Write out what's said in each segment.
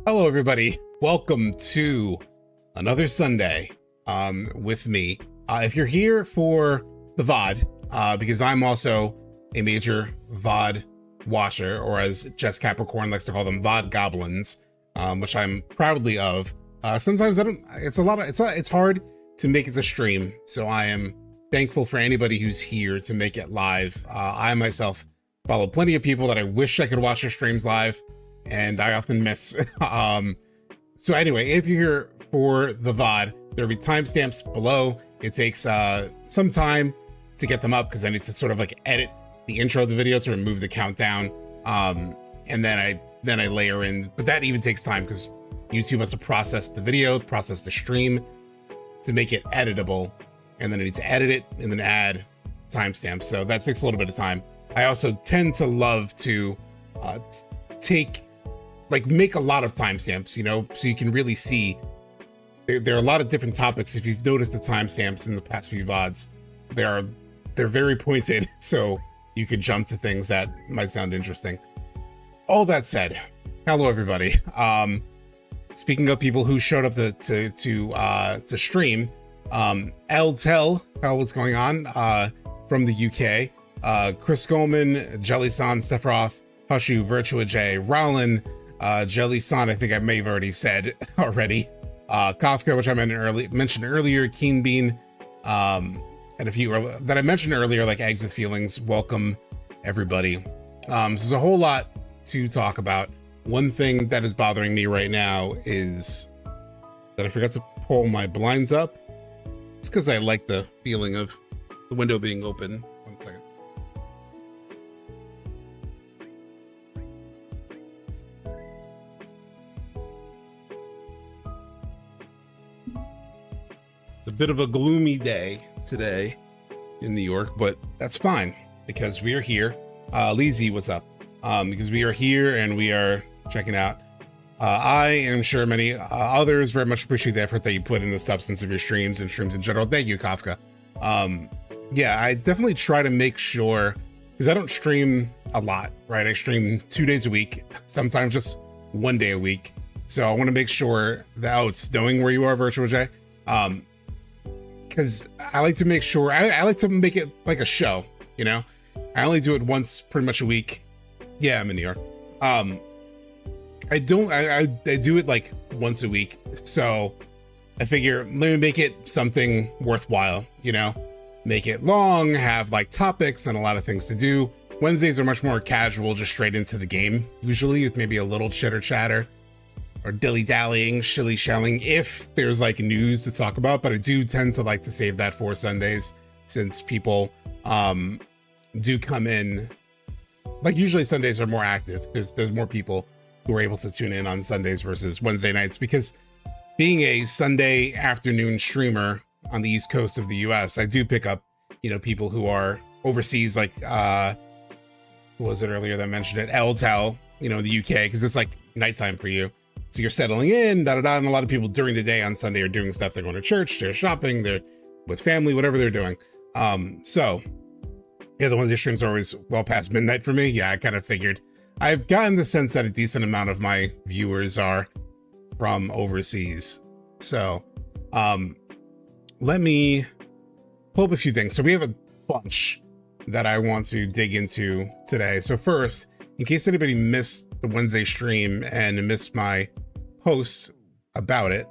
Hello, everybody. Welcome to another Sunday with me. If you're here for the VOD, because I'm also a major VOD watcher, or as Jess Capricorn likes to call them, VOD goblins, which I'm proudly of. Sometimes I don't. It's hard to make it a stream, so I am thankful for anybody who's here to make it live. I myself follow plenty of people that I wish I could watch their streams live, and I often miss. So anyway, if you're here for the VOD, there'll be timestamps below. It takes some time to get them up because I need to sort of like edit the intro of the video to remove the countdown, and then I layer in. But that even takes time because YouTube has to process the video, process the stream to make it editable, and then I need to edit it and then add timestamps. So that takes a little bit of time. I also tend to love to make a lot of timestamps, you know, so you can really see. There are a lot of different topics. If you've noticed the timestamps in the past few VODs, they're very pointed, so you could jump to things that might sound interesting. All that said, hello everybody. Speaking of people who showed up to stream, Tel, what's going on? From the UK, Chris Goldman, Jelly-san, Sephiroth, Hushu, Virtua J, Rowland, Jelly-san, I think I may have already said already. Kafka, which I mentioned earlier, Keen Bean, and a few that I mentioned earlier, like Eggs with Feelings. Welcome, everybody. So there's a whole lot to talk about. One thing that is bothering me right now is that I forgot to pull my blinds up. It's because I like the feeling of the window being open. 1 second. It's a bit of a gloomy day today in New York, but that's fine because we are here. Lizzie, what's up? Because we are here and we are checking out. I am sure many others very much appreciate the effort that you put in the substance of your streams and streams in general. Thank you, Kafka. Yeah, I definitely try to make sure, because I don't stream a lot, right? I stream 2 days a week, sometimes just 1 day a week. So I want to make sure that, oh, it's snowing where you are, Virtual J. Because I like to make sure, I like to make it like a show, you know? I only do it once pretty much a week. Yeah, I'm in New York. I do it like once a week. So I figure, let me make it something worthwhile, you know? Make it long, have like topics and a lot of things to do. Wednesdays are much more casual, just straight into the game, usually with maybe a little chitter chatter or dilly-dallying, shilly-shelling if there's like news to talk about. But I do tend to like to save that for Sundays, since people do come in. Like usually Sundays are more active. There's more people who are able to tune in on Sundays versus Wednesday nights, because being a Sunday afternoon streamer on the East Coast of the US, I do pick up, you know, people who are overseas, like who was it earlier that mentioned it? Tel, you know, the UK, because it's like nighttime for you. So you're settling in, da-da-da, and a lot of people during the day on Sunday are doing stuff. They're going to church, they're shopping, they're with family, whatever they're doing. So yeah, the Wednesday streams are always well past midnight for me. Yeah, I kind of figured. I've gotten the sense that a decent amount of my viewers are from overseas. So let me pull up a few things. So we have a bunch that I want to dig into today. So first, in case anybody missed the Wednesday stream and missed my post about it,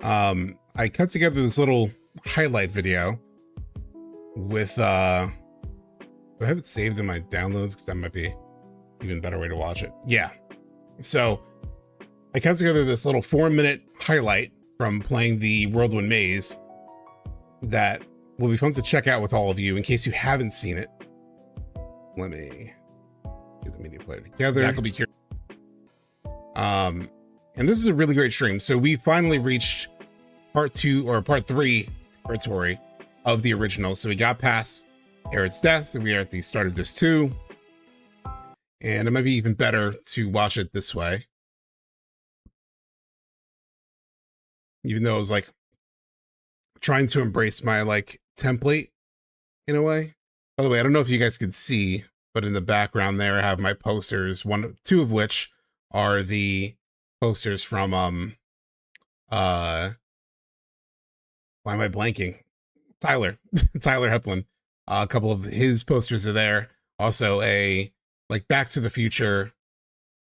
I cut together this little highlight video with do I have it saved in my downloads? Because that might be even better way to watch it. Yeah. So I cut together this little 4-minute highlight from playing the Whirlwind maze that will be fun to check out with all of you in case you haven't seen it. Let me get the media player together. Zach will be curious. And this is a really great stream. So we finally reached part 3 territory of the original. So we got past Aerith's death. We are at the start of this too. And it might be even better to watch it this way. Even though it was like trying to embrace my like template in a way. By the way, I don't know if you guys can see, but in the background there I have my posters, two of which are the posters from why am I blanking? Tyler Tyler Heplin. A couple of his posters are there. Also a like Back to the Future,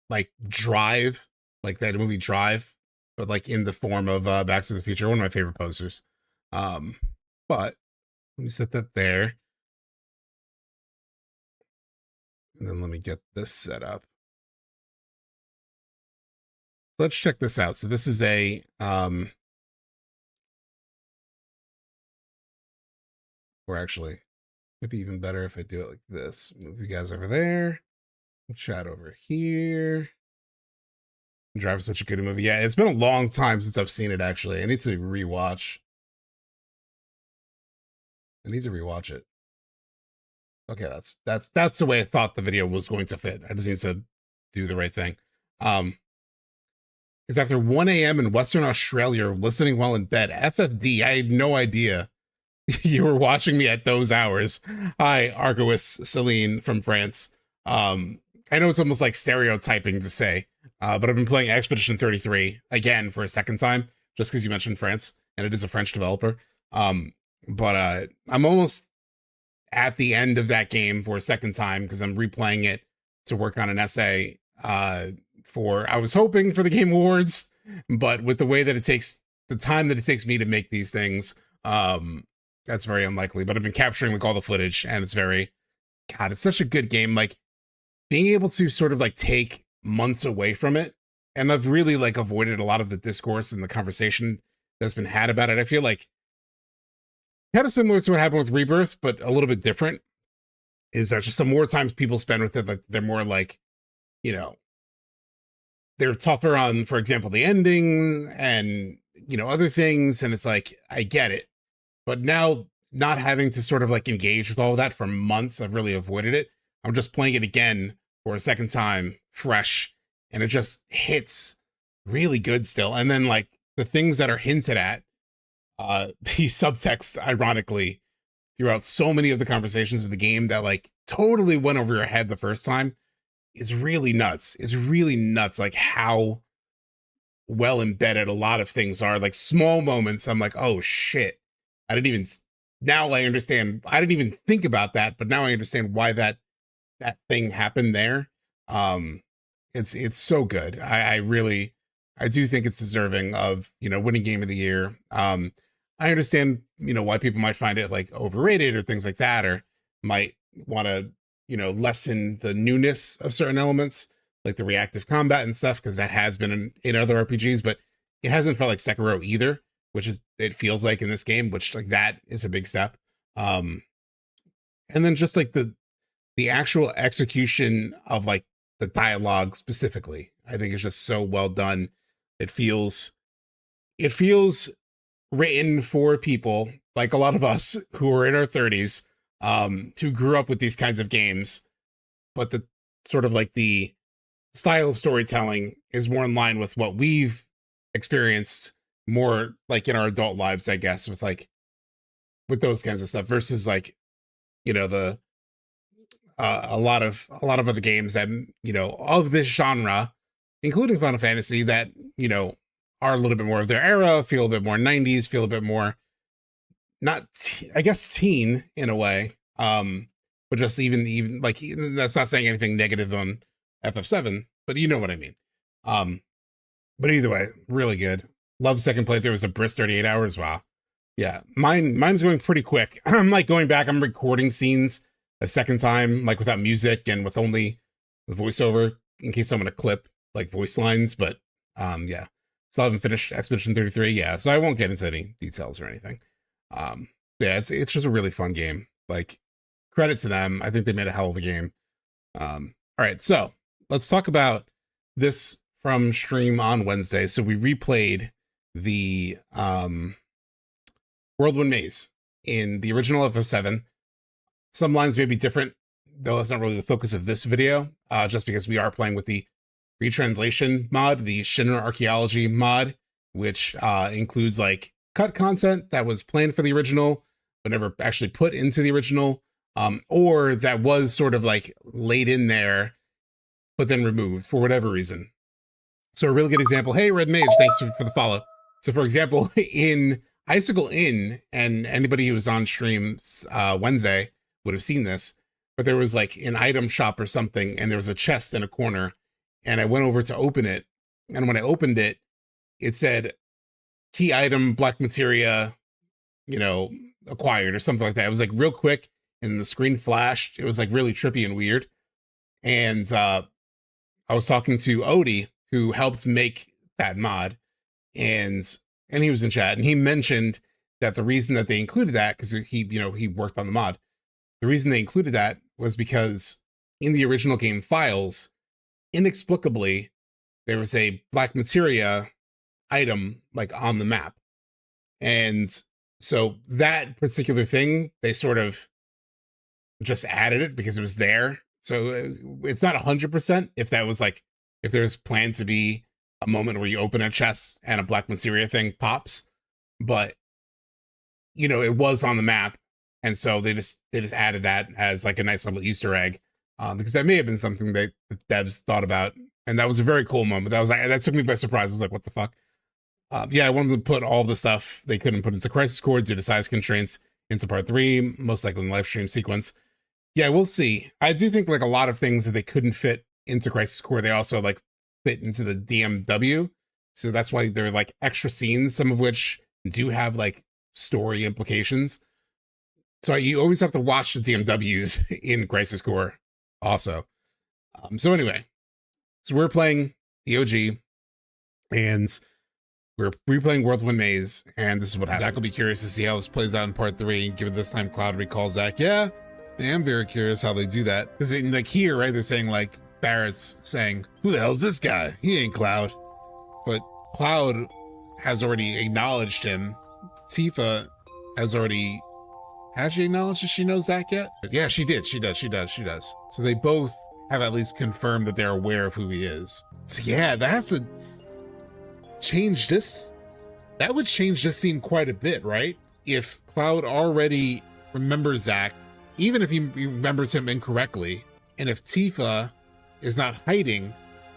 like Drive, like that movie Drive, but like in the form of Back to the Future. One of my favorite posters. But let me set that there. And then let me get this set up. Let's check this out. So this is a or actually maybe even better if I do it like this. Move you guys over there. We'll chat over here. Drive is such a good movie. Yeah, it's been a long time since I've seen it actually. I need to rewatch. I need to rewatch it. Okay, that's the way I thought the video was going to fit. I just need to do the right thing. Is after 1 a.m. in Western Australia, listening while in bed. FFD, I had no idea you were watching me at those hours. Hi, Argois Celine from France. I know it's almost like stereotyping to say, but I've been playing Expedition 33 again for a second time, just because you mentioned France, and it is a French developer. But I'm almost at the end of that game for a second time because I'm replaying it to work on an essay I was hoping for the Game Awards, but with the way that it takes, the time that it takes me to make these things, that's very unlikely. But I've been capturing like all the footage, and it's God, it's such a good game. Like being able to sort of like take months away from it, and I've really like avoided a lot of the discourse and the conversation that's been had about it. I feel like kind of similar to what happened with Rebirth, but a little bit different, is that just the more times people spend with it, like they're more like, you know, they're tougher on, for example, the ending and, you know, other things. And it's like, I get it. But now not having to sort of like engage with all of that for months, I've really avoided it. I'm just playing it again for a second time, fresh, and it just hits really good still. And then like the things that are hinted at, the subtext, ironically, throughout so many of the conversations of the game that like totally went over your head the first time, is really nuts. It's really nuts, like how well embedded a lot of things are. Like small moments, I'm like, oh shit, now I understand. I didn't even think about that, but now I understand why that thing happened there. It's so good. I do think it's deserving of, you know, winning Game of the Year. I understand, you know, why people might find it like overrated or things like that, or might want to, you know, lessen the newness of certain elements, like the reactive combat and stuff, because that has been in other RPGs, but it hasn't felt like Sekiro either, which is, it feels like in this game, which like that is a big step. And then just like the actual execution of like the dialogue specifically, I think is just so well done. It feels written for people like a lot of us who are in our 30s, who grew up with these kinds of games, but the sort of like the style of storytelling is more in line with what we've experienced more like in our adult lives, I guess, with those kinds of stuff versus like, you know, the a lot of other games that, you know, of this genre, including Final Fantasy, that, you know, are a little bit more of their era, feel a bit more 90s, feel a bit more I guess teen in a way, but just even like, that's not saying anything negative on FF7, but you know what I mean. But either way, really good. Love second playthrough. Was a brisk 38 hours. Wow. Yeah, mine's going pretty quick. I'm like going back, I'm recording scenes a second time, like without music and with only the voiceover in case I'm gonna clip like voice lines, but yeah. So I haven't finished Expedition 33, yeah, so I won't get into any details or anything. Yeah, it's just a really fun game. Like, credit to them. I think they made a hell of a game. All right, so let's talk about this from stream on Wednesday. So we replayed the Whirlwind Maze in the original FF7. Some lines may be different, though that's not really the focus of this video, just because we are playing with the retranslation mod, the Shinra Archaeology mod, which includes like cut content that was planned for the original, but never actually put into the original, or that was sort of like laid in there, but then removed for whatever reason. So a really good example, hey, Red Mage, thanks for the follow. So for example, in Icicle Inn, and anybody who was on streams Wednesday would have seen this, but there was like an item shop or something, and there was a chest in a corner, and I went over to open it, and when I opened it, it said key item, black materia, you know, acquired or something like that. It was like real quick, and the screen flashed. It was like really trippy and weird. And I was talking to Odie, who helped make that mod, and he was in chat, and he mentioned that the reason that they included that, because he worked on the mod, the reason they included that was because in the original game files, inexplicably, there was a black materia item like on the map. And so that particular thing, they sort of just added it because it was there. So it's not 100% if that was like, if there's planned to be a moment where you open a chest and a black materia thing pops, but you know, it was on the map. And so they just added that as like a nice little Easter egg, because that may have been something that the devs thought about. And that was a very cool moment. That was like, that took me by surprise. I was like, what the fuck? Yeah, I wanted to put all the stuff they couldn't put into Crisis Core due to size constraints into part 3, most likely in the live stream sequence. Yeah, we'll see. I do think like a lot of things that they couldn't fit into Crisis Core, they also like fit into the DMW. So that's why they're like extra scenes, some of which do have like story implications. So you always have to watch the DMWs in Crisis Core also. So anyway, so we're playing the OG, and we're replaying Whirlwind Maze, and this is what happens. Zach will be curious to see how this plays out in part 3, given this time Cloud recalls Zach. Yeah, I am very curious how they do that. Because like here, right, they're saying like, Barret's saying, who the hell's this guy? He ain't Cloud. But Cloud has already acknowledged him. Tifa has already... Has she acknowledged that she knows Zach yet? Yeah, she did. She does. So they both have at least confirmed that they're aware of who he is. So yeah, that has to change this. That would change this scene quite a bit, right? If Cloud already remembers Zach, even if he remembers him incorrectly, and if Tifa is not hiding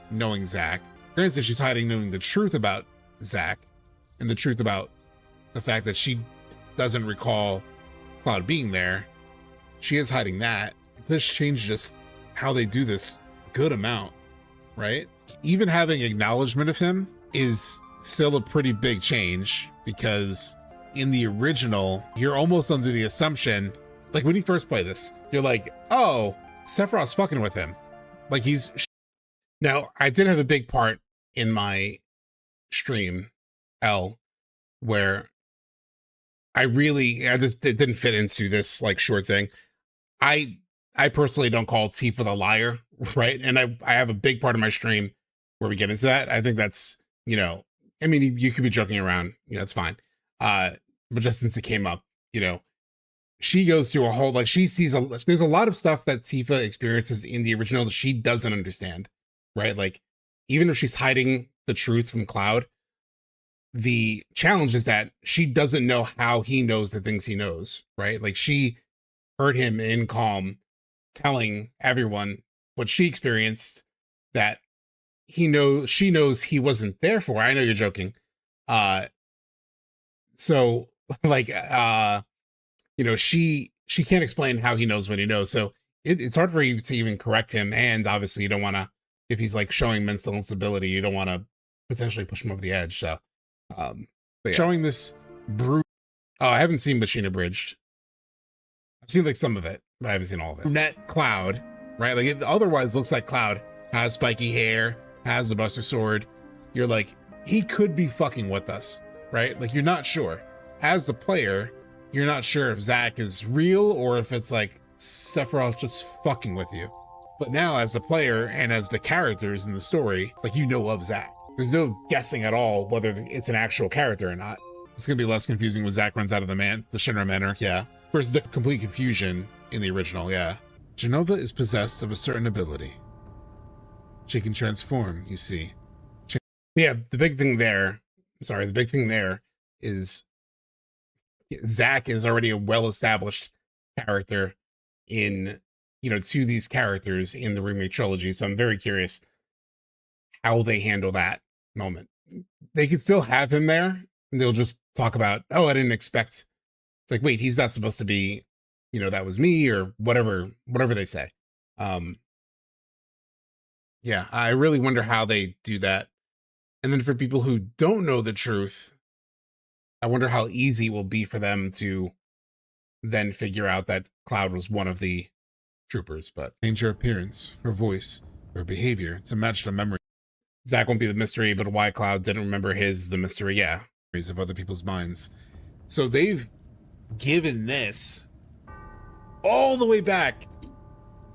knowing Zach, granted she's hiding knowing the truth about Zach, and the truth about the fact that she doesn't recall Cloud being there, she is hiding that. This changes just how they do this good amount, right? Even having acknowledgement of him is still a pretty big change, because in the original, you're almost under the assumption, like when you first play this, you're like, oh, Sephiroth's fucking with him. Like he's... Now, I did have a big part in my stream, L, where it didn't fit into this like short thing. I personally don't call Tifa the liar, right? And I have a big part of my stream where we get into that. I think that's, you know, I mean, you could be joking around, you know, it's fine. But just since it came up, you know, she goes through a whole, like she sees there's a lot of stuff that Tifa experiences in the original that she doesn't understand, right? Like, even if she's hiding the truth from Cloud, the challenge is that she doesn't know how he knows the things he knows, right? Like she heard him in Calm telling everyone what she experienced, that she knows he wasn't there for. I know you're joking. So like, you know, she can't explain how he knows what he knows. So it's hard for you to even correct him. And obviously you don't want to, if he's like showing mental instability, you don't want to potentially push him over the edge. So, but yeah. Showing this brute. Oh, I haven't seen Machine Abridged. I've seen like some of it, but I haven't seen all of it. Net Cloud, right? Like it otherwise looks like Cloud has spiky hair, has the Buster Sword. You're like, he could be fucking with us, right? Like you're not sure. As the player, you're not sure if Zach is real or if it's like Sephiroth just fucking with you. But now as the player and as the characters in the story, like you know of Zach. There's no guessing at all whether it's an actual character or not. It's gonna be less confusing when Zach runs out of the Shinra Manor, yeah. Versus the complete confusion in the original, yeah. Genova is possessed of a certain ability. She can transform, you see. Yeah, the big thing there is Zach is already a well-established character in, you know, to these characters in the Remake trilogy. So I'm very curious how they handle that moment. They could still have him there, and they'll just talk about, oh, I didn't expect. It's like, wait, he's not supposed to be, that was me, or whatever they say. Yeah, I really wonder how they do that. And then for people who don't know the truth, I wonder how easy it will be for them to then figure out that Cloud was one of the troopers. But change her appearance, her voice, her behavior to match the memory. Zack won't be the mystery, but why Cloud didn't remember his the mystery. Yeah, memories of other people's minds. So they've given this all the way back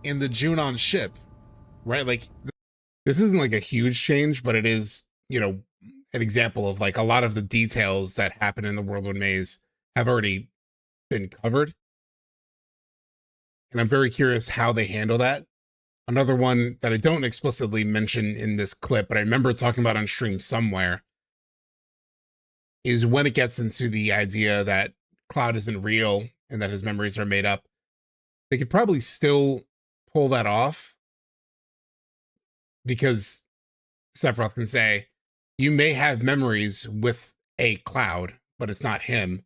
in the Junon ship, right? Like, this isn't like a huge change, but it is, an example of like a lot of the details that happen in the Whirlwind maze have already been covered. And I'm very curious how they handle that. Another one that I don't explicitly mention in this clip, but I remember talking about on stream somewhere, is when it gets into the idea that Cloud isn't real and that his memories are made up. They could probably still pull that off, because Sephiroth can say, you may have memories with a Cloud, but it's not him.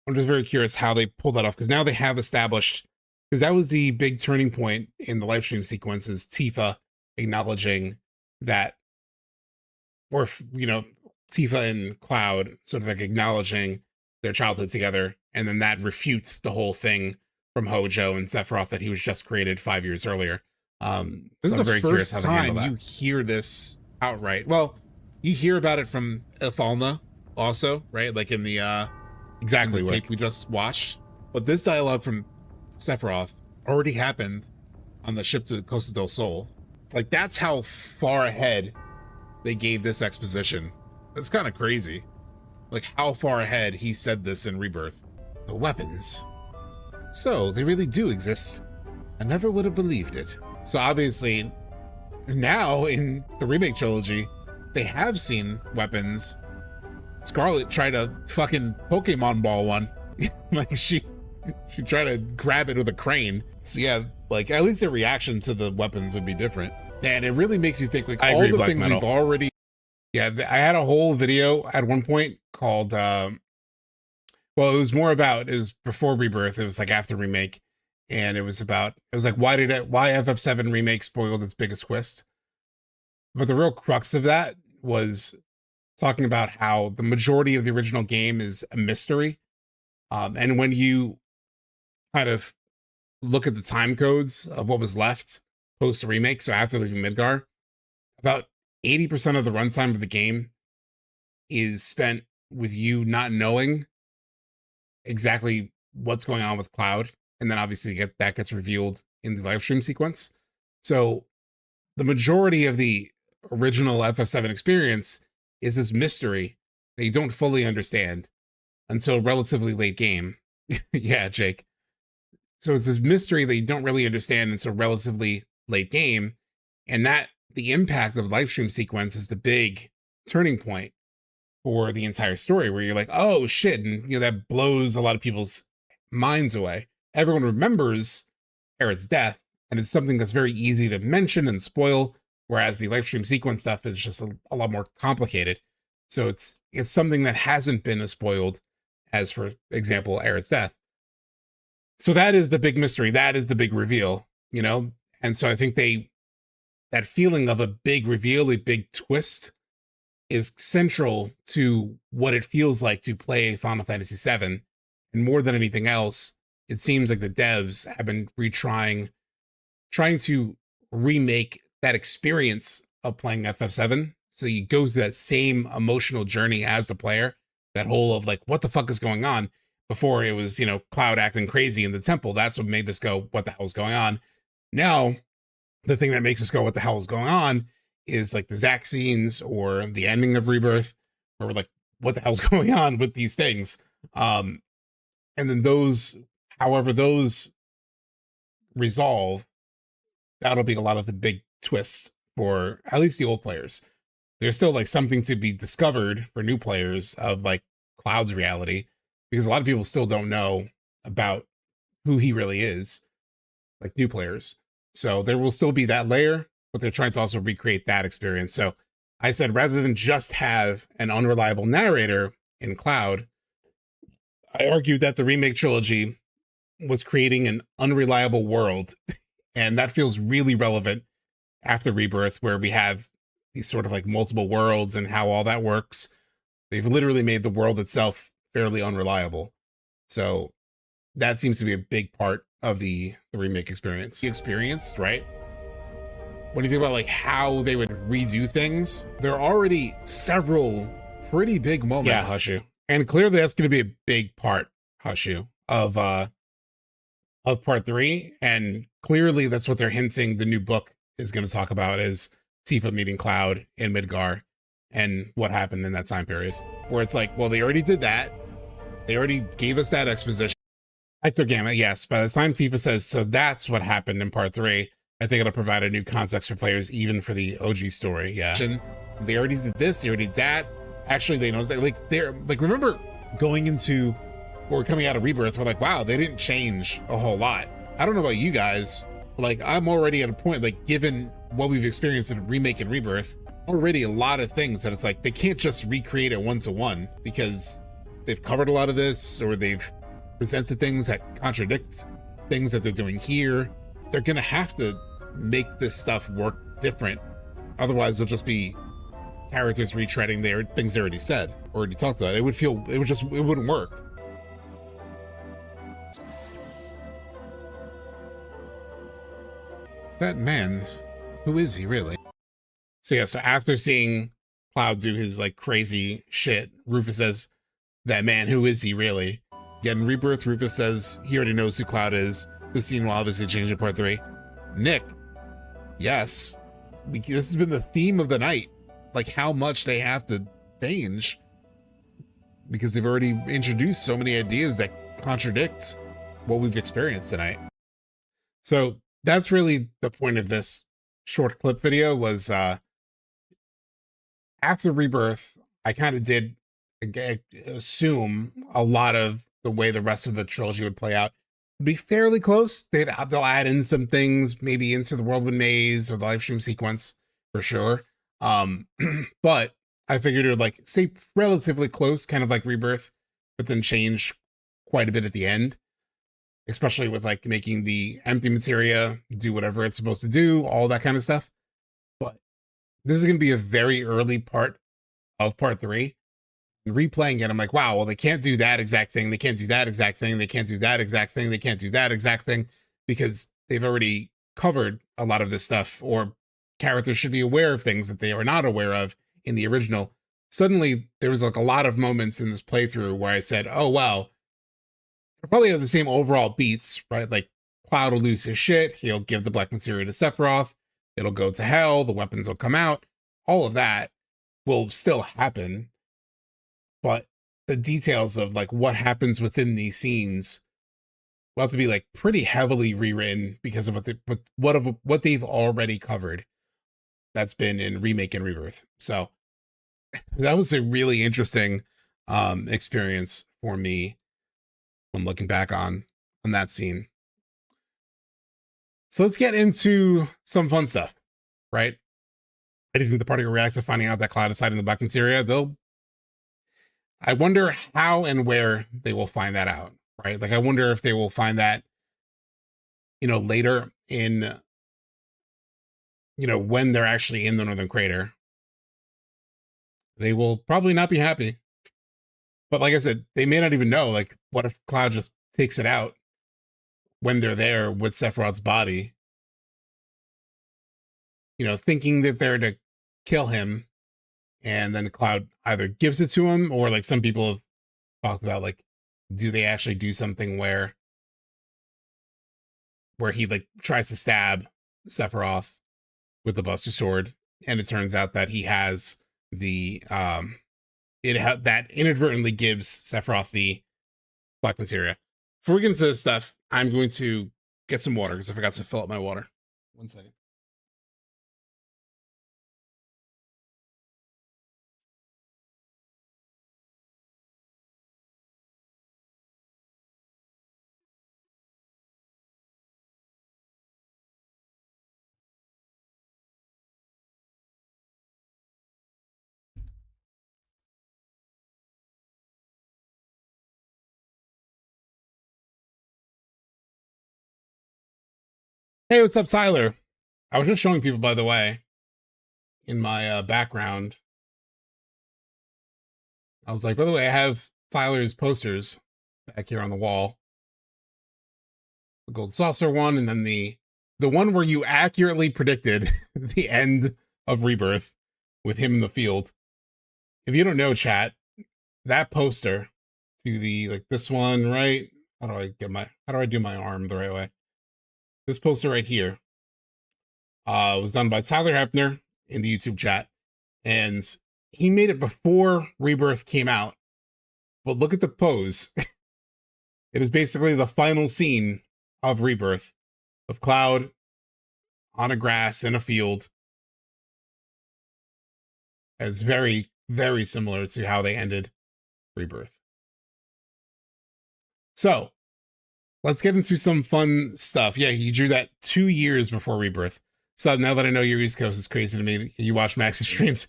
I'm just very curious how they pull that off, because now they have established, because that was the big turning point in the live stream sequence, is Tifa acknowledging that, or, Tifa and Cloud sort of like acknowledging their childhood together, and then that refutes the whole thing from Hojo and Sephiroth that he was just created 5 years earlier. This is the first time you hear this outright. Well, you hear about it from Ethalna also, right? Like in the exactly the tape we just watched. But this dialogue from Sephiroth already happened on the ship to Costa del Sol. It's like, that's how far ahead they gave this exposition. That's kind of crazy. Like how far ahead he said this in Rebirth. The weapons. So they really do exist. I never would have believed it. So obviously, now in the Remake trilogy, they have seen weapons. Scarlet tried to fucking Pokemon ball one. Like she tried to grab it with a crane. So yeah, like at least their reaction to the weapons would be different. And it really makes you think, like, all the things we've already... Yeah, I had a whole video at one point called, well, it was before Rebirth. It was like after Remake. And it was like, why FF7 Remake spoiled its biggest twist? But the real crux of that was talking about how the majority of the original game is a mystery. And when you kind of look at the time codes of what was left post Remake, so after leaving Midgar, about 80% of the runtime of the game is spent with you not knowing exactly what's going on with Cloud. And then obviously that gets revealed in the live stream sequence. So the majority of the original FF7 experience is this mystery that you don't fully understand until relatively late game. Yeah, Jake. So it's this mystery that you don't really understand until relatively late game. And that the impact of the live stream sequence is the big turning point for the entire story, where you're like, oh shit. And that blows a lot of people's minds away. Everyone remembers Aerith's death, and it's something that's very easy to mention and spoil, whereas the live stream sequence stuff is just a lot more complicated. So it's something that hasn't been as spoiled as, for example, Aerith's death. So that is the big mystery. That is the big reveal, And so I think that feeling of a big reveal, a big twist, is central to what it feels like to play Final Fantasy VII. And more than anything else, it seems like the devs have been trying to remake that experience of playing FF7. So you go through that same emotional journey as the player, that whole of like, what the fuck is going on? Before it was, Cloud acting crazy in the temple. That's what made this go, what the hell is going on? Now, the thing that makes us go, what the hell is going on, is like the Zack scenes or the ending of Rebirth, where we're like, what the hell's going on with these things? And then however those resolve, that'll be a lot of the big twists for at least the old players. There's still like something to be discovered for new players of like Cloud's reality, because a lot of people still don't know about who he really is, like new players. So there will still be that layer, but they're trying to also recreate that experience. So I said rather than just have an unreliable narrator in Cloud, I argued that the remake trilogy was creating an unreliable world. And that feels really relevant after Rebirth, where we have these sort of like multiple worlds and how all that works. They've literally made the world itself fairly unreliable. So that seems to be a big part of the remake experience. The experience, right? When you think about like how they would redo things, there are already several pretty big moments. Yeah, Hushu. And clearly that's going to be a big part, Hushu, of part 3. And clearly that's what they're hinting the new book is going to talk about, is Tifa meeting Cloud in Midgar and what happened in that time period. Where it's like, well, they already did that. They already gave us that exposition. Hector Gamma, yes. By the time Tifa says, so that's what happened in part 3, I think it'll provide a new context for players, even for the OG story. Yeah. They already did this, they already did that. Actually, they know that, like, they're like, remember going into or coming out of Rebirth, we're like, wow, they didn't change a whole lot. I don't know about you guys, but like, I'm already at a point, like, given what we've experienced in Remake and Rebirth, already a lot of things that it's like, they can't just recreate it one-to-one because they've covered a lot of this, or they've presented things that contradict things that they're doing here. They're gonna have to make this stuff work different. Otherwise, it'll just be characters retreading their things they already said, or already talked about. It wouldn't work. That man, who is he really? So yeah, so after seeing Cloud do his like crazy shit, Rufus says, that man, who is he really? Yet in Rebirth, Rufus says he already knows who Cloud is. This scene will obviously change in part 3. Nick, yes. This has been the theme of the night. Like how much they have to change, because they've already introduced so many ideas that contradict what we've experienced tonight. So that's really the point of this short clip video, was after Rebirth, I kind of did assume a lot of the way the rest of the trilogy would play out would be fairly close. They'll add in some things, maybe into the Whirlwind maze or the live stream sequence for sure. But I figured it would like stay relatively close, kind of like Rebirth, but then change quite a bit at the end, especially with like making the empty materia do whatever it's supposed to do, all that kind of stuff. But this is going to be a very early part of part 3. Replaying it, I'm like, wow, well, they can't do that exact thing. They can't do that exact thing. They can't do that exact thing. They can't do that exact thing, because they've already covered a lot of this stuff, or characters should be aware of things that they are not aware of in the original. Suddenly, there was like a lot of moments in this playthrough where I said, oh, wow, they probably have the same overall beats, right? Like Cloud will lose his shit. He'll give the black materia to Sephiroth. It'll go to hell. The weapons will come out. All of that will still happen. But the details of like what happens within these scenes will have to be like pretty heavily rewritten because of what they've already covered. That's been in Remake and Rebirth. So that was a really interesting experience for me when looking back on that scene. So let's get into some fun stuff, right? I do think the party reacts to finding out that Cloud is hiding the black materia. I wonder how and where they will find that out, right? Like, I wonder if they will find that, later in, when they're actually in the Northern Crater. They will probably not be happy. But like I said, they may not even know, like, what if Cloud just takes it out when they're there with Sephiroth's body? Thinking that they're to kill him, and then Cloud either gives it to him, or like some people have talked about, like, do they actually do something where he like tries to stab Sephiroth with the Buster Sword, and it turns out that he has the that inadvertently gives Sephiroth the black materia. Before we get into this stuff, I'm going to get some water because I forgot to fill up my water. 1 second. Hey, what's up, Tyler? I was just showing people, by the way, in my background. I was like, by the way, I have Tyler's posters back here on the wall. The gold saucer one, and then the one where you accurately predicted the end of Rebirth with him in the field. If you don't know, chat, that poster to the like this one, right? How do I do my arm the right way? This poster right here was done by Tyler Hepner in the YouTube chat, and he made it before Rebirth came out. But look at the pose. It is basically the final scene of Rebirth, of Cloud on a grass in a field. It's very, very similar to how they ended Rebirth. So let's get into some fun stuff. Yeah, he drew that 2 years before Rebirth. So now that I know you're East Coast, it's crazy to me. You watch Max's streams.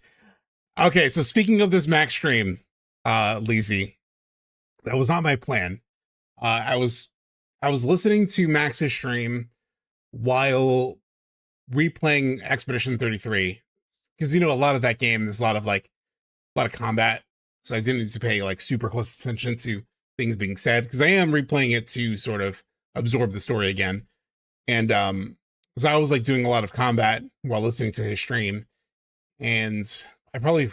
Okay, so speaking of this Max stream, Lizzie, that was not my plan. I was listening to Max's stream while replaying Expedition 33, because a lot of that game, there's a lot of combat, so I didn't need to pay like super close attention to things being said, because I am replaying it to sort of absorb the story again. And so I was like doing a lot of combat while listening to his stream, and I did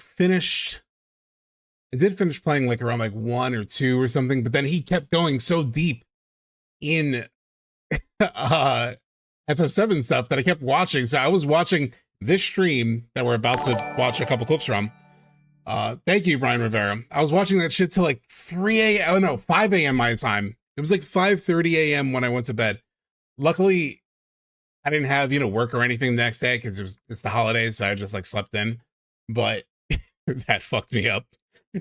finish playing like around like 1 or 2 or something, but then he kept going so deep in FF7 stuff that I kept watching. So I was watching this stream that we're about to watch a couple clips from. Thank you, Brian Rivera. I was watching that shit till like 3 a.m. Oh no, 5 a.m. my time. It was like 5:30 a.m. when I went to bed. Luckily, I didn't have, work or anything the next day because it's the holidays, so I just like slept in. But that fucked me up.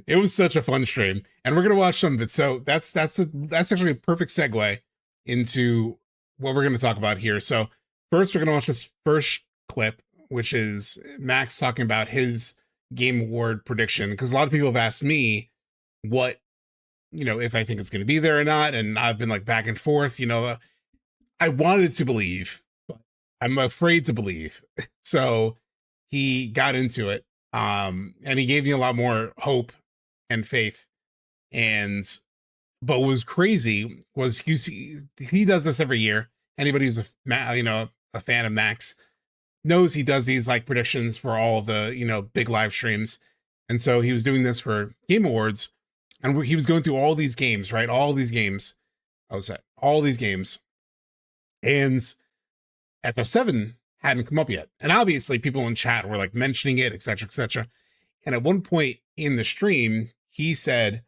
It was such a fun stream, and we're gonna watch some of it. So that's actually a perfect segue into what we're gonna talk about here. So first, we're gonna watch this first clip, which is Max talking about his Game Award prediction, because a lot of people have asked me what, if I think it's gonna be there or not, and I've been like back and forth. I wanted to believe, but I'm afraid to believe. So he got into it, and he gave me a lot more hope and faith. But what was crazy was he does this every year. Anybody who's a fan of Max knows he does these like predictions for all the big live streams. And so he was doing this for Game Awards, and he was going through all these games, right? All these games. And FF7 hadn't come up yet. And obviously people in chat were like mentioning it, etc., etc. And at one point in the stream, he said,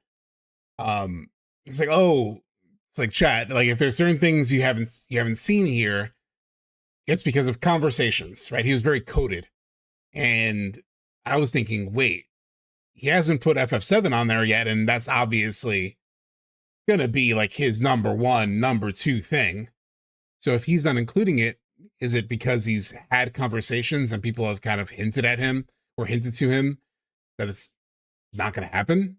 it's like, oh, it's like, chat, like if there's certain things you haven't seen here, it's because of conversations, right? He was very coded. And I was thinking, wait, he hasn't put FF7 on there yet, and that's obviously gonna be like his number 1, number 2 thing. So if he's not including it, is it because he's had conversations and people have kind of hinted at him or hinted to him that it's not going to happen?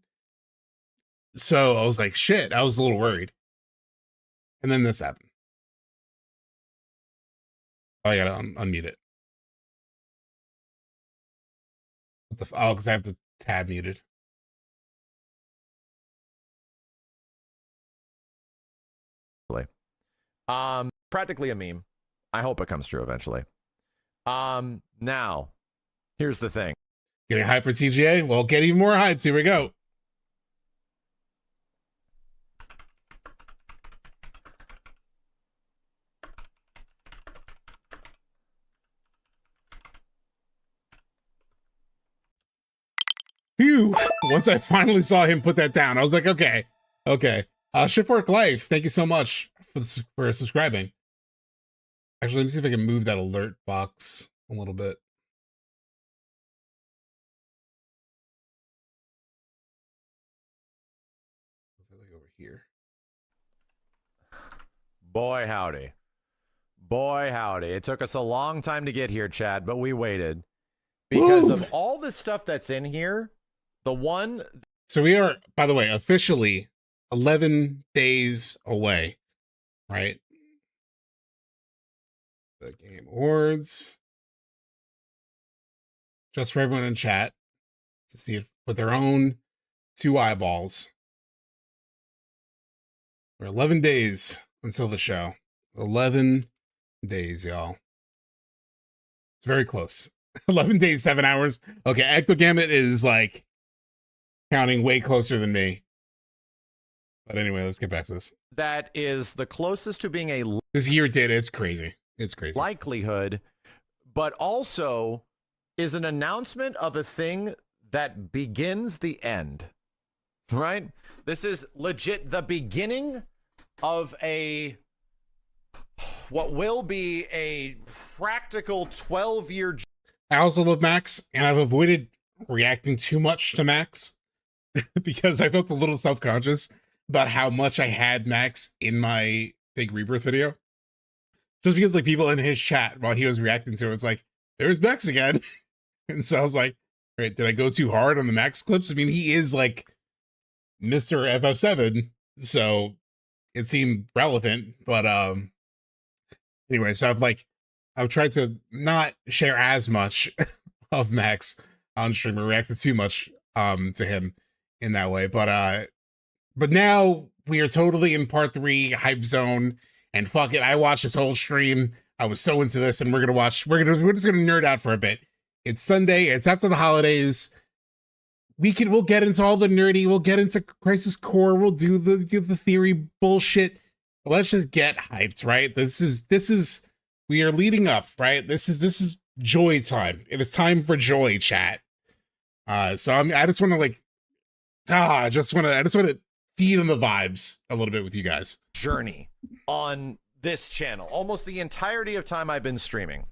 So I was like, shit, I was a little worried. And then this happened. Oh, I gotta unmute it. Because I have the tab muted. Practically a meme. I hope it comes true eventually. Now, here's the thing. Getting hype for TGA? Well, get even more hyped. Here we go. Phew. Once I finally saw him put that down, I was like, okay. Shiftwork Life, thank you so much for subscribing. Actually, let me see if I can move that alert box a little bit. Over here. Boy, howdy. Boy, howdy. It took us a long time to get here, Chad, but we waited. Because of all the stuff that's in here, the one... So we are, by the way, officially 11 days away, right? The Game Awards. Just for everyone in chat to see it with their own 2 eyeballs. We're 11 days until the show. 11 days, y'all. It's very close. 11 days, 7 hours. Okay, Ectogamut is like counting way closer than me. But anyway, let's get back to this. That is the closest to being a This year data, it's crazy. It's crazy. likelihood, but also is an announcement of a thing that begins the end, right? This is legit the beginning of what will be a practical 12-year. I also love Max, and I've avoided reacting too much to Max because I felt a little self-conscious about how much I had Max in my big Rebirth video. Just because like people in his chat while he was reacting to it, it's like, there's Max again. And so I was like, right, did I go too hard on the Max clips? I mean, he is like Mr. FF7, so it seemed relevant, but anyway, so I've tried to not share as much of Max on stream or reacted too much to him in that way. But now we are totally in part 3 hype zone, and fuck it, I watched this whole stream. I was so into this, and we're just gonna nerd out for a bit. It's Sunday, it's after the holidays. We'll get into all the nerdy, we'll get into Crisis Core, we'll do the theory bullshit. Let's just get hyped, right? This is we are leading up, right? This is joy time. It is time for joy, chat. So I just want to I just want to feed on the vibes a little bit with you guys. Journey on this channel, almost the entirety of time I've been streaming.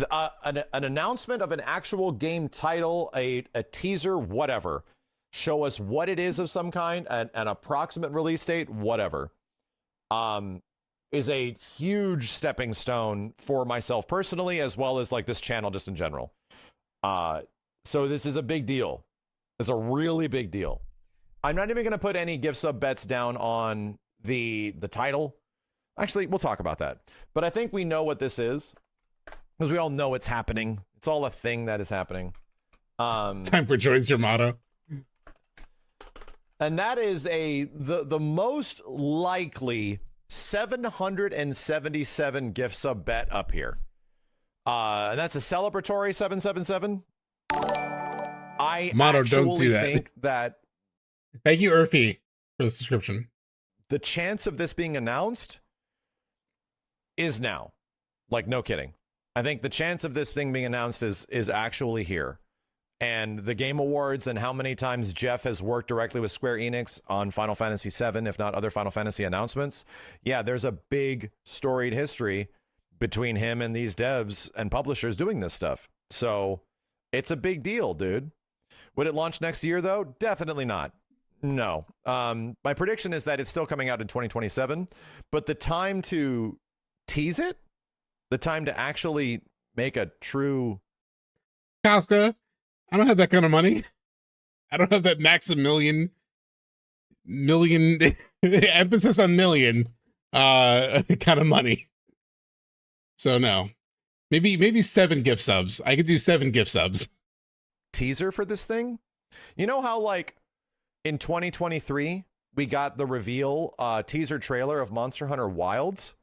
An announcement of an actual game title, a teaser, whatever. Show us what it is of some kind, an approximate release date, whatever. Is a huge stepping stone for myself personally, as well as like this channel just in general. So this is a big deal. It's a really big deal. I'm not even going to put any gift sub bets down on the title. Actually, we'll talk about that. But I think we know what this is, because we all know it's happening. It's all a thing that is happening. Time for joy's your motto. And that is the most likely 777 gift sub bet up here. And that's a celebratory 777. I Motto, don't do that. think that Thank you, Urfi, for the subscription. the chance of this being announced is now. Like, no kidding. I think the chance of this thing being announced is actually here. And the Game Awards and how many times Jeff has worked directly with Square Enix on Final Fantasy VII, if not other Final Fantasy announcements. Yeah, there's a big storied history between him and these devs and publishers doing this stuff. So it's a big deal, dude. Would it launch next year, though? Definitely not. No. My prediction is that it's still coming out in 2027. But the time to tease it, the time to actually make a true... Kafka, I don't have that kind of money. I don't have that max a million emphasis on million kind of money. So no. Maybe 7 gift subs. I could do 7 gift subs. Teaser for this thing. You know how like in 2023 we got the reveal teaser trailer of Monster Hunter Wilds?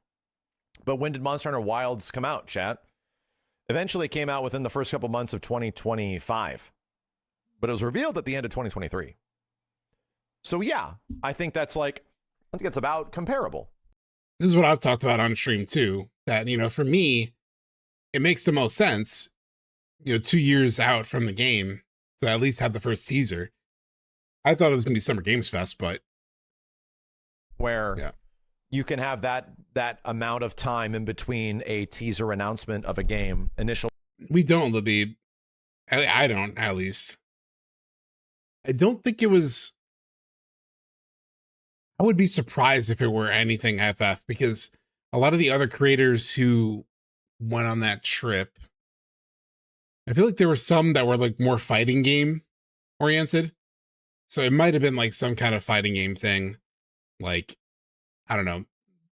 But when did Monster Hunter Wilds come out, chat? Eventually it came out within the first couple months of 2025. But it was revealed at the end of 2023. So yeah, I think it's about comparable. This is what I've talked about on stream too, that, for me, it makes the most sense, 2 years out from the game to at least have the first teaser. I thought it was going to be Summer Games Fest, but where you can have that amount of time in between a teaser announcement of a game. We don't, Labib. I don't, at least. I don't think it was... I would be surprised if it were anything FF, because a lot of the other creators who went on that trip, I feel like there were some that were like more fighting game oriented. So it might have been like some kind of fighting game thing. Like, I don't know,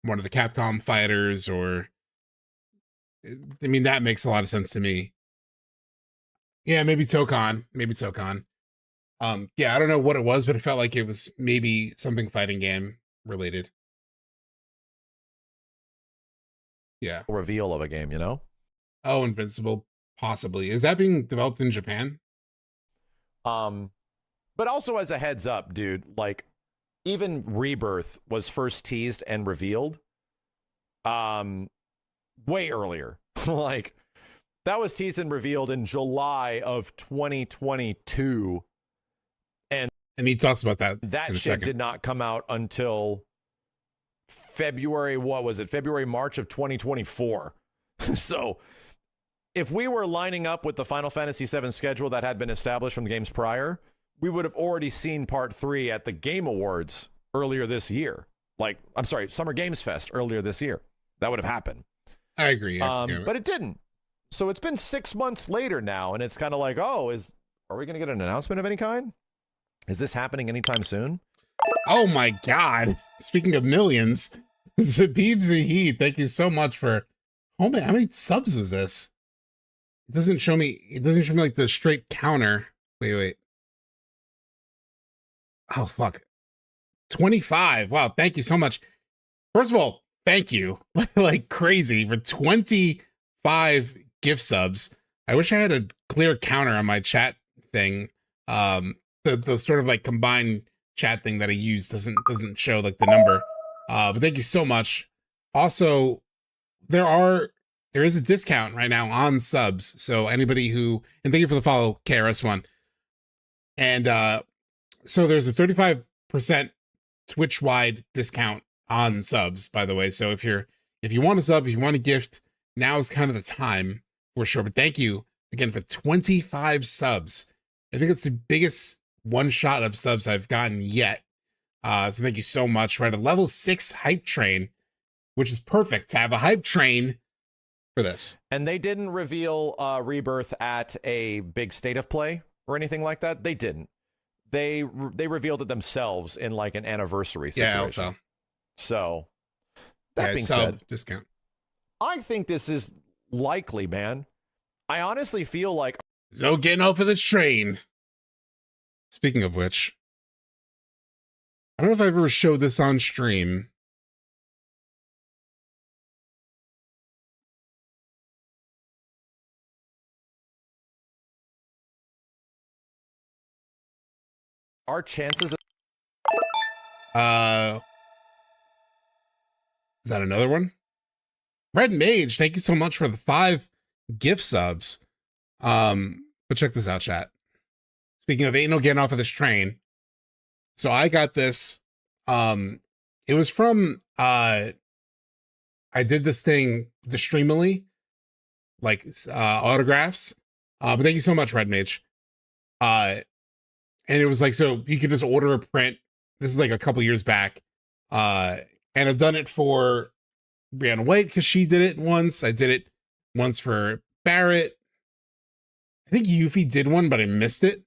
one of the Capcom fighters or I mean, that makes a lot of sense to me. Yeah, maybe Tokon. Maybe Tokon. Yeah, I don't know what it was, but it felt like it was maybe something fighting game related. Yeah. Reveal of a game, you know? Oh, Invincible, possibly. Is that being developed in Japan? But also as a heads up, dude, like even Rebirth was first teased and revealed way earlier. Like that was teased and revealed in July of 2022. And he talks about that. That shit did not come out until February, what was it? February, March of 2024. So if we were lining up with the Final Fantasy VII schedule that had been established from the games prior, we would have already seen part 3 at the Game Awards earlier this year. Like, I'm sorry, Summer Games Fest earlier this year. That would have happened. I agree. But it didn't. So it's been 6 months later now, and it's kind of like, oh, are we going to get an announcement of any kind? Is this happening anytime soon? Oh my God. Speaking of millions, Zabib Zahid, thank you so much for, oh man, how many subs was this? It doesn't show me like the straight counter. Wait. Oh, fuck. 25. Wow, thank you so much. First of all, thank you. Like crazy for 25 gift subs. I wish I had a clear counter on my chat thing. The sort of like combined chat thing that I use doesn't show like the number. But thank you so much. Also, there is a discount right now on subs. So anybody who, and thank you for the follow, KRS1. And so there's a 35% Twitch-wide discount on subs, by the way. So if you want a sub, if you want a gift, now is kind of the time for sure. But thank you again for 25 subs. I think it's the biggest one shot of subs I've gotten yet. So thank you so much. We're at a level 6 hype train, which is perfect to have a hype train for this. And they didn't reveal Rebirth at a big state of play or anything like that. They didn't. They revealed it themselves in like an anniversary situation. Yeah, also. So that being said, discount. I think this is likely, man. I honestly feel like So getting off of this train. Speaking of which, I don't know if I've ever showed this on stream. our chances of Is that another one? Red Mage, thank you so much for the 5 gift subs. But check this out, chat. Speaking of ain't no getting off of this train. So I got this. It was from I did this thing, the Streamily, like autographs. But thank you so much, Red Mage. And it was like, so you could just order a print. This is like a couple years back. And I've done it for Brianna White because she did it once. I did it once for Barret. I think Yuffie did one, but I missed it.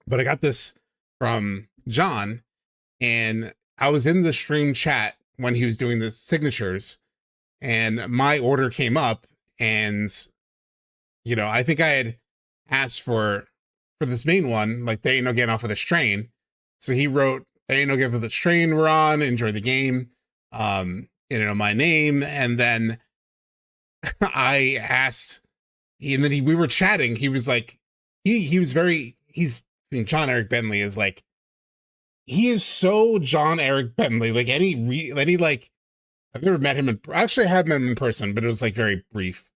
But I got this from John, and I was in the stream chat when he was doing the signatures, and my order came up, and I think I had asked for this main one, like they ain't no getting off of this train. So he wrote, "There ain't no getting off of this train we're on. Enjoy the game." My name, and then I asked, and then we were chatting. He was like, John Eric Bentley is like, he is so John Eric Bentley. Like I've never met him actually I have met him in person, but it was like very brief.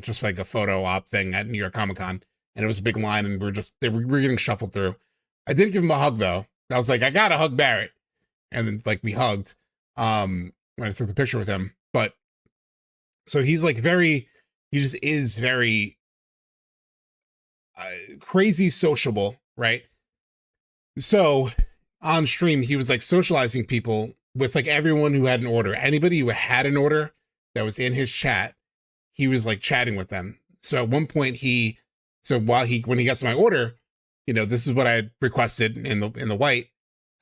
Just like a photo op thing at New York Comic Con, and it was a big line, and we're getting shuffled through. I did give him a hug though. I was like, I gotta hug Barret, and then like we hugged. When I took the picture with him, but so he's like he just is very crazy sociable, right? So on stream, he was like socializing people with like everyone who had an order. Anybody who had an order that was in his chat, he was like chatting with them. So at one point when he gets my order, this is what I had requested in the white.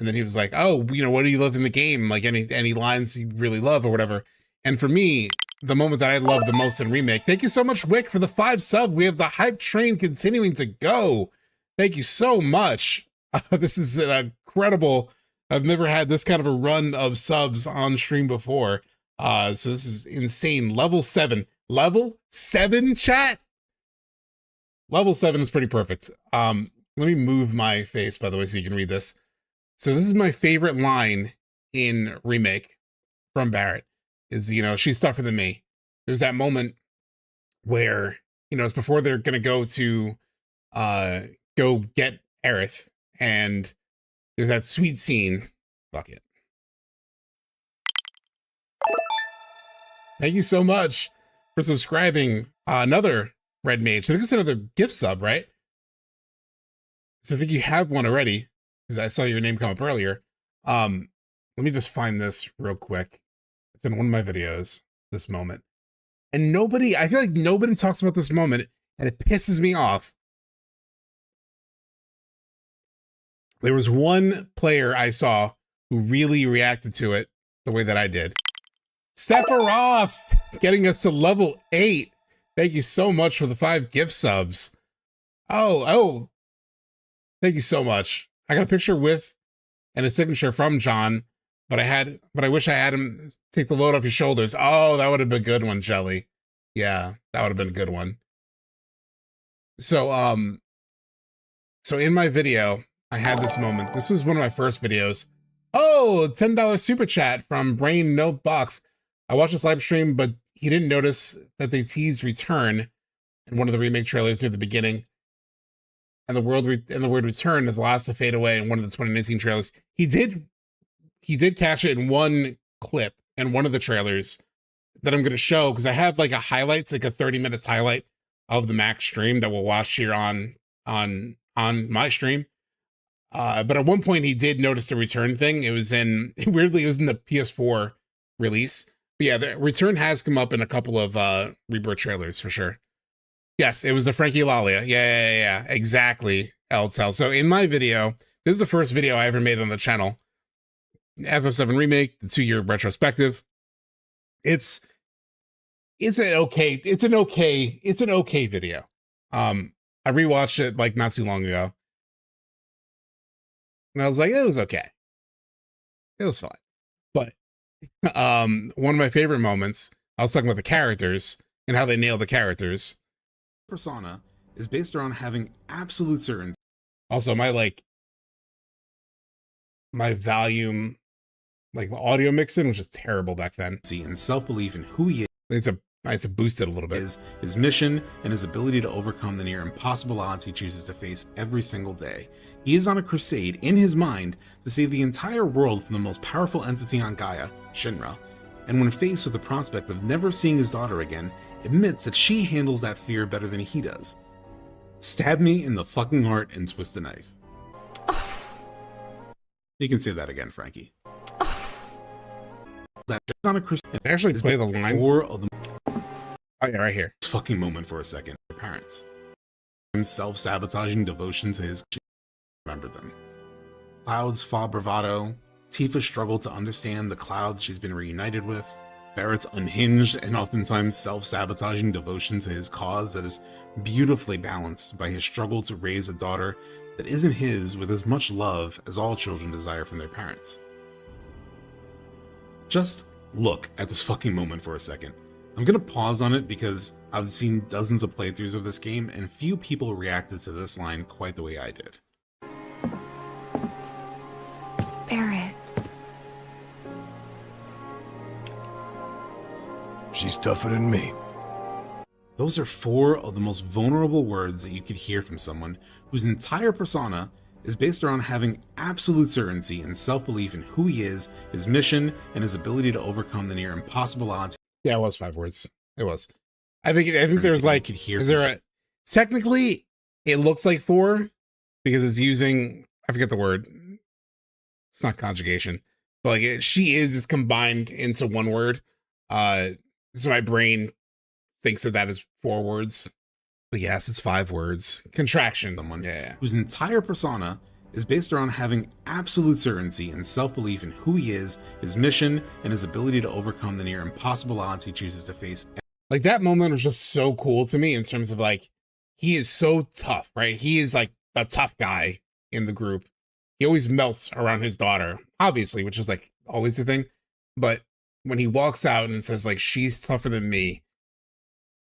And then he was like, "Oh, what do you love in the game? Like any lines you really love or whatever." And for me, the moment that I love the most in Remake. Thank you so much, Wick, for the 5 sub. We have the hype train continuing to go. Thank you so much. This is an incredible. I've never had this kind of a run of subs on stream before. So this is insane. Level 7. Level 7, chat? Level 7 is pretty perfect. Let me move my face, by the way, so you can read this. So this is my favorite line in Remake from Barret. Is, you know, she's tougher than me. There's that moment where, you know, it's before they're gonna go to go get Aerith, and there's that sweet scene. Fuck it. Thank you so much for subscribing. Another Red Mage. So I think it's another gift sub, right? So I think you have one already, because I saw your name come up earlier. Let me just find this real quick. It's in one of my videos, this moment. And I feel like nobody talks about this moment, and it pisses me off. There was one player I saw who really reacted to it the way that I did. Sephiroth getting us to level 8. Thank you so much for the 5 gift subs. Oh. Thank you so much. I got a picture with and a signature from John, but I wish I had him take the load off your shoulders. Oh, that would have been a good one, Jelly. Yeah, that would have been a good one. So in my video, I had this moment. This was one of my first videos. Oh, $10 super chat from Brain Note Box. I watched this live stream, but he didn't notice that they teased Return in one of the Remake trailers near the beginning. And the word return is the last to fade away in one of the 2019 trailers. He did catch it in one clip in one of the trailers that I'm going to show, because I have like a highlights, like a 30 minutes highlight of the Max stream that we'll watch here on my stream. But at one point he did notice the return thing. It was in the PS4 release. But yeah, the return has come up in a couple of Rebirth trailers for sure. Yes, it was the Frankie Lalia. Yeah, exactly. LTL. So in my video, this is the first video I ever made on the channel. FF7 Remake, the 2-year retrospective. It's an okay video. I rewatched it like not too long ago. And I was like, it was okay. It was fine. But one of my favorite moments, I was talking about the characters and how they nail the characters. Persona is based around having absolute certainty. Also, my volume, like audio mixing was just terrible back then. And self-belief in who he is. I need to boost it a little bit. His mission and his ability to overcome the near impossible odds he chooses to face every single day. He is on a crusade in his mind to save the entire world from the most powerful entity on Gaia, Shinra. And when faced with the prospect of never seeing his daughter again, admits that she handles that fear better than he does. Stab me in the fucking heart and twist the knife. You can say that again, Frankie. On a crusade. Actually play the line. Oh yeah, right here. This fucking moment for a second. Their parents. Self-sabotaging devotion to his. Remember them. Cloud's fa bravado. Tifa's struggle to understand the Cloud she's been reunited with. Barret's unhinged and oftentimes self-sabotaging devotion to his cause that is beautifully balanced by his struggle to raise a daughter that isn't his with as much love as all children desire from their parents. Just look at this fucking moment for a second. I'm gonna pause on it because I've seen dozens of playthroughs of this game and few people reacted to this line quite the way I did. Barret. She's tougher than me. Those are 4 of the most vulnerable words that you could hear from someone whose entire persona is based around having absolute certainty and self-belief in who he is, his mission, and his ability to overcome the near impossible odds. Yeah, it was 5 words. It was. I think there's like, technically it looks like 4 because it's using, I forget the word. It's not conjugation, but like she is combined into one word. So my brain thinks of that as 4 words. But yes, it's 5 words. Contraction. Someone whose entire persona is based around having absolute certainty and self-belief in who he is, his mission, and his ability to overcome the near impossible odds he chooses to face. Like, that moment was just so cool to me in terms of like, he is so tough, right? He is like a tough guy in the group. He always melts around his daughter, obviously, which is like always the thing. But when he walks out and says like, she's tougher than me,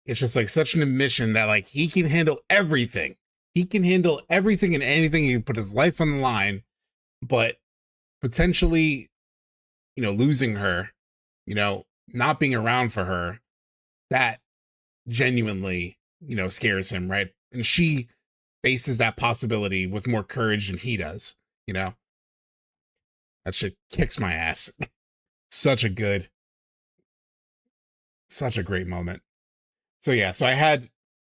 it's just like such an admission that like he can handle everything. He can handle everything and anything. He can put his life on the line, but potentially, you know, losing her, you know, not being around for her, that genuinely, you know, scares him, right? And she faces that possibility with more courage than he does, you know? That shit kicks my ass. Such a great moment. So yeah, so I had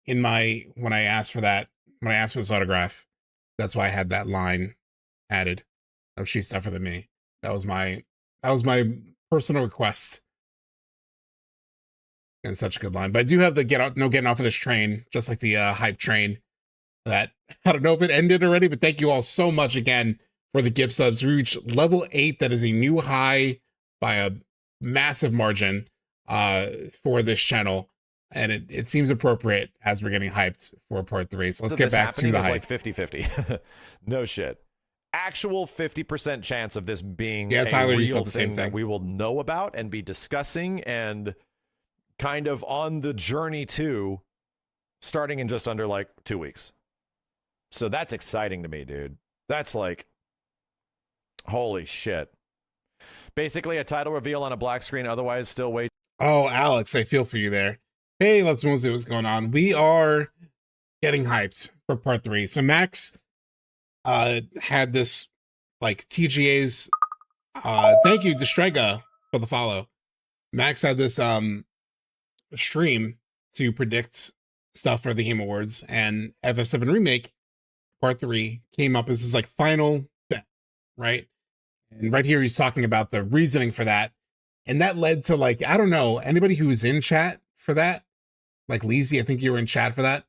in my, when I asked for this autograph, that's why I had that line added of she's tougher than me. That was my personal request. And such a good line. But I do have the getting off of this train, just like the hype train that, I don't know if it ended already, but thank you all so much again for the gift subs. We reached level 8. That is a new high by a massive margin for this channel. And it seems appropriate as we're getting hyped for part 3. So let's get back to the hype. Like 50-50. No shit. Actual 50% chance of this being a Tyler, real thing, same thing that we will know about and be discussing and kind of on the journey to, starting in just under like 2 weeks. So that's exciting to me, dude. That's like, holy shit. Basically a title reveal on a black screen, otherwise still wait. Oh, Alex, I feel for you there. Hey, let's see what's going on. We are getting hyped for part 3. So Max had this like TGA's thank you, Destrega, for the follow. Max had this stream to predict stuff for the Game Awards, and FF7 Remake part 3 came up as his like final bet, right? And right here he's talking about the reasoning for that, and that led to like, I don't know, anybody who was in chat for that, like Leezy, I think you were in chat for that.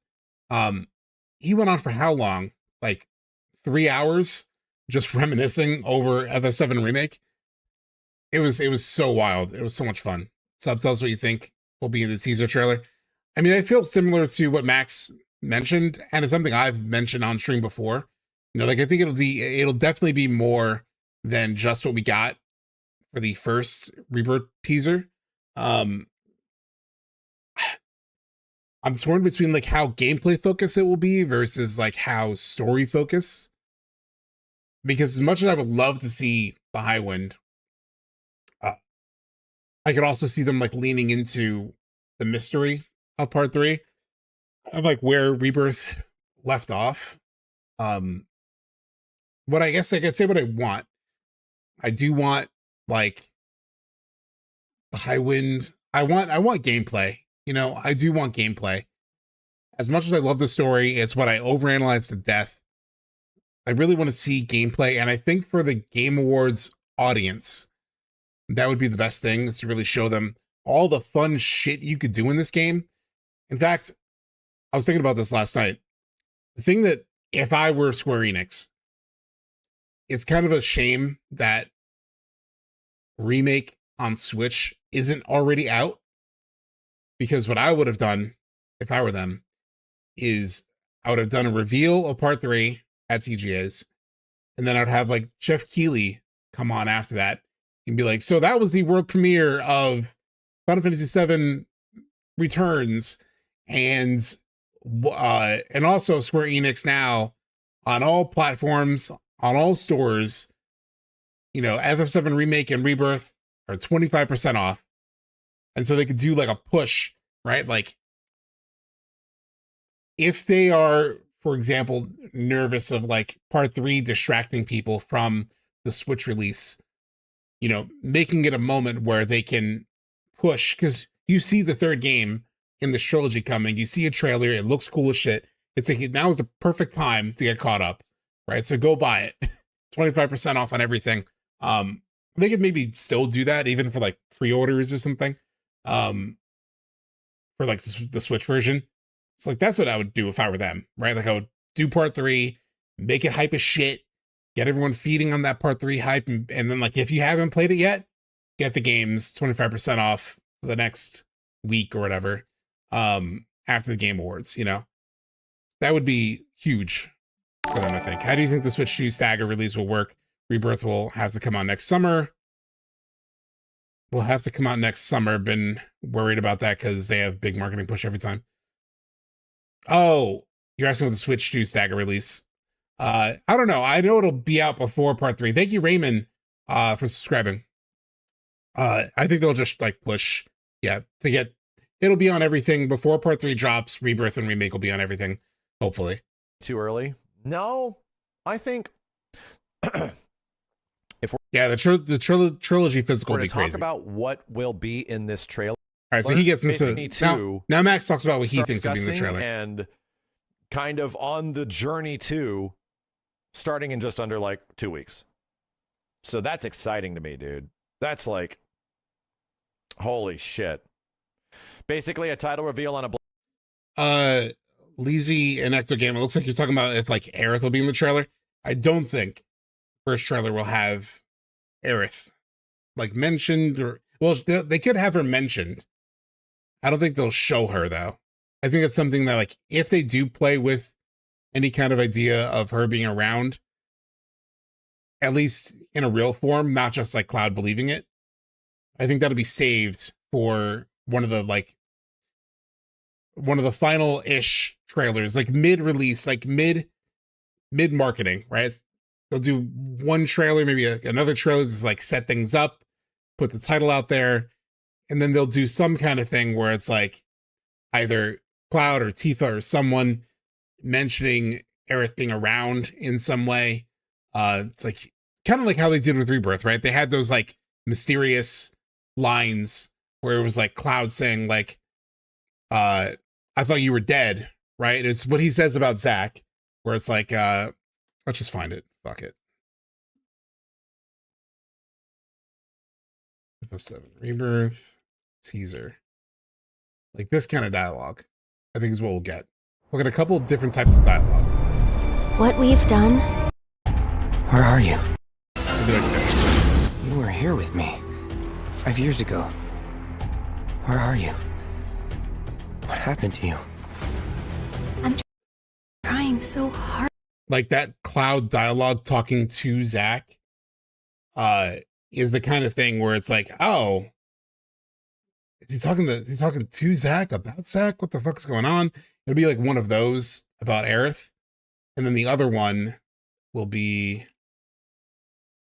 He went on for how long? Like 3 hours just reminiscing over FF7 Remake. It was so wild. It was so much fun. Sub, tell us what you think will be in the teaser trailer. I mean, I feel similar to what Max mentioned, and it's something I've mentioned on stream before. You know, like I think it'll definitely be more than just what we got for the first Rebirth teaser. I'm torn between like how gameplay focused it will be versus like how story focused. Because as much as I would love to see the Highwind, I could also see them like leaning into the mystery of part 3 of like where Rebirth left off. What I guess I could say what I want. I do want like the Highwind. I want gameplay. You know, I do want gameplay. As much as I love the story, it's what I overanalyze to death. I really want to see gameplay, and I think for the Game Awards audience, that would be the best thing, is to really show them all the fun shit you could do in this game. In fact, I was thinking about this last night. The thing that, if I were Square Enix, it's kind of a shame that Remake on Switch isn't already out. Because what I would have done, if I were them, is I would have done a reveal of part 3 at TGA's, and then I'd have like Jeff Keighley come on after that and be like, so that was the world premiere of Final Fantasy VII Returns, and also Square Enix now on all platforms, on all stores, you know, FF7 Remake and Rebirth are 25% off. And so they could do like a push, right? Like if they are, for example, nervous of like part 3 distracting people from the Switch release, you know, making it a moment where they can push, because you see the third game in this trilogy coming, you see a trailer, it looks cool as shit. It's like, now is the perfect time to get caught up, right? So go buy it. 25% off on everything. They could maybe still do that even for like pre-orders or something. For like the Switch version. It's like, that's what I would do if I were them, right? Like I would do part 3, make it hype as shit, get everyone feeding on that part 3 hype, and then like if you haven't played it yet, get the games 25% off for the next week or whatever, after the Game Awards. You know, that would be huge for them, I think. How do you think the Switch 2 stagger release will work? Rebirth will have to come out next summer. Been worried about that because they have big marketing push every time. Oh, you're asking about the Switch 2 stagger release. I don't know. I know it'll be out before part 3. Thank you, Raymond, for subscribing. I think they'll just like push, it'll be on everything before part 3 drops. Rebirth and Remake will be on everything, hopefully. Too early? No, I think. The trilogy physical will be crazy. Talk about what will be in this trailer. All right, so he gets into now Max talks about what he thinks will be in the trailer, and kind of on the journey to starting in just under like 2 weeks. So that's exciting to me, dude. That's like, holy shit. Basically a title reveal on a Leezy and Ecto Game. It looks like you're talking about if like Aerith will be in the trailer. I don't think first trailer will have Aerith like mentioned, or well, they could have her mentioned. I don't think they'll show her though. I think it's something that like if they do play with any kind of idea of her being around, at least in a real form, not just like Cloud believing it, I think that'll be saved for one of the final-ish trailers, like mid-release, like mid-marketing, right? They'll do one trailer, maybe another trailer to like set things up, put the title out there, and then they'll do some kind of thing where it's like either Cloud or Tifa or someone mentioning Aerith being around in some way. It's like kind of like how they did with Rebirth, right? They had those like mysterious lines where it was like Cloud saying like, I thought you were dead, right? It's what he says about Zack, where it's like, let's just find it. Fuck it. FF7 Rebirth teaser. Like this kind of dialogue, I think is what we'll get. We'll get a couple of different types of dialogue. What we've done? Where are you? It'll be like this. You were here with me 5 years ago. Where are you? What happened to you? I'm trying so hard. Like that Cloud dialogue talking to Zack is the kind of thing where it's like, oh, he's talking to Zack about Zack? What the fuck is going on? It'll be like one of those about Aerith. And then the other one will be,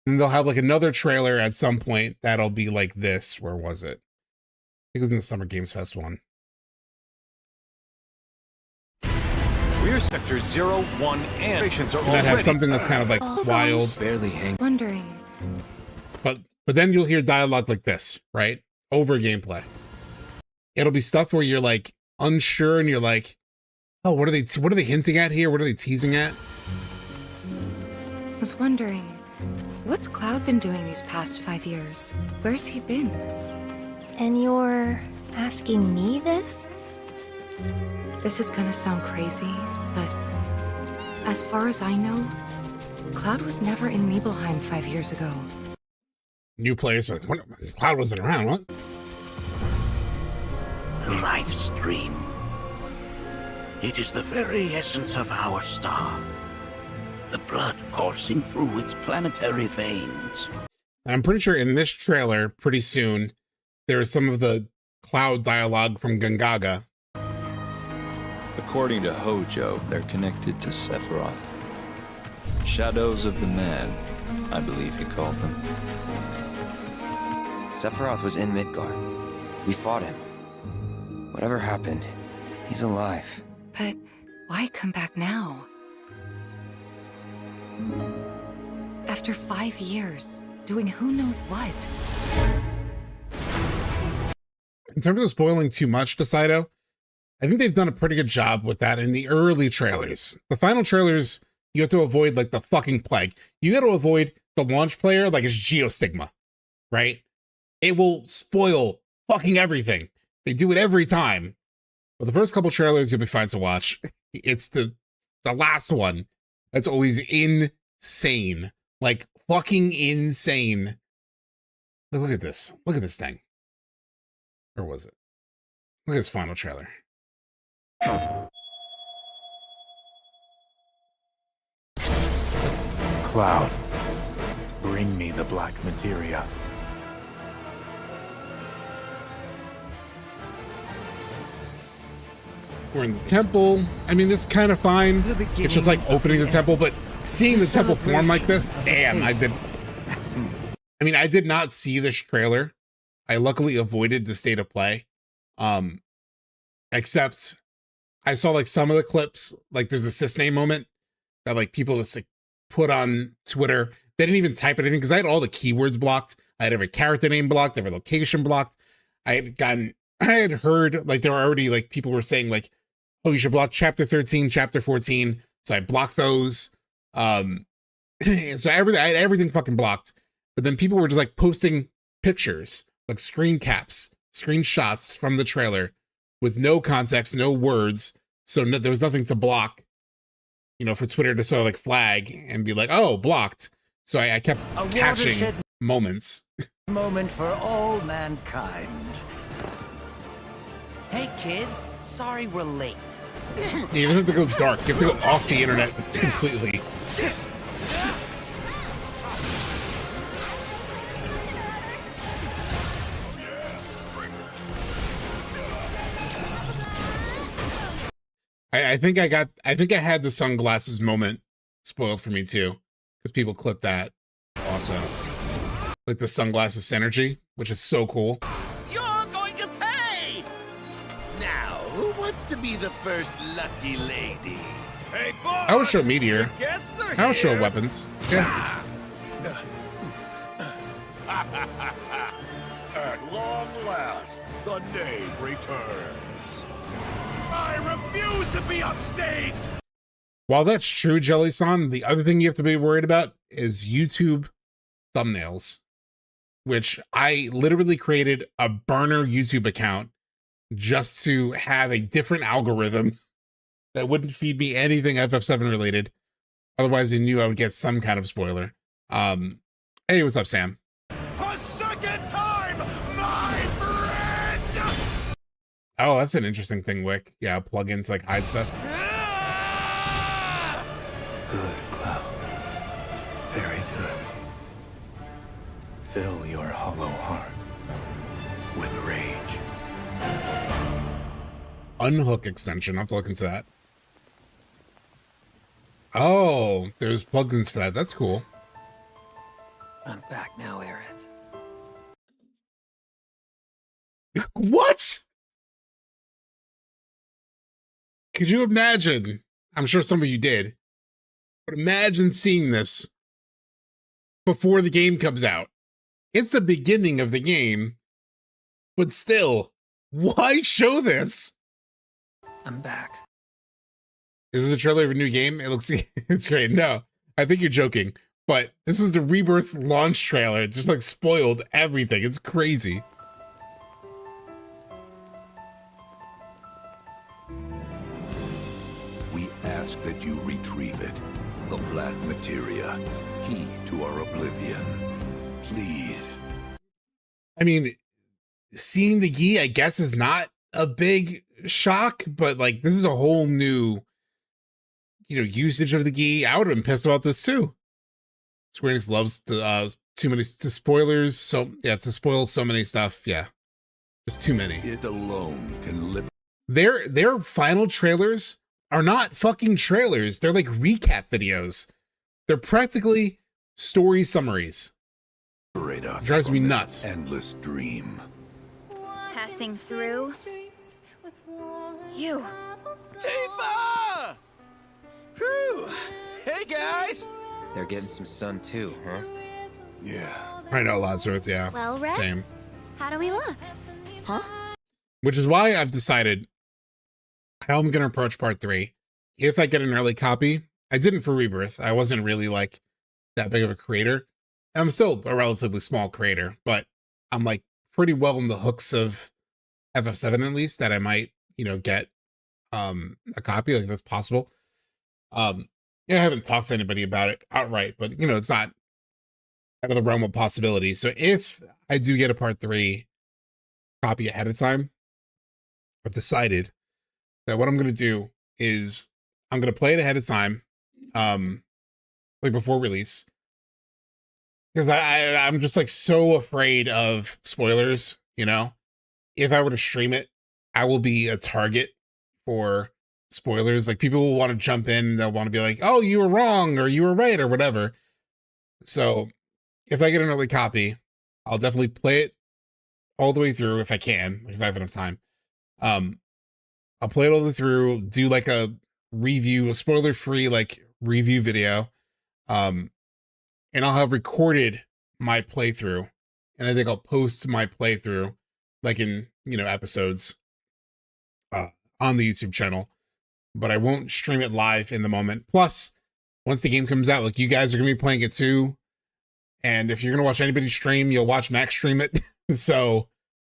and they'll have like another trailer at some point that'll be like this. Where was it? I think it was in the Summer Games Fest one. We're Sector 01 and patients are And that have something that's kind of like wild. Barely hang. Wondering. But then you'll hear dialogue like this, right? Over gameplay. It'll be stuff where you're like unsure and you're like, oh, what are they hinting at here? What are they teasing at? Was wondering, what's Cloud been doing these past 5 years? Where's he been? And you're asking me this? This is gonna sound crazy, but as far as I know, Cloud was never in Nibelheim 5 years ago. New players are like, what? Cloud wasn't around, what? The life stream. It is the very essence of our star. The blood coursing through its planetary veins. And I'm pretty sure in this trailer, pretty soon, there is some of the Cloud dialogue from Gungaga. According to Hojo, they're connected to Sephiroth. Shadows of the Man, I believe he called them. Sephiroth was in Midgard. We fought him. Whatever happened, he's alive. But why come back now? After 5 years, doing who knows what? In terms of spoiling too much to Saito, I think they've done a pretty good job with that in the early trailers. The final trailers, you have to avoid like the fucking plague. You got to avoid the launch player like it's Geostigma, right? It will spoil fucking everything. They do it every time. But the first couple trailers, you'll be fine to watch. It's the last one that's always in insane. Like fucking insane. Look at this. Look at this thing. Or was it? Look at this final trailer. Cloud, bring me the black materia. We're in the temple. I mean, it's kind of fine. It's just like opening the temple, but seeing the temple form like this, damn, I did not see this trailer. I luckily avoided the state of play. Except I saw like some of the clips, like there's a sysname moment that like people just like put on Twitter. They didn't even type anything because I had all the keywords blocked. I had every character name blocked, every location blocked. I had heard like there were already like people were saying like, oh, you should block chapter 13, chapter 14. So I blocked those. So I had everything fucking blocked. But then people were just like posting pictures, like screen caps, screenshots from the trailer with no context, no words. So there was nothing to block, you know, for Twitter to sort of like flag and be like, oh, blocked. So I kept catching moments. Moment for all mankind. Hey kids, sorry we're late. You have to go dark. You have to go off the internet completely. I think I had the sunglasses moment spoiled for me too, because people clip that also, like the sunglasses synergy, which is so cool. You're going to pay! Now, who wants to be the first lucky lady? Hey, boss! I would show Meteor. Guests are I would show here. weapons. Yeah. At long last, the knave returns. I refuse to be upstaged! While that's true, Jelly-san, the other thing you have to be worried about is YouTube thumbnails, which I literally created a burner YouTube account just to have a different algorithm that wouldn't feed me anything FF7 related. Otherwise, I knew I would get some kind of spoiler. Hey, what's up, Sam? A second time, my friend! Oh, that's an interesting thing, Wick. Yeah, plugins like hide stuff. Good, Cloud. Very good. Fill your hollow heart with rage. Unhook extension. I'll have to look into that. Oh, there's plugins for that. That's cool. I'm back now, Aerith. What? Could you imagine? I'm sure some of you did. But imagine seeing this before the game comes out. It's the beginning of the game, but still, why show this? I'm back. Is it a trailer of a new game? It looks it's great. No, I think you're joking. But this was the Rebirth launch trailer. It just like spoiled everything. It's crazy. We ask that you retrieve it. The black materia, key to our oblivion. Please. I mean, seeing the Gi, I guess, is not a big shock, but like this is a whole new, you know, usage of the Gi. I would have been pissed about this too. Weirdness loves to spoilers. So yeah, to spoil so many stuff. Yeah, just too many. It alone can live. Their final trailers are not fucking trailers. They're like recap videos. They're practically story summaries. Liberate us Drives from me this nuts. Endless dream. Passing through. You. Tifa! Whew! Hey guys! They're getting some sun too, huh? Yeah. I know, Lazarus. Yeah, Well, Red, same. how do we look? Huh? Which is why I've decided how I'm going to approach part 3. If I get an early copy, I didn't for Rebirth. I wasn't really like that big of a creator. I'm still a relatively small creator, but I'm like pretty well in the hooks of FF7 at least, that I might, you know, get a copy. Like that's possible. I haven't talked to anybody about it outright, but it's not out of the realm of possibility. So if I do get a part 3 copy ahead of time, I've decided that what I'm going to do is I'm going to play it ahead of time, like before release, because I'm just like so afraid of spoilers. If I were to stream it, I will be a target for spoilers. Like, people will want to jump in, they'll want to be like, oh, you were wrong or you were right or whatever. So if I get an early copy, I'll definitely play it all the way through if I can, if I have enough time. I'll play it all the way through, do like a review, a spoiler-free like review video, and I'll have recorded my playthrough, and I think I'll post my playthrough like in episodes on the YouTube channel, but I won't stream it live in the moment. Plus, once the game comes out, like, you guys are gonna be playing it too, and if you're gonna watch anybody stream, you'll watch Max stream it. So,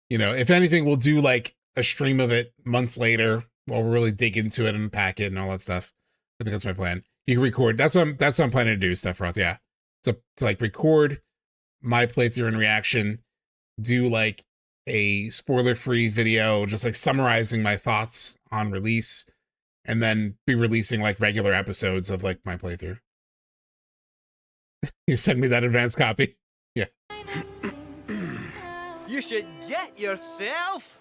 if anything, we'll do like a stream of it months later while we really dig into it and unpack it and all that stuff. I think that's my plan. You can record. That's what I'm planning to do, Sephiroth. Yeah, to like record my playthrough and reaction, do like a spoiler-free video, just like summarizing my thoughts on release, and then be releasing like regular episodes of like my playthrough. You send me that advanced copy. Yeah. You should get yourself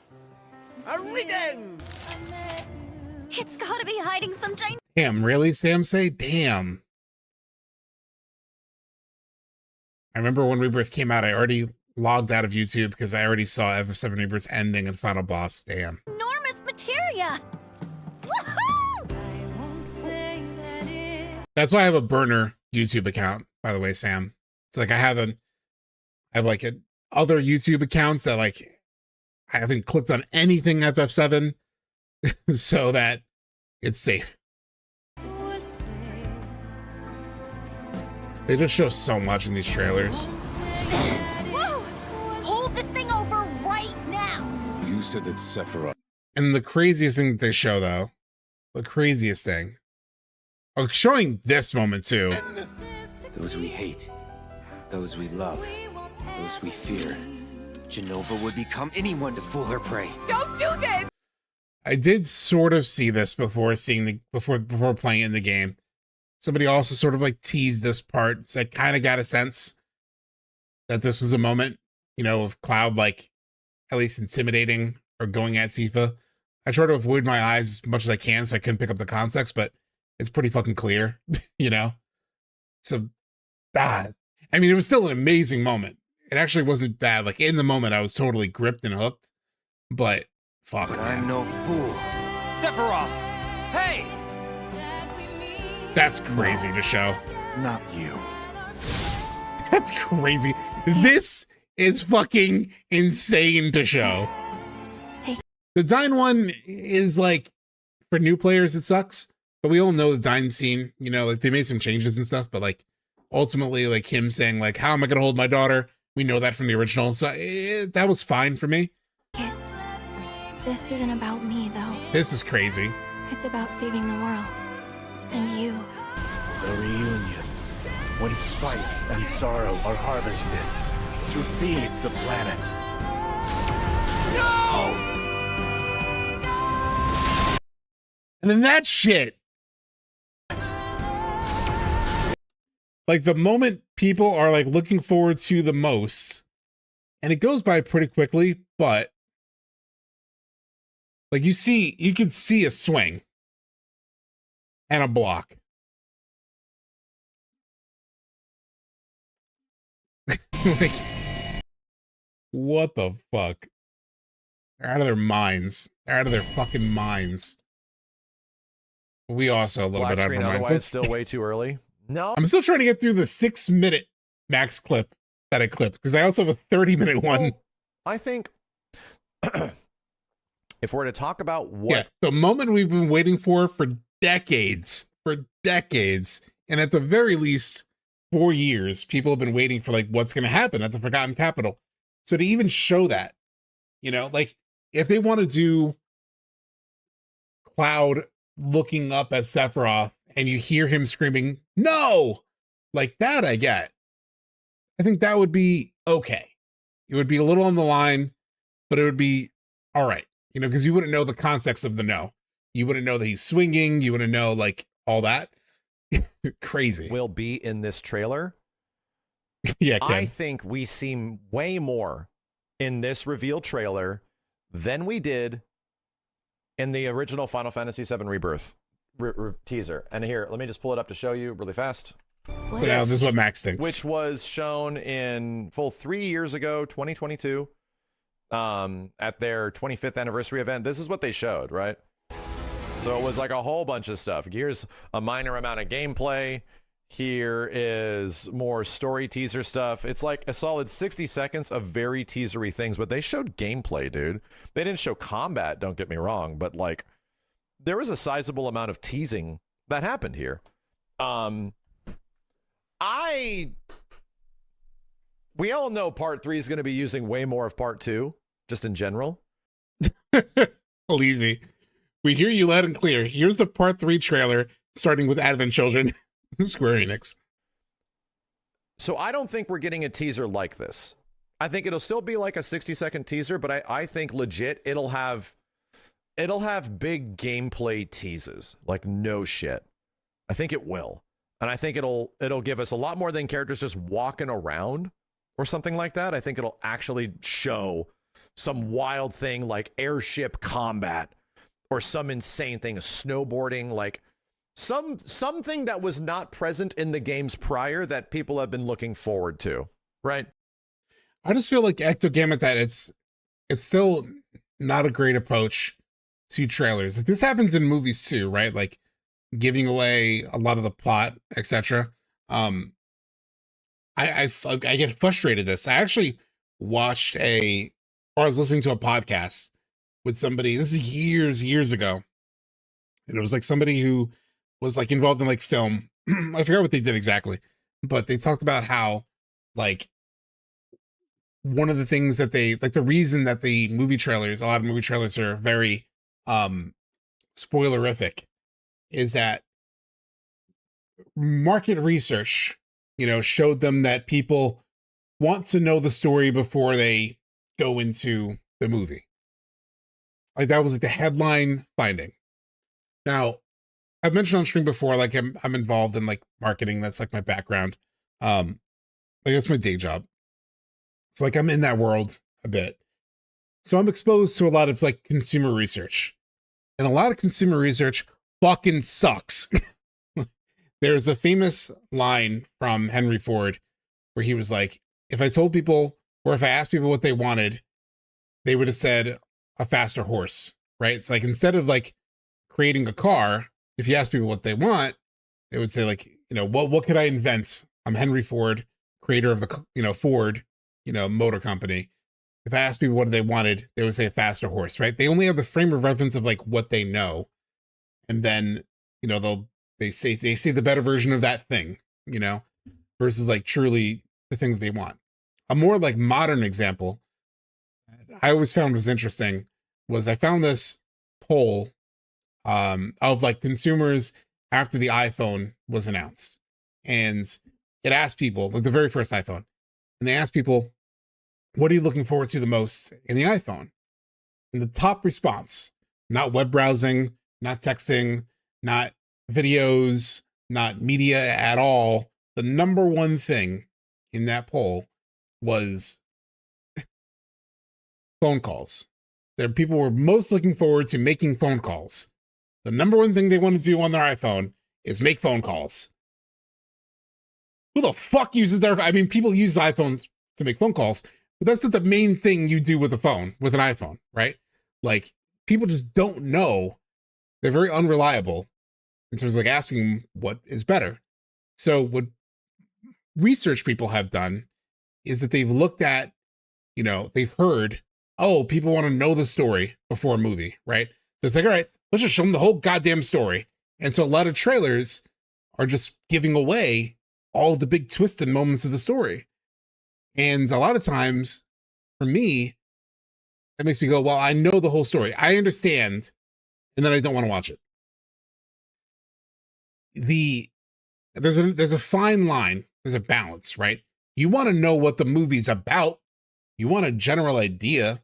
a reading. It's gotta be hiding some giant. Damn, really, Sam say? Damn. I remember when Rebirth came out, I already logged out of YouTube because I already saw FF7 Rebirth's ending and final boss. Damn. Enormous materia. That's why I have a burner YouTube account, by the way, Sam. It's like I have like other YouTube accounts that like I haven't clicked on anything FF7 so that it's safe. They just show so much in these trailers. Whoa! Hold this thing over right now. You said that Sephiroth. And the craziest thing that they show, though, the craziest thing, showing this moment too. Those we hate, those we love, those we fear. Jenova would become anyone to fool her prey. Don't do this! I did sort of see this before before playing it in the game. Somebody also sort of like teased this part, so I kind of got a sense that this was a moment, of Cloud like at least intimidating or going at Tifa. I try to avoid my eyes as much as I can so I couldn't pick up the context, but it's pretty fucking clear, So, I mean, it was still an amazing moment. It actually wasn't bad. Like, in the moment, I was totally gripped and hooked, but fuck. But I'm no fool. Sephiroth! Hey! That's crazy to show. Not you. That's crazy. This is fucking insane to show. The Dyne one is like, for new players, it sucks. But we all know the Dyne scene, like they made some changes and stuff, but like ultimately, like him saying like, how am I going to hold my daughter? We know that from the original. So that was fine for me. Kid, this isn't about me though. This is crazy. It's about saving the world. And you. The reunion, when spite and sorrow are harvested to feed the planet. No! And then that shit. Like the moment people are like looking forward to the most, and it goes by pretty quickly, but like you can see a swing and a block. Like, what the fuck? They're out of their minds. They're out of their fucking minds. We also a little Black bit out of screen, our minds. otherwise still way too early. No. I'm still trying to get through the 6-minute max clip that I clipped, because I also have a 30-minute one. Well, I think if we're to talk about what the moment we've been waiting for decades, and at the very least 4 years, people have been waiting for like what's going to happen at the Forgotten Capital. So to even show that, like if they want to do Cloud looking up at Sephiroth and you hear him screaming, no, like that I get. I think that would be okay. It would be a little on the line, but it would be all right. You know, because you wouldn't know the context of the no. You wouldn't know that he's swinging. You wouldn't know like all that. Crazy. Will be in this trailer. Yeah, Ken. I think we see way more in this reveal trailer than we did in the original Final Fantasy VII Rebirth teaser. And here, let me just pull it up to show you really fast. So now this is what Max thinks. Which was shown in full 3 years ago, 2022, at their 25th anniversary event. This is what they showed, right? So it was like a whole bunch of stuff. Here's a minor amount of gameplay. Here is more story teaser stuff. It's like a solid 60 seconds of very teasery things, but they showed gameplay, dude. They didn't show combat, don't get me wrong, but like there was a sizable amount of teasing that happened here. We all know part 3 is going to be using way more of part 2, just in general. Well, easy. We hear you loud and clear. Here's the part 3 trailer, starting with Advent Children, Square Enix. So I don't think we're getting a teaser like this. I think it'll still be like a 60-second teaser, but I think legit it'll have big gameplay teases. Like no shit. I think it will. And I think it'll give us a lot more than characters just walking around or something like that. I think it'll actually show some wild thing like airship combat or some insane thing, snowboarding, like something that was not present in the games prior that people have been looking forward to, right? I just feel like Ectogamut that it's still not a great approach to trailers. This happens in movies too, right? Like giving away a lot of the plot, etc. I get frustrated with this. I actually watched I was listening to a podcast with somebody, this is years ago, and it was like somebody who was like involved in like film. I forgot what they did exactly, but they talked about how like one of the things that they like, the reason that the movie trailers, a lot of movie trailers are very spoilerific, is that market research, you know, showed them that people want to know the story before they go into the movie. Like that was like the headline finding. Now, I've mentioned on stream before, like I'm involved in like marketing. That's like my background. Like that's my day job. It's like I'm in that world a bit. So I'm exposed to a lot of like consumer research. And a lot of consumer research fucking sucks. There's a famous line from Henry Ford where he was like, if I told people, or if I asked people what they wanted, they would have said a faster horse, right? It's like, instead of like creating a car, if you ask people what they want, they would say like, you know, what could I invent? I'm Henry Ford, creator of the, you know, Ford, you know, motor company. If I asked people what they wanted, they would say a faster horse, right? They only have the frame of reference of like what they know. And then, you know, they say the better version of that thing, you know, versus like truly the thing that they want. A more like modern example I always found was interesting was I found this poll of like consumers after the iPhone was announced. And it asked people, like the very first iPhone, and they asked people, what are you looking forward to the most in the iPhone? And the top response, not web browsing, not texting, not videos, not media at all. The number one thing in that poll was phone calls. People were most looking forward to making phone calls. The number one thing they want to do on their iPhone is make phone calls. Who the fuck uses I mean, people use iPhones to make phone calls, but that's not the main thing you do with a phone, with an iPhone, right? Like, people just don't know. They're very unreliable in terms of like asking what is better. So what research people have done is that they've looked at, you know, they've heard, oh, people want to know the story before a movie, right? So it's like, all right, let's just show them the whole goddamn story. And so a lot of trailers are just giving away all of the big twists and moments of the story. And a lot of times, for me, that makes me go, well, I know the whole story. I understand, and then I don't want to watch it. there's a fine line, there's a balance, right? You want to know what the movie's about. You want a general idea.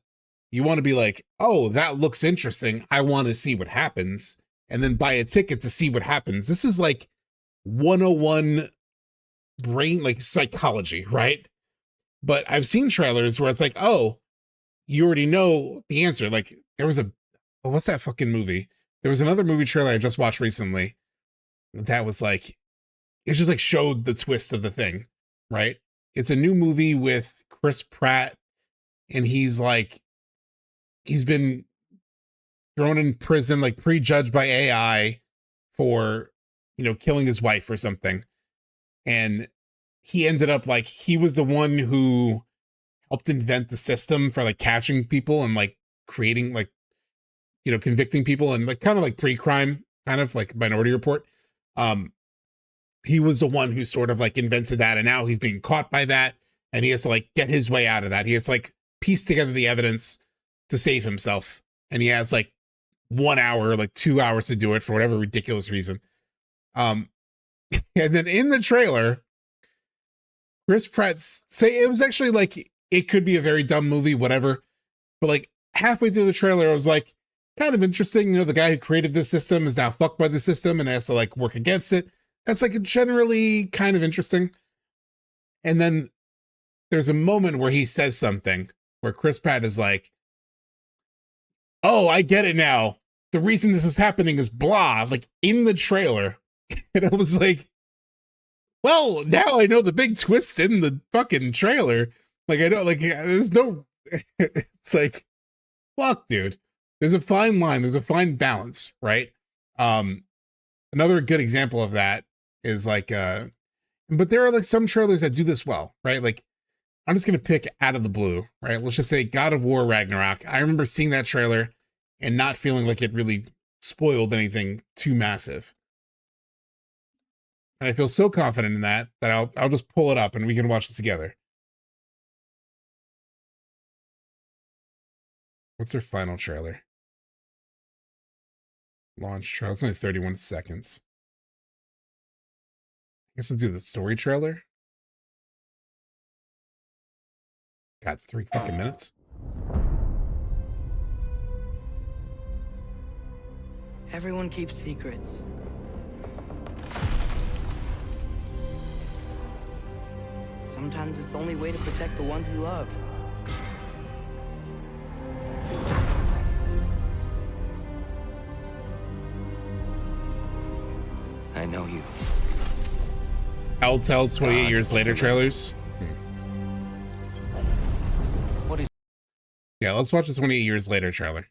You want to be like, oh, that looks interesting. I want to see what happens, and then buy a ticket to see what happens. This is like 101 brain, like psychology, right? But I've seen trailers where it's like, oh, you already know the answer. Like there was what's that fucking movie? There was another movie trailer I just watched recently that was like, it just like showed the twist of the thing, right? It's a new movie with Chris Pratt, and he's been thrown in prison, like prejudged by AI for, killing his wife or something. And he ended up like, he was the one who helped invent the system for like catching people and like creating like, convicting people and like kind of like pre-crime, kind of like Minority Report. He was the one who sort of like invented that, and now he's being caught by that, and he has to like get his way out of that. He has to like piece together the evidence to save himself, and he has like 1 hour, like 2 hours to do it for whatever ridiculous reason. And then in the trailer, Chris Pratt say it was actually like, it could be a very dumb movie, whatever, but like halfway through the trailer, I was like, kind of interesting. The guy who created this system is now fucked by the system and has to like work against it. That's like generally kind of interesting. And then there's a moment where he says something where Chris Pratt is like, oh, I get it now. The reason this is happening is blah, like in the trailer. And I was like, well, now I know the big twist in the fucking trailer. Like, I know, like, there's no, it's like, fuck, dude. There's a fine line. There's a fine balance, right? Another good example of that is like, but there are like some trailers that do this well, right? Like, I'm just going to pick out of the blue, right? Let's just say God of War Ragnarok. I remember seeing that trailer and not feeling like it really spoiled anything too massive. And I feel so confident in that I'll just pull it up and we can watch it together. What's their final trailer? Launch trailer. It's only 31 seconds. I guess we'll do the story trailer. God, it's 3 fucking minutes. Everyone keeps secrets. Sometimes it's the only way to protect the ones we love. I know you. I'll tell 28 years later trailers. What is? Yeah, let's watch the 28 years later trailer.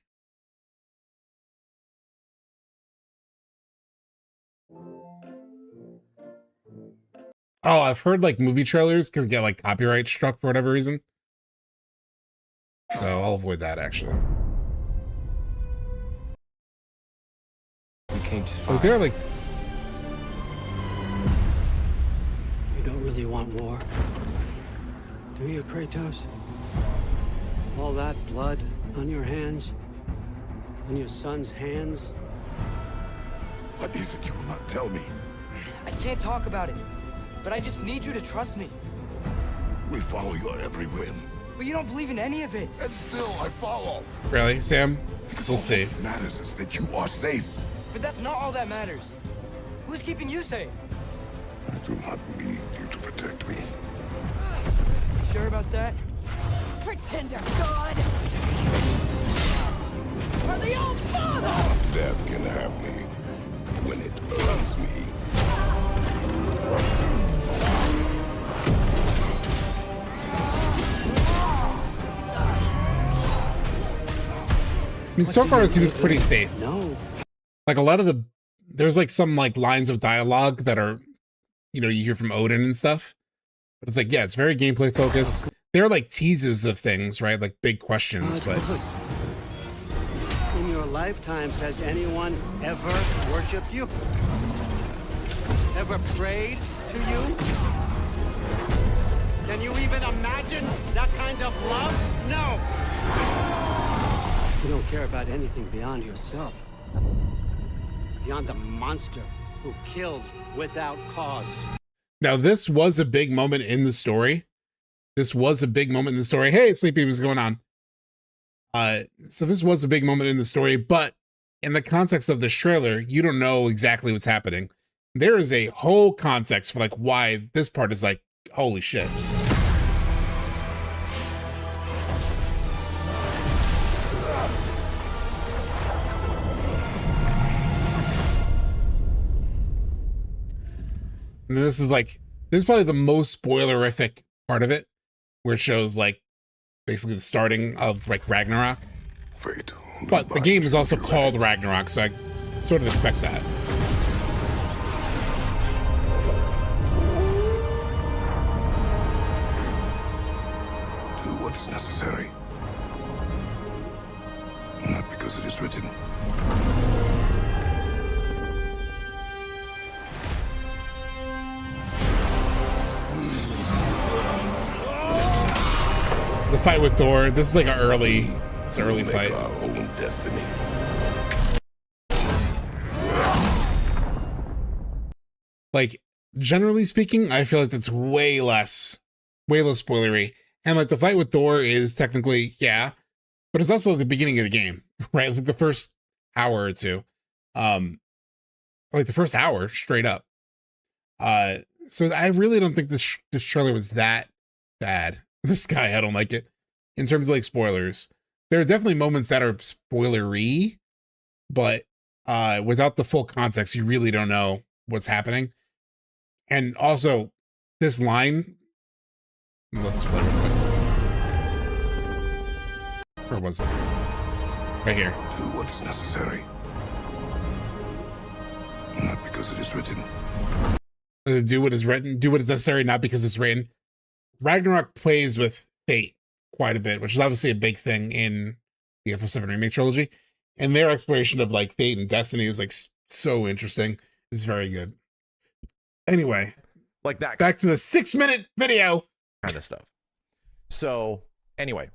Oh, I've heard like movie trailers can get like copyright struck for whatever reason. So I'll avoid that actually. We came to find. Like, they're like, You don't really want war, do you, Kratos? All that blood on your hands, on your son's hands. What is it you will not tell me? I can't talk about it, but I just need you to trust me. We follow your every whim. But you don't believe in any of it. And still I follow. really, Sam? We'll see. What matters is that you are safe. But that's not all that matters. Who's keeping you safe? I do not need you to protect me. You sure about that? Pretender God! For the old father! Death can have me when it earns me. I mean, so far it seems pretty safe. No. Like a lot of there's like some like lines of dialogue that are, you hear from Odin and stuff. But it's like, yeah, it's very gameplay focused. There are like teases of things, right? Like big questions, but In your lifetimes, has anyone ever worshipped you? Ever prayed to you? Can you even imagine that kind of love? No! You don't care about anything beyond yourself. Beyond the monster who kills without cause. Now, this was a big moment in the story. This was a big moment in the story. Hey, Sleepy, what's going on? So this was a big moment in the story, but in the context of this trailer, you don't know exactly what's happening. There is a whole context for like why this part is like, holy shit. And this is probably the most spoilerific part of it, where it shows like basically the starting of like Ragnarok. But the game is also called Ragnarok, so I sort of expect that. Do what is necessary. Not because it is written. The fight with Thor, this is like an early fight. Our own destiny. Like, generally speaking, I feel like that's way less spoilery. And like the fight with Thor is technically, yeah, but it's also the beginning of the game, right? It's like the first hour or two. Like the first hour straight up. So I really don't think this trailer was that bad. This guy, I don't like it. In terms of like spoilers, there are definitely moments that are spoilery, but without the full context, you really don't know what's happening. And also, this line, let this play real quick. Where was it? Right here. Do what is necessary. Not because it is written. Do what is written, do what is necessary, not because it's written. Ragnarok plays with fate quite a bit, which is obviously a big thing in the FF7 Remake trilogy. And their exploration of like fate and destiny is like so interesting. It's very good. Anyway, like that. Back to the 6-minute video kind of stuff. So anyway,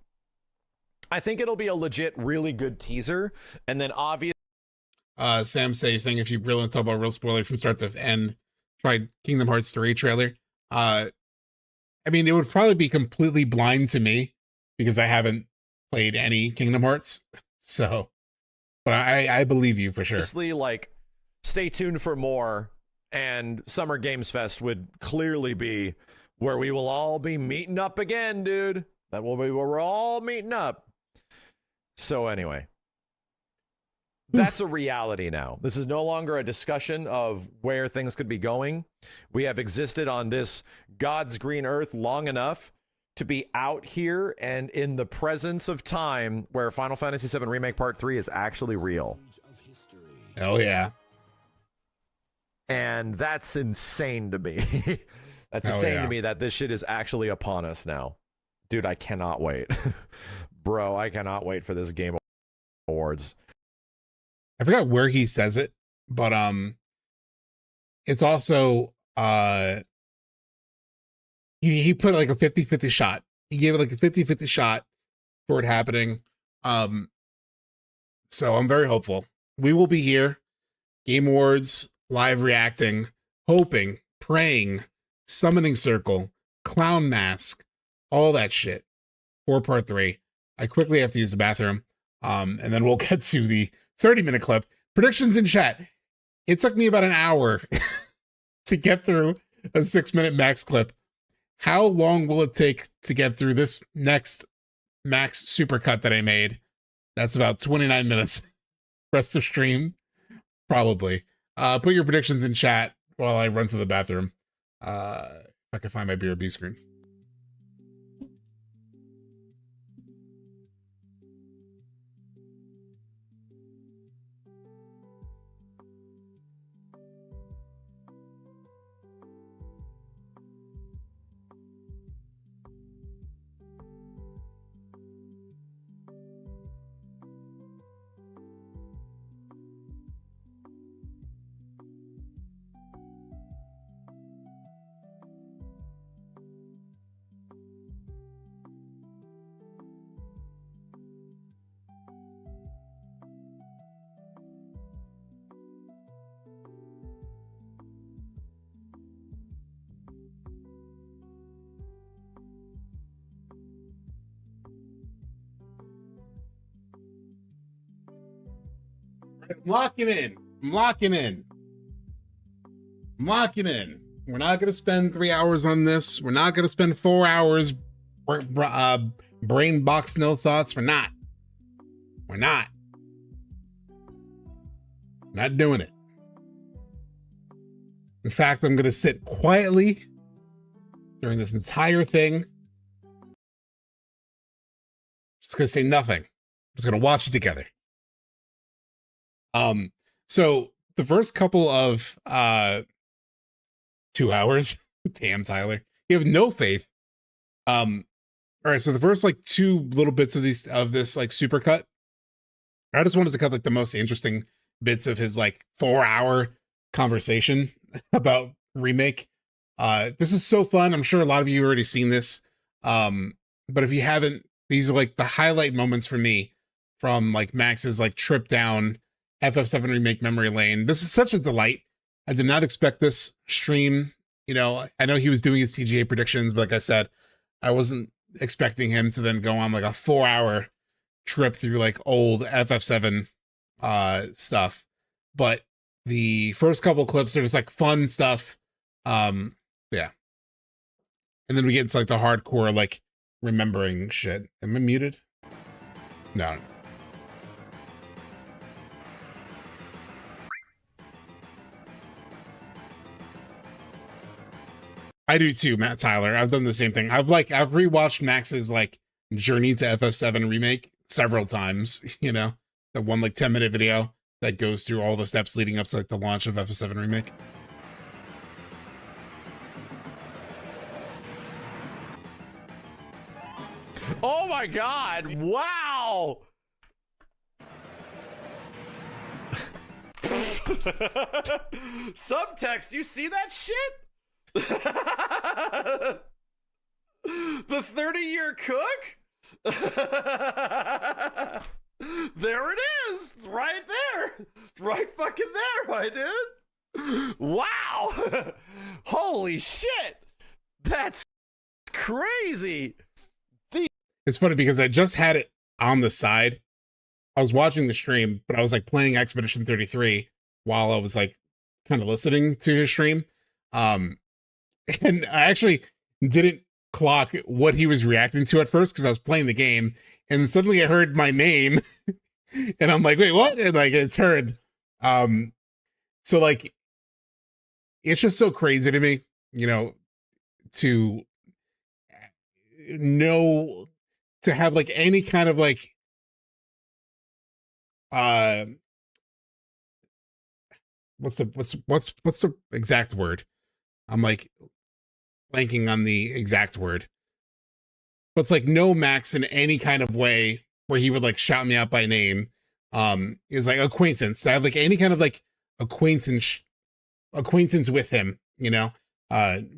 I think it'll be a legit, really good teaser. And then obviously, Sam saying if you really want to talk about real spoiler from start to end, try Kingdom Hearts 3 trailer. I mean, it would probably be completely blind to me because I haven't played any Kingdom Hearts. So, but I believe you for sure. Honestly, like, stay tuned for more. And Summer Games Fest would clearly be where we will all be meeting up again, dude. That will be where we're all meeting up. So anyway, that's a reality now. This is no longer a discussion of where things could be going. We have existed on this God's green earth long enough to be out here and in the presence of time where Final Fantasy VII Remake Part 3 is actually real. Oh, yeah. And that's insane to me. That's insane to me that this shit is actually upon us now. Dude, I cannot wait. Bro, I cannot wait for this Game Awards. I forgot where he says it, but it's also he put like a 50-50 shot. He gave it like a 50-50 shot for it happening. So I'm very hopeful. We will be here, Game Awards, live reacting, hoping, praying, summoning circle, clown mask, all that shit for part 3. I quickly have to use the bathroom. And then we'll get to the 30-minute clip. Predictions in chat. It took me about an hour to get through a 6-minute max clip. How long will it take to get through this next max supercut that I made? That's about 29 minutes. Rest of stream, probably. Put your predictions in chat while I run to the bathroom. If I can find my BRB screen. I'm locking in. I'm locking in. I'm locking in. We're not going to spend 3 hours on this. We're not going to spend 4 hours brain box no thoughts. We're not. We're not. Not doing it. In fact, I'm going to sit quietly during this entire thing. Just going to say nothing. Just going to watch it together. So the first couple of 2 hours, damn Tyler, you have no faith. All right, so the first like 2 little bits of this like supercut, I just wanted to cut like the most interesting bits of his like 4-hour conversation about Remake. This is so fun. I'm sure a lot of you already seen this. But if you haven't, these are like the highlight moments for me from like Max's like trip down FF7 Remake memory lane. This is such a delight. I did not expect this stream. You know, I know he was doing his TGA predictions, but like I said, I wasn't expecting him to then go on like a 4-hour trip through like old FF7 stuff. But the first couple clips are just like fun stuff. Yeah. And then we get into like the hardcore like remembering shit. Am I muted? No. I do too, Matt Tyler. I've done the same thing. I've rewatched Max's like journey to FF7 Remake several times, you know, the one like 10-minute video that goes through all the steps leading up to like the launch of FF7 Remake. Oh my God. Wow. Subtext, you see that shit? The 30-year cook? There it is. It's right there. It's right fucking there, my dude. Wow. Holy shit. That's crazy. It's funny because I just had it on the side. I was watching the stream, but I was like playing Expedition 33 while I was like kind of listening to his stream. And I actually didn't clock what he was reacting to at first because I was playing the game, and suddenly I heard my name and I'm like, wait, what? And like it's heard. So like it's just so crazy to me, you know, to know, to have like any kind of like what's the exact word? I'm like blanking on the exact word. But it's like no Max in any kind of way where he would like shout me out by name. Is like acquaintance. I have like any kind of like acquaintance with him, you know,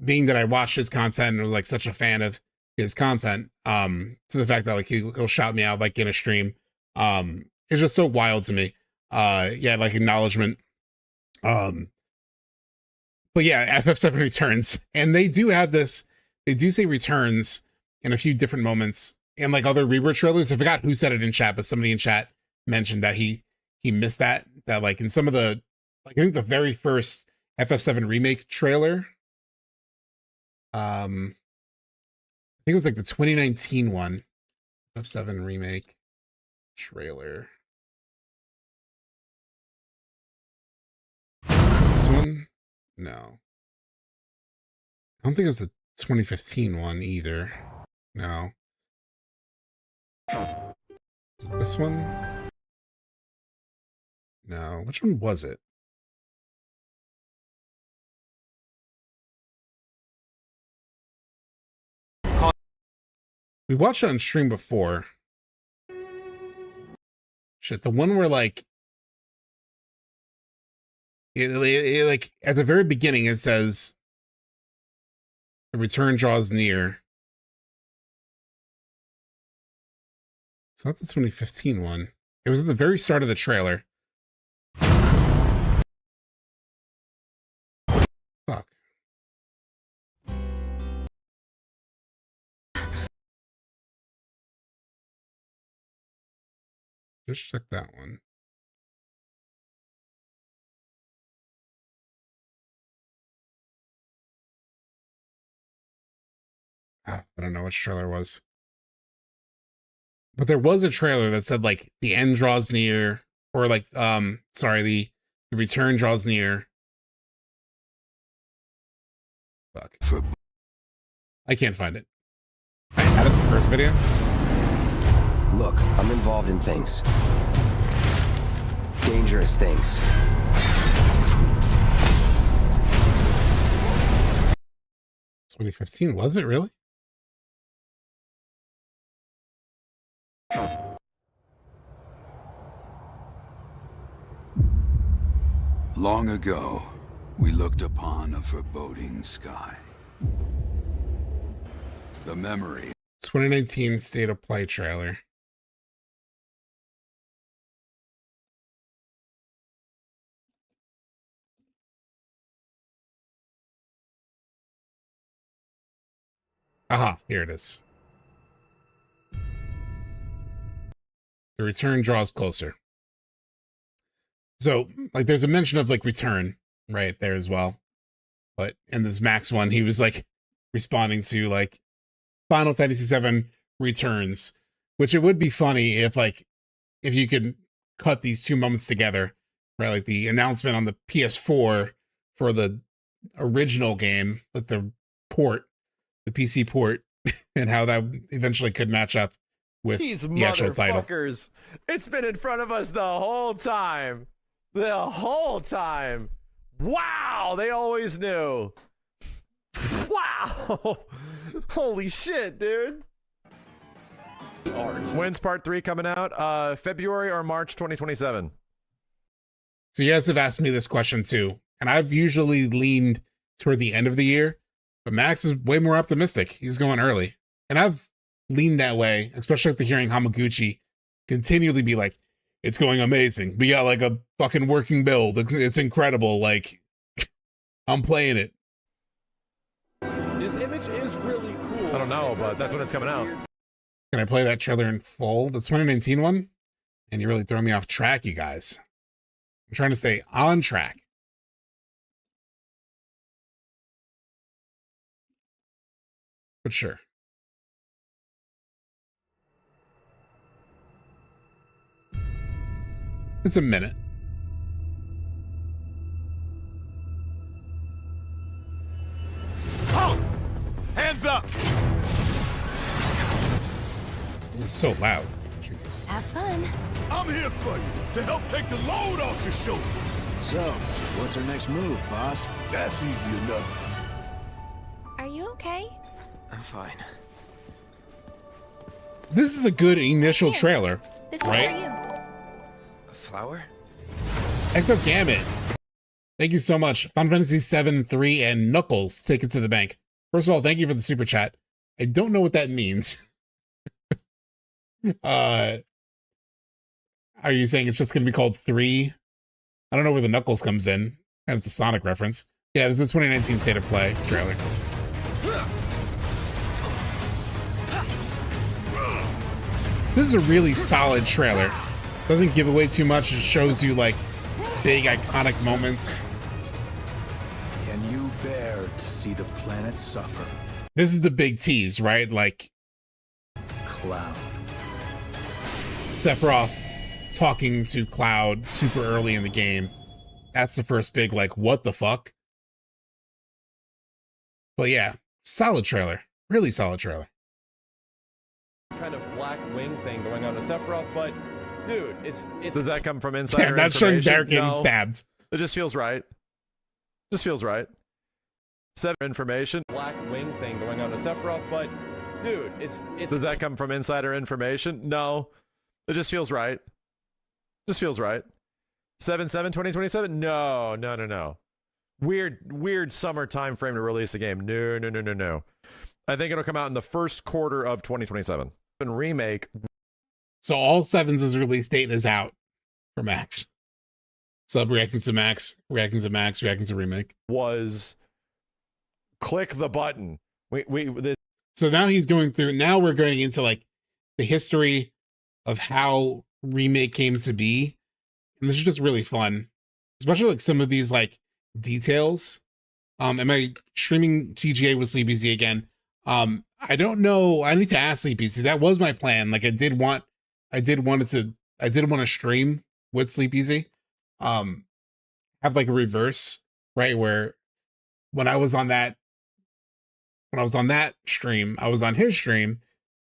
being that I watched his content and was like such a fan of his content, to the fact that like he'll shout me out like in a stream. It's just so wild to me. Yeah, like acknowledgement. But yeah, FF7 returns, and they do have this. They do say returns in a few different moments in like other Rebirth trailers. I forgot who said it in chat, but somebody in chat mentioned that he missed that like in some of the, like I think the very first FF7 Remake trailer. I think it was like the 2019 one, FF7 Remake trailer. This one? No. I don't think it was the 2015 one either. No. Is it this one? No. Which one was it? We watched it on stream before. Shit, the one where like it like at the very beginning it says the return draws near. It's not the 2015 one. It was at the very start of the trailer. Fuck. Just check that one. I don't know which trailer it was. But there was a trailer that said like the end draws near, or like sorry, the return draws near. Fuck. I can't find it. I had it the first video. Look, I'm involved in things. Dangerous things. It's 2015, was it really? Long ago, we looked upon a foreboding sky. The memory. 2019 State of Play trailer. Aha, here it is. The return draws closer. So, like, there's a mention of, like, return right there as well. But in this Max one, he was, like, responding to, like, Final Fantasy VII Returns, which it would be funny if, like, if you could cut these two moments together, right? Like, the announcement on the PS4 for the original game, like, the port, the PC port, and how that eventually could match up with These the actual title. motherfuckers. It's been in front of us the whole time. The whole time. Wow, they always knew. Wow. Holy shit, dude. When's part 3 coming out? February or March 2027? So you guys have asked me this question too, and I've usually leaned toward the end of the year, but Max is way more optimistic. He's going early. And I've leaned that way, especially after hearing Hamaguchi continually be like, it's going amazing. We got like a fucking working build. It's incredible. Like, I'm playing it. His image is really cool. I don't know, but that's when it's coming out. Can I play that trailer in full? The 2019 one? And you really throw me off track, you guys. I'm trying to stay on track. But sure. It's a minute. Halt! Hands up! This is so loud. Jesus. Have fun. I'm here for you, to help take the load off your shoulders. So, what's our next move, boss? That's easy enough. Are you okay? I'm fine. This is a good initial trailer, This is right? for you. A flower? Exo Gambit. Thank you so much. Final Fantasy 7, 3, and Knuckles. Take it to the bank. First of all, thank you for the super chat. I don't know what that means. Are you saying it's just going to be called 3? I don't know where the Knuckles comes in. And it's a Sonic reference. Yeah, this is 2019 State of Play trailer. This is a really solid trailer. Doesn't give away too much. It shows you like big iconic moments. Can you bear to see the planet suffer? This is the big tease, right? Like Cloud. Sephiroth talking to Cloud super early in the game. That's the first big like what the fuck. But yeah, solid trailer. Really solid trailer. Kind of black wing thing going on with Sephiroth, but dude, it's does that come from insider Yeah, not showing information? Barret getting No. stabbed. It just feels right. Just feels right. 7 information, black wing thing going on with Sephiroth, but dude, it's does that come from insider information? No. It just feels right. Just feels right. 7/7/2027? No. Weird summer time frame to release a game. No. I think it'll come out in the first quarter of 2027. And Remake. So all 7's release date is out for Max. Sub reacting to Max, reacting to Max, reacting to Remake. Was click the button. So now he's going through, now we're going into like the history of how Remake came to be. And this is just really fun. Especially like some of these like details. Am I streaming TGA with CBZ again? I don't know. I need to ask Sleepy. See, that was my plan. Like I did want to stream with Sleep Easy. Have like a reverse, right? Where when I was on that stream, I was on his stream,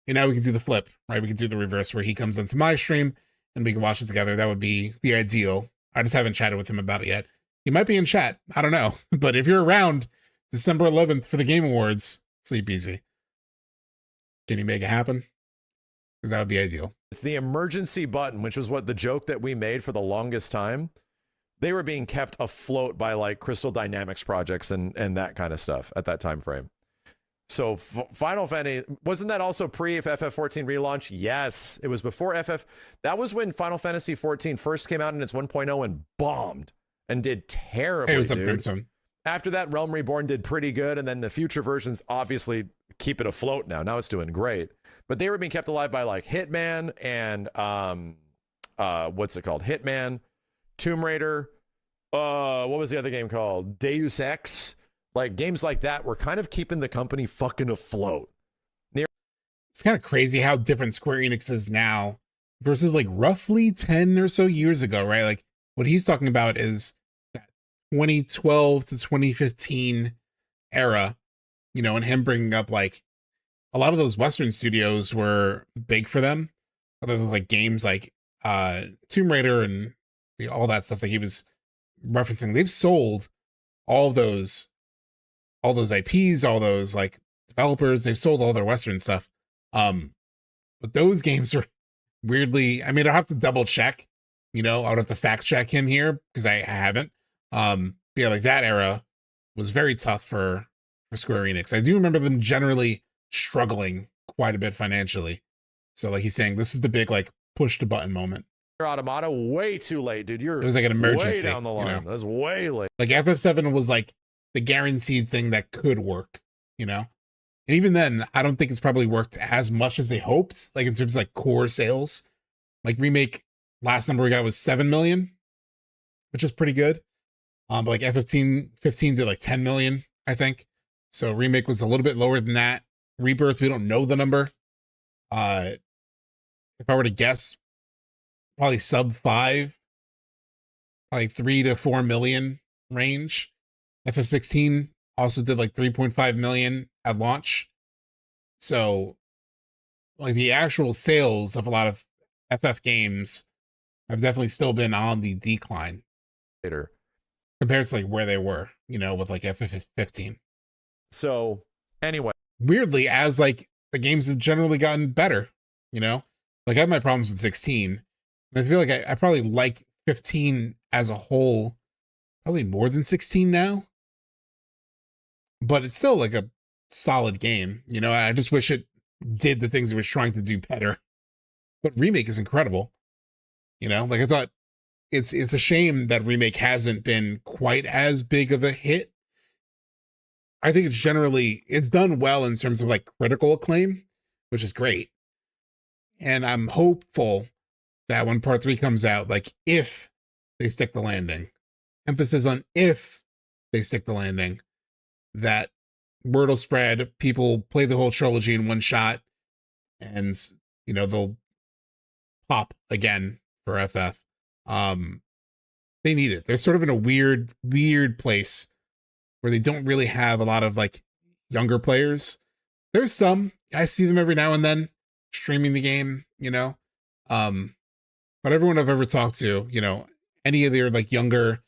and now we can do the flip, right? We can do the reverse where he comes onto my stream and we can watch it together. That would be the ideal. I just haven't chatted with him about it yet. He might be in chat. I don't know. But if you're around December 11th for the Game Awards, Sleep Easy. Can you make it happen? Because that would be ideal. It's the emergency button, which was what the joke that we made for the longest time. They were being kept afloat by like Crystal Dynamics projects and that kind of stuff at that time frame. So Final Fantasy, wasn't that also pre FF14 relaunch? Yes, it was before FF. That was when Final Fantasy 14 first came out in its 1.0 and bombed and did terribly. Hey, what's up, dude. Crimson? After that, Realm Reborn did pretty good, and then the future versions obviously keep it afloat now. Now it's doing great. But they were being kept alive by like Hitman and what's it called? Hitman, Tomb Raider, what was the other game called? Deus Ex. Like games like that were kind of keeping the company fucking afloat. It's kind of crazy how different Square Enix is now versus like roughly 10 or so years ago, right? Like what he's talking about is that 2012 to 2015 era, you know, and him bringing up like a lot of those Western studios were big for them. Those like games like Tomb Raider and all that stuff that he was referencing. They've sold all those IPs, all those like developers. They've sold all their Western stuff. But those games are weirdly, I mean, I'll have to double check, you know, I would have to fact check him here because I haven't. But yeah, like that era was very tough for Square Enix. I do remember them generally struggling quite a bit financially. So like he's saying, this is the big like push the button moment. Automata, way too late, dude. It was like an emergency way down the line. You know? That was way late. Like FF7 was like the guaranteed thing that could work, you know? And even then, I don't think it's probably worked as much as they hoped, like in terms of like core sales. Like Remake, last number we got was 7 million, which is pretty good. But like FF15 did like 10 million, I think. So Remake was a little bit lower than that. Rebirth, we don't know the number. If I were to guess, probably sub 5, probably 3 to 4 million range. FF16 also did like 3.5 million at launch. So like the actual sales of a lot of FF games have definitely still been on the decline later compared to like where they were, you know, with like FF15. So anyway, weirdly, as like the games have generally gotten better, you know, like I have my problems with 16. And I feel like I probably like 15 as a whole, probably more than 16 now. But it's still like a solid game. You know, I just wish it did the things it was trying to do better. But Remake is incredible. You know, like I thought it's a shame that Remake hasn't been quite as big of a hit. I think it's done well in terms of like critical acclaim, which is great. And I'm hopeful that when part 3 comes out, like if they stick the landing, emphasis on if they stick the landing, that word will spread, people play the whole trilogy in one shot, and you know they'll pop again for FF. They need it. They're sort of in a weird place where they don't really have a lot of like younger players. There's some, I see them every now and then streaming the game, you know. But everyone I've ever talked to, you know, any of their like younger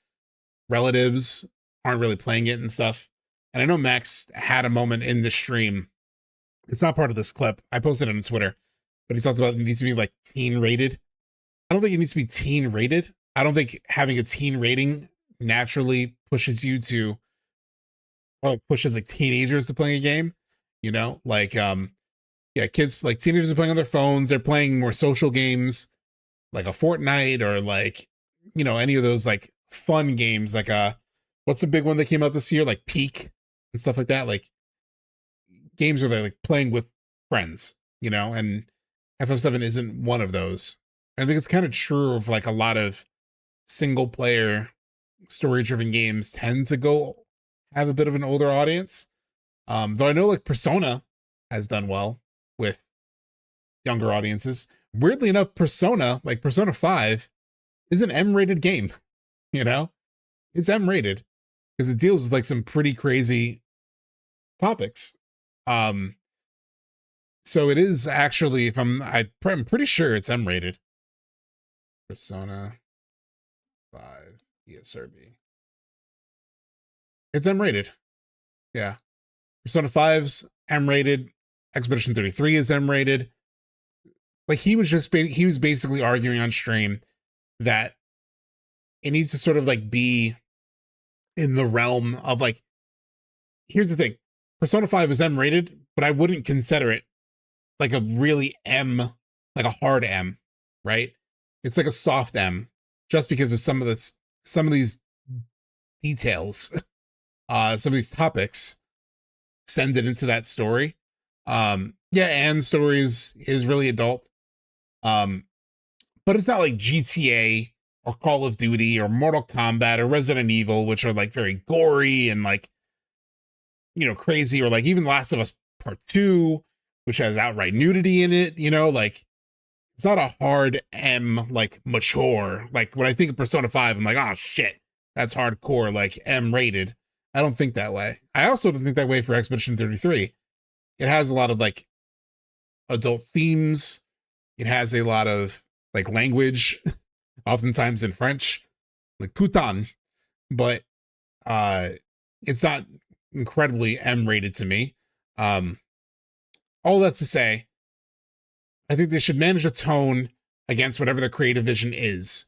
relatives aren't really playing it and stuff. And I know Max had a moment in the stream. It's not part of this clip. I posted it on Twitter, but he talked about it needs to be like teen rated. I don't think it needs to be teen rated. I don't think having a teen rating naturally pushes you to, well, it pushes like teenagers to playing a game, you know, like, yeah, kids, like teenagers are playing on their phones. They're playing more social games like a Fortnite or like, you know, any of those like fun games, like what's a big one that came out this year? Like Peak and stuff like that. Like games where they're like playing with friends, you know, and FF7 isn't one of those. And I think it's kind of true of like a lot of single player story driven games tend to go have a bit of an older audience. Though I know like Persona has done well with younger audiences. Weirdly enough, Persona, like Persona 5, is an M-rated game, you know? It's M-rated because it deals with like some pretty crazy topics. So it is actually, if I'm pretty sure it's M-rated. Persona 5 ESRB. It's M-rated. Yeah. Persona 5's M-rated. Expedition 33 is M-rated. Like he was basically arguing on stream that it needs to sort of like be in the realm of like, here's the thing. Persona 5 is M-rated, but I wouldn't consider it like a really M, like a hard M, right? It's like a soft M, just because of some of these details, some of these topics send it into that story. Yeah, Anne's story is really adult. But it's not like GTA or Call of Duty or Mortal Kombat or Resident Evil, which are like very gory and like, you know, crazy, or like even Last of Us Part 2, which has outright nudity in it, you know, like it's not a hard M, like mature. Like when I think of Persona 5, I'm like, oh shit, that's hardcore, like M rated. I don't think that way. I also don't think that way for Expedition 33. It has a lot of like adult themes. It has a lot of like language, oftentimes in French, like putain, but it's not incredibly M-rated to me. All that to say, I think they should manage a tone against whatever the creative vision is.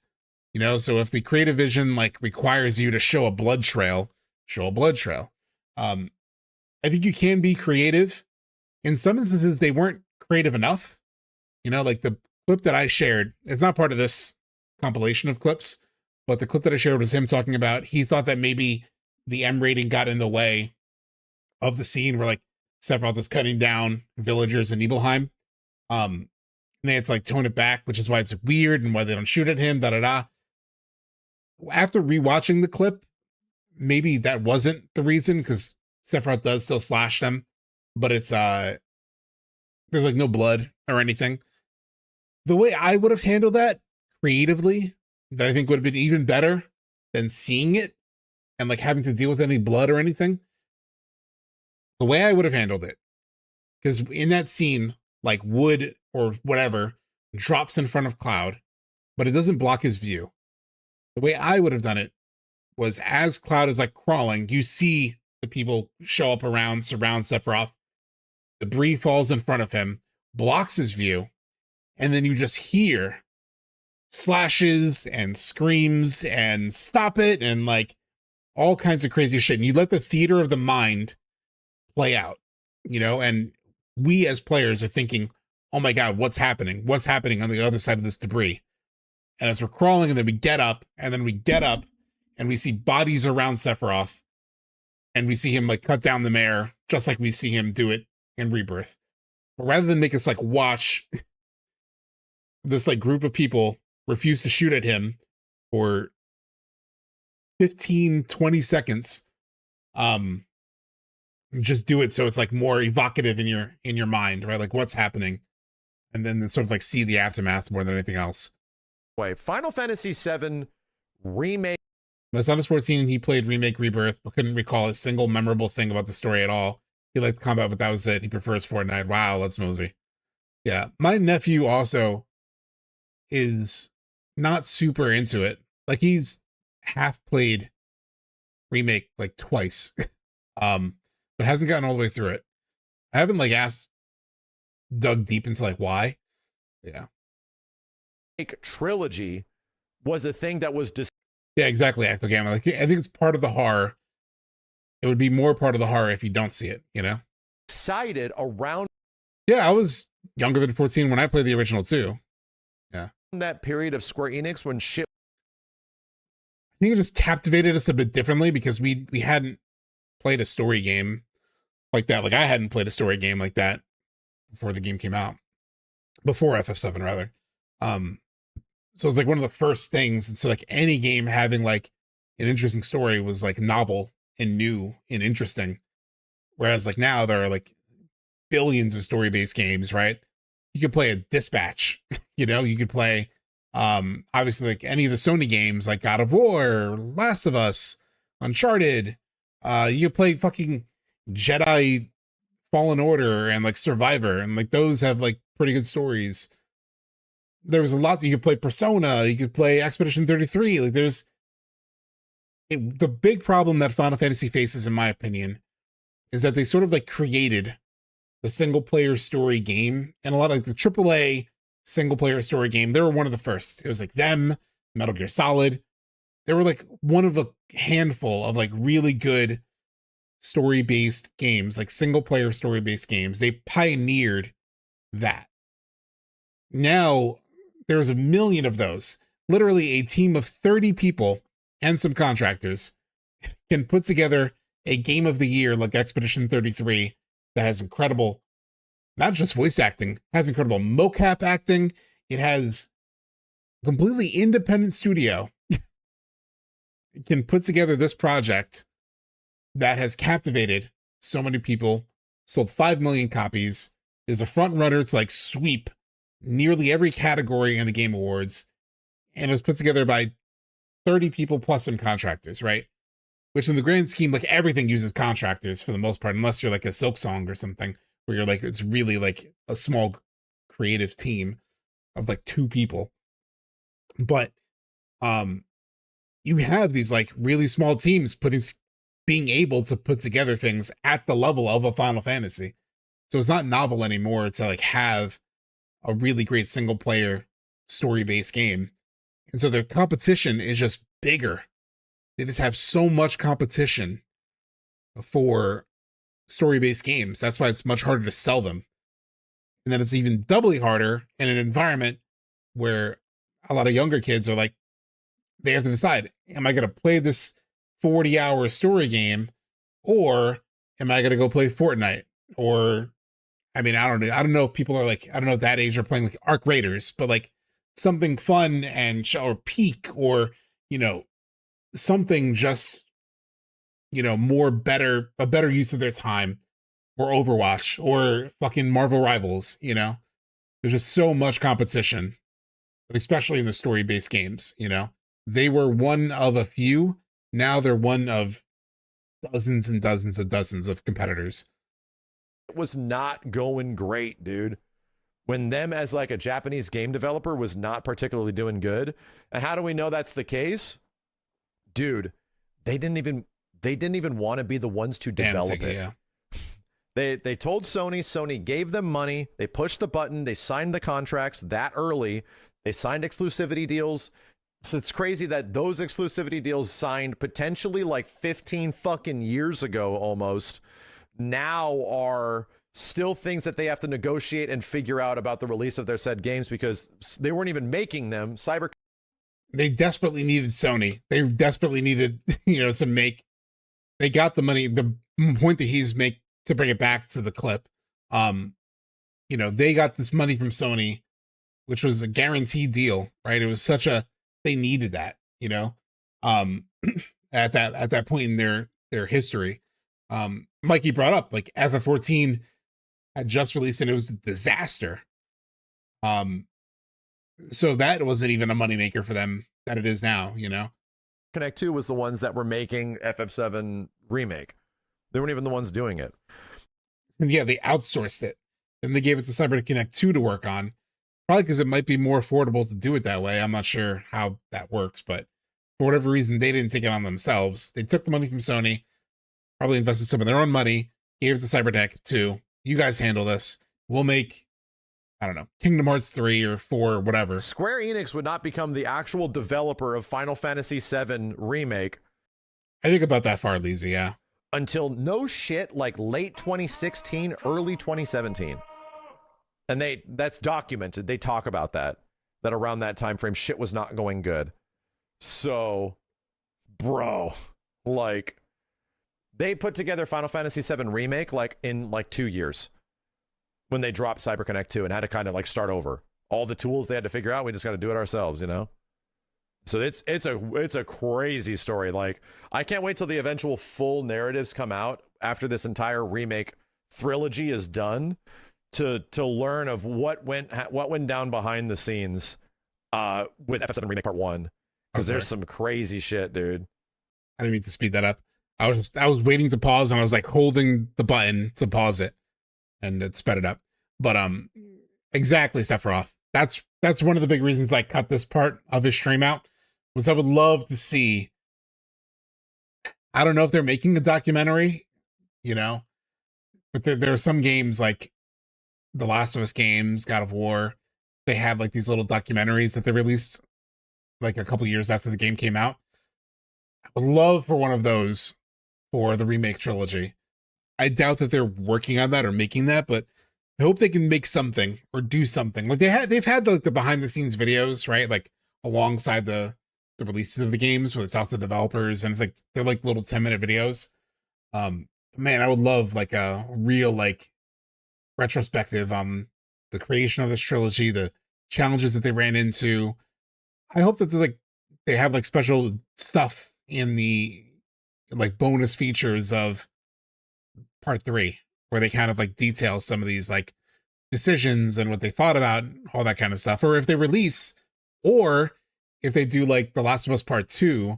You know, so if the creative vision like requires you to show a blood trail, show a blood trail. I think you can be creative. In some instances, they weren't creative enough. You know, like the clip that I shared, it's not part of this compilation of clips, but the clip that I shared was him talking about, he thought that maybe the M rating got in the way of the scene where like Sephiroth is cutting down villagers in Nibelheim. And they had to like tone it back, which is why it's weird and why they don't shoot at him, da-da-da. After rewatching the clip, maybe that wasn't the reason, because Sephiroth does still slash them, but it's there's like no blood or anything. The way I would have handled that creatively, that I think would have been even better than seeing it and like having to deal with any blood or anything. The way I would have handled it, because in that scene, like wood or whatever drops in front of Cloud, but it doesn't block his view. The way I would have done it was, as Cloud is like crawling, you see the people show up around, surround Sephiroth. Debris falls in front of him, blocks his view, and then you just hear slashes and screams and stop it and like all kinds of crazy shit. And you let the theater of the mind play out, you know, and we as players are thinking, oh my God, what's happening? What's happening on the other side of this debris? And as we're crawling, and then we get up, and then we get up and we see bodies around Sephiroth, and we see him like cut down the mayor, just like we see him do it in Rebirth. But rather than make us like watch this like group of people refuse to shoot at him for 15, 20 seconds, just do it so it's like more evocative in your mind, right? Like what's happening, and then sort of like see the aftermath more than anything else. Wait, Final Fantasy VII Remake. My son is 14, he played Remake Rebirth, but couldn't recall a single memorable thing about the story at all. He liked combat, but that was it. He prefers Fortnite. Wow, that's mosey. Yeah, my nephew also is not super into it. Like he's half played Remake like twice, but hasn't gotten all the way through it. I haven't like dug deep into like why. Yeah. Trilogy was a thing that was yeah, exactly. Active Gamma. Like I think it's part of the horror. It would be more part of the horror if you don't see it, you know? Decided around. Yeah, I was younger than 14 when I played the original too. Yeah. That period of Square Enix when shit. I think it just captivated us a bit differently because we hadn't played a story game like that. Like I hadn't played a story game like that before the game came out. Before FF7 rather. So it was like one of the first things. And so like any game having like an interesting story was like novel and new and interesting. Whereas like now there are like billions of story-based games, right? You could play a Dispatch, you know, you could play obviously like any of the Sony games like God of War, Last of Us, Uncharted. You could play fucking Jedi Fallen Order and like Survivor, and like those have like pretty good stories. There was a lot. You could play Persona, you could play Expedition 33. Like there's the big problem that Final Fantasy faces, in my opinion, is that they sort of like created the single player story game, and a lot of like the AAA single player story game. They were one of the first. It was like them, Metal Gear Solid. They were like one of a handful of like really good story based games, like single player story based games. They pioneered that. Now there's a million of those. Literally a team of 30 people and some contractors can put together a game of the year like Expedition 33 that has incredible, not just voice acting, has incredible mocap acting. It has a completely independent studio. It can put together this project that has captivated so many people, sold 5 million copies, is a front runner to like sweep nearly every category in the Game Awards, and it was put together by 30 people plus some contractors, right? Which in the grand scheme, like everything uses contractors for the most part, unless you're like a Silk Song or something, where you're like, it's really like a small creative team of like 2 people. But you have these like really small teams being able to put together things at the level of a Final Fantasy. So it's not novel anymore to like have a really great single player story based game. And so their competition is just bigger. They just have so much competition for story-based games. That's why it's much harder to sell them. And then it's even doubly harder in an environment where a lot of younger kids are like, they have to decide, am I going to play this 40-hour story game, or am I going to go play Fortnite? Or, I mean, I don't know. I don't know if people are like, I don't know, at that age are playing like Arc Raiders, but like something fun and, or Peak, or, you know, something just, you know, a better use of their time, or Overwatch, or fucking Marvel Rivals. You know, there's just so much competition, especially in the story-based games. You know, they were one of a few. Now they're one of dozens and dozens and dozens of competitors. It was not going great, dude. When them as like a Japanese game developer was not particularly doing good. And how do we know that's the case? Dude, they didn't even want to be the ones to develop it. Yeah. They told Sony gave them money, they pushed the button, they signed the contracts that early, they signed exclusivity deals. It's crazy that those exclusivity deals signed potentially like 15 fucking years ago almost, now are still things that they have to negotiate and figure out about the release of their said games, because they weren't even making them. They desperately needed Sony. They desperately needed, you know, to make, they got the money. The point that he's to bring it back to the clip, you know, they got this money from Sony, which was a guaranteed deal, right? It was such a, they needed that, you know, at that point in their history. Mikey brought up like FF14 had just released and it was a disaster. So that wasn't even a moneymaker for them that it is now, you know? Connect 2 was the ones that were making FF7 Remake. They weren't even the ones doing it. And yeah, they outsourced it. Then they gave it to CyberConnect 2 to work on. Probably because it might be more affordable to do it that way. I'm not sure how that works, but for whatever reason, they didn't take it on themselves. They took the money from Sony, probably invested some of their own money, gave it to CyberConnect 2. You guys handle this. We'll make, I don't know, Kingdom Hearts 3 or 4 or whatever. Square Enix would not become the actual developer of Final Fantasy VII Remake. I think about that far, Lisa, yeah. Until no shit, like late 2016, early 2017. And that's documented. They talk about that around that time frame, shit was not going good. So, bro, like, they put together Final Fantasy VII Remake like in like 2 years when they dropped CyberConnect 2 and had to kind of like start over. All the tools they had to figure out, we just got to do it ourselves, you know? So it's a crazy story. Like, I can't wait till the eventual full narratives come out after this entire remake trilogy is done, to learn of what went down behind the scenes with FF7 Remake Part 1, because there's some crazy shit, dude. I didn't mean to speed that up. I was waiting to pause, and I was like holding the button to pause it, and it sped it up. But exactly, Sephiroth. That's one of the big reasons I cut this part of his stream out, was I would love to see. I don't know if they're making a documentary, you know, but there are some games like the Last of Us games, God of War. They have like these little documentaries that they released like a couple years after the game came out. I would love for one of those for the Remake trilogy. I doubt that they're working on that or making that, but I hope they can make something or do something. Like they've had like the behind the scenes videos, right? Like alongside the releases of the games, where it's also developers, and it's like they're like little 10-minute videos. Man, I would love like a real like retrospective on the creation of this trilogy, the challenges that they ran into. I hope that there's like they have like special stuff in the like bonus features of part 3, where they kind of like detail some of these like decisions and what they thought about, all that kind of stuff. Or if they release, or if they do like The Last of Us Part 2,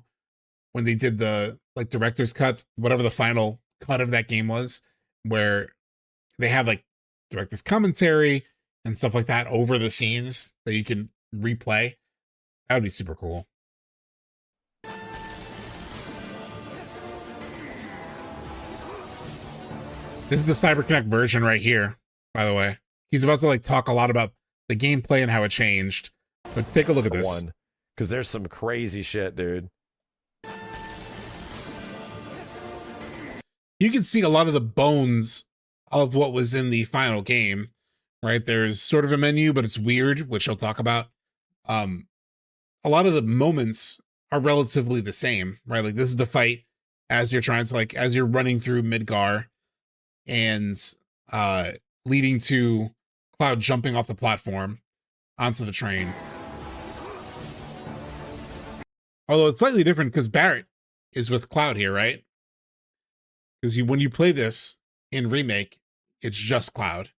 when they did the like director's cut, whatever the final cut of that game was, where they have like director's commentary and stuff like that over the scenes that you can replay. That would be super cool. This is the CyberConnect version right here, by the way. He's about to like talk a lot about the gameplay and how it changed. But take a look at this. Because there's some crazy shit, dude. You can see a lot of the bones of what was in the final game, right? There's sort of a menu, but it's weird, which I'll talk about. A lot of the moments are relatively the same, right? Like this is the fight as you're trying to like, as you're running through Midgar and leading to Cloud jumping off the platform onto the train. Although it's slightly different because Barret is with Cloud here, right? Because when you play this in Remake, it's just Cloud.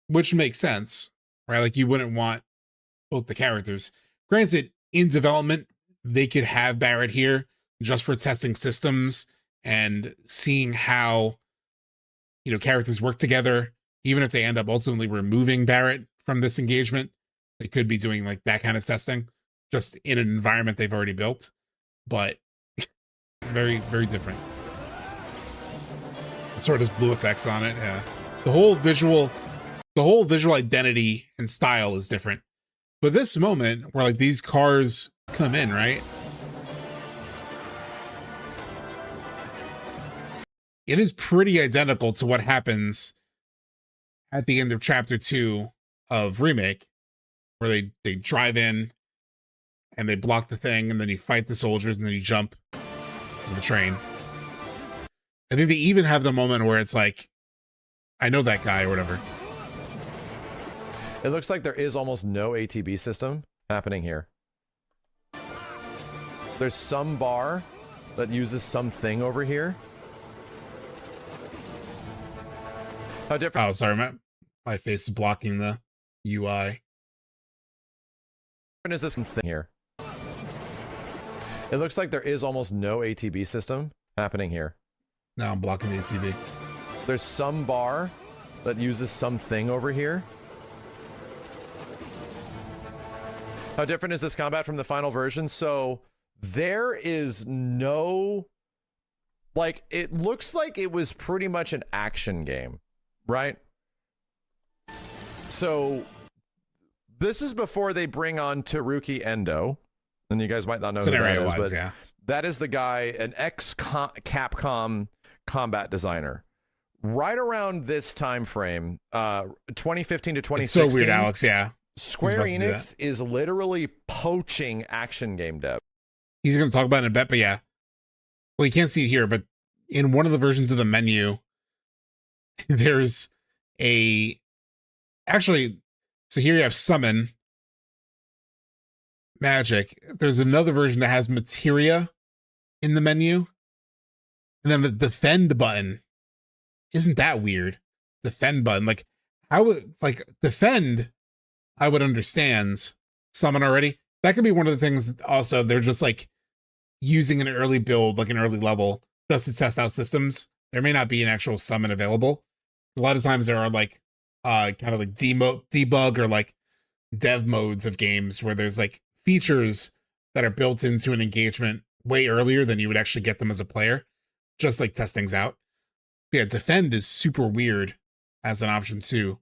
Which makes sense, right? Like you wouldn't want both the characters. Granted, in development, they could have Barret here just for testing systems and seeing how, you know, characters work together. Even if they end up ultimately removing Barret from this engagement, they could be doing like that kind of testing, just in an environment they've already built. But very, very different. It sort of has blue effects on it. Yeah. The whole visual identity and style is different. But this moment where like these cars come in, right? It is pretty identical to what happens at the end of chapter 2 of Remake, where they drive in and they block the thing, and then you fight the soldiers, and then you jump to the train. I think they even have the moment where it's like, I know that guy or whatever. It looks like there is almost no ATB system happening here. There's some bar that uses something over here. How different? Oh, sorry, my face is blocking the UI. Is this thing here? It looks like there is almost no ATB system happening here. Now I'm blocking the ATB. There's some bar that uses something over here. How different is this combat from the final version? So there is no, like, it looks like it was pretty much an action game, right? So this is before they bring on Teruki Endo. And you guys might not know who that is, but yeah. That is the guy, an ex-Capcom combat designer. Right around this time frame, 2015 to 2016. It's so weird, Alex, yeah. Square Enix is literally poaching action game dev. He's going to talk about it in a bit, but yeah. Well, you can't see it here, but in one of the versions of the menu, there's a... Actually, so here you have Summon, Magic. There's another version that has Materia in the menu. And then the Defend button isn't that weird? Defend button, like how would like defend? I would understand. Summon already. That could be one of the things. Also, they're just like using an early build, like an early level, just to test out systems. There may not be an actual summon available. A lot of times there are like kind of like debug or like dev modes of games where there's like features that are built into an engagement way earlier than you would actually get them as a player, just like test things out. But yeah, defend is super weird as an option too.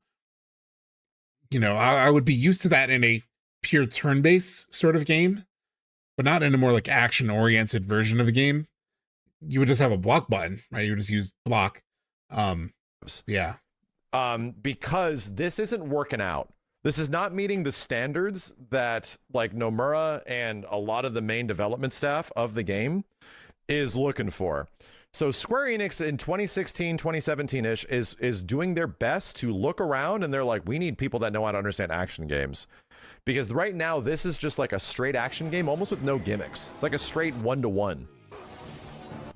You know, I would be used to that in a pure turn-based sort of game, but not in a more like action-oriented version of a game. You would just have a block button, right? You would just use block. Yeah. Because this isn't working out. This is not meeting the standards that like Nomura and a lot of the main development staff of the game is looking for. So Square Enix in 2016, 2017-ish is doing their best to look around, and they're like, we need people that know how to understand action games. Because right now, this is just like a straight action game, almost with no gimmicks. It's like a straight one-to-one.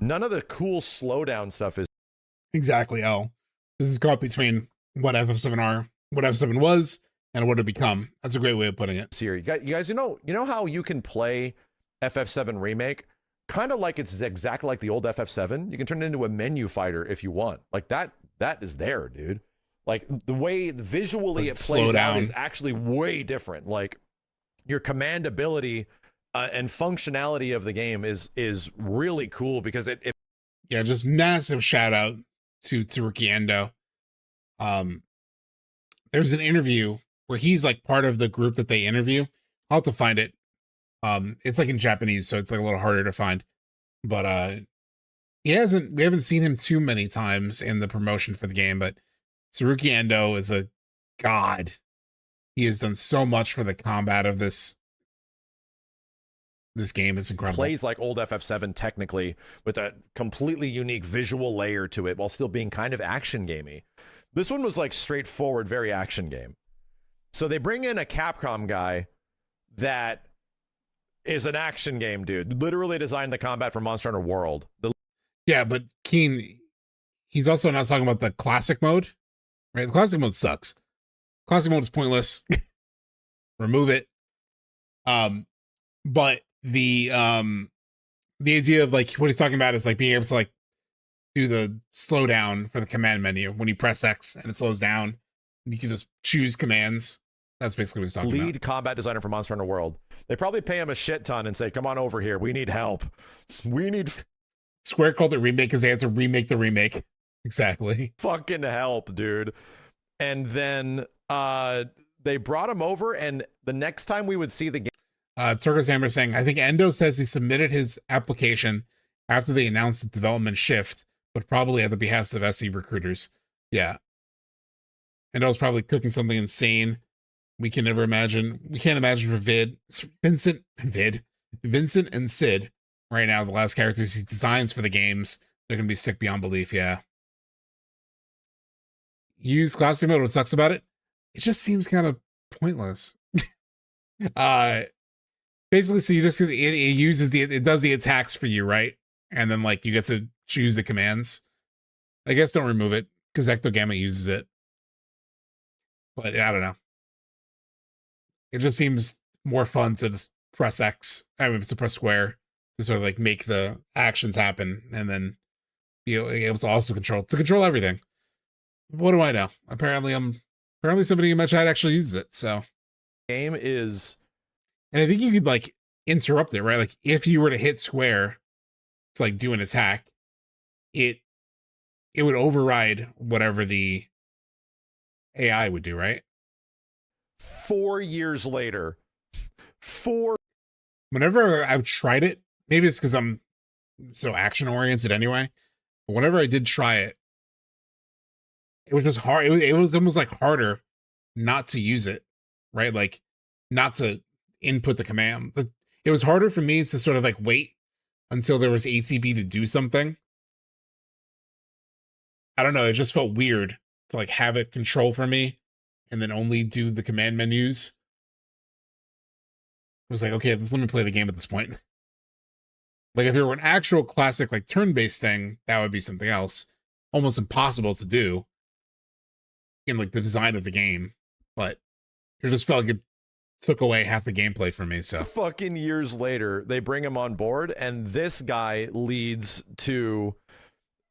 None of the cool slowdown stuff is... Exactly, L. This is caught between what FF7 was, and what it become. That's a great way of putting it. Here, you guys, you know how you can play FF7 Remake? Kind of like it's exactly like the old FF7. You can turn it into a menu fighter if you want. Like that is there, dude. Like the way visually it plays out is actually way different. Like your command ability and functionality of the game is really cool because it yeah, just massive shout out to Rookie Endo. There's an interview where he's like part of the group that they interview. I'll have to find it. It's like in Japanese, so it's like a little harder to find. But we haven't seen him too many times in the promotion for the game, but Tsuruki Endo is a god. He has done so much for the combat of this game. It's incredible. Plays like old FF7 technically, with a completely unique visual layer to it while still being kind of action gamey. This one was like straightforward, very action game. So they bring in a Capcom guy that is an action game, dude. Literally designed the combat for Monster Hunter World. Yeah, but Keen, he's also not talking about the classic mode, right? The classic mode sucks. Classic mode is pointless. Remove it. But the idea of like what he's talking about is like being able to like do the slowdown for the command menu when you press X and it slows down. You can just choose commands. That's basically what he's talking about. Lead combat designer for Monster Hunter World. They probably pay him a shit ton and say, come on over here. We need help. We need... Square called it remake because they had to remake the remake. Exactly. Fucking help, dude. And then they brought him over, and the next time we would see the game... Turko's Hammer saying, I think Endo says he submitted his application after they announced the development shift, but probably at the behest of SE recruiters. Yeah. Endo's probably cooking something insane. We can't imagine for Vincent and Sid right now, the last characters he designs for the games. They're going to be sick beyond belief. Yeah. Use classic mode. What sucks about it? It just seems kind of pointless. Basically, so you just, it does the attacks for you, right? And then like you get to choose the commands. I guess don't remove it because Ectogamma uses it. But I don't know. It just seems more fun to just press X. I mean, to press square to sort of like make the actions happen, and then be able to also control everything. What do I know? Apparently somebody in my chat actually uses it. So game is, and I think you could like interrupt it, right? Like if you were to hit square to like do an attack, it would override whatever the AI would do, right? 4 years later. Whenever I've tried it, maybe it's because I'm so action oriented anyway, but whenever I did try it, it was just hard. It was almost like harder not to use it, right? Like not to input the command. It was harder for me to sort of like wait until there was ATB to do something. I don't know. It just felt weird to like have it control for me and then only do the command menus. It was like, okay, let me play the game at this point. Like if it were an actual classic like turn-based thing, that would be something else. almost impossible to do in like the design of the game, but it just felt like it took away half the gameplay from me. So fucking years later, they bring him on board, and this guy leads to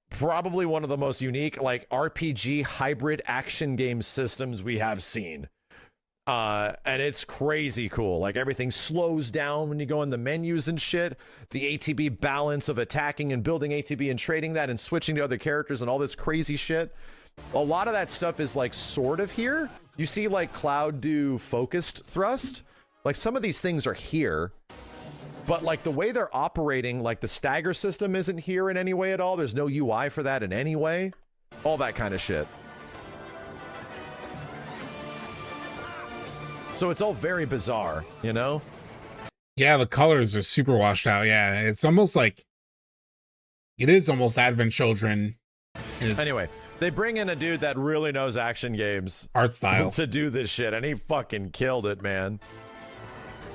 probably one of the most unique like RPG hybrid action game systems we have seen. And it's crazy cool. Like everything slows down when you go in the menus and shit. The ATB balance of attacking and building ATB and trading that and switching to other characters and all this crazy shit. A lot of that stuff is like sort of here. You see like Cloud do focused thrust. Like some of these things are here, but like the way they're operating, like the stagger system isn't here in any way at all. There's no UI for that in any way. All that kind of shit. So it's all very bizarre, you know? Yeah, the colors are super washed out. Yeah, it's almost like it is almost Advent Children. Anyway, they bring in a dude that really knows action games art style to do this shit, and he fucking killed it, man.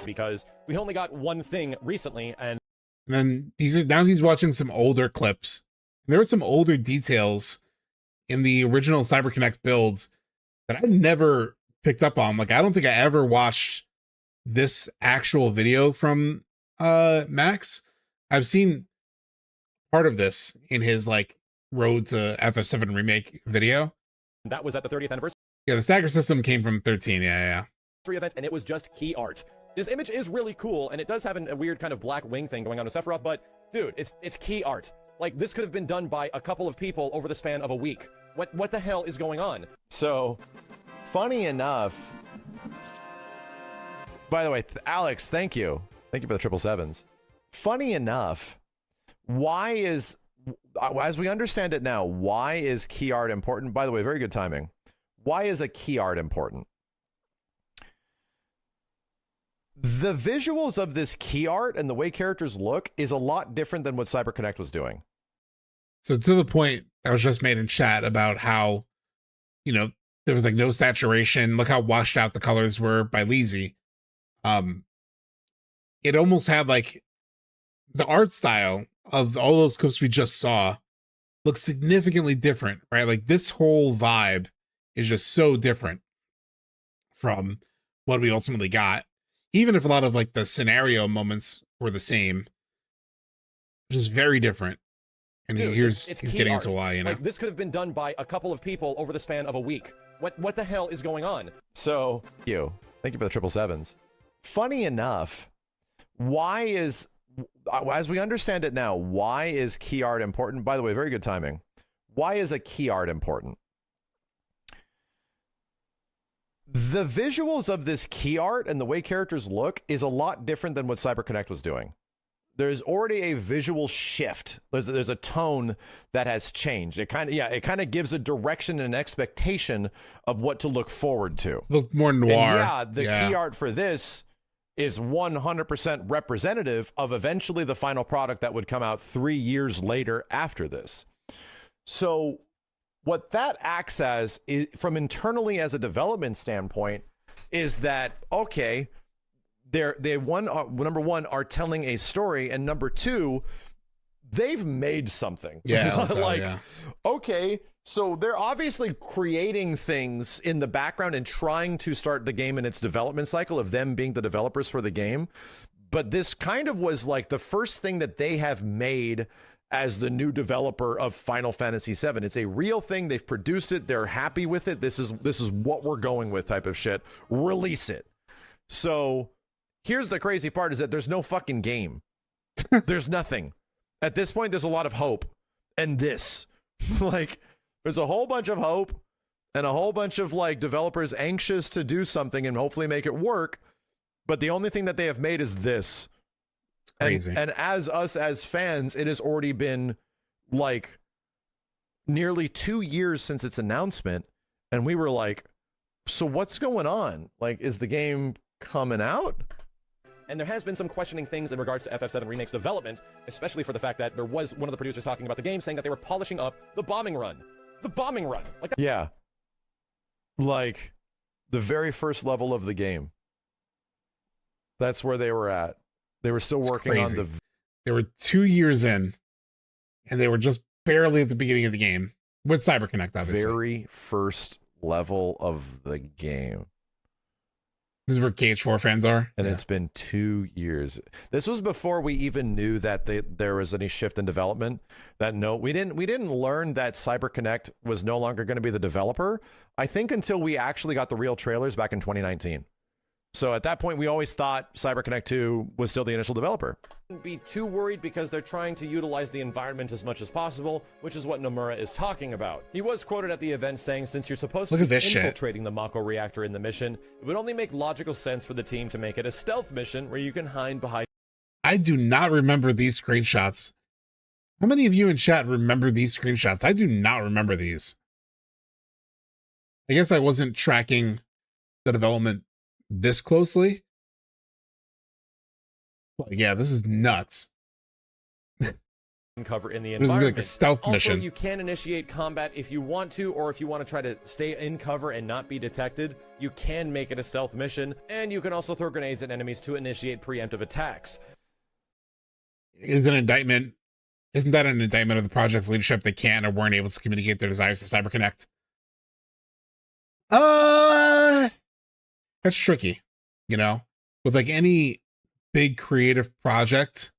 Because we only got one thing recently, and then he's watching some older clips. There were some older details in the original CyberConnect builds that I never picked up on. Like, I don't think I ever watched this actual video from Max. I've seen part of this in his like Road to FF7 Remake video. that was at the 30th anniversary Yeah, the stagger system came from 13. Yeah. event, and it was just key art. This image is really cool, and it does have a weird kind of black wing thing going on with Sephiroth, but dude, it's key art. Like, this could have been done by a couple of people over the span of a week. What the hell is going on? So, funny enough, by the way, Alex, thank you. Thank you for the 777s. Funny enough, why is, as we understand it now, why is key art important? By the way, very good timing. Why is a key art important? The visuals of this key art and the way characters look is a lot different than what CyberConnect was doing. So to the point that was just made in chat about how, you know, there was like no saturation. Look how washed out the colors were by Leezy. It almost had like the art style of all those clips we just saw looks significantly different, right? Like this whole vibe is just so different from what we ultimately got. Even if a lot of like the scenario moments were the same, just very different. And Dude, he's key getting art. into why, you know. Like, this could have been done by a couple of people over the span of a week. What the hell is going on? So, thank you for the 777s. Funny enough, why is, as we understand it now, why is key art important? By the way, very good timing. Why is a key art important? The visuals of this key art and the way characters look is a lot different than what CyberConnect was doing. There's already a visual shift. There's a tone that has changed. It kind of gives a direction and an expectation of what to look forward to. Look more noir. And the key art for this is 100% representative of eventually the final product that would come out 3 years later after this. So what that acts as, is, from internally as a development standpoint, is that, okay, number one, are telling a story, and number two, they've made something. Yeah. Okay, so they're obviously creating things in the background and trying to start the game in its development cycle of them being the developers for the game. But this kind of was like the first thing that they have made as the new developer of Final Fantasy VII. It's a real thing. They've produced it. They're happy with it. This is what we're going with type of shit. Release it. So here's the crazy part, is that there's no fucking game. There's nothing. At this point, there's a lot of hope. And this. Like, there's a whole bunch of hope and a whole bunch of, like, developers anxious to do something and hopefully make it work. But the only thing that they have made is this. Crazy. And as us as fans, it has already been, like, nearly 2 years since its announcement. And we were like, so what's going on? Like, is the game coming out? And there has been some questioning things in regards to FF7 Remake's development, especially for the fact that there was one of the producers talking about the game saying that they were polishing up the bombing run. The bombing run. Like that. Yeah. Like, the very first level of the game. That's where they were at. They were still working on the... They were 2 years in, and they were just barely at the beginning of the game. with CyberConnect, obviously. Very first level of the game. This is where KH4 fans are. And it's been 2 years. This was before we even knew that there was any shift in development. We didn't learn that CyberConnect was no longer going to be the developer, I think, until we actually got the real trailers back in 2019. So at that point, we always thought CyberConnect 2 was still the initial developer. Don't be too worried because they're trying to utilize the environment as much as possible, which is what Nomura is talking about. He was quoted at the event saying, since you're supposed to be infiltrating the Mako reactor in the mission, it would only make logical sense for the team to make it a stealth mission where you can hide behind. I do not remember these screenshots. How many of you in chat remember these screenshots? I do not remember these. I guess I wasn't tracking the development this closely. But yeah, this is nuts. Cover in the This environment. would be like a stealth mission. Also, you can initiate combat if you want to, or if you want to try to stay in cover and not be detected, you can make it a stealth mission, and you can also throw grenades at enemies to initiate preemptive attacks. Isn't that an indictment of the project's leadership? They can't or weren't able to communicate their desires to CyberConnect. That's tricky, you know, with like any big creative project,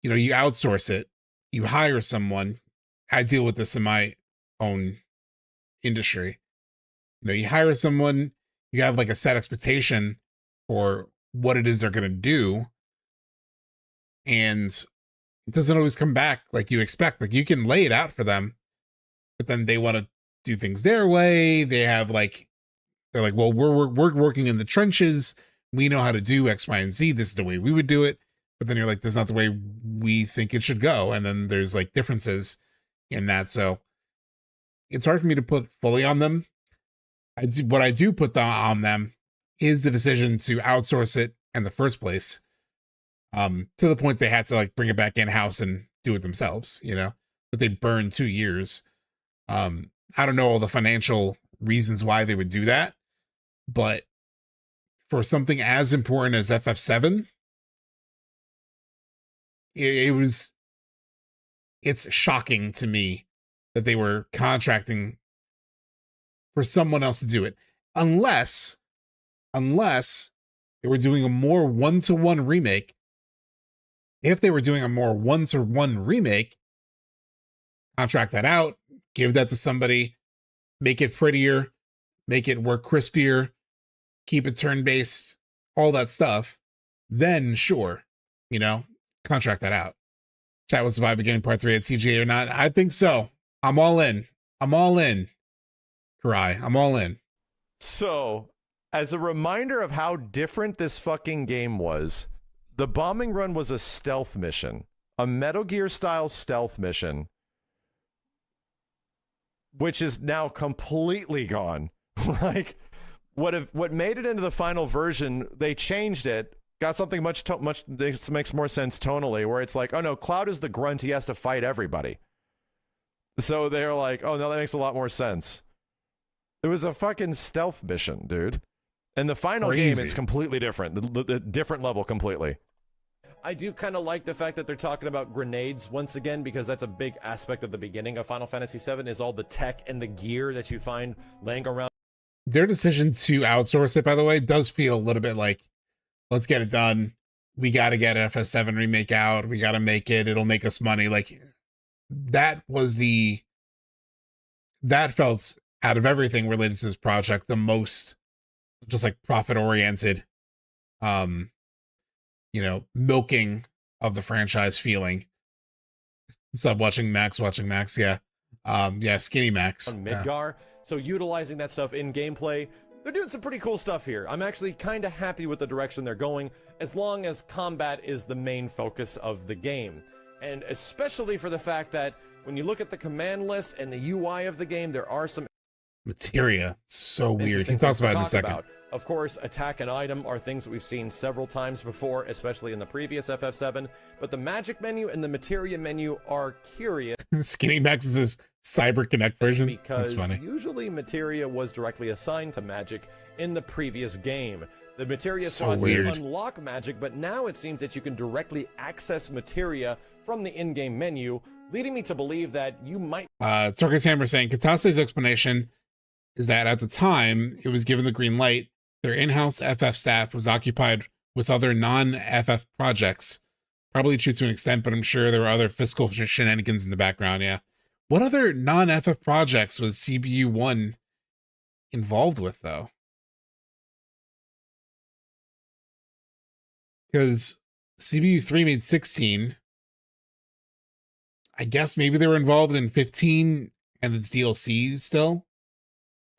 you know, you outsource it, you hire someone. I deal with this in my own industry. You know, you hire someone, you have like a set expectation for what it is they're going to do. And it doesn't always come back like you expect. Like you can lay it out for them, but then they want to do things their way. They have like, they're like, well, we're working in the trenches. We know how to do X, Y, and Z. This is the way we would do it. But then you're like, that's not the way we think it should go. And then there's like differences in that. So it's hard for me to put fully on them. What I do put on them is the decision to outsource it in the first place. To the point they had to like bring it back in-house and do it themselves, you know, but they burned 2 years. I don't know all the financial reasons why they would do that. But for something as important as FF7, it's shocking to me that they were contracting for someone else to do it. Unless they were doing a more one-to-one remake. If they were doing a more one-to-one remake, contract that out, give that to somebody, make it prettier, make it work crispier, keep it turn-based, all that stuff, then sure, you know, contract that out. Chat, was the vibe beginning part 3 at TGA or not? I think so. I'm all in. Karai, I'm all in. So, as a reminder of how different this fucking game was, the bombing run was a stealth mission, a Metal Gear style stealth mission, which is now completely gone. Like, what made it into the final version, they changed it, got something much this makes more sense tonally, where it's like, oh no, Cloud is the grunt, he has to fight everybody. So they're like, oh no, that makes a lot more sense. It was a fucking stealth mission, dude. And the final game, it's completely different. The different level completely. I do kind of like the fact that they're talking about grenades once again, because that's a big aspect of the beginning of Final Fantasy VII, is all the tech and the gear that you find laying around. Their decision to outsource it, by the way, does feel a little bit like, let's get it done. We got to get an FF7 remake out. We got to make it. It'll make us money. Like, that felt, out of everything related to this project, the most just like profit oriented, you know, milking of the franchise feeling. Stop watching Max, yeah. Yeah, Skinny Max. On Midgar. So utilizing that stuff in gameplay, they're doing some pretty cool stuff here. I'm actually kind of happy with the direction they're going, as long as combat is the main focus of the game. And especially for the fact that when you look at the command list and the UI of the game, there are some materia. So weird. He talks about it in a second. Of course, attack and item are things that we've seen several times before, especially in the previous FF7, but the magic menu and the materia menu are curious. Skinny Max is his CyberConnect version. Because that's funny. Usually materia was directly assigned to magic in the previous game. The materia slots weird. unlock magic, but now it seems that you can directly access materia from the in-game menu leading me to believe that you might. Circus Hammer saying Katase's explanation is that at the time it was given the green light, their in-house FF staff was occupied with other non-FF projects. Probably true to an extent, but I'm sure there were other fiscal shenanigans in the background, yeah. What other non-FF projects was CBU1 involved with, though? Because CBU3 made 16. I guess maybe they were involved in 15 and its DLCs still.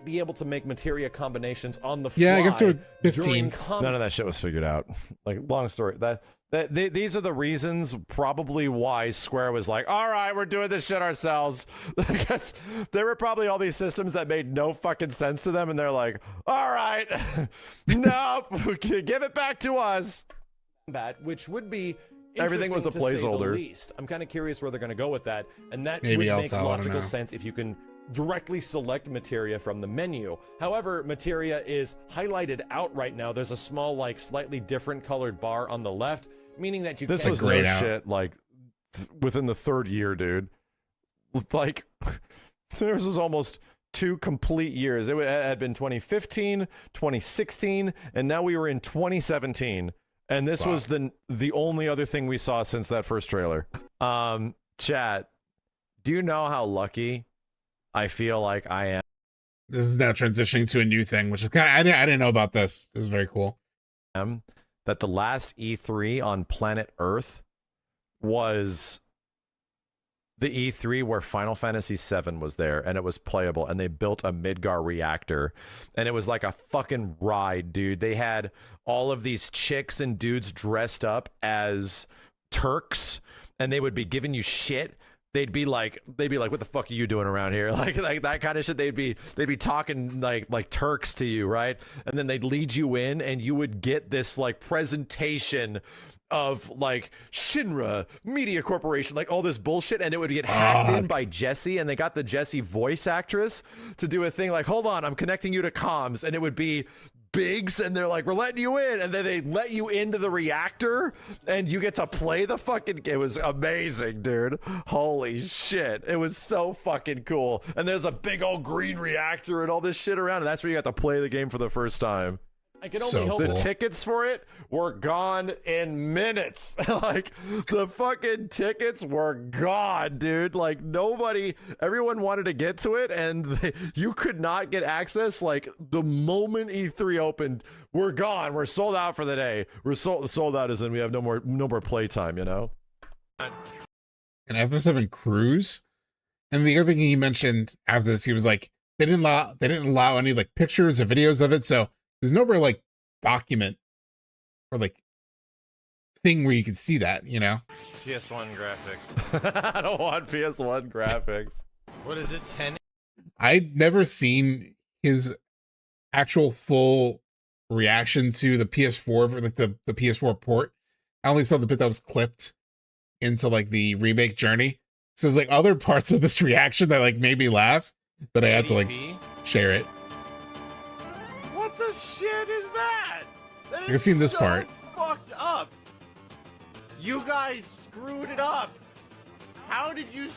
Be able to make materia combinations on the fly. Yeah, I guess they were 15. None of that shit was figured out. Like, long story. These are the reasons probably why Square was like, all right, we're doing this shit ourselves. Because there were probably all these systems that made no fucking sense to them, and they're like, all right, nope, give it back to us. Which would be everything was a placeholder. Least. I'm kind of curious where they're going to go with that, and that maybe would also, make logical sense if you can directly select materia from the menu. However, materia is highlighted out right now. There's a small, like, slightly different colored bar on the left, meaning that you this can was no shit like within the third year, dude. Like, this was almost 2 complete years. It had been 2015, 2016, and now we were in 2017, and this was the only other thing we saw since that first trailer. Chat, do you know how lucky I feel like I am? This is now transitioning to a new thing, which is kind of, I didn't know about this. This is very cool. That the last E3 on planet Earth was the E3 where Final Fantasy VII was there, and it was playable, and they built a Midgar reactor, and it was like a fucking ride, dude. They had all of these chicks and dudes dressed up as Turks, and they would be giving you shit. They'd be like, what the fuck are you doing around here? Like that kind of shit. They'd be talking like Turks to you, right? And then they'd lead you in, and you would get this like presentation of like Shinra Media Corporation, like all this bullshit, and it would get hacked in by Jessie, and they got the Jessie voice actress to do a thing like, hold on, I'm connecting you to comms, and it would be Biggs, and they're like, we're letting you in, and then they let you into the reactor, and you get to play the fucking. It was amazing, dude. Holy shit, it was so fucking cool. And there's a big old green reactor and all this shit around, and that's where you got to play the game for the first time. I can only hope the tickets for it were gone in minutes. Like, the fucking tickets were gone, dude. Like, everyone wanted to get to it, and you could not get access. Like, the moment E3 opened, we're gone. We're sold out for the day. We're sold out as in we have no more playtime, you know? An FF7 cruise? And the other thing he mentioned after this, he was like, they didn't allow any like pictures or videos of it, so there's no real like document or like thing where you can see that, you know? PS1 graphics. I don't want PS1 graphics. What is it, 10? I'd never seen his actual full reaction to the PS4, like the PS4 port. I only saw the bit that was clipped into like the remake journey. So there's like other parts of this reaction that like made me laugh that I had to like share it. What the shit is that? That You've seen this so part. Fucked up. You guys screwed it up. How did you?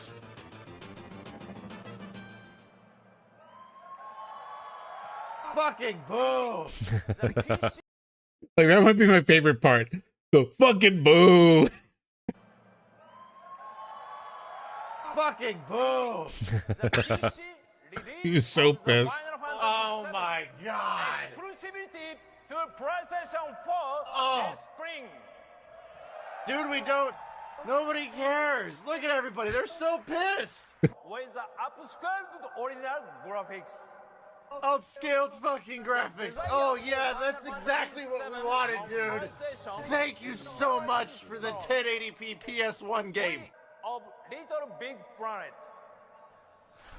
Fucking boo! Like that might be my favorite part. The fucking boo. Fucking boo! He was so pissed. Oh my god! Exclusivity to PlayStation 4 this spring. Dude, nobody cares. Look at everybody, they're so pissed. With the upscaled original graphics. Upscaled fucking graphics. Oh yeah, that's exactly what we wanted, dude. Thank you so much for the 1080p PS1 game. Of Little Big Planet.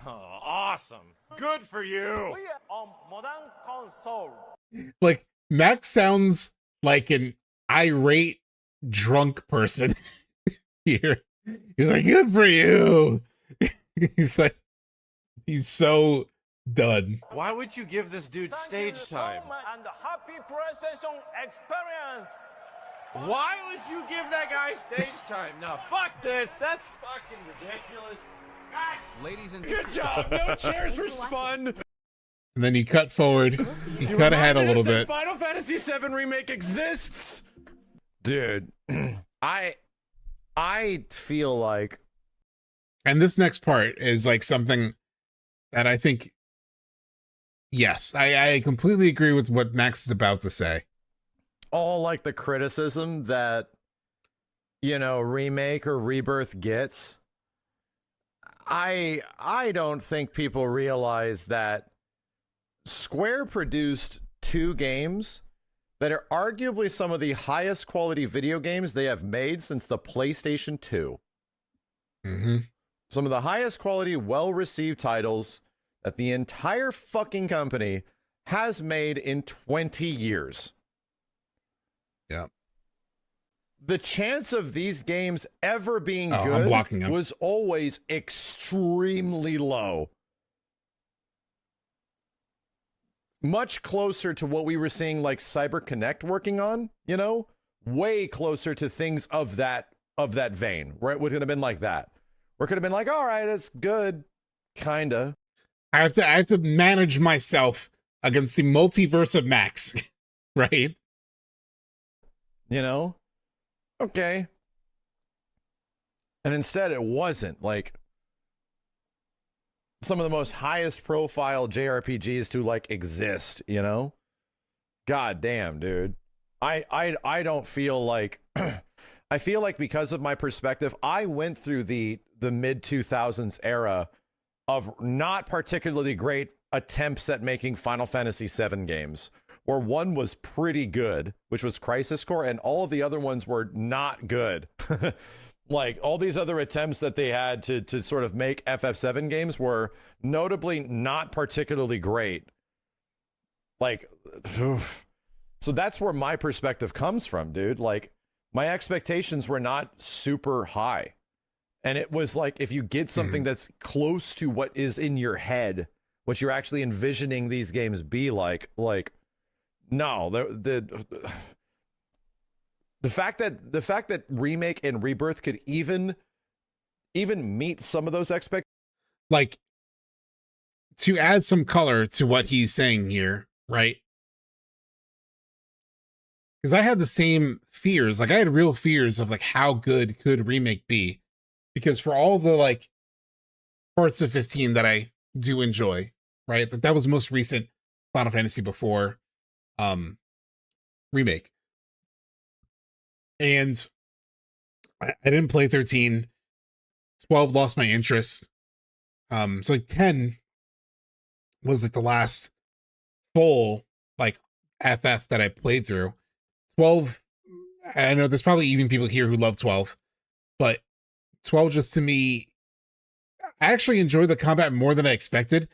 Oh, awesome. Good for you. We are on modern console. Like Max sounds like an irate drunk person here. He's like, good for you. He's like, he's so done. Why would you give this dude stage time? And happy PlayStation experience. Why would you give that guy stage time? No, fuck this. That's fucking ridiculous. God. Ladies and good job. No chairs were spun. And then you cut forward. You cut ahead a little bit. Final Fantasy VII Remake exists. Dude, I feel like, and this next part is like something that I think, yes, I completely agree with what Max is about to say. All like the criticism that, you know, Remake or Rebirth gets, I don't think people realize that Square produced 2 games that are arguably some of the highest quality video games they have made since the PlayStation 2. Mm-hmm. Some of the highest quality, well-received titles that the entire fucking company has made in 20 years. Yeah. The chance of these games ever being I'm good blocking him. was always extremely low. Much closer to what we were seeing like CyberConnect working on, you know? Way closer to things of that vein, where it would have been like that. Where it could have been like, all right, it's good, kinda. I have to manage myself against the multiverse of Max, right? You know? Okay. And instead it wasn't. Like, some of the most highest profile JRPGs to like exist, you know? God damn, dude. I don't feel like I feel like because of my perspective, I went through the mid 2000s era of not particularly great attempts at making Final Fantasy VII games, where one was pretty good, which was Crisis Core, and all of the other ones were not good. Like, all these other attempts that they had to sort of make FF7 games were notably not particularly great. Like, oof. So that's where my perspective comes from, dude. Like, my expectations were not super high. And it was like, if you get something that's close to what is in your head, what you're actually envisioning these games be like, no, the fact that Remake and Rebirth could even meet some of those expectations, like, to add some color to what he's saying here, right? Because I had the same fears. Like, I had real fears of like how good could Remake be, because for all the like parts of 15 that I do enjoy, right? That was most recent Final Fantasy before Remake. And I didn't play 13. 12 lost my interest. So like 10 was like the last full like FF that I played through. 12, I know there's probably even people here who love 12, but 12 just to me, I actually enjoyed the combat more than I expected.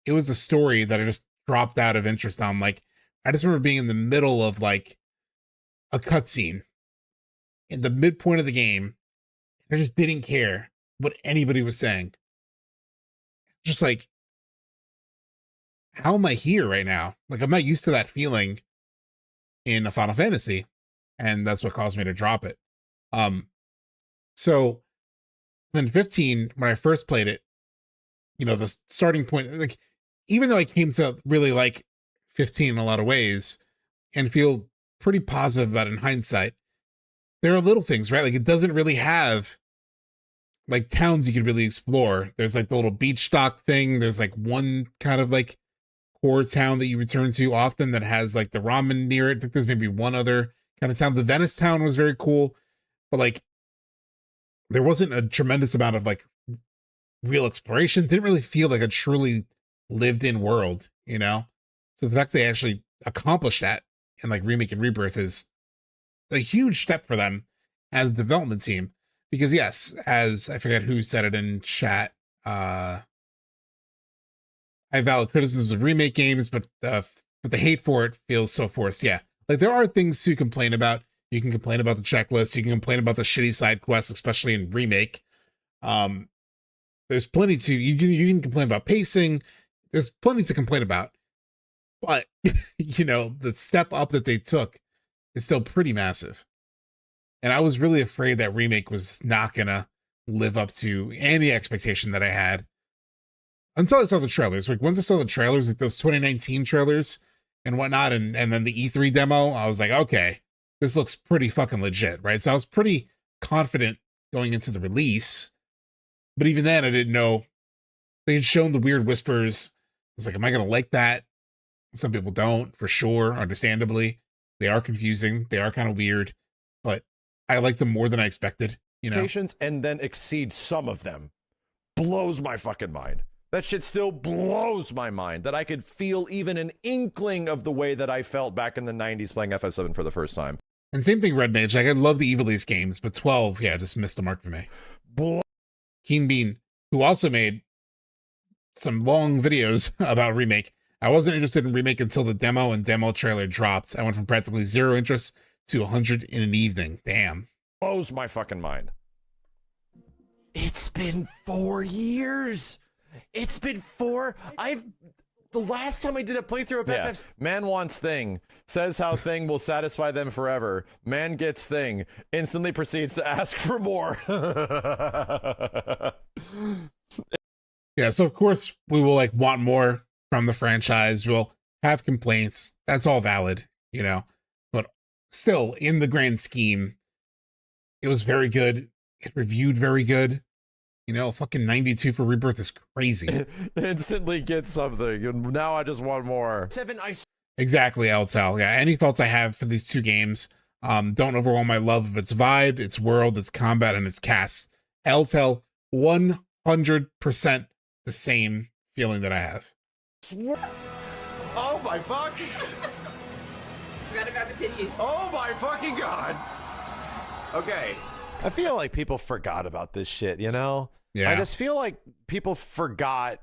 It was a story that I just dropped out of interest on. Like, I just remember being in the middle of like a cutscene in the midpoint of the game. I just didn't care what anybody was saying. Just like, how am I here right now? Like, I'm not used to that feeling in a Final Fantasy, and that's what caused me to drop it. So then 15, when I first played it, you know, the starting point, like, even though I came to really like 15 in a lot of ways and feel pretty positive about it in hindsight, there are little things, right? Like, it doesn't really have like towns you could really explore. There's like the little beach dock thing. There's like one kind of like core town that you return to often that has like the ramen near it. I think there's maybe one other kind of town. The Venice town was very cool, but like there wasn't a tremendous amount of like real exploration. Didn't really feel like a truly lived in world, you know? So the fact they actually accomplished that in like Remake and Rebirth is a huge step for them as a development team. Because yes, as I forget who said it in chat, I have valid criticisms of Remake games, but the hate for it feels so forced. Yeah, like there are things to complain about. You can complain about the checklist. You can complain about the shitty side quests, especially in Remake. There's plenty to you can complain about pacing. There's plenty to complain about, but you know, the step up that they took is still pretty massive. And I was really afraid that Remake was not gonna live up to any expectation that I had until I saw the trailers. Like once I saw the trailers, like those 2019 trailers and whatnot, and then the E3 demo, I was like, okay, this looks pretty fucking legit, right? So I was pretty confident going into the release, but even then I didn't know. They had shown the weird whispers. I was like, am I gonna like that? Some people don't, for sure, understandably. They are confusing, they are kind of weird, but I like them more than I expected, you know? And then exceed some of them. Blows my fucking mind. That shit still blows my mind that I could feel even an inkling of the way that I felt back in the 90s playing FF7 for the first time. And same thing, Red Mage. Like, I love the Evil East games, but 12, yeah, just missed the mark for me. Keen Bean, who also made some long videos about Remake. I wasn't interested in Remake until the demo and demo trailer dropped. I went from practically zero interest to 100 in an evening. Damn. Blows my fucking mind. It's been 4 years. It's been 4. The last time I did a playthrough of FF. Man wants thing. Says how thing will satisfy them forever. Man gets thing. Instantly proceeds to ask for more. Yeah, so of course we will like want more from the franchise. We'll have complaints. That's all valid, you know. But still, in the grand scheme, it was very good. It reviewed very good. You know, fucking 92 for Rebirth is crazy. Instantly get something, and now I just want more. Exactly, Eltel. Yeah, any thoughts I have for these two games don't overwhelm my love of its vibe, its world, its combat, and its cast. Eltel, 100% the same feeling that I have. Oh my fuck! Forgot to grab the tissues. Oh my fucking god! Okay. I feel like people forgot about this shit, you know? Yeah. I just feel like people forgot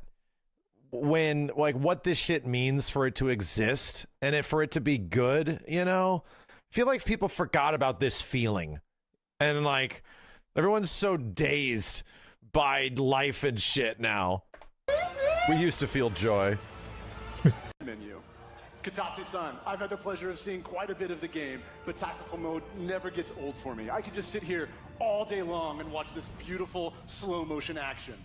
when, like, what this shit means for it to exist and for it to be good, you know? I feel like people forgot about this feeling. And, like, everyone's so dazed by life and shit now. We used to feel joy. Menu. Katase-san, I've had the pleasure of seeing quite a bit of the game, but tactical mode never gets old for me. I could just sit here all day long and watch this beautiful slow motion action.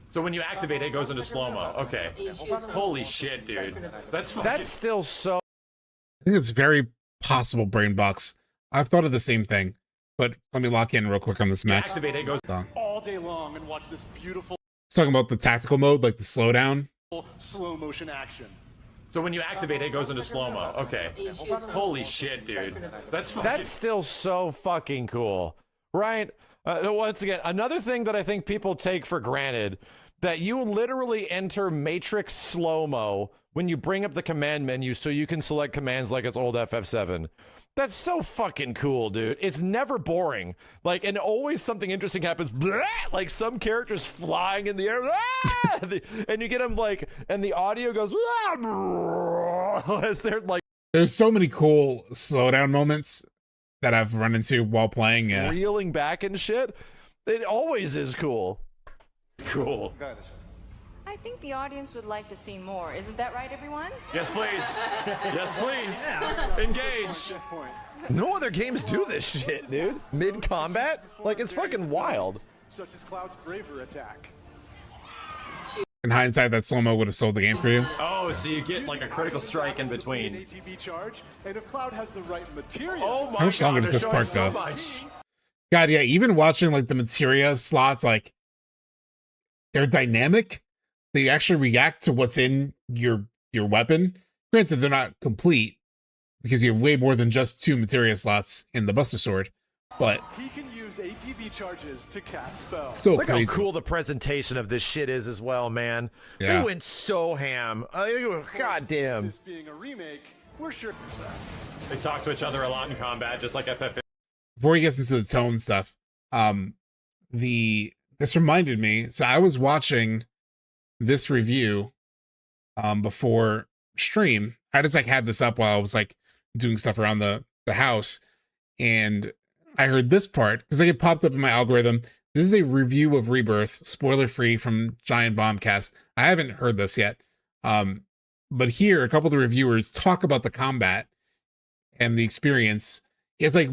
So when you activate it, it goes into slow-mo. Okay. Holy shit, dude. That's still so... I think it's very possible, Brainbox. I've thought of the same thing, but let me lock in real quick on this Max. Activate it, goes all day long and watch this beautiful... It's talking about the tactical mode, like the slowdown. Slow motion action. So when you activate it, it goes into slow-mo. Okay. Holy shit, dude. That's still so fucking cool. Right? Once again, another thing that I think people take for granted, that you literally enter Matrix slow-mo when you bring up the command menu so you can select commands like it's old FF7. That's so fucking cool, dude. It's never boring. Like, and always something interesting happens. Blah! Like some characters flying in the air. And you get them like, and the audio goes as they're like. There's so many cool slowdown moments that I've run into while playing. Reeling back and shit. It always is cool. Cool. I think the audience would like to see more. Isn't that right, everyone? Yes, please. Yes, please. Engage. No other games do this shit, dude. Mid-combat? Like, it's fucking wild. Such as Cloud's Braver attack. In hindsight, that slow-mo would have sold the game for you. Oh, so you get like a critical strike in between. ATB charge, and if Cloud has the right material. Oh my How much longer does this part go? God, yeah, even watching like the materia slots, like they're dynamic. They actually react to what's in your weapon. Granted, they're not complete because you have way more than just 2 materia slots in the Buster Sword, but he can use ATB charges to cast spells. So Look crazy. how cool the presentation of this shit is as well, man. Yeah. They went so ham. God damn. This being a remake, we're sure. They talk to each other a lot in combat, just like FF. Before he gets into the tone stuff, this reminded me. So I was watching this review before stream. I just like had this up while I was like doing stuff around the house, and I heard this part because like it popped up in my algorithm. This is a review of Rebirth, spoiler free, from Giant Bombcast. I haven't heard this yet, but here a couple of the reviewers talk about the combat and the experience. It's like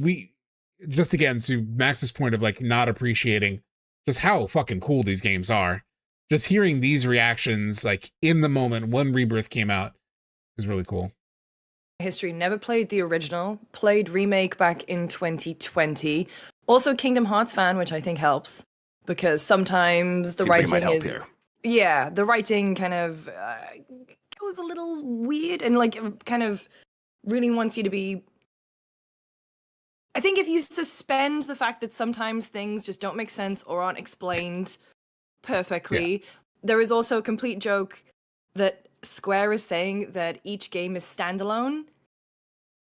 just again, to Max's point of like not appreciating just how fucking cool these games are, just hearing these reactions like in the moment when Rebirth came out is really cool. History, never played the original, played Remake back in 2020. Also Kingdom Hearts fan, which I think helps, because sometimes the writing is... Here. Yeah, the writing kind of goes a little weird and like kind of really wants you to be... I think if you suspend the fact that sometimes things just don't make sense or aren't explained perfectly, there is also a complete joke that Square is saying that each game is standalone.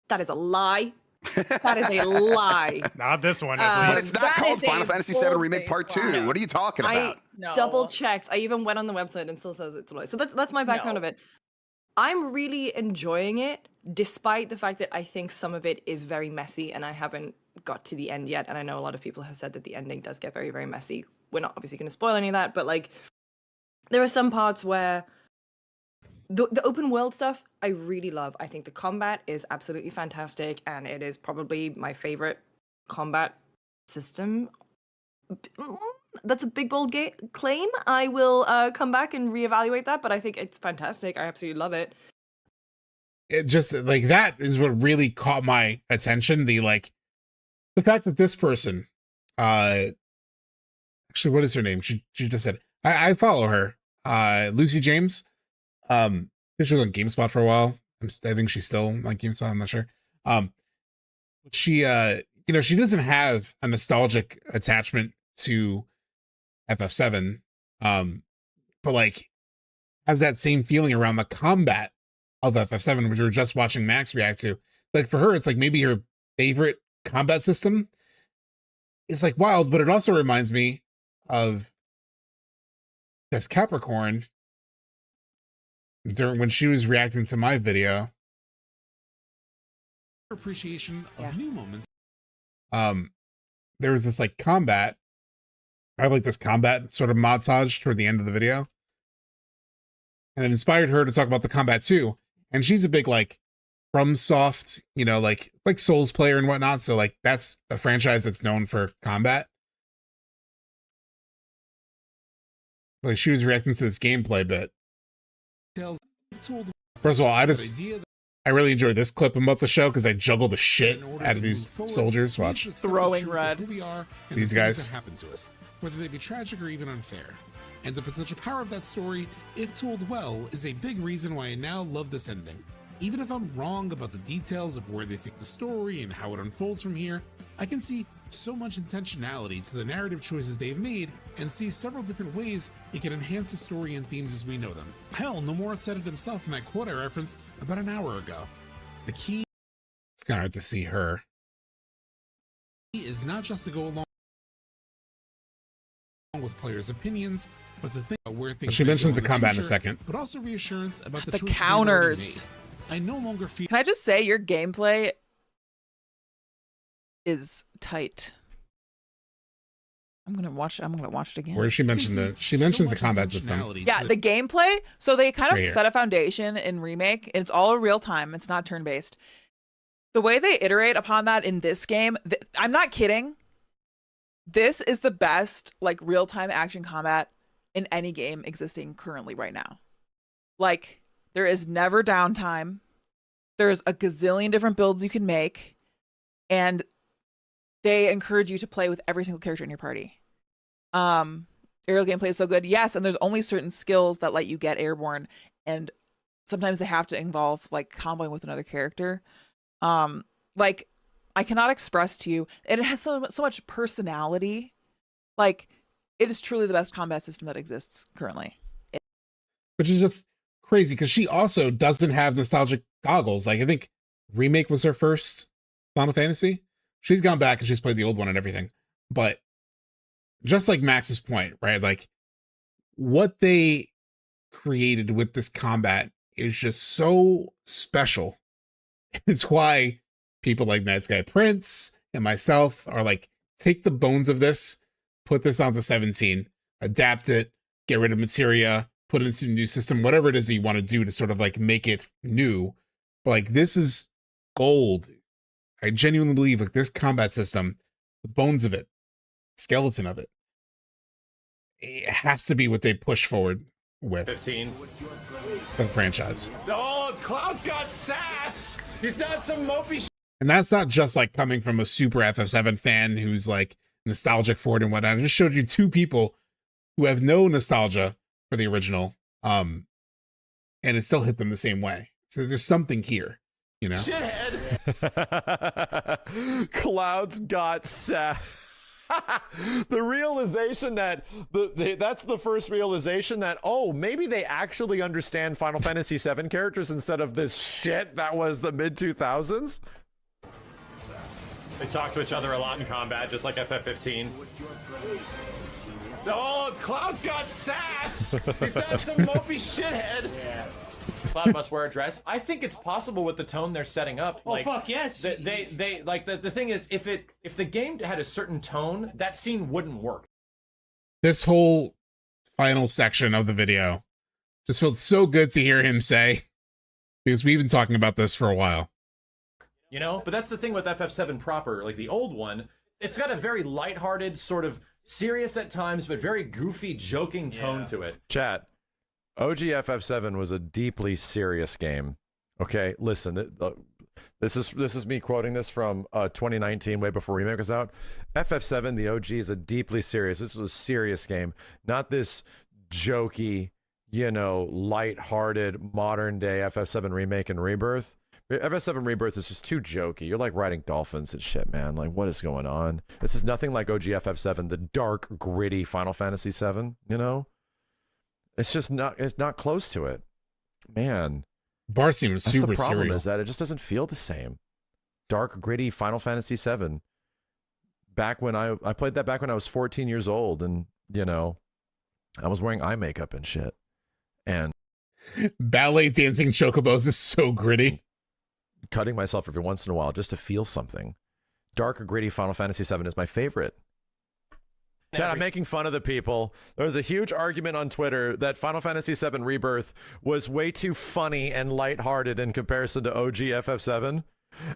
That is a lie. That is a lie. Not this one, but it's not called Final Fantasy VII Remake Part 2. What are you talking about? I double checked. I even went on the website and still says it's a lie. So that's my background of it. I'm really enjoying it, despite the fact that I think some of it is very messy and I haven't got to the end yet. And I know a lot of people have said that the ending does get very, very messy. We're not obviously going to spoil any of that, but like there are some parts where the open world stuff I really love. I think the combat is absolutely fantastic, and it is probably my favorite combat system. That's a big bold claim. I will come back and reevaluate that, but I think it's fantastic. I absolutely love it. It just like that is what really caught my attention. The fact that this person, actually, what is her name? She just said I follow her. Lucy James. She was on GameSpot for a while. I think she's still on GameSpot. I'm not sure. She, she doesn't have a nostalgic attachment to FF7, but like has that same feeling around the combat of FF7, which we were just watching Max react to. Like for her, it's like maybe her favorite combat system is like wild, but it also reminds me of this Capricorn during when she was reacting to my video. Appreciation of new moments. There was this like combat. I have like this combat sort of montage toward the end of the video, and it inspired her to talk about the combat too. And she's a big like FromSoft, like Souls player and whatnot. So like that's a franchise that's known for combat. Like she was reacting to this gameplay bit. First of all, I really enjoyed this clip I'm about to show because I juggle the shit out of these soldiers. Watch. Throwing red. These guys. Happen to us, whether they be tragic or even unfair. And the potential power of that story, if told well, is a big reason why I now love this ending. Even if I'm wrong about the details of where they take the story and how it unfolds from here, I can see so much intentionality to the narrative choices they've made and see several different ways it can enhance the story and themes as we know them. Hell, Nomura said it himself in that quote I referenced about an hour ago. The key... It's kind of hard to see her. ...is not just to go along with players' opinions, but to think about where things... She mentions the combat future, in a second. But also reassurance about the counters. I no longer feel... Can I just say your gameplay is tight. I'm gonna watch it again. Where she mentioned she mentions the combat system. Yeah, the gameplay. So they kind of set a foundation in Remake. It's all real time. It's not turn based. The way they iterate upon that in this game, I'm not kidding. This is the best like real time action combat in any game existing currently right now. Like there is never downtime. There's a gazillion different builds you can make, and they encourage you to play with every single character in your party. Aerial gameplay is so good. Yes, and there's only certain skills that let you get airborne, and sometimes they have to involve like comboing with another character. Like I cannot express to you, and it has so much personality. Like it is truly the best combat system that exists currently. Which is just crazy because she also doesn't have nostalgic goggles. Like I think Remake was her first Final Fantasy. She's gone back and she's played the old one and everything. But just like Max's point, right? Like what they created with this combat is just so special. It's why people like Night Sky Prince and myself are like, take the bones of this, put this onto 17, adapt it, get rid of materia, put it into a new system, whatever it is that you want to do to sort of like make it new. But like this is gold. I genuinely believe like this combat system, the bones of it, skeleton of it, it has to be what they push forward with 15. the franchise. Oh, Cloud's got sass. He's not some mopey. And that's not just like coming from a super FF7 fan who's like nostalgic for it and whatnot. I just showed you two people who have no nostalgia for the original, and it still hit them the same way. So there's something here, you know? Shithead. Cloud's got sass. The realization that that's the first realization that, oh, maybe they actually understand Final Fantasy VII characters instead of this shit that was the mid 2000s. They talk to each other a lot in combat, just like FF15. Oh, Cloud's got sass. He's not some mopey shithead. Yeah. Cloud must wear a dress. I think it's possible with the tone they're setting up. Oh, fuck yes. They like the thing is, if the game had a certain tone, that scene wouldn't work. This whole final section of the video just felt so good to hear him say, because we've been talking about this for a while. You know, but that's the thing with FF7 proper, like the old one. It's got a very lighthearted, sort of serious at times, but very goofy, joking tone to it. Chat. OG FF7 was a deeply serious game. Okay, listen, this is me quoting this from 2019, way before Remake was out. FF7, the OG, is a deeply serious. This was a serious game, not this jokey, you know, light-hearted modern day FF7 Remake and Rebirth. FF7 Rebirth is just too jokey. You're like riding dolphins and shit, man. Like, what is going on? This is nothing like OG FF7, the dark, gritty Final Fantasy VII. You know. It's just not. It's not close to it, man. Bar seems super the problem serial. Is that it just doesn't feel the same. Dark, gritty Final Fantasy VII. Back when I played that back when I was 14 years old, and you know, I was wearing eye makeup and shit. And ballet dancing chocobos is so gritty. Cutting myself every once in a while just to feel something. Dark, gritty Final Fantasy VII is my favorite. Chad, I'm making fun of the people. There was a huge argument on Twitter that Final Fantasy VII Rebirth was way too funny and lighthearted in comparison to OG FF7.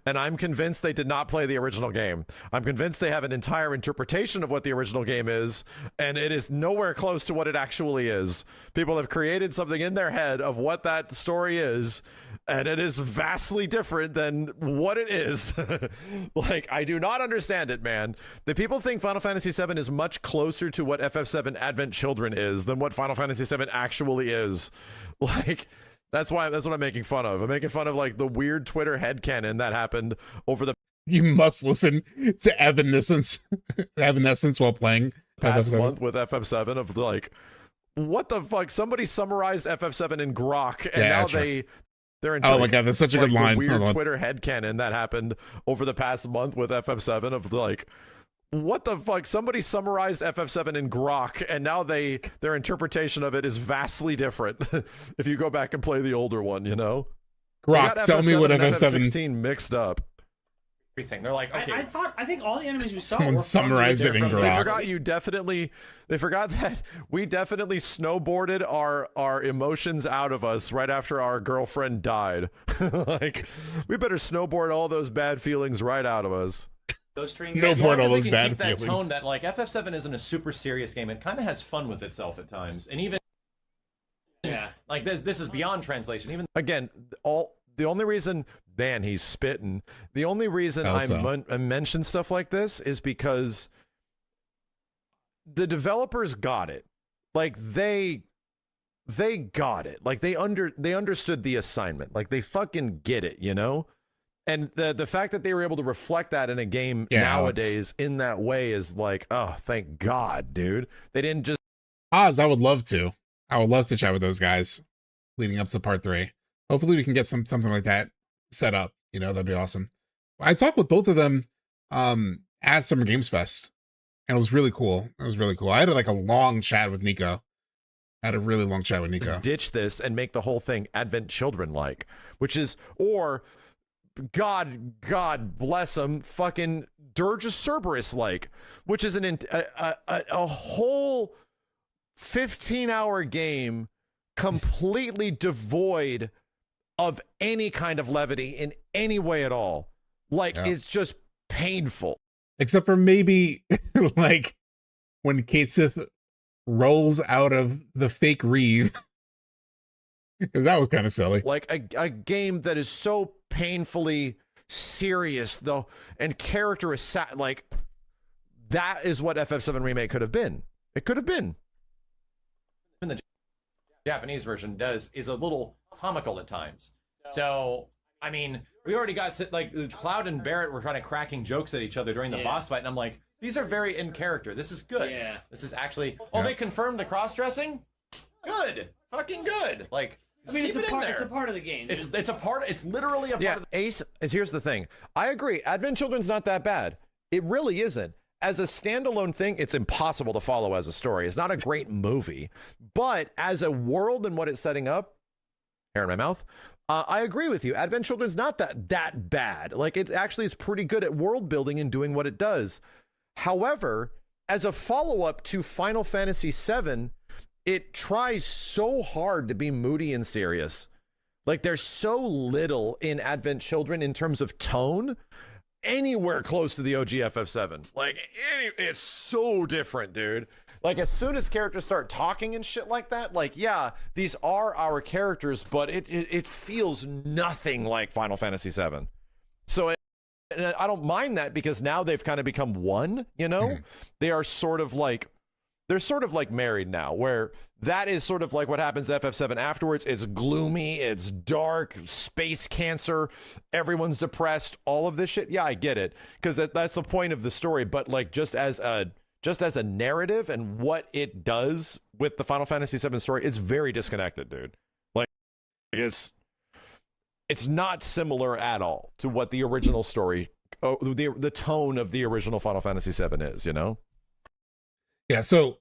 And I'm convinced they did not play the original game. I'm convinced they have an entire interpretation of what the original game is, and it is nowhere close to what it actually is. People have created something in their head of what that story is, and it is vastly different than what it is. Like, I do not understand it, man. The people think Final Fantasy VII is much closer to what FF7 Advent Children is than what Final Fantasy VII actually is. Like... That's what I'm making fun of. I'm making fun of like the weird Twitter headcanon that happened over the. You must listen to Evanescence while playing past FF7. month with FF7 of like, what the fuck? Somebody summarized FF7 in Grok, and now they're into. Oh my god, that's such a good line. The weird Twitter headcanon that happened over the past month with FF7 of like. What the fuck? Somebody summarized FF7 in Grok, and now their interpretation of it is vastly different. If you go back and play the older one, you know. Grok, tell me what FF7 mixed up. Everything. They're like, okay. I think all the enemies we saw. Someone summarized it in Grok. They forgot that we definitely snowboarded our emotions out of us right after our girlfriend died. Like, we better snowboard all those bad feelings right out of us. Those train no more all those bad that feelings. Tone that like FF7 isn't a super serious game. It kind of has fun with itself at times, and even like this is beyond translation. Even again, the only reason, man, he's spitting. The only reason I mention stuff like this is because the developers got it. Like they got it. Like they understood the assignment. Like they fucking get it, you know. And the fact that they were able to reflect that in a game nowadays in that way is like, oh, thank God, dude. They didn't just... Oz, I would love to. I would love to chat with those guys leading up to part 3. Hopefully we can get something like that set up. You know, that'd be awesome. I talked with both of them at Summer Games Fest, and it was really cool. It was really cool. I had like a long chat with Nico. I had a really long chat with Nico. Ditch this and make the whole thing Advent Children-like, which is... or... God bless him, fucking Dirge of Cerberus-like, which is a whole 15-hour game completely devoid of any kind of levity in any way at all. Like, Yeah. it's just painful. Except for maybe like when Kate Sith rolls out of the fake Reeve. Because that was kind of silly. Like a game that is so painfully serious, though, and character is like, that is what FF7 Remake could have been. It could have been. And the Japanese version is a little comical at times. So, I mean, we already got, like, Cloud and Barret were kind of cracking jokes at each other during the boss fight, and I'm like, these are very in character. This is good. Yeah. This is actually... Oh, they confirmed the cross-dressing? Good. Fucking good. Like, I mean, keep it in there. it's a part of the game. It's a part... It's literally a part of the... Ace, here's the thing. I agree. Advent Children's not that bad. It really isn't. As a standalone thing, it's impossible to follow as a story. It's not a great movie. But as a world and what it's setting up... Hair in my mouth... I agree with you. Advent Children's not that bad. Like, it actually is pretty good at world building and doing what it does. However, as a follow-up to Final Fantasy VII, it tries so hard to be moody and serious. Like, there's so little in Advent Children in terms of tone anywhere close to the OG FF7. Like, it's so different, dude. Like, as soon as characters start talking and shit like that, like, yeah, these are our characters, but it feels nothing like Final Fantasy VII. So and I don't mind that, because now they've kind of become one, you know? They are sort of like, they're sort of like married now, where that is sort of like what happens to FF7 afterwards. It's gloomy, it's dark, space cancer, everyone's depressed, all of this shit. Yeah, I get it, because that's the point of the story, but like just as a narrative and what it does with the Final Fantasy VII story, it's very disconnected, dude. Like, it's not similar at all to what the original story, the tone of the original Final Fantasy VII is, you know? Yeah, so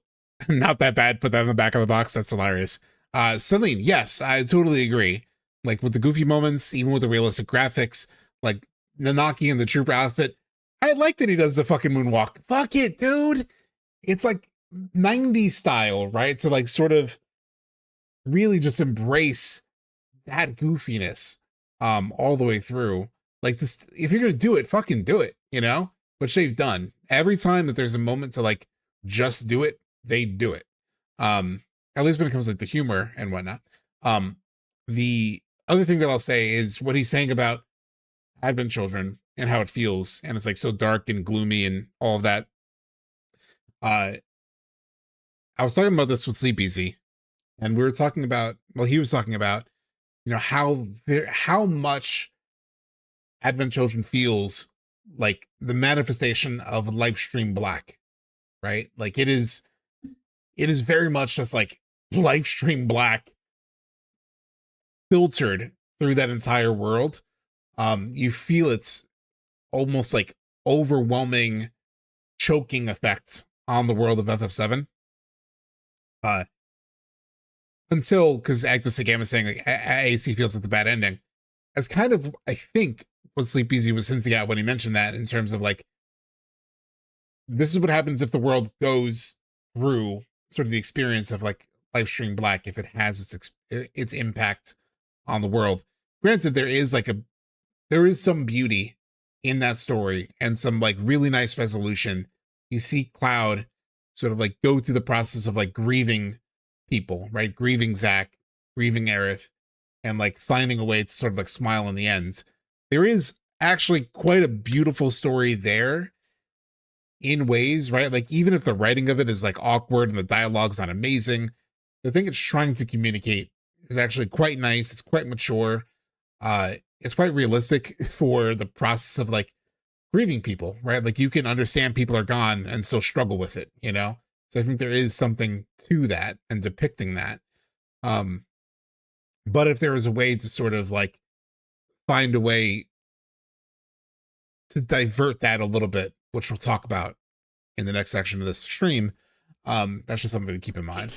not that bad. Put that in the back of the box. That's hilarious. Celine, yes, I totally agree. Like, with the goofy moments, even with the realistic graphics, like Nanaki in the trooper outfit, I like that he does the fucking moonwalk. Fuck it, dude. It's like 90s style, right? To like sort of really just embrace that goofiness all the way through. Like, this, if you're gonna do it, fucking do it, you know? Which they've done. Every time that there's a moment to like just do it, they do it. At least when it comes to like the humor and whatnot. The other thing that I'll say is what he's saying about Advent Children and how it feels, and it's like so dark and gloomy and all of that. I was talking about this with Sleep Easy, and we were talking about, well, he was talking about, you know, how much Advent Children feels like the manifestation of Livestream Black, right? Like, it is very much just like Livestream Black filtered through that entire world. You feel it's almost like overwhelming choking effect on the world of FF7. Until, because Agnes again was saying like AC feels like the bad ending. As kind of, I think, what Sleep Easy was hinting at when he mentioned that, in terms of like, this is what happens if the world goes through sort of the experience of like Livestream Black, if it has its impact on the world. Granted, there is some beauty in that story and some like really nice resolution. You see Cloud sort of like go through the process of like grieving people, right? Grieving Zack, grieving Aerith, and like finding a way to sort of like smile in the end. There is actually quite a beautiful story there in ways, right? Like, even if the writing of it is like awkward and the dialogue's not amazing, the thing it's trying to communicate is actually quite nice. It's quite mature. It's quite realistic for the process of like grieving people, right? Like, you can understand people are gone and still struggle with it, you know? So I think there is something to that and depicting that. But if there was a way to sort of like find a way to divert that a little bit, which we'll talk about in the next section of this stream, that's just something to keep in mind.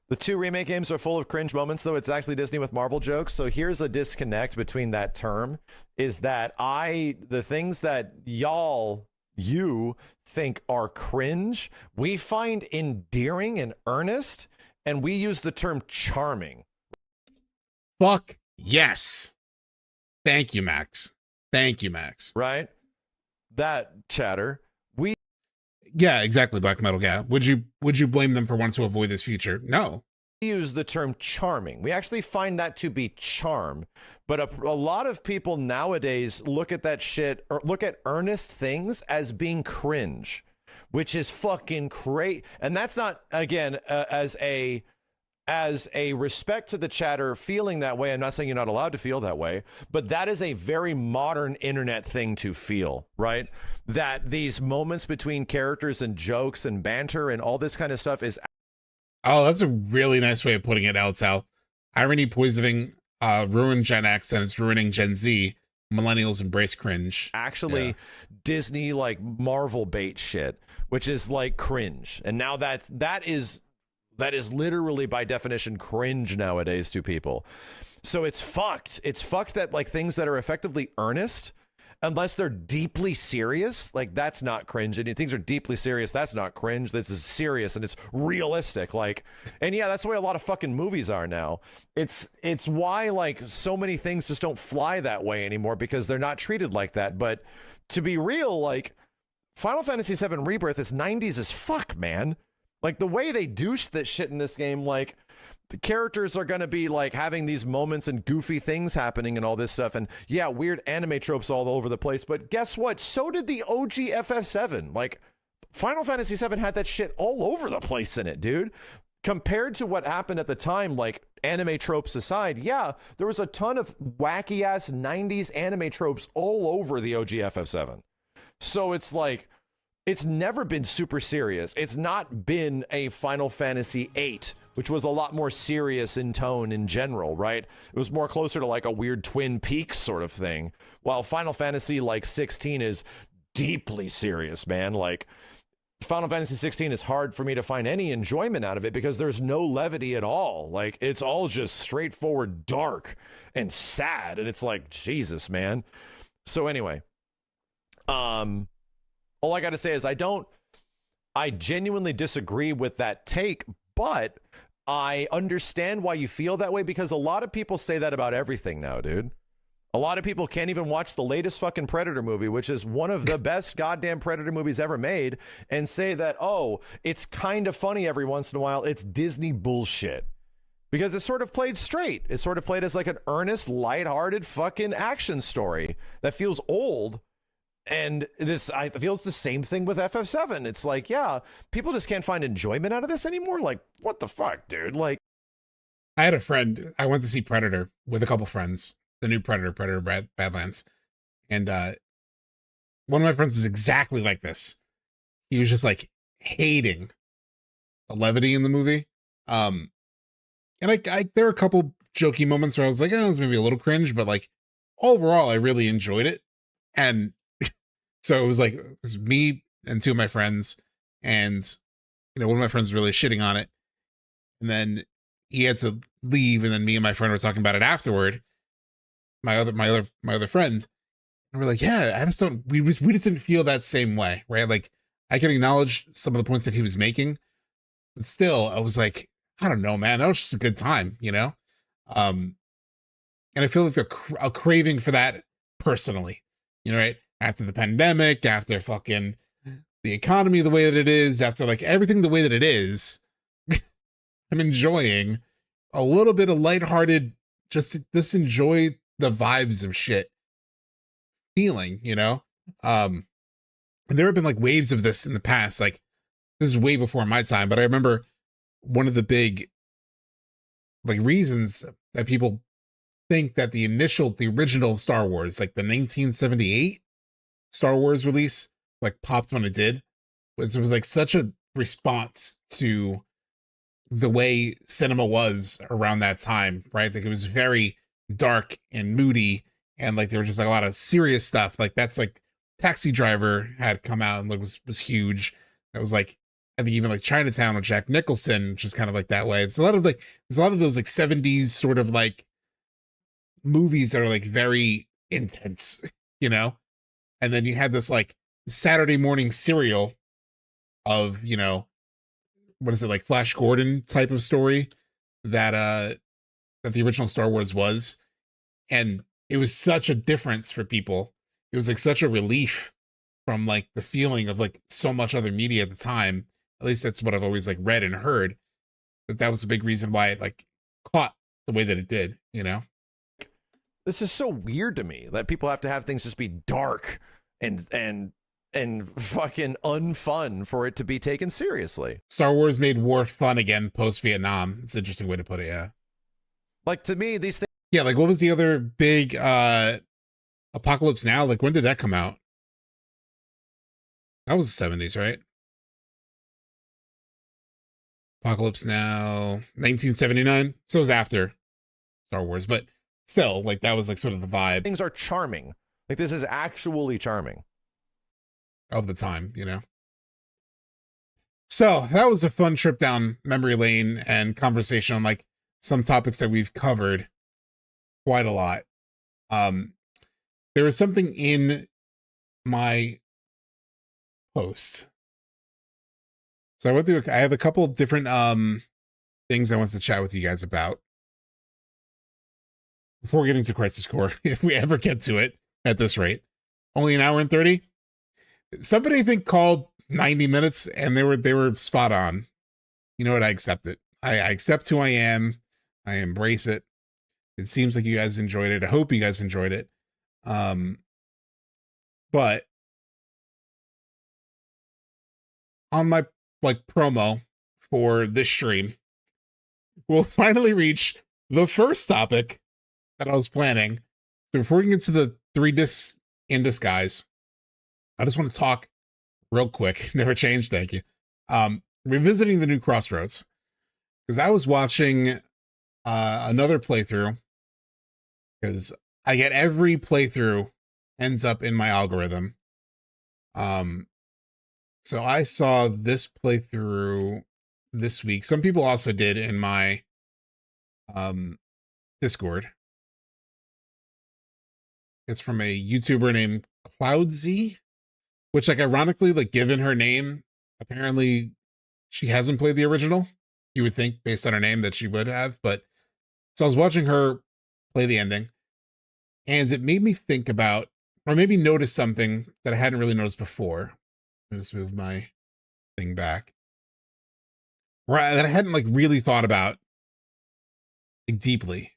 The two remake games are full of cringe moments, though. It's actually Disney with Marvel jokes. So here's a disconnect between that term, is that the things that you think are cringe, we find endearing and earnest, and we use the term charming. Fuck yes. Thank you, Max. Thank you, Max. Right? That chatter. Yeah, exactly, Black Metal. Yeah. Would you blame them for wanting to avoid this future? No. Use the term charming. We actually find that to be charm. But a lot of people nowadays look at that shit, or look at earnest things as being cringe, which is fucking great. And that's not, again, as a respect to the chatter feeling that way. I'm not saying you're not allowed to feel that way, but that is a very modern internet thing to feel, right? That these moments between characters and jokes and banter and all this kind of stuff is. Oh, that's a really nice way of putting it, Al. Irony poisoning ruined Gen X and it's ruining Gen Z. Millennials embrace cringe. Actually, Disney like Marvel bait shit, which is like cringe. And now that is literally by definition cringe nowadays to people. So it's fucked. It's fucked that like things that are effectively earnest, unless they're deeply serious, like that's not cringe. And if things are deeply serious, that's not cringe. This is serious and it's realistic. Like, and yeah, that's the way a lot of fucking movies are now. It's why like so many things just don't fly that way anymore, because they're not treated like that. But to be real, like Final Fantasy VII Rebirth is 90s as fuck, man. Like the way they douche that shit in this game, like the characters are going to be like having these moments and goofy things happening and all this stuff. And yeah, weird anime tropes all over the place. But guess what? So did the OG FF7. Like Final Fantasy VII had that shit all over the place in it, dude. Compared to what happened at the time, like anime tropes aside, yeah, there was a ton of wacky ass 90s anime tropes all over the OG FF7. So it's like, it's never been super serious. It's not been a Final Fantasy VIII, which was a lot more serious in tone in general, right? It was more closer to like a weird Twin Peaks sort of thing. While Final Fantasy like 16 is deeply serious, man. Like Final Fantasy 16 is hard for me to find any enjoyment out of it because there's no levity at all. Like it's all just straightforward dark and sad. And it's like, Jesus, man. So anyway, all I got to say is I genuinely disagree with that take, but I understand why you feel that way, because a lot of people say that about everything now, dude. A lot of people can't even watch the latest fucking Predator movie, which is one of the best goddamn Predator movies ever made, and say that, oh, it's kind of funny every once in a while. It's Disney bullshit. Because it's sort of played straight. It's sort of played as like an earnest, lighthearted fucking action story that feels old. And I feel it's the same thing with FF7. It's like, yeah, people just can't find enjoyment out of this anymore. Like, what the fuck, dude? Like, I had a friend, I went to see Predator with a couple friends, the new Predator Badlands. And one of my friends is exactly like this. He was just like hating the levity in the movie. And there were a couple jokey moments where I was like, oh, it was maybe a little cringe, but like overall, I really enjoyed it. And so it was me and two of my friends, and one of my friends was really shitting on it, and then he had to leave, and then me and my friend were talking about it afterward. My other friend, and we're like, yeah, I just don't. We just didn't feel that same way, right? Like I can acknowledge some of the points that he was making, but still, I was like, I don't know, man, that was just a good time, And I feel like a craving for that personally, right? After the pandemic, after fucking the economy the way that it is, after like everything the way that it is, I'm enjoying a little bit of lighthearted, just enjoy the vibes of shit feeling, And there have been like waves of this in the past. Like this is way before my time, but I remember one of the big like reasons that people think that the original Star Wars, like the 1978 Star Wars release, like popped when it did, it was like such a response to the way cinema was around that time, right? Like it was very dark and moody, and like there was just like a lot of serious stuff. Like that's like Taxi Driver had come out and like was huge. That was like, I think even like Chinatown with Jack Nicholson, which is kind of like that way. There's a lot of those like 70s sort of like movies that are like very intense, And then you had this like Saturday morning serial of, what is it, like Flash Gordon type of story that the original Star Wars was. And it was such a difference for people it was like such a relief from like the feeling of like so much other media at the time. At least that's what I've always like read and heard. That was a big reason why it like caught the way that it did, you know? This is so weird to me that people have to have things just be dark and fucking unfun for it to be taken seriously. Star Wars made war fun again post-Vietnam. It's an interesting way to put it, yeah. Like, to me, these things... Yeah, like, what was the other big Apocalypse Now? Like, when did that come out? That was the 70s, right? Apocalypse Now, 1979. So it was after Star Wars, but still, like, that was, like, sort of the vibe. Things are charming. Like, this is actually charming. Of the time, you know? So that was a fun trip down memory lane and conversation on like some topics that we've covered quite a lot. There was something in my post. So I went through, I have a couple of different things I want to chat with you guys about before getting to Crisis Core, if we ever get to it at this rate. Only an hour and 30. Somebody I think called 90 minutes and they were spot on. You know what? I accept it. I accept who I am. I embrace it. It seems like you guys enjoyed it. I hope you guys enjoyed it. But on my like promo for this stream, we'll finally reach the first topic that I was planning. So before we get to the 3 discs in disguise, I just want to talk real quick. Never changed, thank you. Revisiting the new Crossroads. Because I was watching another playthrough. Because I get every playthrough ends up in my algorithm. So I saw this playthrough this week. Some people also did in my Discord. It's from a YouTuber named Cloudsy, which, like, ironically, like, given her name, apparently she hasn't played the original. You would think, based on her name, that she would have. But so I was watching her play the ending, and it made me think about, or maybe notice something that I hadn't really noticed before. Let me just move my thing back. Right, that I hadn't like really thought about like, deeply.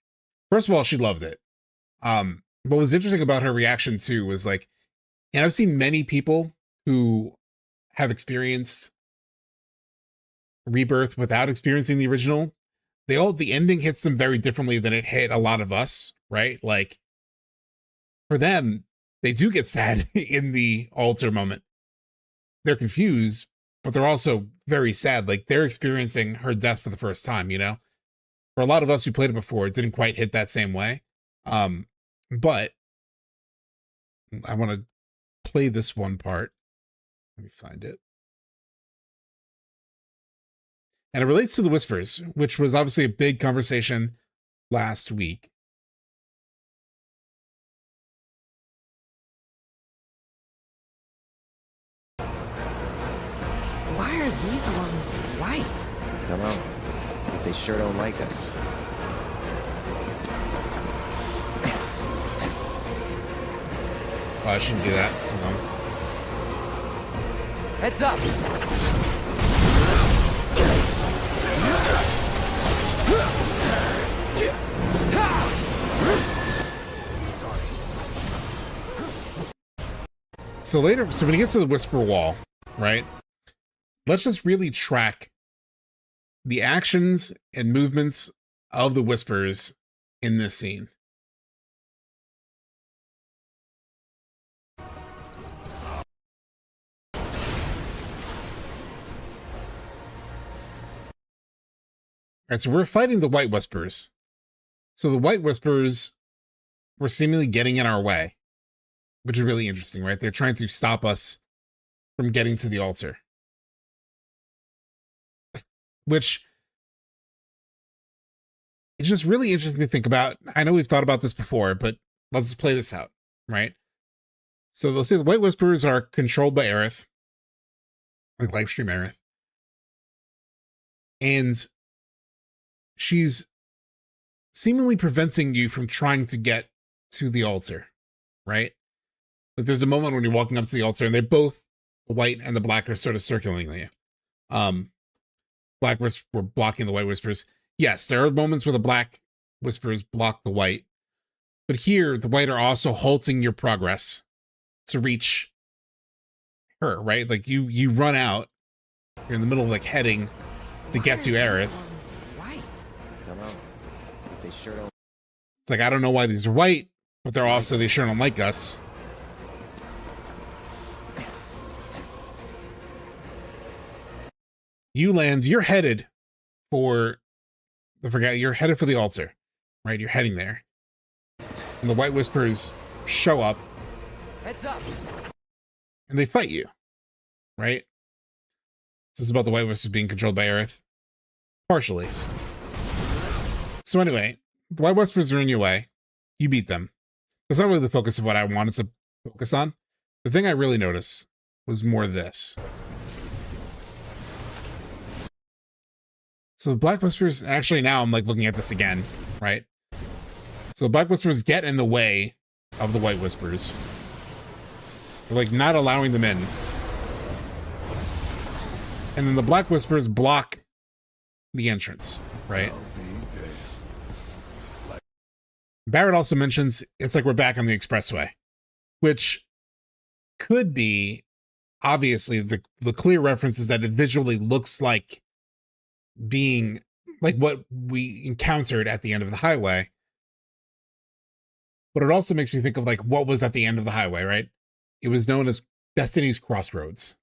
First of all, she loved it. What was interesting about her reaction too was like, and I've seen many people who have experienced Rebirth without experiencing the original. The ending hits them very differently than it hit a lot of us, right? Like, for them, they do get sad in the altar moment. They're confused, but they're also very sad. Like, they're experiencing her death for the first time, you know? For a lot of us who played it before, it didn't quite hit that same way. But I want to play this one part. Let me find it. And it relates to the Whispers, which was obviously a big conversation last week. Why are these ones white? Don't know, but they sure don't like us. Oh, I shouldn't do that. Hold on. Heads up! So later, so when he gets to the Whisper Wall, right? Let's just really track the actions and movements of the Whispers in this scene. All right, so we're fighting the White Whispers. So the White Whispers were seemingly getting in our way, which is really interesting, right? They're trying to stop us from getting to the altar. Which is just really interesting to think about. I know we've thought about this before, but let's play this out, right? So let's say the White Whispers are controlled by Aerith, like livestream Aerith. And she's seemingly preventing you from trying to get to the altar, right? Like there's a moment when you're walking up to the altar and they both, the white and the black, are sort of circling you. Black were blocking the white whispers. Yes, there are moments where the black whispers block the white, but here the white are also halting your progress to reach her, right? Like you run out, you're in the middle of like heading to get to Aerith. Don't know. But they sure don't. It's like, I don't know why these are white, but they sure don't like us. You're headed for you're headed for the altar, right? You're heading there. And the white whispers show up. Heads up. And they fight you, right? This is about the white whispers being controlled by Aerith. Partially. So anyway, the white whispers are in your way. You beat them. That's not really the focus of what I wanted to focus on. The thing I really noticed was more this. So the black whispers, actually now I'm like looking at this again, right? So the black whispers get in the way of the white whispers. They're like not allowing them in. And then the black whispers block the entrance, right? Barret also mentions it's like we're back on the expressway, which could be, obviously, the clear reference is that it visually looks like being like what we encountered at the end of the highway. But it also makes me think of like what was at the end of the highway, right? It was known as Destiny's Crossroads.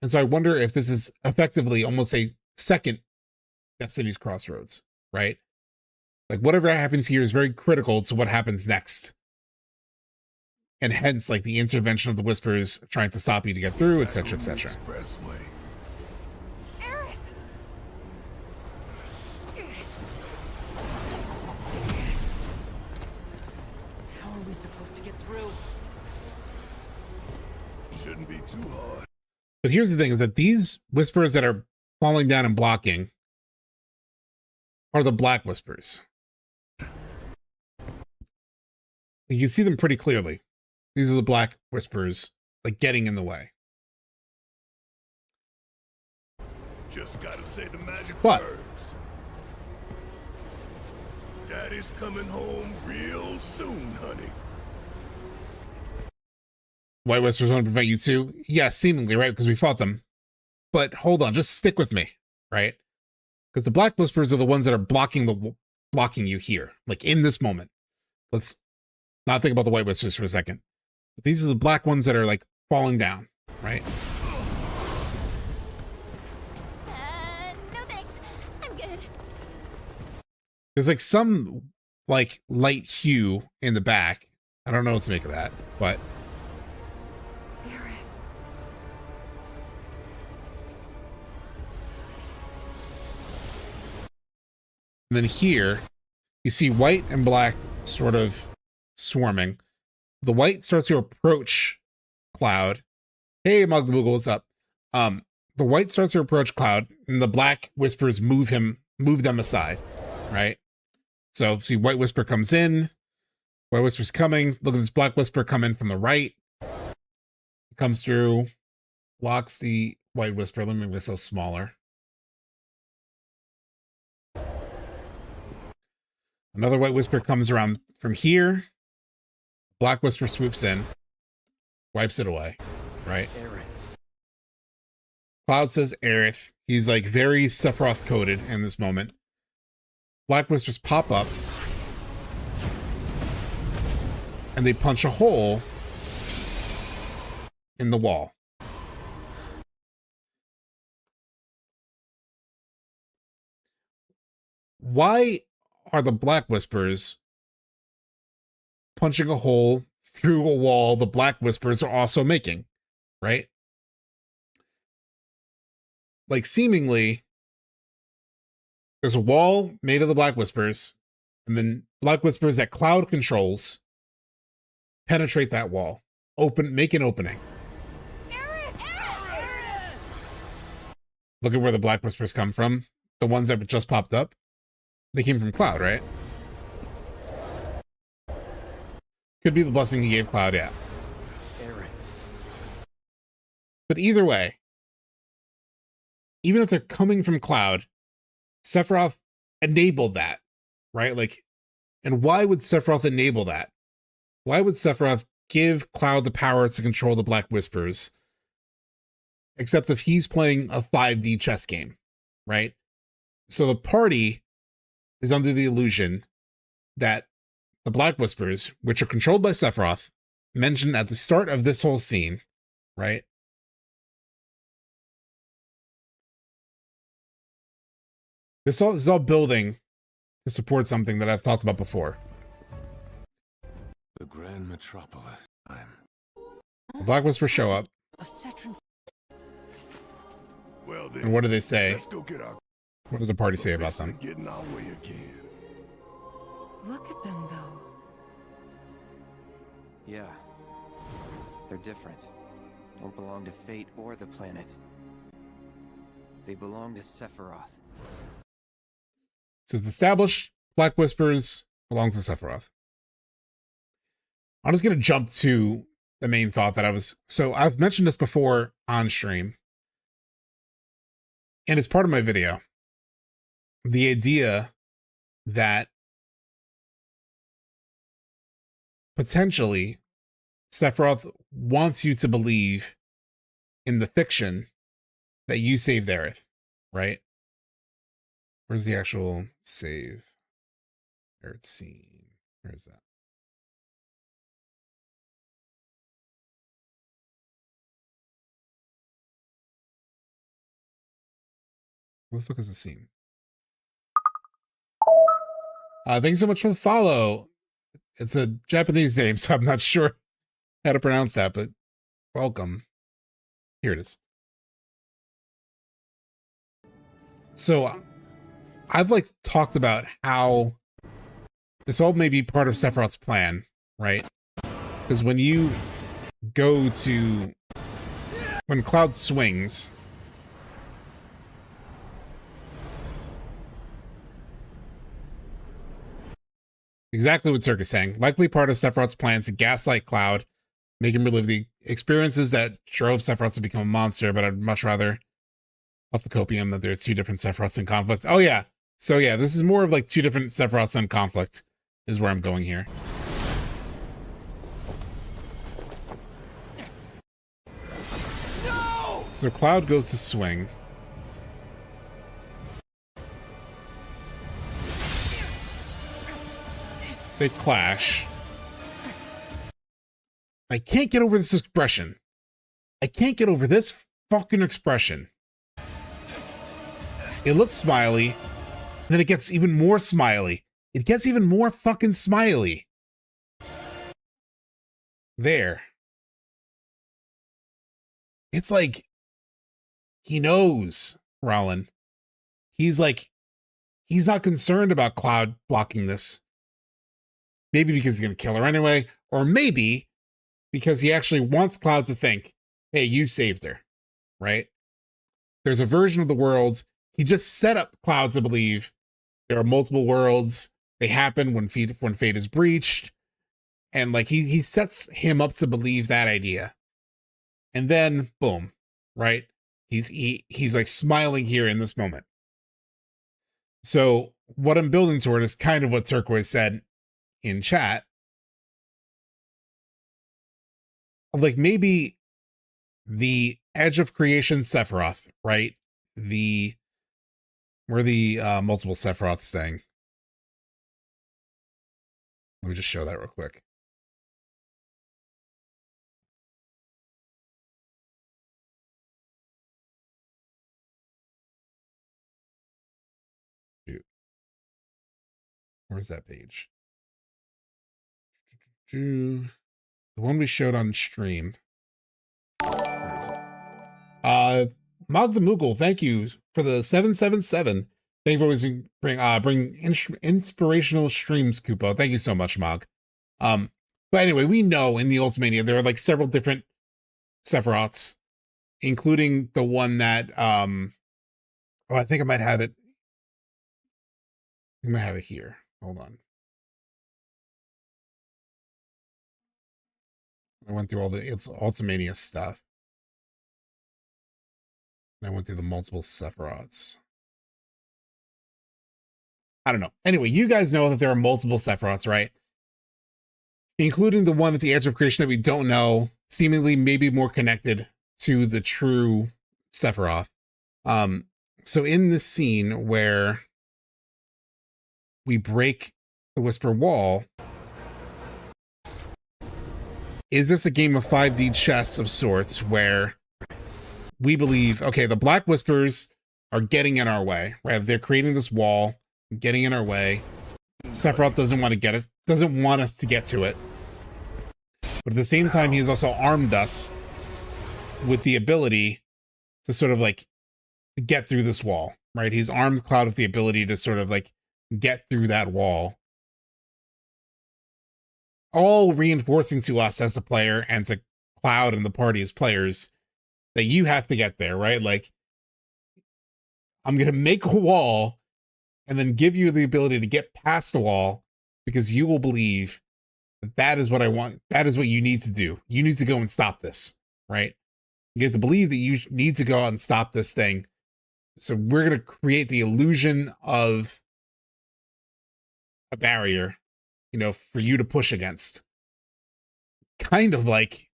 And so I wonder if this is effectively almost a second Destiny's Crossroads, right? Like whatever happens here is very critical to what happens next. And hence like the intervention of the whispers trying to stop you to get through, etc., etc. How are we supposed to get through? Shouldn't be too hard. But here's the thing, is that these whispers that are falling down and blocking are the black whispers. You can see them pretty clearly. These are the black whispers, like getting in the way. Just gotta say the magic What? words. Daddy's coming home real soon, honey. White whispers want to prevent you too? Yeah, seemingly, right? Because we fought them. But hold on, just stick with me, right? Because the black whispers are the ones that are blocking you here, like in this moment. Let's not think about the white whispers for a second. But these are the black ones that are like falling down, right? No thanks. I'm good. There's like some like light hue in the back. I don't know what to make of that, but and then here, you see white and black sort of swarming. The white starts to approach Cloud. Hey, Mug the Moogle, what's up? The white starts to approach Cloud, and the black whispers move them aside, right? So, see, white whisper comes in. White whisper's coming. Look at this black whisper come in from the right. Comes through, blocks the white whisper. Let me make myself smaller. Another white whisper comes around from here. Black whisper swoops in, wipes it away, right? Aerith. Cloud says Aerith. He's like very Sephiroth coded in this moment. Black whispers pop up, and they punch a hole in the wall. Why are the black whispers punching a hole through a wall the black whispers are also making, right? Like seemingly there's a wall made of the black whispers, and then black whispers that Cloud controls penetrate that wall, make an opening. Look at where the black whispers come from. The ones that just popped up, they came from Cloud, right? Could be the blessing he gave Cloud, yeah. But either way, even if they're coming from Cloud, Sephiroth enabled that, right? Like, and why would Sephiroth enable that? Why would Sephiroth give Cloud the power to control the Black Whispers? Except if he's playing a 5D chess game, right? So the party is under the illusion that the Black Whispers, which are controlled by Sephiroth, mentioned at the start of this whole scene, right? This is all building to support something that I've talked about before. The Grand Metropolis. The Black Whispers show up. Well, then, and what do they say? Let's go get our What does the party say about them? get in our way again. Look at them, though. Yeah. They're different. Don't belong to fate or the planet. They belong to Sephiroth. So it's established Black Whispers belongs to Sephiroth. I'm just going to jump to the main thought that so I've mentioned this before on stream. And it's part of my video. The idea that potentially Sephiroth wants you to believe in the fiction that you saved Aerith, right? Where's the actual save? Aerith scene. Where's that? Where the fuck is the scene? Thanks so much for the follow. It's a Japanese name, so I'm not sure how to pronounce that, but welcome. Here it is. So I've like talked about how this all may be part of Sephiroth's plan, right? Because when you go to when Cloud swings, exactly what Cirque is saying. Likely part of Sephiroth's plan to gaslight Cloud, make him relive the experiences that drove Sephiroth to become a monster, but I'd much rather off the copium that there are two different Sephiroths in conflict. Oh yeah. So yeah, this is more of like two different Sephiroths in conflict is where I'm going here. No! So Cloud goes to swing. They clash. I can't get over this expression. I can't get over this fucking expression. It looks smiley, then it gets even more smiley. It gets even more fucking smiley. There. It's like he knows, Rollin. He's like, he's not concerned about Cloud blocking this. Maybe because he's going to kill her anyway, or maybe because he actually wants Cloud to think, hey, you saved her, right? There's a version of the world. He just set up Cloud to believe there are multiple worlds. They happen when fate is breached. And like he sets him up to believe that idea. And then boom, right? He's like smiling here in this moment. So what I'm building toward is kind of what Turquoise said in chat. Like maybe the edge of creation Sephiroth, right? Where the multiple Sephiroths thing. Let me just show that real quick. Shoot. Where's that page? The one we showed on stream. Where is it? Mog the Moogle, thank you for the 777. Thank you for always bring inspirational streams, Kupo. Thank you so much, Mog. But anyway, we know in the Ultimania there are like several different Sephiroths, including the one that I think I might have it. I might have it here. Hold on. I went through all the Ultimania stuff. I went through the multiple Sephiroths. I don't know. Anyway, you guys know that there are multiple Sephiroths, right? Including the one at the edge of creation that we don't know, seemingly maybe more connected to the true Sephiroth. So in this scene where we break the Whisper wall, is this a game of 5D chess of sorts where we believe, okay, the Black Whispers are getting in our way, right? They're creating this wall, getting in our way. Sephiroth doesn't want to get us, doesn't want us to get to it. But at the same time, he has also armed us with the ability to sort of like get through this wall, right? He's armed Cloud with the ability to sort of like get through that wall. All reinforcing to us as a player and to Cloud and the party as players that you have to get there, right? Like, I'm going to make a wall and then give you the ability to get past the wall because you will believe that that is what I want. That is what you need to do. You need to go and stop this, right? You have to believe that you need to go out and stop this thing. So we're going to create the illusion of a barrier, you know, for you to push against. Kind of like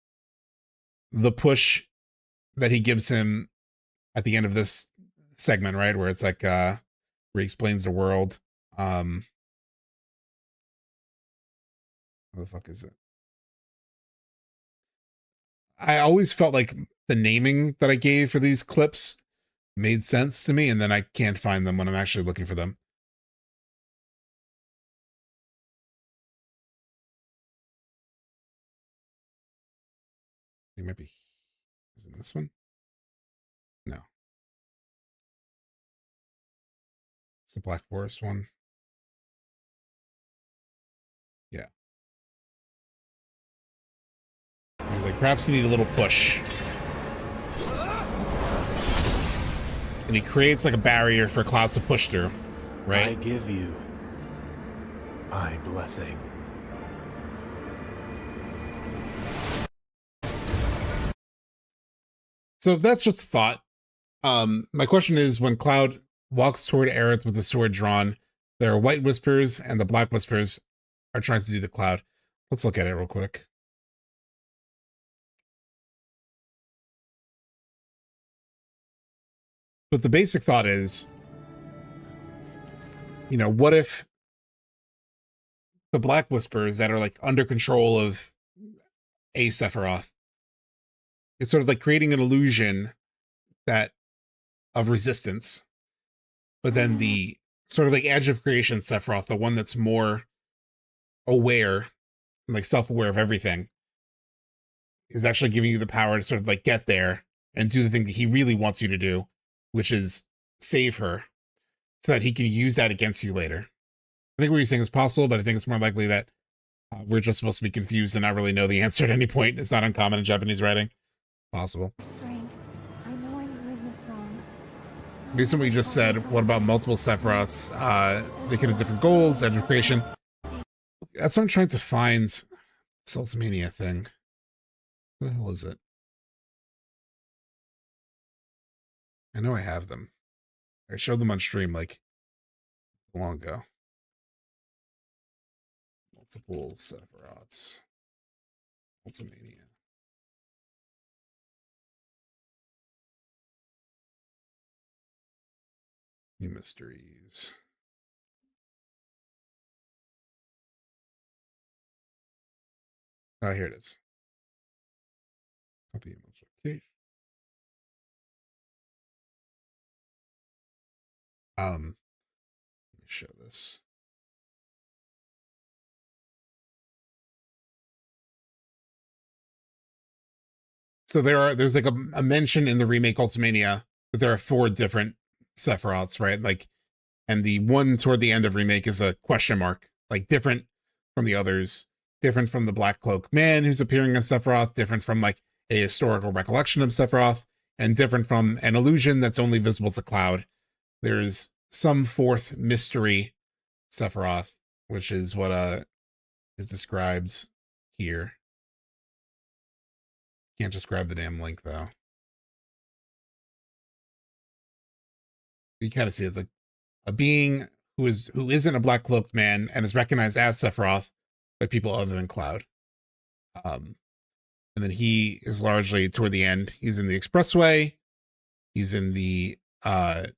the push that he gives him at the end of this segment, right? Where it's like, where he explains the world. What the fuck is it? I always felt like the naming that I gave for these clips made sense to me, and then I can't find them when I'm actually looking for them. It might be. Is it this one? No. It's the Black Forest one. Yeah. He's like, perhaps you need a little push. And he creates like a barrier for Cloud to push through, right? I give you my blessing. So that's just thought. My question is, when Cloud walks toward Aerith with the sword drawn, there are white whispers and the black whispers are trying to do the Cloud. Let's look at it real quick. But the basic thought is, you know, what if the black whispers that are like under control of a Sephiroth, it's sort of like creating an illusion that of resistance, but then the sort of like edge of creation Sephiroth, the one that's more aware, like self-aware of everything, is actually giving you the power to sort of like get there and do the thing that he really wants you to do, which is save her, so that he can use that against you later. I think what you're saying is possible, but I think it's more likely that we're just supposed to be confused and not really know the answer at any point. It's not uncommon in Japanese writing. Possible. I know I'm doing this wrong. Based on what you just said, what about multiple Sephiroths? They could have different goals, edge of creation. That's what I'm trying to find. This Ultimania thing. What the hell is it? I know I have them. I showed them on stream like long ago. Multiple Sephiroths. Ultimania. New mysteries. Oh, here it is. Copy image location. Let me show this. So there's like a mention in the remake Ultimania that there are 4 different Sephiroths, right? Like, and the one toward the end of remake is a question mark, like different from the others, different from the Black Cloak Man who's appearing as Sephiroth, different from like a historical recollection of Sephiroth, and different from an illusion that's only visible to Cloud. There's some 4th mystery Sephiroth, which is what is described here. Can't just grab the damn link though. You kind of see it's like a being who isn't a black cloaked man and is recognized as Sephiroth by people other than Cloud. And then he is largely toward the end. He's in the expressway. He's in the edge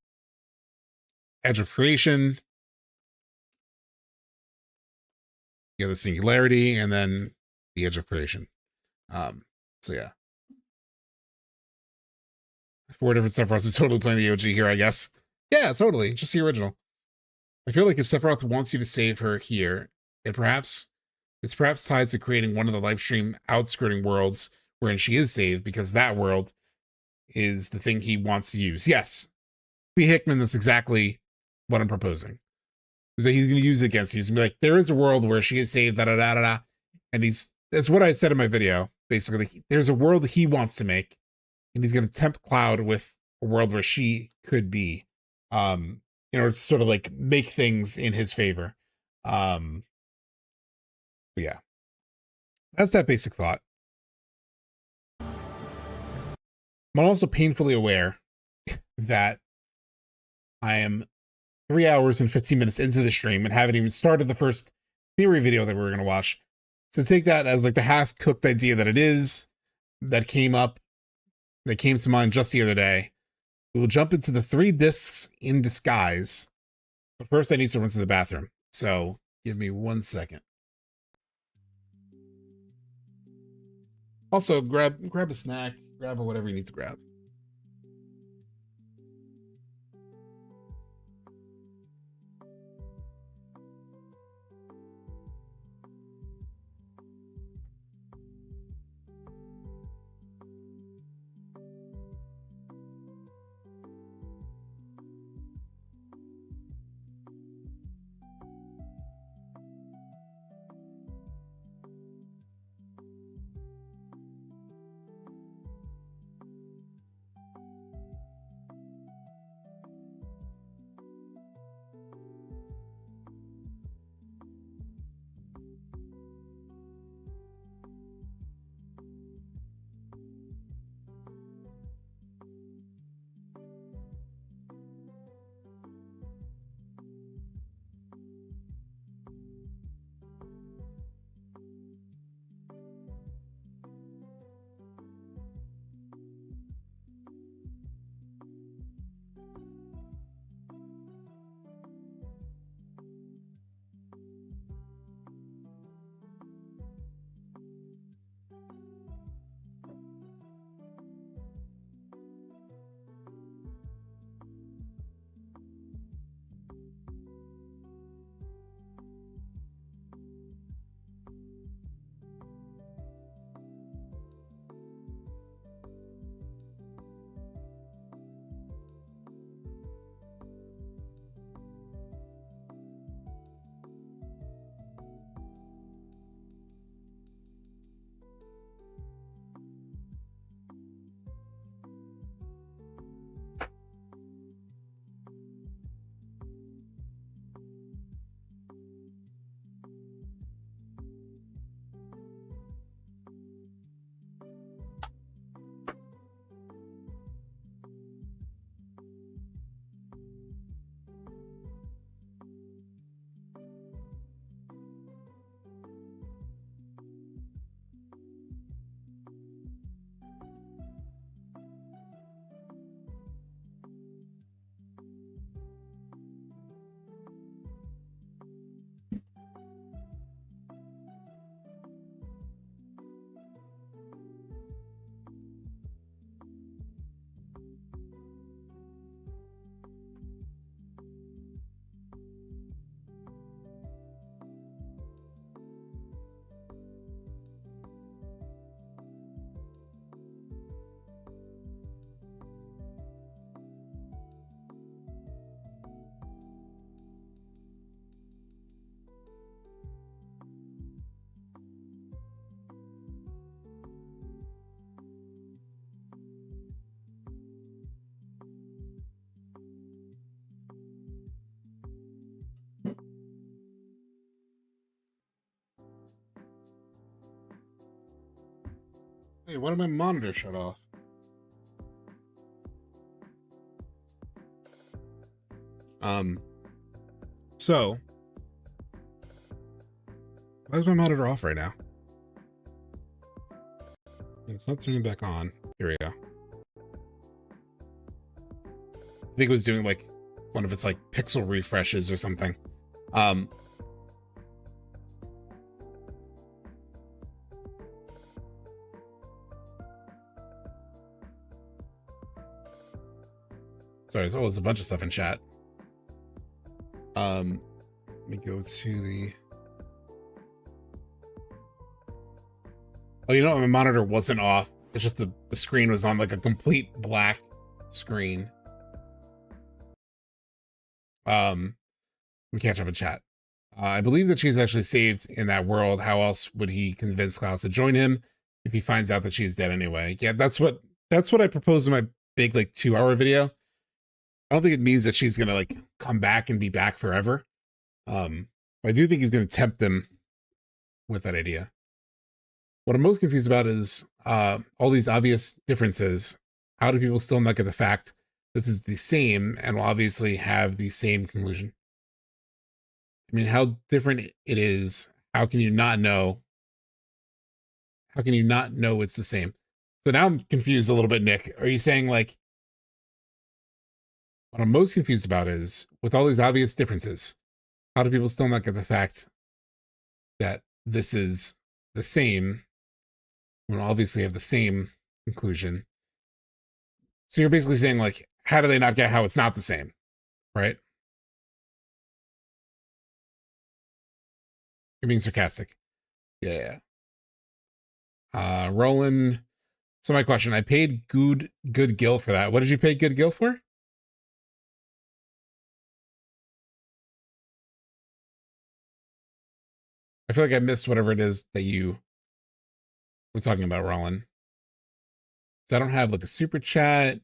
of creation. You have the singularity, and then the edge of creation. So yeah. 4 different Sephiroths are totally playing the OG here, I guess. Yeah, totally. Just the original. I feel like if Sephiroth wants you to save her here, it's perhaps tied to creating one of the livestream outskirting worlds wherein she is saved, because that world is the thing he wants to use. Yes. B. Hickman, that's exactly what I'm proposing. Is that he's going to use it against you. He's going to be like, there is a world where she is saved, da-da-da-da-da. And that's what I said in my video. Basically, there's a world that he wants to make, and he's going to tempt Cloud with a world where she could be, in order to sort of like make things in his favor. But yeah, that's that basic thought. I'm also painfully aware that I am 3 hours and 15 minutes into the stream and haven't even started the first theory video that we were going to watch. So take that as like the half-cooked idea that it is, that came to mind just the other day. We will jump into the 3 discs in disguise. But first I need to run to the bathroom. So give me 1 second. Also, grab a snack, grab whatever you need to grab. Hey, why did my monitor shut off? So why is my monitor off right now? It's not turning back on. Here we go. I think it was doing like one of its like pixel refreshes or something. Sorry, oh, there's a bunch of stuff in chat. Let me go to the... Oh, you know what? My monitor wasn't off. It's just the screen was on like a complete black screen. Let me catch up in chat. I believe that she's actually saved in that world. How else would he convince Klaus to join him if he finds out that she's dead anyway? Yeah, that's what I proposed in my big like 2-hour video. I don't think it means that she's gonna like come back and be back forever. I do think he's gonna tempt them with that idea. What I'm most confused about is all these obvious differences. How do people still not get the fact that this is the same and will obviously have the same conclusion? I mean, how different it is. How can you not know? How can you not know it's the same? So now I'm confused a little bit, Nick. Are you saying like, what I'm most confused about is with all these obvious differences, how do people still not get the fact that this is the same when obviously have the same conclusion? So you're basically saying like, how do they not get how it's not the same, right? You're being sarcastic. Yeah. Roland. So my question, I paid Good Gil for that. What did you pay Good Gil for? I feel like I missed whatever it is that you were talking about, Roland. So I don't have like a super chat.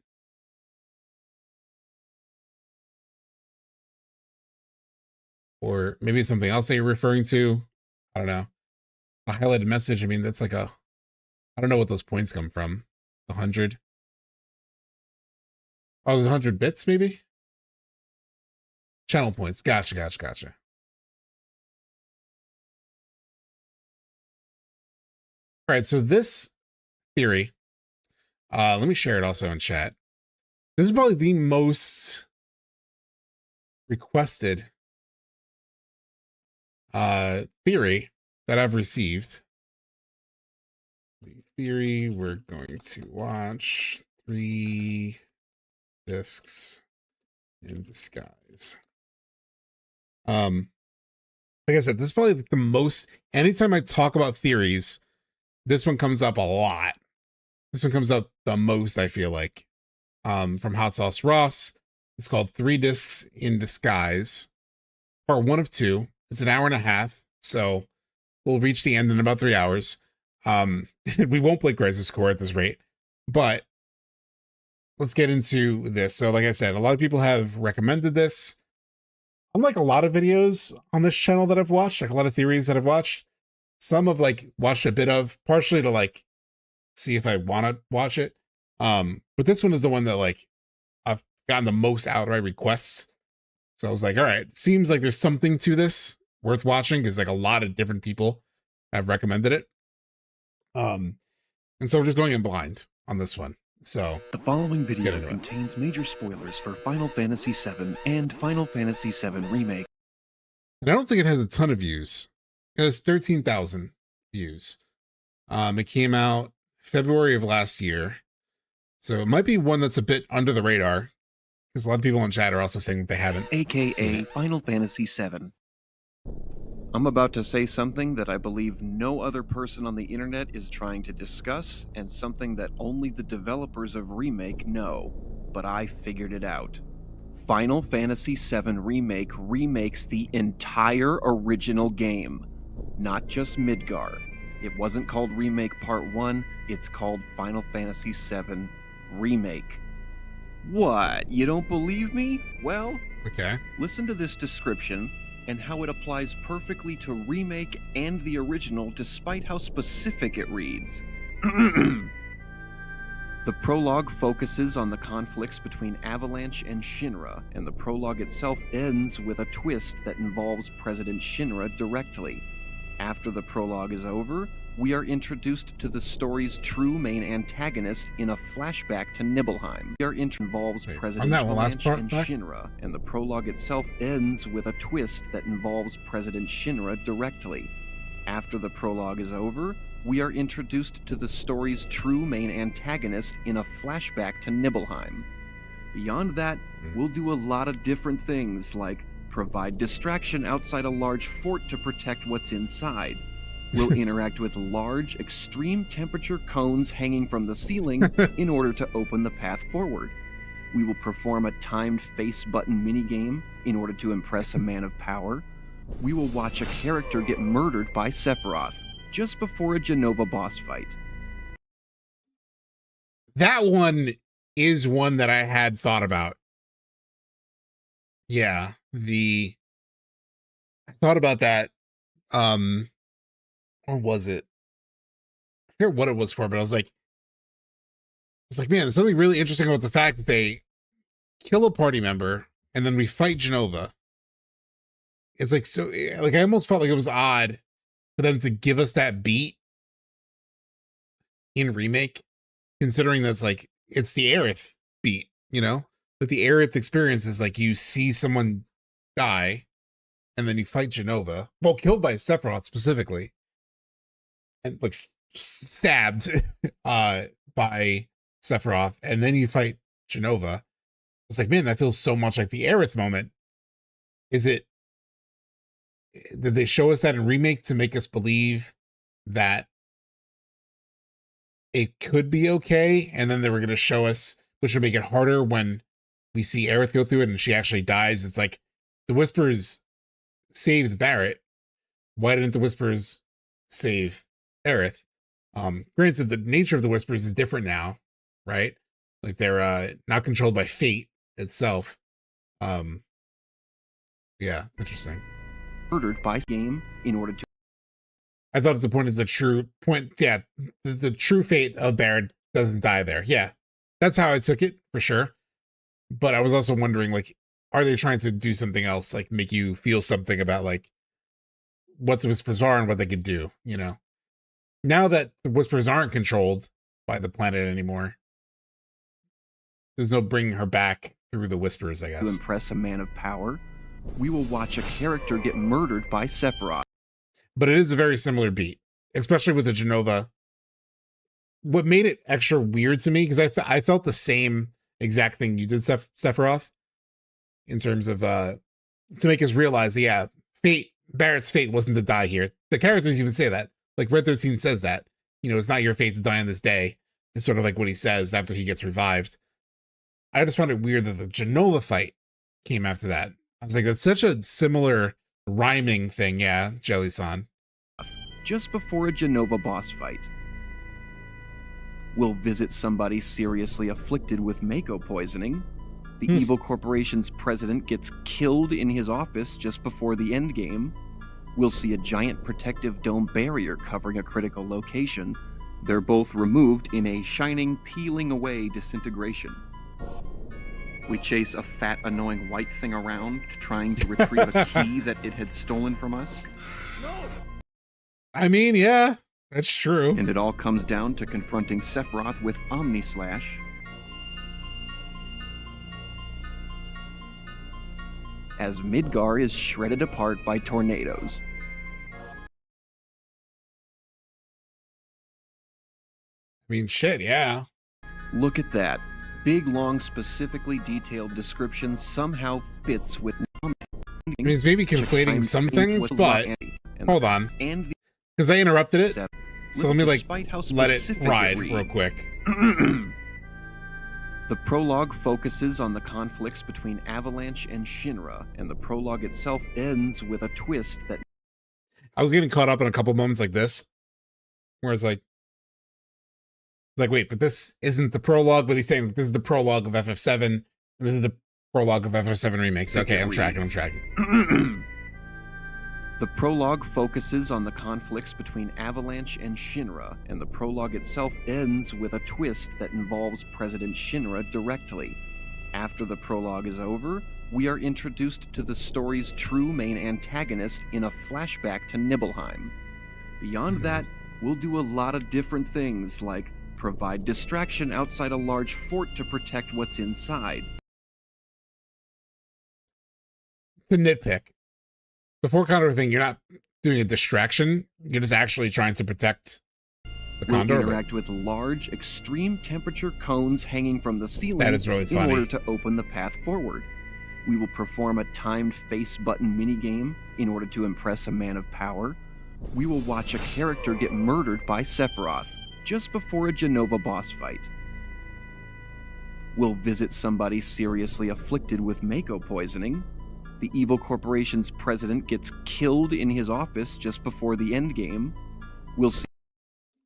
Or maybe it's something else that you're referring to. I don't know. A highlighted message. I mean, that's like a, I don't know what those points come from. 100. Oh, there's 100 bits maybe? Channel points. Gotcha. All right, so this theory, let me share it also in chat. This is probably the most requested theory that I've received. The theory, we're going to watch 3 discs in disguise. Like I said, this is probably the most, anytime I talk about theories, this one comes up a lot. This one comes up the most, I feel like. From Hot Sauce Ross. It's called 3 Discs in Disguise. Part 1 of 2. It's an hour and a half, so we'll reach the end in about 3 hours. We won't play Crisis Core at this rate, but let's get into this. So like I said, a lot of people have recommended this. Unlike a lot of videos on this channel that I've watched, like a lot of theories that I've watched, some have like watched a bit of, partially to like see if I want to watch it. But this one is the one that like I've gotten the most outright requests. So I was like, all right, seems like there's something to this worth watching because like a lot of different people have recommended it. And so we're just going in blind on this one. So the following video contains major spoilers for Final Fantasy VII and Final Fantasy VII Remake. And I don't think it has a ton of views. It has 13,000 views. It came out February of last year. So it might be one that's a bit under the radar. Because a lot of people in chat are also saying that they haven't. AKA Final Fantasy VII. I'm about to say something that I believe no other person on the internet is trying to discuss, and something that only the developers of Remake know. But I figured it out. Final Fantasy VII Remake remakes the entire original game. Not just Midgar. It wasn't called Remake Part 1, it's called Final Fantasy VII Remake. What? You don't believe me? Well, okay. Listen to this description and how it applies perfectly to Remake and the original despite how specific it reads. The prologue focuses on the conflicts between Avalanche and Shinra, and the prologue itself ends with a twist that involves President Shinra directly. After the prologue is over, we are introduced to the story's true main antagonist in a flashback to Nibelheim. Involves President Avalanche and Shinra, and the prologue itself ends with a twist that involves President Shinra directly. After the prologue is over, we are introduced to the story's true main antagonist in a flashback to Nibelheim. Beyond that, we'll do a lot of different things, like provide distraction outside a large fort to protect what's inside. We'll interact with large, extreme temperature cones hanging from the ceiling in order to open the path forward. We will perform a timed face button minigame in order to impress a man of power. We will watch a character get murdered by Sephiroth just before a Jenova boss fight. That one is one that I had thought about. Yeah, I thought about that. Or was it? I forget what it was for, but I was like, man, there's something really interesting about the fact that they kill a party member and then we fight Jenova. It's like, so, like, I almost felt like it was odd for them to give us that beat in Remake, considering that's like, it's the Aerith beat, you know? But the Aerith experience is like, you see someone die and then you fight Jenova. Well, killed by Sephiroth specifically. And like stabbed by Sephiroth, and then you fight Jenova. It's like, man, that feels so much like the Aerith moment. Did they show us that in Remake to make us believe that it could be okay, and then they were going to show us, which would make it harder when we see Aerith go through it and she actually dies? It's like, the Whispers saved Barret. Why didn't the Whispers save Aerith? Granted, the nature of the Whispers is different now, right? Like, they're not controlled by fate itself. Yeah, interesting. Murdered by game in order to. I thought the point is the true point. Yeah, the true fate of Barret doesn't die there. Yeah, that's how I took it for sure. But I was also wondering, like, are they trying to do something else, like make you feel something about like what the Whispers are and what they could do, you know? Now that the Whispers aren't controlled by the planet anymore, there's no bringing her back through the Whispers, I guess. To impress a man of power, we will watch a character get murdered by Sephiroth. But it is a very similar beat, especially with the Jenova. What made it extra weird to me, because I felt the same exact thing you did, Sephiroth, in terms of to make us realize, yeah, Barret's fate wasn't to die here. The characters even say that. Like, Red 13 says that, you know, it's not your fate to die on this day. It's sort of like what he says after he gets revived. I just found it weird that the Jenova fight came after that. I was like, that's such a similar rhyming thing. Yeah, Jelly-san. Just before a Jenova boss fight. We'll visit somebody seriously afflicted with Mako poisoning. The evil corporation's president gets killed in his office just before the endgame. We'll see a giant protective dome barrier covering a critical location. They're both removed in a shining, peeling away disintegration. We chase a fat, annoying white thing around, trying to retrieve a key that it had stolen from us. I mean, yeah, that's true. And it all comes down to confronting Sephiroth with Omnislash. As Midgar is shredded apart by tornadoes. I mean, shit, yeah. Look at that. Big, long, specifically detailed description somehow fits with... I mean, it's maybe conflating some things, but... Hold on. Because I interrupted it. So let me, like, let it ride real quick. The prologue focuses on the conflicts between Avalanche and Shinra, and the prologue itself ends with a twist that... I was getting caught up in a couple moments like this, where it's like, wait, but this isn't the prologue, but he's saying this is the prologue of FF7, and this is the prologue of FF7 Remakes. Okay, I'm tracking. The prologue focuses on the conflicts between Avalanche and Shinra, and the prologue itself ends with a twist that involves President Shinra directly. After the prologue is over, we are introduced to the story's true main antagonist in a flashback to Nibelheim. Beyond that, we'll do a lot of different things, like provide distraction outside a large fort to protect what's inside. To nitpick, the Fort Condor thing, you're not doing a distraction. You're just actually trying to protect the We'll Condor. interact with large, extreme temperature cones hanging from the ceiling That is really in funny. order to open the path forward. We will perform a timed face button minigame in order to impress a man of power. We will watch a character get murdered by Sephiroth just before a Jenova boss fight. We'll visit somebody seriously afflicted with Mako poisoning. The evil corporation's president gets killed in his office just before the endgame. We'll see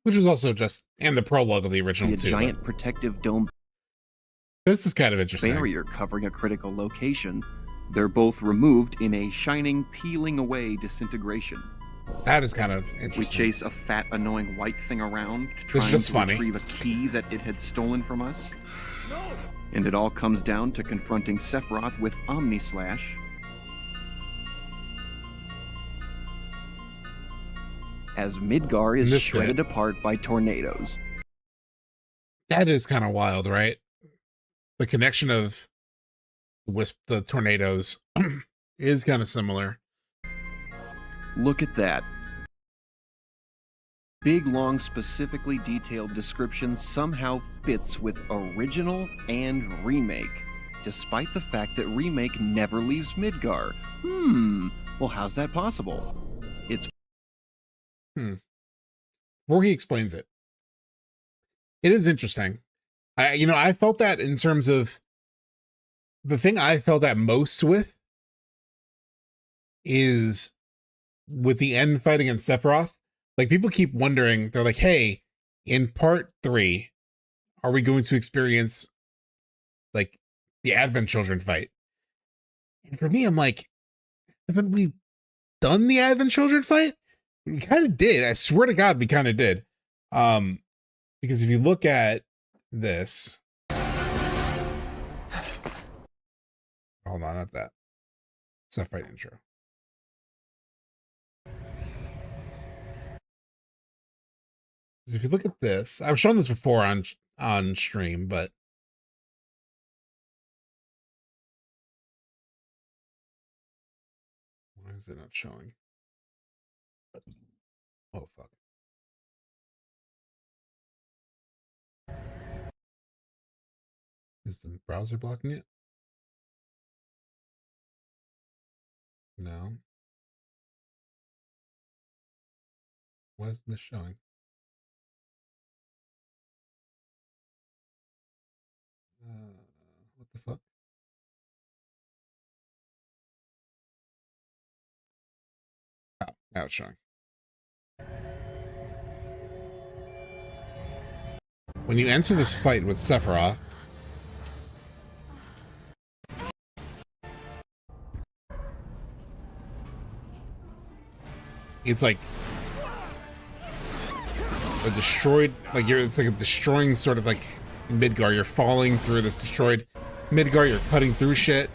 Which was also just, and the prologue of the original a too. giant protective dome This is kind of interesting. barrier covering a critical location. They're both removed in a shining, peeling away disintegration. That is kind of We interesting. chase a fat, annoying white thing around, This is trying just to funny. retrieve a key that it had stolen from us. And it all comes down to confronting Sephiroth with Omnislash. As Midgar is This shredded bit. apart by tornadoes. That is kind of wild, right? The connection of the tornadoes is kind of similar. Look at that. Big, long, specifically detailed description somehow fits with original and remake, despite the fact that remake never leaves Midgar. Well, how's that possible? It's Before he explains it, it is interesting. I felt that in terms of the thing I felt that most with is with the end fight against Sephiroth. Like, people keep wondering, they're like, hey, in part 3, are we going to experience like the Advent Children fight? And for me, I'm like, haven't we done the Advent Children fight? We kind of did. I swear to God, we kind of did. Because if you look at this, hold on, not that. Sephiroth intro. So if you look at this, I've shown this before on stream, but why is it not showing? Oh fuck. Is the browser blocking it? No. Why isn't this showing? What the fuck? Oh, now it's showing. When you enter this fight with Sephiroth, it's like a destroyed, like it's like a destroying sort of like Midgar. You're falling through this destroyed Midgar, you're cutting through shit.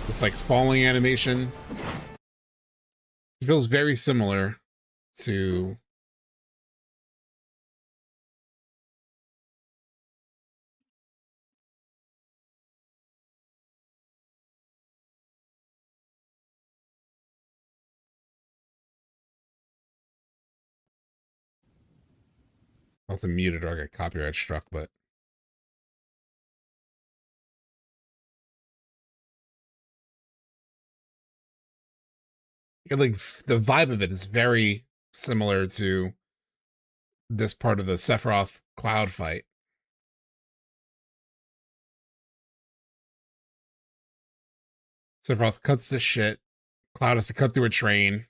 It's like falling animation. It feels very similar to I'll have to mute it or I get copyright struck, but like the vibe of it is very similar to this part of the Sephiroth Cloud fight. Sephiroth cuts this shit. Cloud has to cut through a train.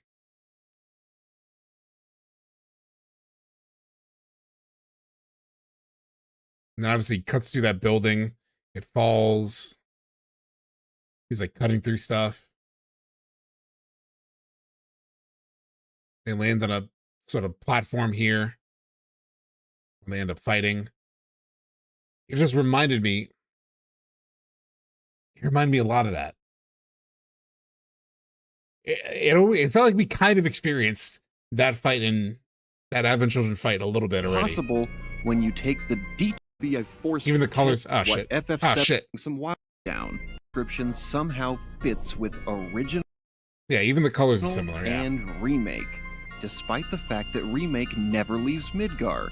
And then obviously cuts through that building. It falls. He's like cutting through stuff. They land on a sort of platform here. And they end up fighting. It just reminded me. It reminded me a lot of that. It felt like we kind of experienced that fight in that Advent Children fight a little bit already. Possible when you take the DTV force. Even the colors. Oh shit. FF7 shit. Some wild down. Description somehow fits with original. Yeah, even the colors are similar. Yeah. And Remake, despite the fact that Remake never leaves Midgar.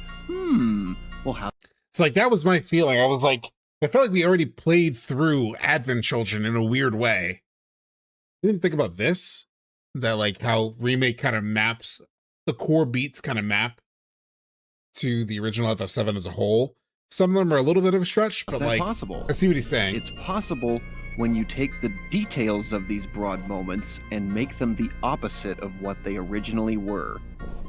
Well, how? It's like that was my feeling. I was like, I felt like we already played through Advent Children in a weird way. I didn't think about this. That like how Remake kind of maps, the core beats kind of map to the original FF7 as a whole. Some of them are a little bit of a stretch, but like, possible? I see what he's saying. It's possible when you take the details of these broad moments and make them the opposite of what they originally were.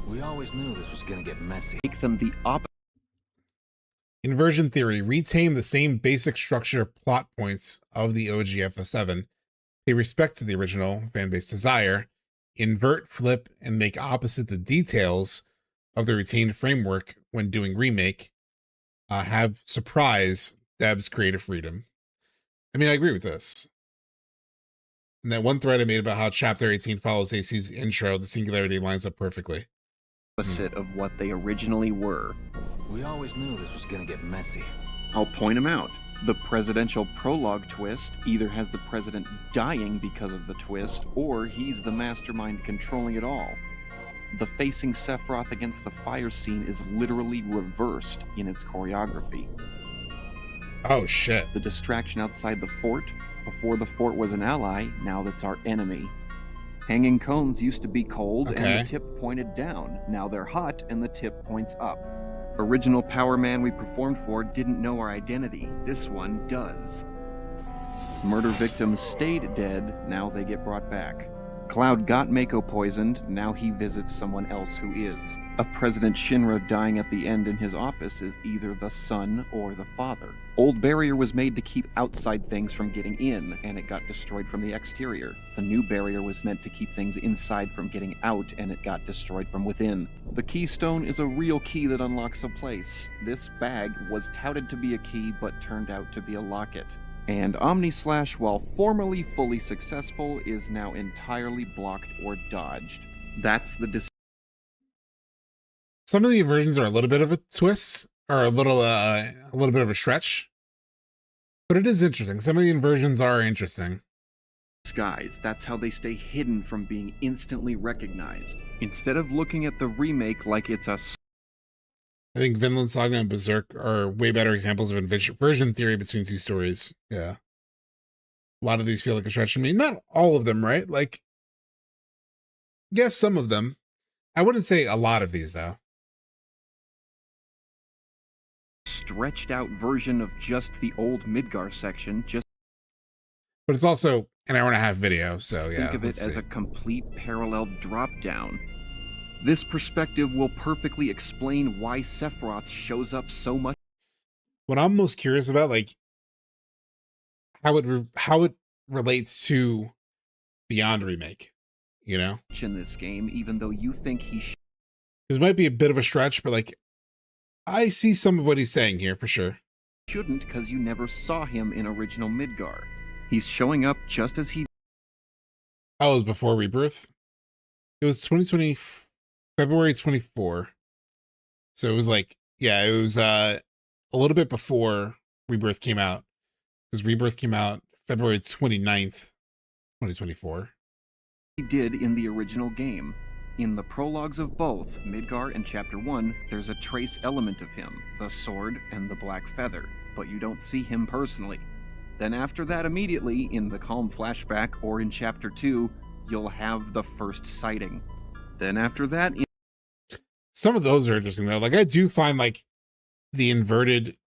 We always knew this was gonna get messy. Make them the opposite. Inversion theory, retain the same basic structure plot points of the OG FF7. Pay respect to the original fan-base desire. Invert, flip, and make opposite the details of the retained framework when doing Remake. Have surprise Deb's creative freedom. I mean, I agree with this. And that one thread I made about how Chapter 18 follows AC's intro, the singularity lines up perfectly. Opposite of what they originally were. We always knew this was gonna get messy. I'll point them out. The presidential prologue twist either has the president dying because of the twist, or he's the mastermind controlling it all. The facing Sephiroth against the fire scene is literally reversed in its choreography. Oh shit. The distraction outside the fort, before the fort was an ally, now that's our enemy. Hanging cones used to be cold and the tip pointed down. Now they're hot and the tip points up. Original Power Man we performed for didn't know our identity. This one does. Murder victims stayed dead, now they get brought back. Cloud got Mako poisoned, now he visits someone else who is. A President Shinra dying at the end in his office is either the son or the father. Old barrier was made to keep outside things from getting in, and it got destroyed from the exterior. The new barrier was meant to keep things inside from getting out, and it got destroyed from within. The keystone is a real key that unlocks a place. This bag was touted to be a key, but turned out to be a locket. And Omnislash, while formerly fully successful, is now entirely blocked or dodged. That's the Some of the inversions are a little bit of a twist, or a little bit of a stretch. But it is interesting. Some of the inversions are interesting. disguise. That's how they stay hidden from being instantly recognized. Instead of looking at the remake like it's a... I think Vinland Saga and Berserk are way better examples of inversion theory between two stories. Yeah. A lot of these feel like a stretch to me. Not all of them, right? Like, yes, some of them. I wouldn't say a lot of these, though. Stretched out version of just the old Midgar section, just... But it's also an hour and a half video, so yeah. Think of it as a complete parallel drop-down. This perspective will perfectly explain why Sephiroth shows up so much. What I'm most curious about, like, how it relates to Beyond Remake, you know? In this game, even though you think he this might be a bit of a stretch, but like, I see some of what he's saying here for sure. Shouldn't, because you never saw him in original Midgar. He's showing up just as he... Oh, it was before Rebirth? It was 2020, February 24. So it was like, yeah, it was a little bit before Rebirth came out. Because Rebirth came out February 29th, 2024. He did in the original game. In the prologues of both, Midgar and Chapter 1, there's a trace element of him, the sword and the black feather, but you don't see him personally. Then after that, immediately, in the Calm flashback or in Chapter 2, you'll have the first sighting. Then after that... Some of those are interesting, though. Like, I do find, like, the inverted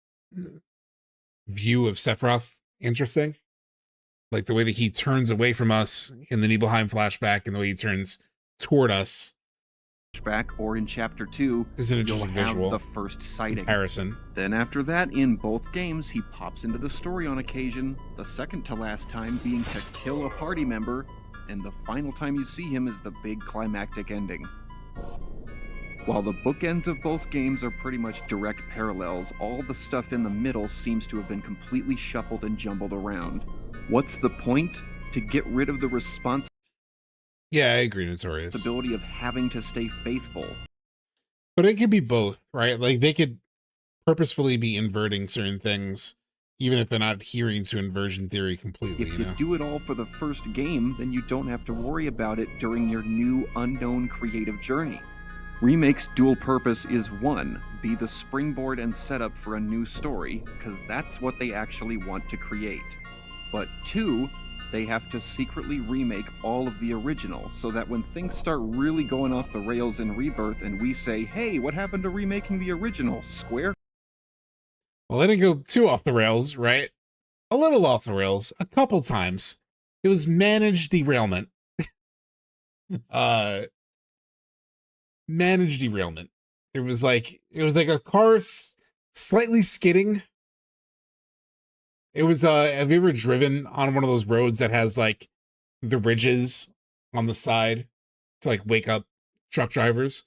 view of Sephiroth interesting. Like, the way that he turns away from us in the Nibelheim flashback and the way he turns toward us Back or in Chapter 2, Is an you'll interesting have visual the first sighting. comparison. Then after that, in both games, he pops into the story on occasion, the second to last time being to kill a party member, and the final time you see him is the big climactic ending. While the bookends of both games are pretty much direct parallels, all the stuff in the middle seems to have been completely shuffled and jumbled around. What's the point? To get rid of the responsibility Yeah, I agree, Notorious. of having to stay faithful. But it could be both, right? Like they could purposefully be inverting certain things, even if they're not adhering to inversion theory completely. If you do it all for the first game, then you don't have to worry about it during your new unknown creative journey. Remake's dual purpose is 1, be the springboard and setup for a new story, because that's what they actually want to create. But 2, they have to secretly remake all of the original, so that when things start really going off the rails in Rebirth and we say, hey, what happened to remaking the original? Square? Well, they didn't go too off the rails, right? A little off the rails, a couple times. It was managed derailment. Managed derailment. It was like a car slightly skidding. It was have you ever driven on one of those roads that has like the ridges on the side to like wake up truck drivers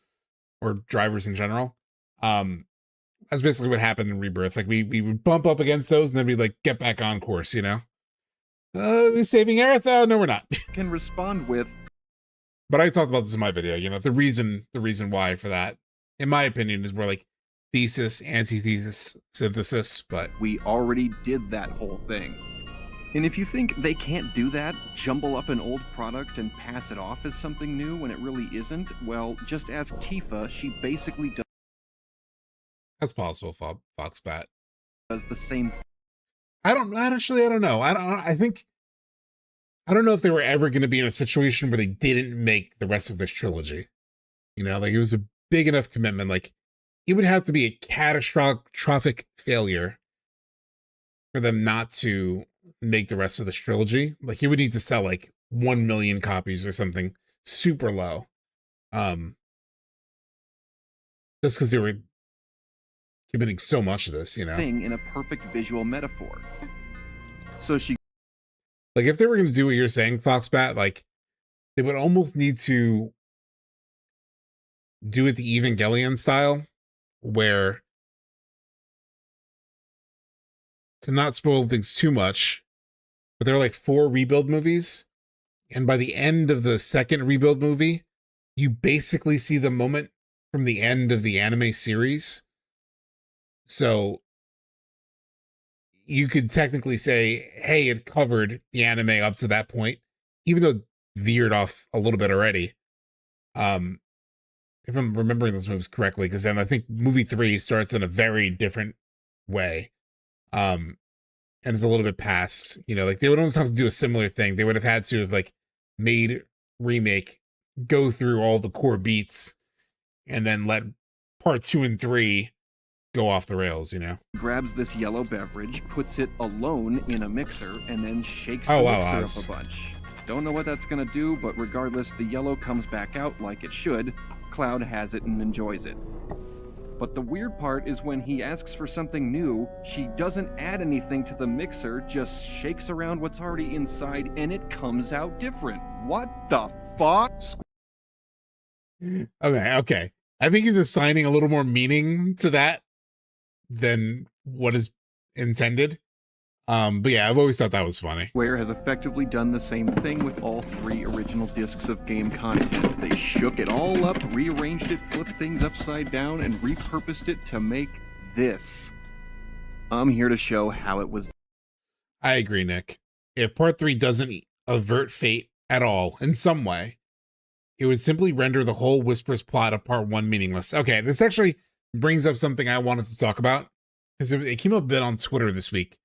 or drivers in general? That's basically what happened in Rebirth. Like we would bump up against those and then we'd like get back on course, you know? We're saving Aerith? No, we're not. Can respond with, but I talked about this in my video, you know, the reason why for that, in my opinion, is more like thesis, antithesis, synthesis, but we already did that whole thing. And if you think they can't do that, jumble up an old product and pass it off as something new when it really isn't, well, just ask Tifa. She basically that's possible, Foxbat. Does the same I don't know. I don't know if they were ever going to be in a situation where they didn't make the rest of this trilogy. You know, like it was a big enough commitment. Like it would have to be a catastrophic failure for them not to make the rest of this trilogy. Like you would need to sell like 1 million copies or something super low. Just because they were committing so much of this, you know. Thing in a perfect visual metaphor. So she, like, if they were going to do what you're saying, Foxbat, like, they would almost need to do it the Evangelion style, where, to not spoil things too much, but there are like 4 Rebuild movies, and by the end of the second Rebuild movie, you basically see the moment from the end of the anime series. So you could technically say, hey, it covered the anime up to that point, even though it veered off a little bit already. If I'm remembering those movies correctly, because then I think movie 3 starts in a very different way. And it's a little bit past, you know, like they would almost have to do a similar thing. They would have had to have like made Remake go through all the core beats and then let part 2 and 3 go off the rails, you know. Grabs this yellow beverage, puts it alone in a mixer, and then shakes the mixer up a bunch. Don't know what that's gonna do, but regardless, the yellow comes back out like it should. Cloud has it and enjoys it. But the weird part is when he asks for something new, she doesn't add anything to the mixer, just shakes around what's already inside, and it comes out different. What the fuck? Okay. I think he's assigning a little more meaning to that than what is intended. But yeah, I've always thought that was funny. Square has effectively done the same thing with all 3 original discs of game content. They shook it all up, rearranged it, flipped things upside down, and repurposed it to make this. I'm here to show how it was. I agree, Nick. If part 3 doesn't avert fate at all in some way, it would simply render the whole Whispers plot of part 1 meaningless. Okay, this actually brings up something I wanted to talk about, because it came up a bit on Twitter this week.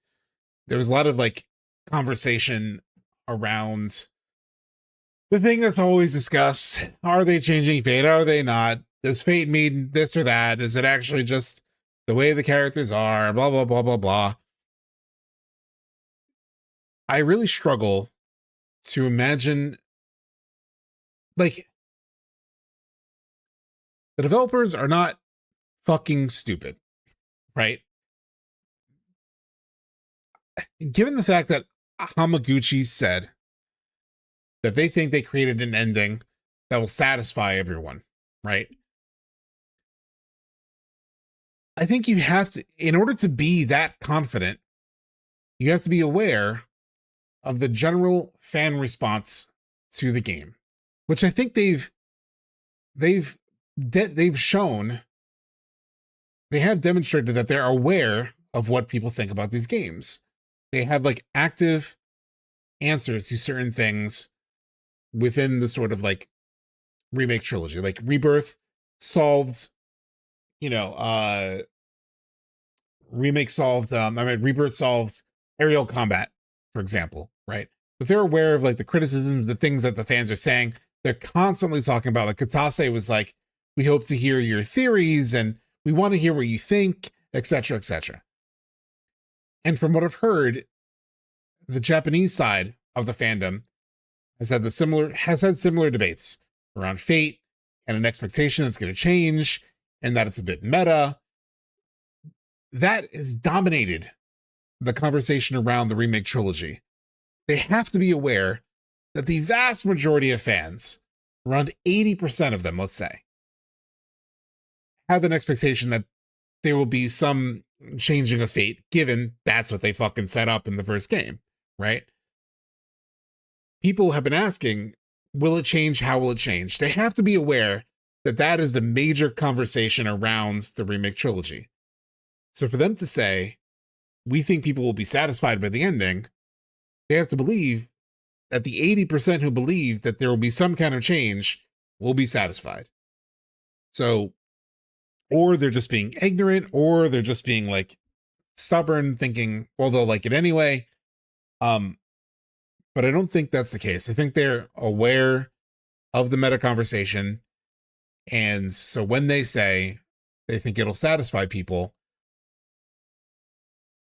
There was a lot of like conversation around the thing that's always discussed. Are they changing fate? Are they not? Does fate mean this or that? Is it actually just the way the characters are? Blah, blah, blah, blah, blah. I really struggle to imagine, like, The developers are not fucking stupid, right? Given the fact that Hamaguchi said that they think they created an ending that will satisfy everyone, right? I think you have to, in order to be that confident, you have to be aware of the general fan response to the game, which I think they've shown, they have demonstrated that they're aware of what people think about these games. They have like active answers to certain things within the sort of like remake trilogy. Like Rebirth solved, Remake solved, Rebirth solved aerial combat, for example, right? But they're aware of like the criticisms, the things that the fans are saying. They're constantly talking about, like Katase was like, we hope to hear your theories and we want to hear what you think, etc., etc. And from what I've heard, the Japanese side of the fandom has had similar debates around fate and an expectation that's going to change and that it's a bit meta. That has dominated the conversation around the remake trilogy. They have to be aware that the vast majority of fans, around 80% of them, let's say, have an expectation that there will be some changing of fate, given that's what they fucking set up in the first game, right? People have been asking, will it change? How will it change? They have to be aware that that is the major conversation around the remake trilogy. So for them to say, we think people will be satisfied by the ending, they have to believe that the 80% who believe that there will be some kind of change will be satisfied. So, or they're just being ignorant, or they're just being like stubborn, thinking, well, they'll like it anyway. But I don't think that's the case. I think they're aware of the meta conversation. And so when they say they think it'll satisfy people,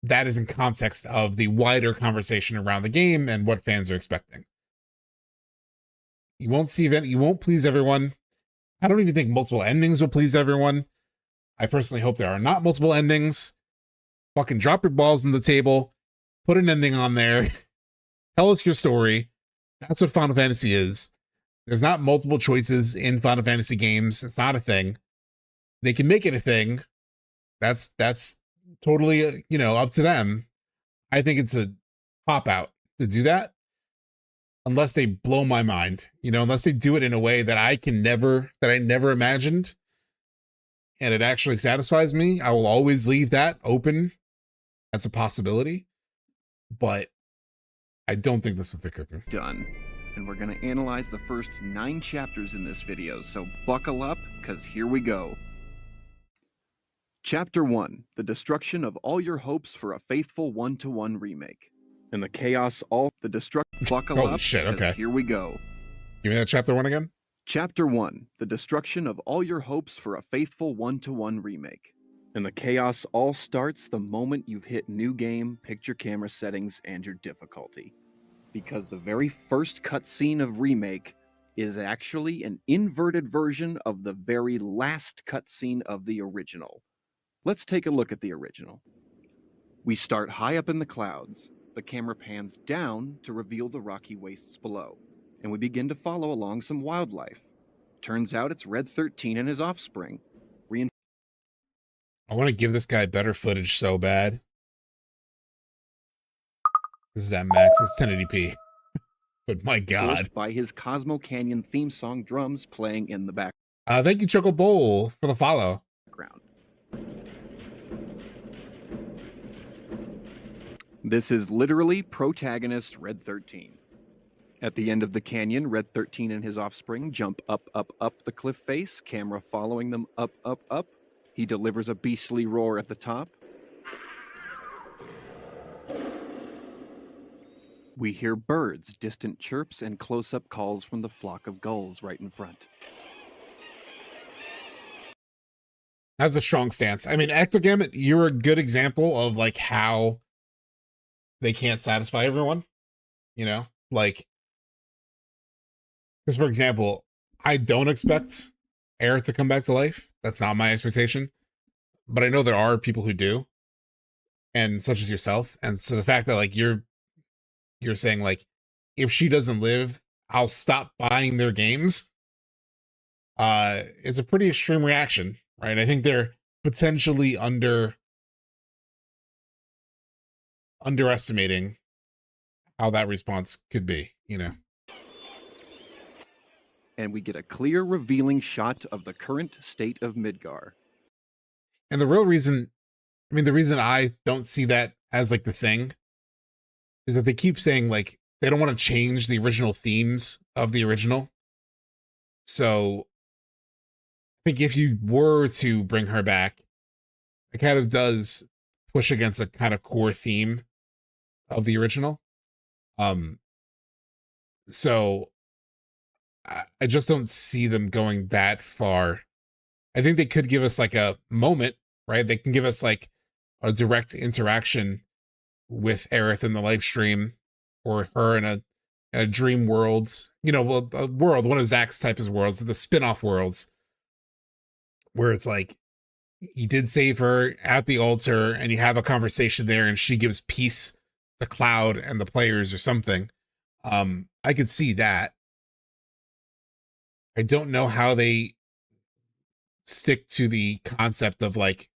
that is in context of the wider conversation around the game and what fans are expecting. You won't please everyone. I don't even think multiple endings will please everyone. I personally hope there are not multiple endings. Fucking drop your balls on the table, put an ending on there, tell us your story. That's what Final Fantasy is. There's not multiple choices in Final Fantasy games. It's not a thing. They can make it a thing. That's totally, up to them. I think it's a pop out to do that, unless they blow my mind, unless they do it in a way that I never imagined, and it actually satisfies me. I will always leave that open as a possibility, but I don't think that's what they're cooking. Done. And we're going to analyze the first 9 chapters in this video, so buckle up, because here we go. Chapter 1, The Destruction of All Your Hopes for a Faithful One-to-One Remake. In the chaos, buckle Holy up, shit, okay. Here we go. Give me that chapter 1 again. Chapter 1, The Destruction of All Your Hopes for a Faithful One-to-One Remake. And the chaos all starts the moment you've hit New Game, Picture Camera Settings, and your difficulty. Because the very first cutscene of Remake is actually an inverted version of the very last cutscene of the original. Let's take a look at the original. We start high up in the clouds. The camera pans down to reveal the rocky wastes below, and we begin to follow along some wildlife. Turns out it's Red 13 and his offspring. I want to give this guy better footage so bad. This is at max. It's 1080p. But my God. By his Cosmo Canyon theme song drums playing in the back. Thank you, Choco Bowl, for the follow. This is literally protagonist Red 13. At the end of the canyon, Red 13 and his offspring jump up, up, up the cliff face, camera following them up, up, up. He delivers a beastly roar at the top. We hear birds, distant chirps, and close-up calls from the flock of gulls right in front. That's a strong stance. I mean, Ectogam, you're a good example of like how they can't satisfy everyone, like, because for example, I don't expect Aerith to come back to life. That's not my expectation. But I know there are people who do, and such as yourself. And so the fact that like you're saying like, if she doesn't live, I'll stop buying their games, is a pretty extreme reaction, right? I think they're potentially underestimating how that response could be, you know. And we get a clear, revealing shot of the current state of Midgar. And the real reason, I mean, the reason I don't see that as like the thing is that they keep saying like they don't want to change the original themes of the original. So I think if you were to bring her back, it kind of does push against a kind of core theme of the original. So I just don't see them going that far. I think they could give us like a moment, right? They can give us like a direct interaction with Aerith in the live stream, or her in a dream world, you know, well, a world, one of Zack's type of worlds, the spin-off worlds, where it's like, you did save her at the altar and you have a conversation there and she gives peace to Cloud and the players or something. I could see that. I don't know how they stick to the concept of like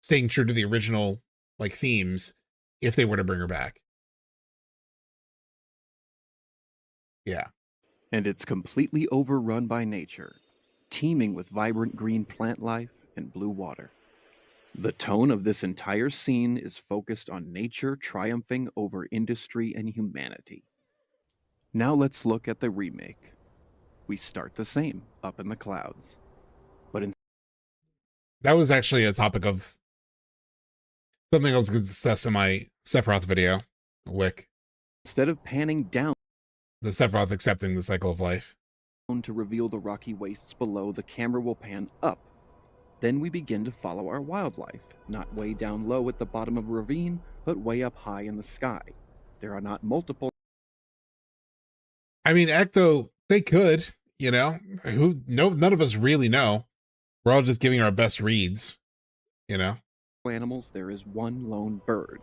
staying true to the original like themes if they were to bring her back. Yeah. And it's completely overrun by nature, teeming with vibrant green plant life and blue water. The tone of this entire scene is focused on nature triumphing over industry and humanity. Now let's look at the remake. We start the same, up in the clouds. But that was actually a topic of something I was going to discuss in my Sephiroth video, Wick. Instead of panning down, the Sephiroth accepting the cycle of life, to reveal the rocky wastes below, the camera will pan up. Then we begin to follow our wildlife, not way down low at the bottom of a ravine, but way up high in the sky. There are not multiple. I mean, Ecto, they could, you know, none of us really know. We're all just giving our best reads, you know. Animals, there is one lone bird.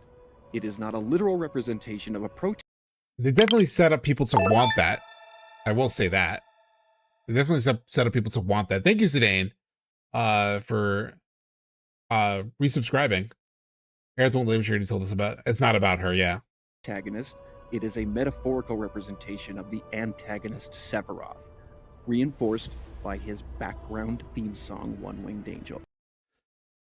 It is not a literal representation of a protein. They definitely set up people to want that. I will say that. They definitely set up people to want that. Thank you, Zidane, for resubscribing. Aerith won't live, she already told us about. It's not about her, yeah. Antagonist. It is a metaphorical representation of the antagonist Sephiroth, reinforced by his background theme song, One Winged Angel.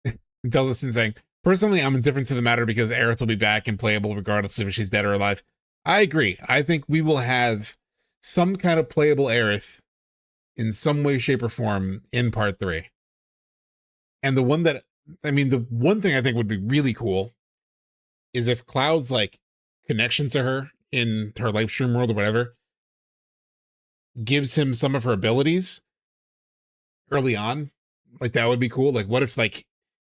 He tells us in saying, personally, I'm indifferent to the matter because Aerith will be back and playable regardless of if she's dead or alive. I agree. I think we will have some kind of playable Aerith in some way, shape, or form in part 3. And the one thing I think would be really cool is if Cloud's like connection to her in her live stream world or whatever gives him some of her abilities early on. Like that would be cool. Like what if like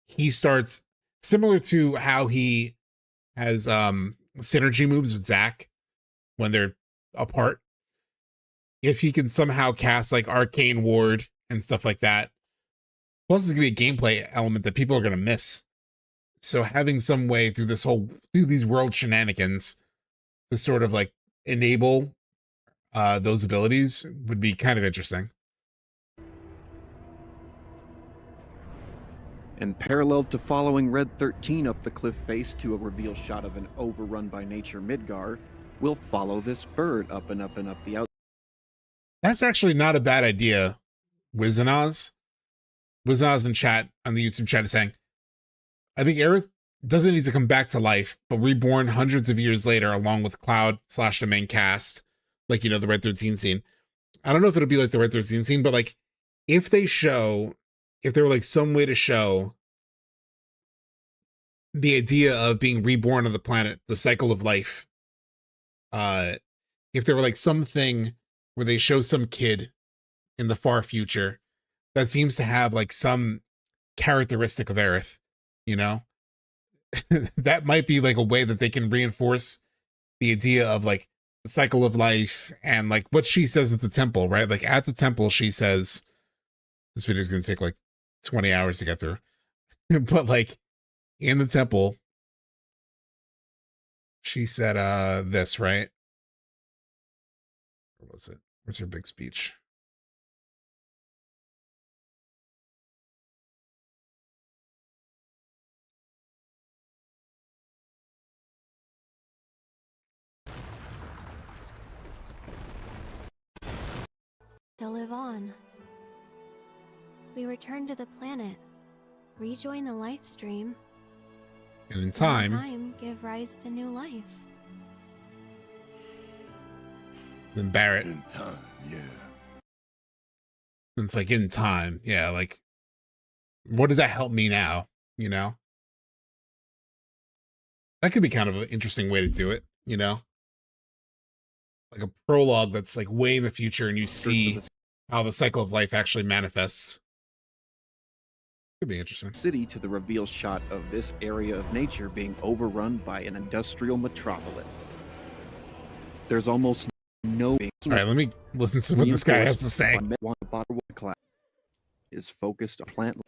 he starts similar to how he has synergy moves with Zack when they're apart. If he can somehow cast like Arcane Ward and stuff like that. Plus it's gonna be a gameplay element that people are gonna miss. So having some way through these world shenanigans to sort of like enable those abilities would be kind of interesting. And parallel to following Red 13 up the cliff face to a reveal shot of an overrun by nature Midgar, we'll follow this bird up and up and up the outside. That's actually not a bad idea, Wizenaz. Wizenaz in chat, on the YouTube chat, is saying, I think Aerith doesn't need to come back to life, but reborn hundreds of years later along with Cloud / the main cast, like, you know, the Red 13 scene. I don't know if it'll be like the Red 13 scene, but like, if there were like some way to show the idea of being reborn on the planet, the cycle of life, if there were like something where they show some kid in the far future that seems to have like some characteristic of Aerith, you know, that might be like a way that they can reinforce the idea of like the cycle of life and like what she says at the temple, right? Like at the temple, she says, this video is going to take like 20 hours to get through. But like in the temple, she said this, right? What was it? What's her big speech? To live on. We return to the planet, rejoin the life stream, and in time, give rise to new life. Then Barret. In time, yeah. It's like in time, yeah. Like, what does that help me now? You know, that could be kind of an interesting way to do it. You know, like a prologue that's like way in the future, and you see how the cycle of life actually manifests. Could be interesting. City to the reveal shot of this area of nature being overrun by an industrial metropolis. There's almost no. All right, let me listen to what this guy has to say. Is focused on plant,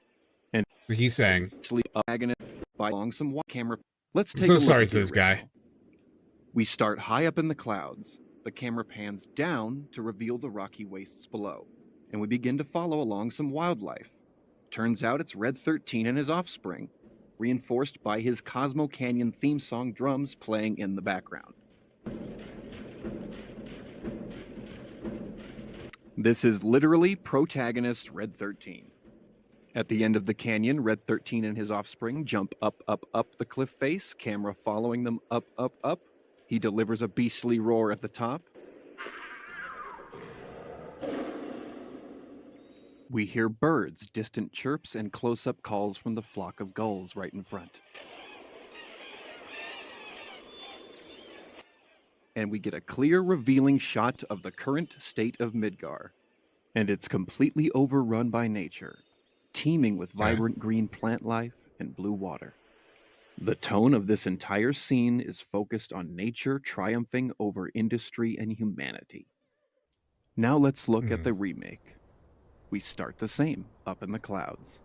and so he's saying, by along some camera. Let's take. I'm so sorry to this guy. We start high up in the clouds. The camera pans down to reveal the rocky wastes below, and we begin to follow along some wildlife. Turns out it's Red 13 and his offspring, reinforced by his Cosmo Canyon theme song drums playing in the background. This is literally protagonist Red 13. At the end of the canyon, Red 13 and his offspring jump up, up, up the cliff face, camera following them up, up, up. He delivers a beastly roar at the top. We hear birds, distant chirps, and close-up calls from the flock of gulls right in front. And we get a clear, revealing shot of the current state of Midgar. And it's completely overrun by nature, teeming with vibrant green plant life and blue water. The tone of this entire scene is focused on nature triumphing over industry and humanity. Now let's look at the remake. We start the same, up in the clouds.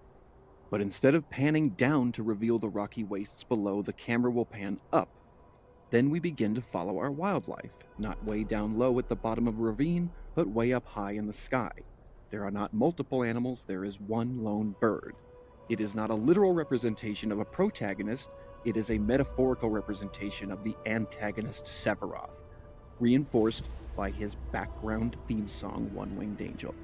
But instead of panning down to reveal the rocky wastes below, the camera will pan up. Then we begin to follow our wildlife, not way down low at the bottom of a ravine, but way up high in the sky. There are not multiple animals, there is one lone bird. It is not a literal representation of a protagonist, it is a metaphorical representation of the antagonist Sephiroth, reinforced by his background theme song, One Winged Angel.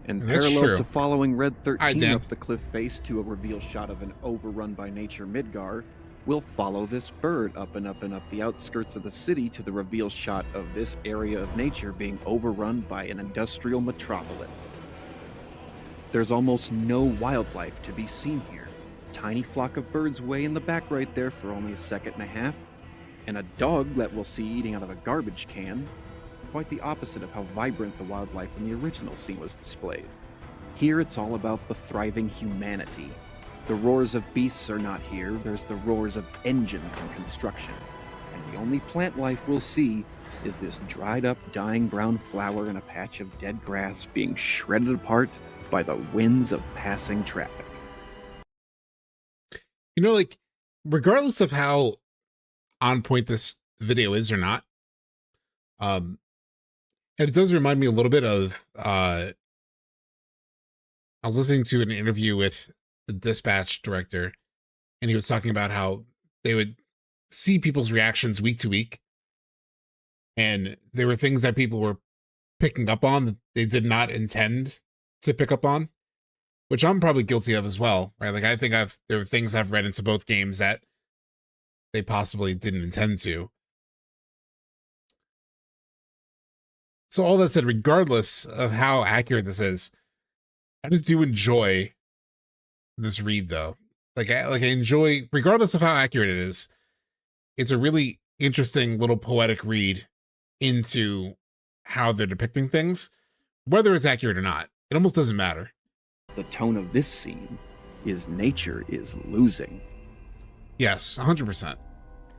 And parallel to following Red 13 up the cliff face to a reveal shot of an overrun by nature Midgar, we'll follow this bird up and up and up the outskirts of the city to the reveal shot of this area of nature being overrun by an industrial metropolis. There's almost no wildlife to be seen here. Tiny flock of birds way in the back right there for only a second and a half, and a dog that we'll see eating out of a garbage can. Quite the opposite of how vibrant the wildlife in the original scene was displayed. Here it's all about the thriving humanity. The roars of beasts are not here, there's the roars of engines and construction. And the only plant life we'll see is this dried up, dying brown flower in a patch of dead grass being shredded apart by the winds of passing traffic. You know, like, regardless of how on point this video is or not, and it does remind me a little bit of, I was listening to an interview with the Dispatch director, and he was talking about how they would see people's reactions week to week, and there were things that people were picking up on that they did not intend to pick up on, which I'm probably guilty of as well, right? Like, I think there were things I've read into both games that they possibly didn't intend to. So all that said, regardless of how accurate this is, I just do enjoy this read, though. Like I enjoy, regardless of how accurate it is, it's a really interesting little poetic read into how they're depicting things, whether it's accurate or not. It almost doesn't matter. The tone of this scene is nature is losing. Yes, 100%.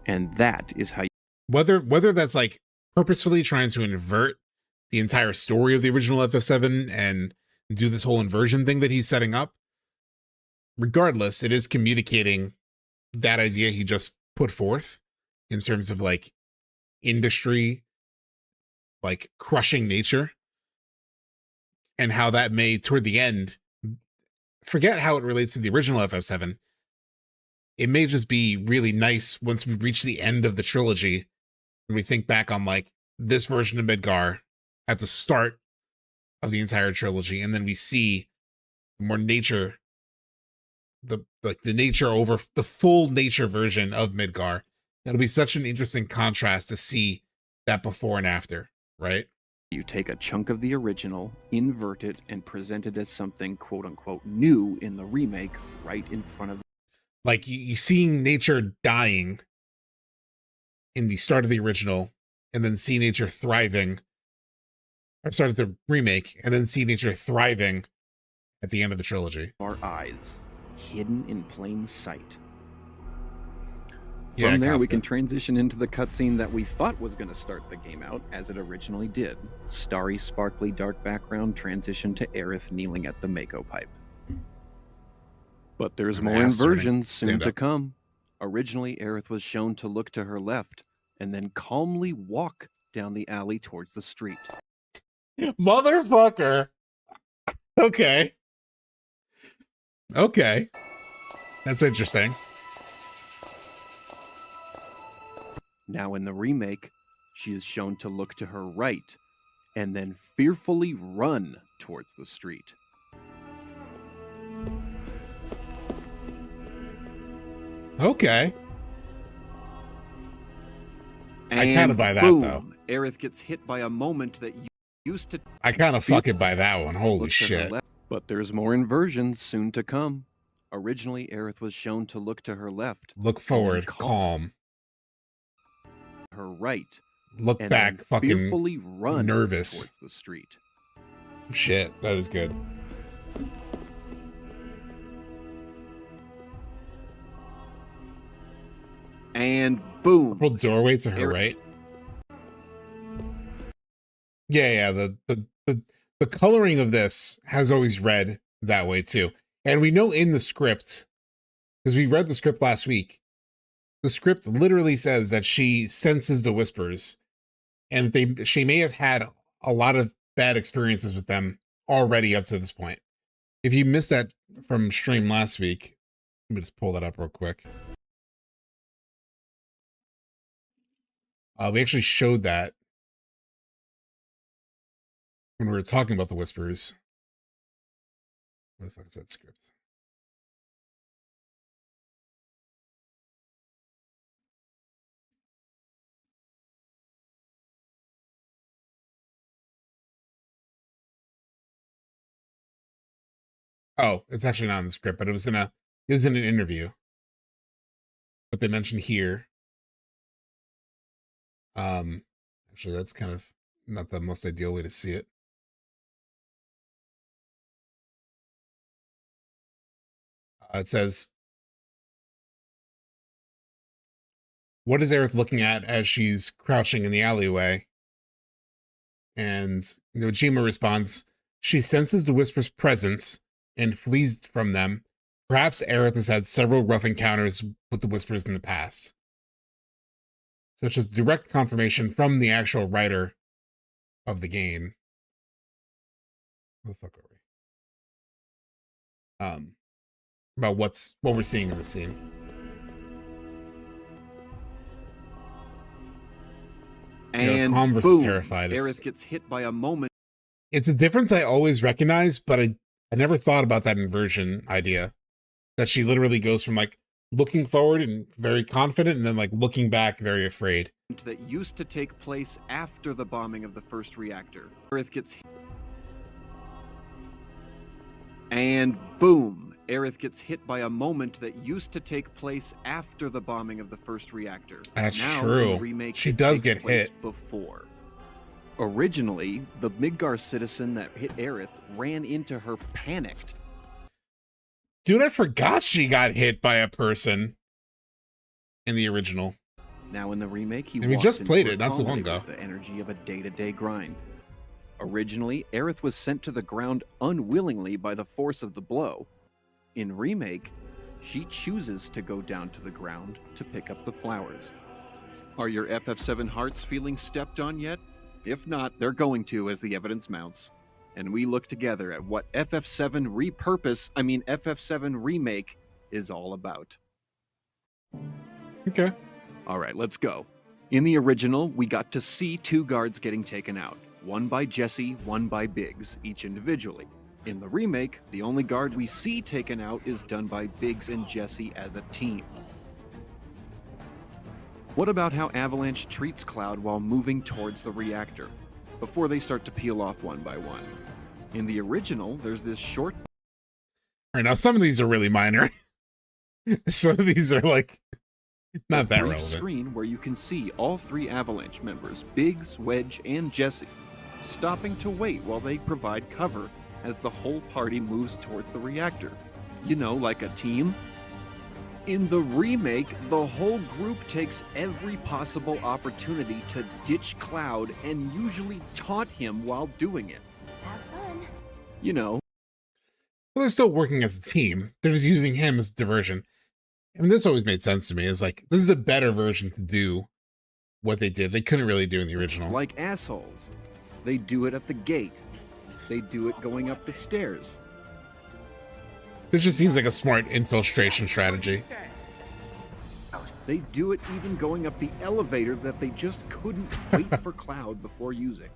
And that is how whether that's like purposefully trying to invert the entire story of the original FF7 and do this whole inversion thing that he's setting up. Regardless, it is communicating that idea he just put forth in terms of like industry, like crushing nature, and how that may, toward the end, forget how it relates to the original FF7. It may just be really nice once we reach the end of the trilogy and we think back on like this version of Midgar at the start of the entire trilogy, and then we see more nature, the nature over the full nature version of Midgar. It'll be such an interesting contrast to see that before and after, right? You take a chunk of the original, invert it, and present it as something quote-unquote new in the remake right in front of... Like, you seeing nature dying in the start of the original, and then see nature thriving, or start of the remake, and then see nature thriving at the end of the trilogy. Our eyes, hidden in plain sight. Yeah, From there, we can transition into the cutscene that we thought was going to start the game out, as it originally did. Starry, sparkly, dark background transition to Aerith kneeling at the Mako pipe. But there's more inversions soon to come. Originally, Aerith was shown to look to her left, and then calmly walk down the alley towards the street. Motherfucker! Okay. Okay. That's interesting. Now in the remake, she is shown to look to her right and then fearfully run towards the street. Okay. And I kind of buy that, boom, though. Aerith gets hit by a moment that used to... I kind of fucking buy that one. Holy shit. But there's more inversions soon to come. Originally, Aerith was shown to look to her left. Look forward, calm. Her right. Look and back, fucking fearfully run nervous. Towards the street. Shit, that is good. And boom. Purple doorway to her right. Yeah, the coloring of this has always read that way too. And we know in the script, because we read the script last week, the script literally says that she senses the whispers, and she may have had a lot of bad experiences with them already up to this point. If you missed that from stream last week, let me just pull that up real quick. We actually showed that when we were talking about the whispers. Where the fuck is that script? Oh, it's actually not in the script, but it was in an interview. What they mentioned here. Actually, that's kind of not the most ideal way to see it. It says, what is Aerith looking at as she's crouching in the alleyway? And Nojima responds, she senses the whisper's presence and flees from them. Perhaps Aerith has had several rough encounters with the whispers in the past. Such as direct confirmation from the actual writer of the game. Where the fuck are we? About what we're seeing in the scene. And Converse boom, is terrified. Aerith gets hit by a moment. It's a difference I always recognize, but I never thought about that inversion idea. That she literally goes from like looking forward and very confident, and then like looking back very afraid. That used to take place after the bombing of the first reactor. Aerith gets hit. And boom, Aerith gets hit by a moment that used to take place after the bombing of the first reactor. That's now, true. Remake, she does get hit. Before. Originally, the Midgar citizen that hit Aerith ran into her panicked. Dude, I forgot she got hit by a person in the original. Now in the remake, we just played it not so long ago. The energy of a day-to-day grind. Originally, Aerith was sent to the ground unwillingly by the force of the blow. In Remake, she chooses to go down to the ground to pick up the flowers. Are your FF7 hearts feeling stepped on yet? If not, they're going to as the evidence mounts. And we look together at what FF7 Remake is all about. Okay. All right, let's go. In the original, we got to see 2 guards getting taken out. One by Jesse, one by Biggs, each individually. In the remake, the only guard we see taken out is done by Biggs and Jesse as a team. What about how Avalanche treats Cloud while moving towards the reactor, before they start to peel off one by one? In the original, there's this short... All right, now some of these are really minor. Some of these are like not that relevant. Screen where you can see all 3 Avalanche members, Biggs, Wedge, and Jesse, stopping to wait while they provide cover as the whole party moves towards the reactor. You know, like a team. In the remake, the whole group takes every possible opportunity to ditch Cloud and usually taunt him while doing it. Have fun. You know. Well, they're still working as a team. They're just using him as diversion. I mean, this always made sense to me. It's like, this is a better version to do what they did. They couldn't really do in the original. Like assholes. They do it at the gate. They do it going up the stairs. This just seems like a smart infiltration strategy. They do it even going up the elevator that they just couldn't wait for Cloud before using.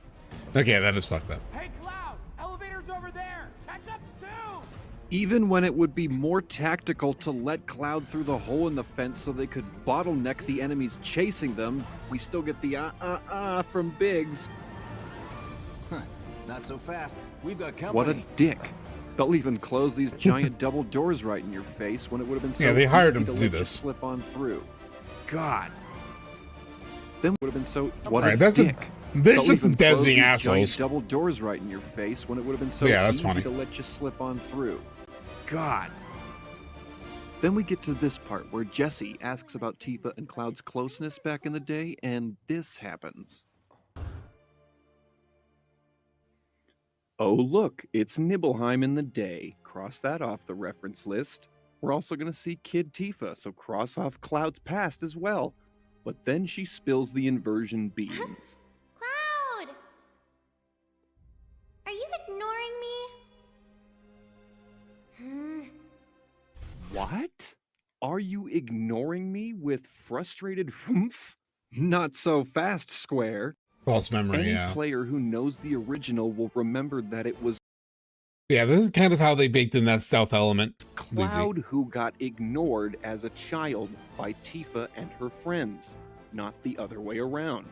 Okay, that is fucked up. Hey, Cloud! Elevator's over there! Catch up soon! Even when it would be more tactical to let Cloud through the hole in the fence so they could bottleneck the enemies chasing them, we still get the from Biggs. Not so fast. We've got company. What a dick. They'll even close these giant double doors right in your face when it would have been so they hired easy him to let do you this. slip on through. God. Then would have been so What a dick. They're just deadbeing assholes. Double doors right in your face when it would have been so that's easy funny. to let you slip on through. God. Then we get to this part where Jesse asks about Tifa and Cloud's closeness back in the day, and this happens. Oh look, it's Nibelheim in the day. Cross that off the reference list. We're also going to see Kid Tifa, so cross off Cloud's past as well. But then she spills the inversion beans. Cloud! Are you ignoring me? What? Are you ignoring me with frustrated humph? Not so fast, Square. False memory, Any yeah. player who knows the original will remember that it was Yeah, this is kind of how they baked in that stealth element. Cloud who got ignored as a child by Tifa and her friends, not the other way around.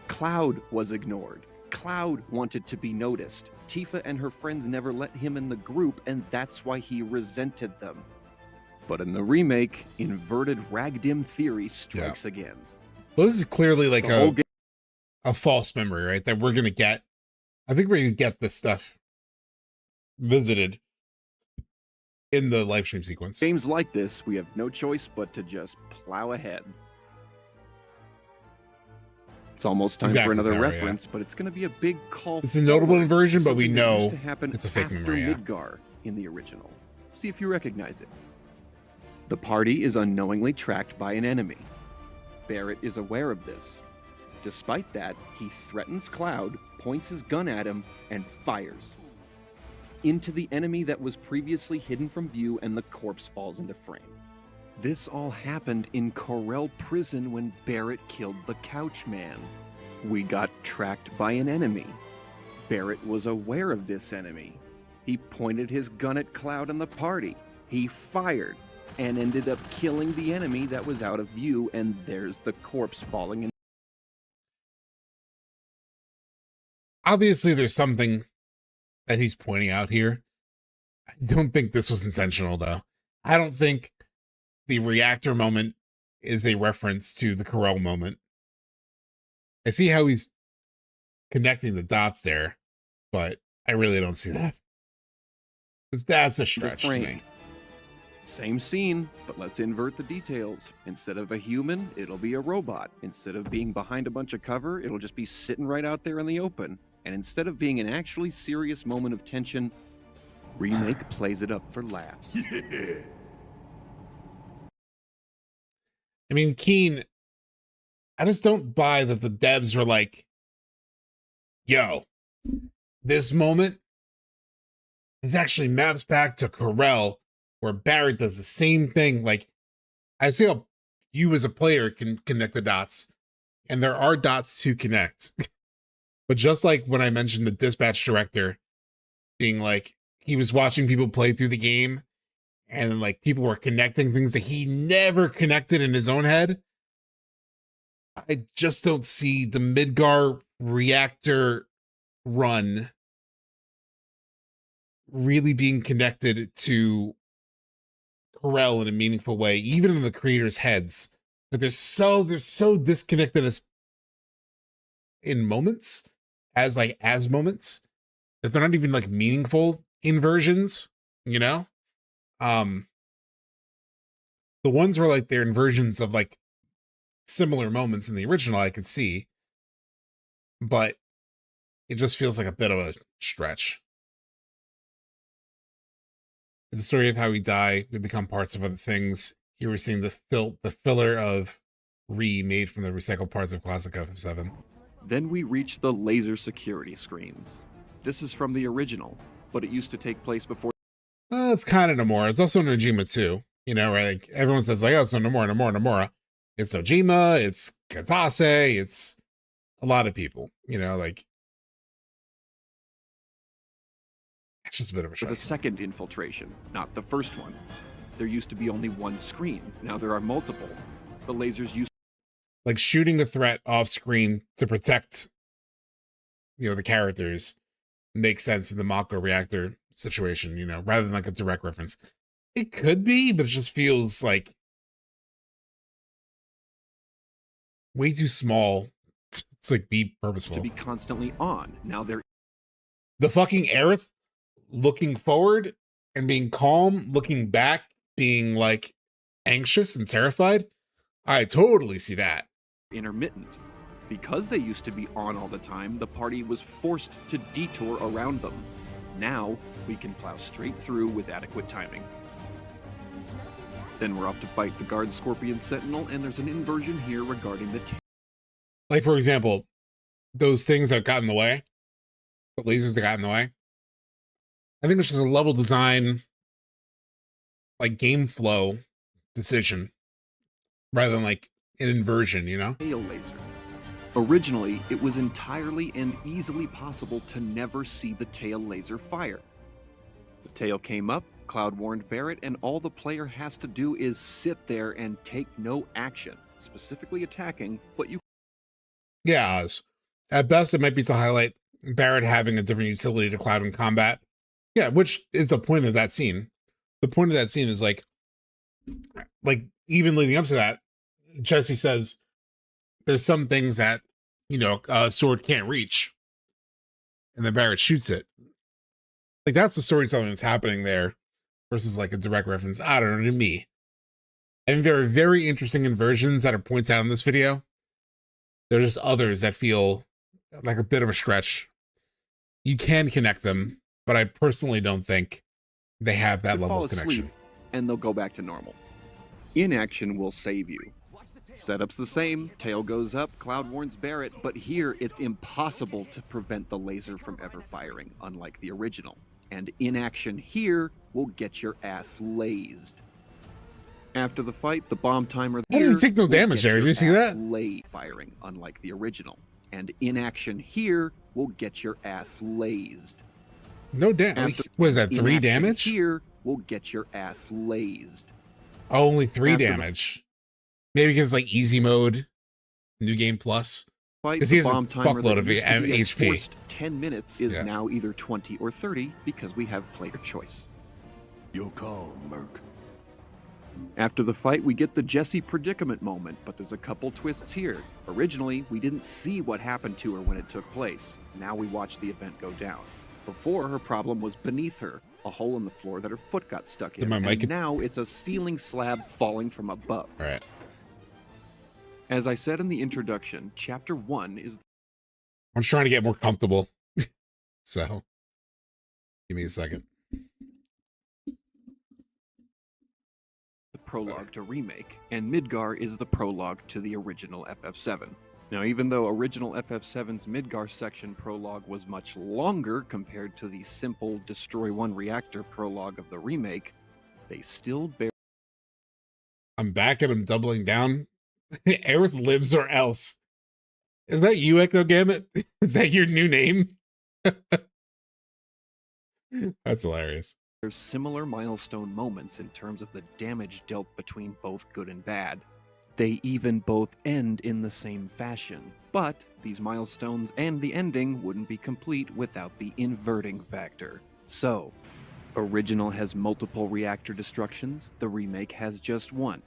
Cloud was ignored. Cloud wanted to be noticed. Tifa and her friends never let him in the group, and that's why he resented them. But in the remake, inverted Ragdim theory strikes again. Well, this is clearly like a false memory, right? That we're going to get. I think we're going to get this stuff visited in the live stream sequence. Games like this, we have no choice but to just plow ahead. It's almost time for another reference, but it's going to be a big call. It's a notable forward, inversion, but we something that know used to happen it's a fake after memory. Yeah. Midgar in the original. See if you recognize it. The party is unknowingly tracked by an enemy. Barret is aware of this. Despite that, he threatens Cloud, points his gun at him, and fires into the enemy that was previously hidden from view, and the corpse falls into frame. This all happened in Corel Prison when Barret killed the Couch Man. We got tracked by an enemy. Barret was aware of this enemy. He pointed his gun at Cloud and the party. He fired and ended up killing the enemy that was out of view, and there's the corpse falling in. Obviously, there's something that he's pointing out here. I don't think this was intentional, though. I don't think the reactor moment is a reference to the Corel moment. I see how he's connecting the dots there, but I really don't see that. Because that's a stretch to me. Same scene, but let's invert the details. Instead of a human, it'll be a robot. Instead of being behind a bunch of cover, it'll just be sitting right out there in the open. And instead of being an actually serious moment of tension, Remake plays it up for laughs. I mean, Keen, I just don't buy that the devs were like, yo, this moment, it actually maps back to Corel, where Barret does the same thing. Like, I see how you as a player can connect the dots, and there are dots to connect. But just like when I mentioned the dispatch director being like, he was watching people play through the game, and like people were connecting things that he never connected in his own head. I just don't see the Midgar reactor run really being connected to Corel in a meaningful way, even in the creators' heads. But they're so disconnected in moments, as moments, that they're not even like meaningful inversions, you know? The ones where like they're inversions of like similar moments in the original I could see, but it just feels like a bit of a stretch. It's a story of how we die, we become parts of other things. Here we're seeing the filler of made from the recycled parts of classic FF7. Then we reach the laser security screens. This is from the original, but it used to take place before. It's kind of Nomura. It's also Nojima too. You know, right? Like everyone says, like, oh, so Nomura. It's Nojima. It's Katase. It's a lot of people. You know, like it's just a bit of a the second infiltration, not the first one. There used to be only one screen. Now there are multiple. The lasers used like shooting a threat off screen to protect, you know, the characters makes sense in the Mako reactor situation, you know, rather than like a direct reference. It could be, but it just feels like way too small to like be purposeful. To be constantly on. Now they're the fucking Aerith looking forward and being calm, looking back, being like anxious and terrified. I totally see that. Intermittent. Because they used to be on all the time, the party was forced to detour around them. Now, we can plow straight through with adequate timing. Then we're off to fight the Guard Scorpion Sentinel, and there's an inversion here regarding the like, for example, those things that got in the way, the lasers that got in the way, I think it's just a level design, like game flow decision, rather than like an inversion, you know? Tail laser. Originally, it was entirely and easily possible to never see the tail laser fire. The tail came up, Cloud warned Barret, and all the player has to do is sit there and take no action, specifically attacking, but you... Yeah, Oz. At best, it might be to highlight Barret having a different utility to Cloud in combat. Yeah, which is the point of that scene. The point of that scene is like even leading up to that, Jesse says there's some things that, you know, a sword can't reach, and then Barret shoots it. Like, that's the storytelling that's happening there versus like a direct reference. I don't know, to me. I think there are very interesting inversions that are pointed out in this video. There's just others that feel like a bit of a stretch. You can connect them, but I personally don't think they have that level of connection. And they'll go back to normal. Inaction will save you. Setup's the same, tail goes up, Cloud warns Barret, but here it's impossible to prevent the laser from ever firing, unlike the original. And inaction here will get your ass lased. After the fight, the bomb timer here... How do you take no damage there? Did you see that? Firing, unlike the original. And inaction here will get your ass lased. No damage. What is that, 3 damage? Here will get your ass lased. Oh, only 3 damage. Maybe because like easy mode, new game plus. Because he has a buckload of HP. First 10 minutes is now either 20 or 30 because we have player choice. Your call, Merc. After the fight, we get the Jessie predicament moment, but there's a couple twists here. Originally, we didn't see what happened to her when it took place. Now we watch the event go down. Before, her problem was beneath her, a hole in the floor that her foot got stuck in. And now it's a ceiling slab falling from above. All right. As I said in the introduction, Chapter 1 is... I'm trying to get more comfortable. So give me a second. The prologue to Remake, and Midgar is the prologue to the original FF7. Now, even though original FF7's Midgar section prologue was much longer compared to the simple Destroy One Reactor prologue of the remake, they still bear. I'm back and I'm doubling down. Aerith lives or else. Is that you, Echo Gamut? Is that your new name? That's hilarious. There's similar milestone moments in terms of the damage dealt between both good and bad. They even both end in the same fashion, but these milestones and the ending wouldn't be complete without the inverting factor. So, original has multiple reactor destructions, the remake has just one.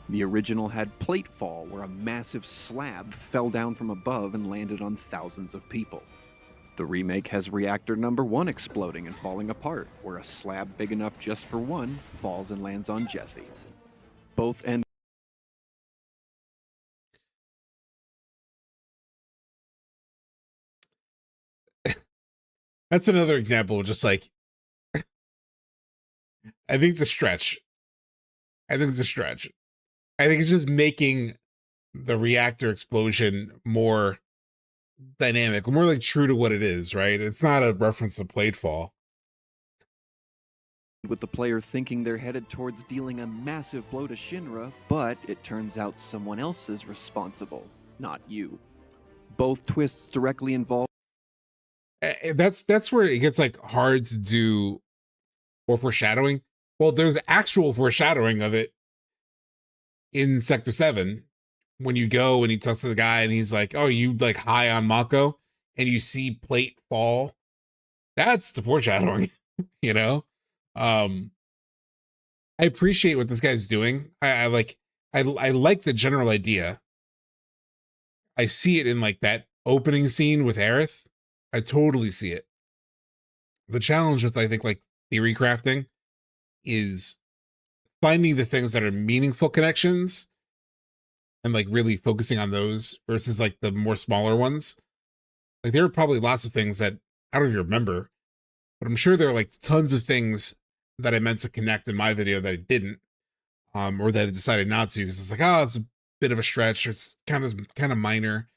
The original had plate fall, where a massive slab fell down from above and landed on thousands of people. The remake has reactor number 1 exploding and falling apart, where a slab big enough just for one falls and lands on Jesse. Both end. That's another example of just like, I think it's a stretch. I think it's just making the reactor explosion more dynamic, more like true to what it is, right? It's not a reference to platefall. With the player thinking they're headed towards dealing a massive blow to Shinra, but it turns out someone else is responsible, not you. Both twists directly involve. That's where it gets like hard to do or foreshadowing. Well, there's actual foreshadowing of it in Sector 7 when you go and he talks to the guy and he's like, oh, you like high on Mako, and you see plate fall. That's the foreshadowing, you know? I appreciate what this guy's doing. I like the general idea. I see it in like that opening scene with Aerith. I totally see it. The challenge with, I think, like theory crafting is finding the things that are meaningful connections and like really focusing on those versus like the more smaller ones. Like there are probably lots of things that I don't even remember, but I'm sure there are like tons of things that I meant to connect in my video that I didn't, or that I decided not to, because it's like, oh, it's a bit of a stretch. It's kind of minor.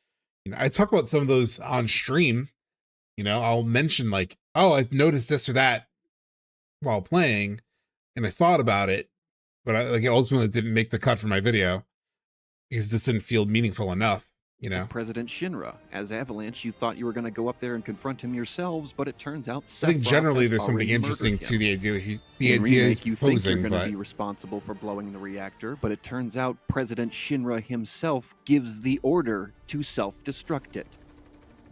You know, I talk about some of those on stream. You know, I'll mention like, oh, I've noticed this or that while playing, and I thought about it, but I like it ultimately didn't make the cut for my video because this didn't feel meaningful enough. You know, President Shinra. As Avalanche, you thought you were going to go up there and confront him yourselves, but it turns out I think generally there's something interesting to the idea that he's you posing, think you're but going to be responsible for blowing the reactor, but it turns out President Shinra himself gives the order to self-destruct it,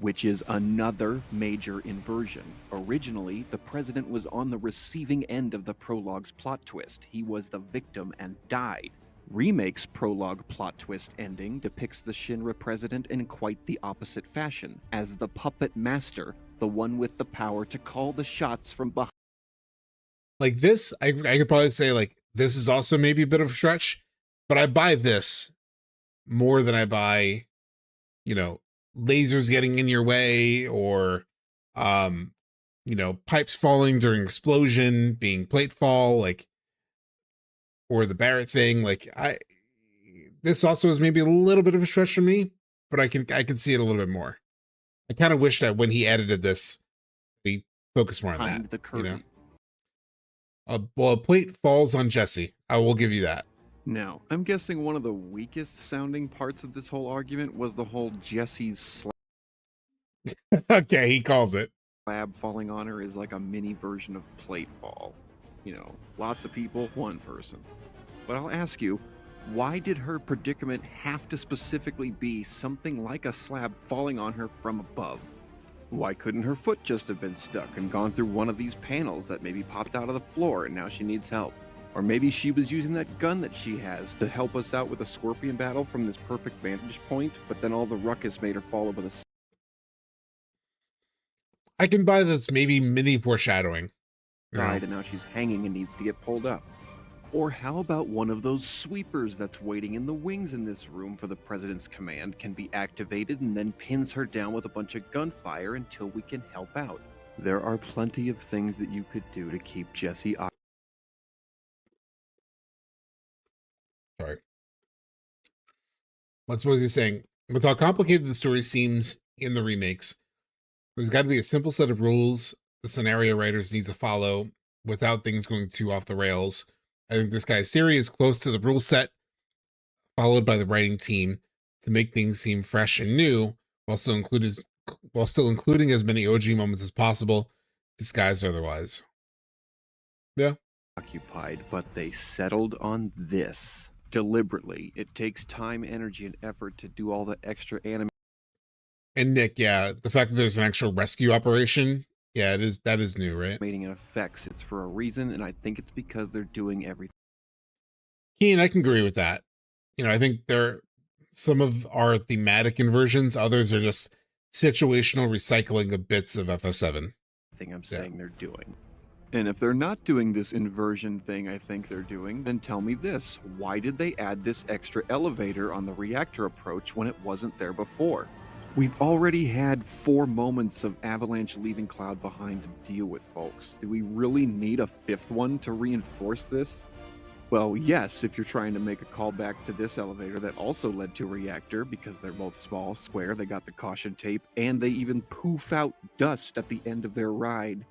which is another major inversion. Originally, the president was on the receiving end of the prologue's plot twist. He was the victim and died. Remake's prologue plot twist ending depicts the Shinra president in quite the opposite fashion, as the puppet master, the one with the power to call the shots from behind. like this, I could probably say like this is also maybe a bit of a stretch, but I buy this more than I buy, you know, lasers getting in your way or, you know, pipes falling during explosion, being plate fall, like, or the Barret thing. Like this also is maybe a little bit of a stretch for me, but I can see it a little bit more. I kind of wish that when he edited this, we focused more on that. The curtain. You know, well, a plate falls on Jesse. I will give you that. Now, I'm guessing one of the weakest sounding parts of this whole argument was the whole Jesse's Okay, he calls it. Slab falling on her is like a mini version of plate fall. You know, lots of people, one person. But I'll ask you, why did her predicament have to specifically be something like a slab falling on her from above? Why couldn't her foot just have been stuck and gone through one of these panels that maybe popped out of the floor and now she needs help? Or maybe she was using that gun that she has to help us out with a scorpion battle from this perfect vantage point, but then all the ruckus made her fall over the side. I can buy this maybe mini foreshadowing. And now she's hanging and needs to get pulled up. Or how about one of those sweepers that's waiting in the wings in this room for the president's command can be activated and then pins her down with a bunch of gunfire until we can help out? There are plenty of things that you could do to keep Jesse occupied. Sorry. What's Mosey saying? With how complicated the story seems in the remakes, there's got to be a simple set of rules the scenario writers need to follow without things going too off the rails. I think this guy's theory is close to the rule set followed by the writing team to make things seem fresh and new while still including as many OG moments as possible, disguised otherwise. Yeah. Occupied, but they settled on this. Deliberately. It takes time, energy, and effort to do all the extra anime. And Nick, yeah, the fact that there's an actual rescue operation, yeah, that is new, right? Animating and effects. It's for a reason, and I think it's because they're doing everything. Keen, I can agree with that. You know, I think some of our thematic inversions, others are just situational recycling of bits of FF7. Thing I'm saying they're doing. And if they're not doing this inversion thing I think they're doing, then tell me this. Why did they add this extra elevator on the reactor approach when it wasn't there before? We've already had 4 moments of Avalanche leaving Cloud behind to deal with, folks. Do we really need a 5th one to reinforce this? Well, yes, if you're trying to make a callback to this elevator that also led to a reactor, because they're both small, square, they got the caution tape, and they even poof out dust at the end of their ride.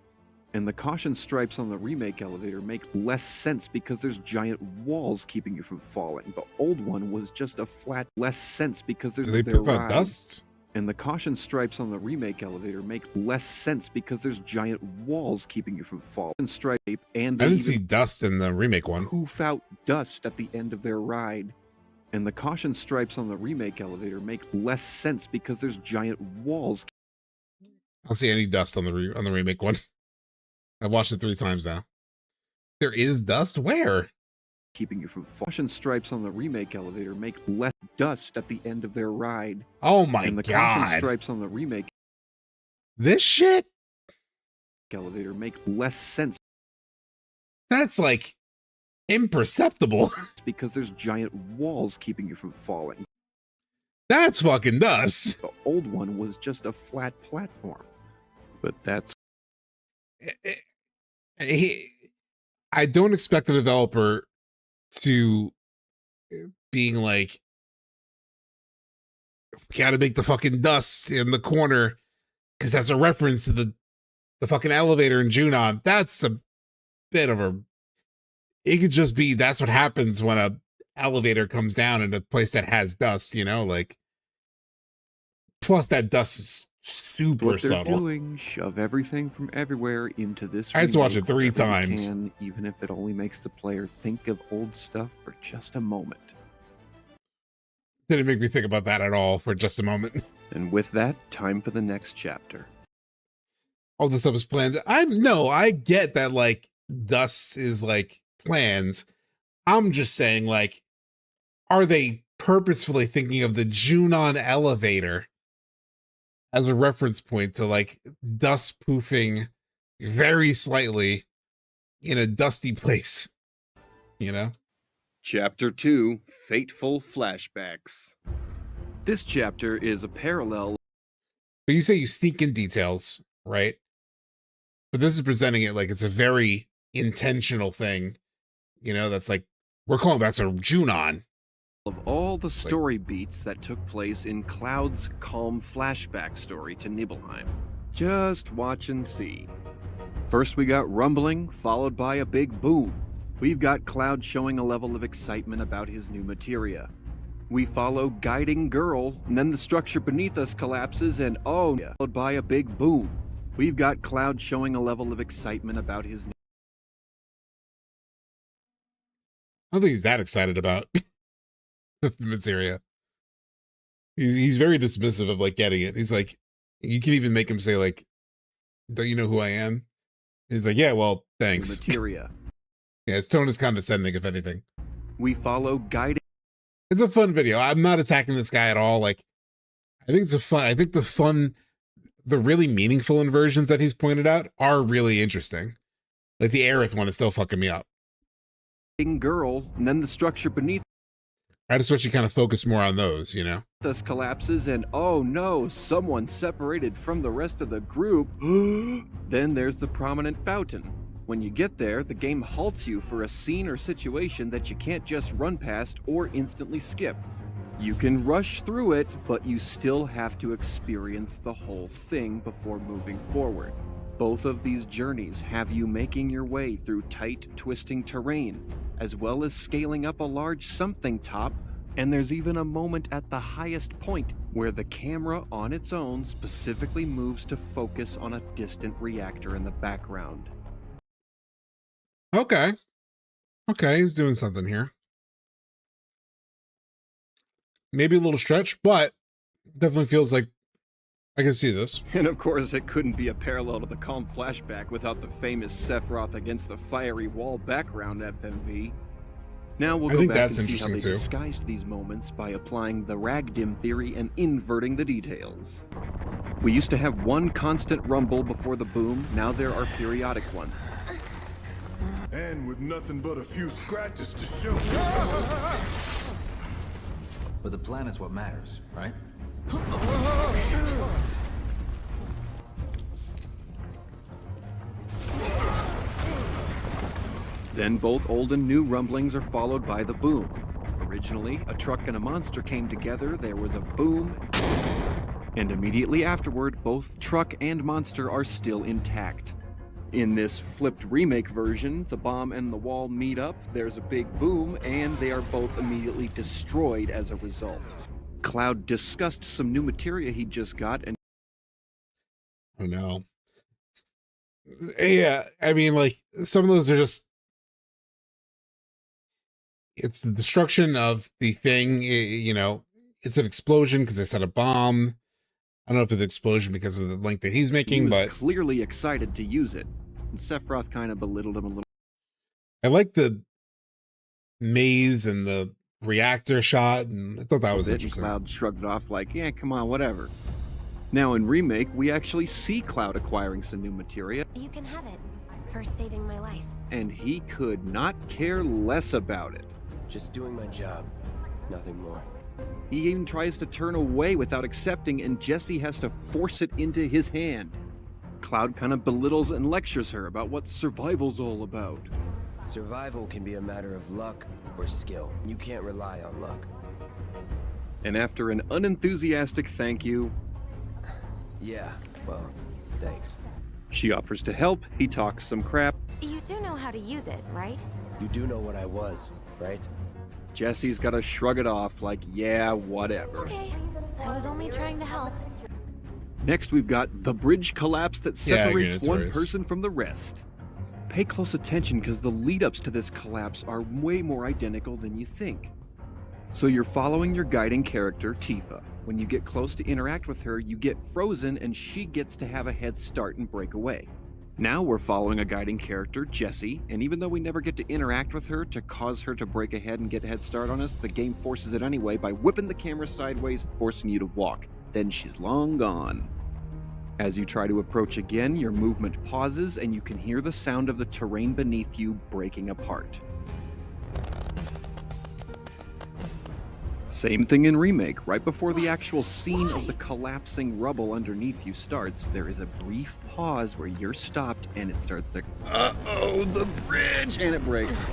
And the caution stripes on the remake elevator make less sense because there's giant walls keeping you from falling. The old one was just a flat, less sense because there's they poof out dust? And the caution stripes on the remake elevator make less sense because there's giant walls keeping you from falling. Stripe and I didn't see dust in the remake one. Poof out dust at the end of their ride. And the caution stripes on the remake elevator make less sense because there's giant walls. I don't see any dust on the remake one. I've watched it 3 times now. There is dust? Where? Keeping you from caution stripes on the remake elevator make less dust at the end of their ride. Oh my and the god. Caution stripes on the remake this shit elevator make less sense. That's like imperceptible. It's because there's giant walls keeping you from falling. That's fucking dust. The old one was just a flat platform. But that's I don't expect a developer to being like, we gotta make the fucking dust in the corner because that's a reference to the fucking elevator in Junon. That's a bit of a, it could just be that's what happens when a elevator comes down in a place that has dust, you know, like, plus that dust is super what they're subtle. Doing, shove everything from everywhere into this. I just watched it 3 wherever we times. can, even if it only makes the player think of old stuff for just a moment. Didn't make me think about that at all for just a moment. And with that, time for the next chapter. All this stuff is planned. I get that, like, dust is like plans. I'm just saying, like, are they purposefully thinking of the Junon elevator as a reference point to like dust poofing very slightly in a dusty place, you know? Chapter 2, Fateful Flashbacks. This chapter is a parallel. But you say you sneak in details, right? But this is presenting it like it's a very intentional thing, you know, that's like, we're calling back to Junon. Of all the story beats that took place in Cloud's calm flashback story to Nibelheim. Just watch and see. First we got rumbling, followed by a big boom. We've got Cloud showing a level of excitement about his new materia. We follow guiding girl, and then the structure beneath us collapses and oh yeah, followed by a big boom. We've got Cloud showing a level of excitement about his new I don't think he's that excited about the materia. He's very dismissive of like getting it. He's like, you can even make him say like, don't you know who I am? He's like, yeah, well, thanks. Materia. Yeah, his tone is condescending, if anything. We follow guiding. It's a fun video. I'm not attacking this guy at all. Like, I think the really meaningful inversions that he's pointed out are really interesting. Like the Aerith one is still fucking me up. Girl, and then the structure beneath. I just wish you kind of focus more on those, you know? Thus collapses and oh no, someone separated from the rest of the group. Then there's the prominent fountain. When you get there, the game halts you for a scene or situation that you can't just run past or instantly skip. You can rush through it, but you still have to experience the whole thing before moving forward. Both of these journeys have you making your way through tight, twisting terrain, as well as scaling up a large something top, and there's even a moment at the highest point where the camera on its own specifically moves to focus on a distant reactor in the background. Okay. Okay, he's doing something here. Maybe a little stretch, but definitely feels like I can see this. And of course, it couldn't be a parallel to the calm flashback without the famous Sephiroth against the fiery wall background FMV. Now we'll go back and see how they disguised these moments by applying the Ragdim theory and inverting the details. We used to have one constant rumble before the boom, now there are periodic ones. And with nothing but a few scratches to show. But the planet's what matters, right? Then both old and new rumblings are followed by the boom. Originally, a truck and a monster came together, there was a boom, and immediately afterward, both truck and monster are still intact. In this flipped remake version, the bomb and the wall meet up, there's a big boom, and they are both immediately destroyed as a result. Cloud discussed some new materia he just got and... Oh no. Yeah, I mean, like, some of those are just... It's the destruction of the thing, you know, it's an explosion because they set a bomb. I don't know if it's an explosion because of the link that he's making, he was but... clearly excited to use it. And Sephiroth kind of belittled him a little. I like the maze and the reactor shot, and I thought that was interesting. Cloud shrugged it off like, yeah, come on, whatever. Now in Remake, we actually see Cloud acquiring some new materia. You can have it, for saving my life. And he could not care less about it. Just doing my job, nothing more. He even tries to turn away without accepting, and Jessie has to force it into his hand. Cloud kind of belittles and lectures her about what survival's all about. Survival can be a matter of luck or skill. You can't rely on luck. And after an unenthusiastic thank you... Yeah, well, thanks. She offers to help, he talks some crap. You do know how to use it, right? You do know what I was, right? Jessie's gotta shrug it off like, yeah, whatever. Okay, I was only trying to help. Next, we've got the bridge collapse that separates one person from the rest. Pay close attention because the lead-ups to this collapse are way more identical than you think. So you're following your guiding character, Tifa. When you get close to interact with her, you get frozen and she gets to have a head start and break away. Now we're following a guiding character, Jessie, and even though we never get to interact with her to cause her to break ahead and get a head start on us, the game forces it anyway by whipping the camera sideways and forcing you to walk. Then she's long gone. As you try to approach again, your movement pauses and you can hear the sound of the terrain beneath you breaking apart. Same thing in Remake. Right before the actual scene of the collapsing rubble underneath you starts, there is a brief pause where you're stopped and it starts to, uh-oh, the bridge, and it breaks.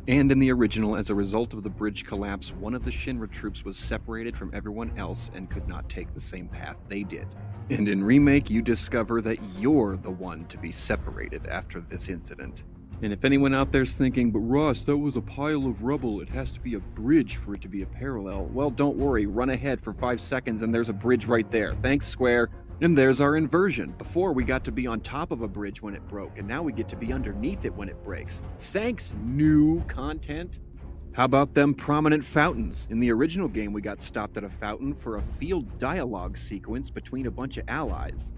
And in the original, as a result of the bridge collapse, one of the Shinra troops was separated from everyone else and could not take the same path they did. And in Remake, you discover that you're the one to be separated after this incident. And if anyone out there's thinking, but Ross, that was a pile of rubble, it has to be a bridge for it to be a parallel. Well, don't worry, run ahead for 5 seconds and there's a bridge right there. Thanks, Square. And there's our inversion. Before, we got to be on top of a bridge when it broke, and now we get to be underneath it when it breaks. Thanks, new content. How about them prominent fountains? In the original game, we got stopped at a fountain for a field dialogue sequence between a bunch of allies.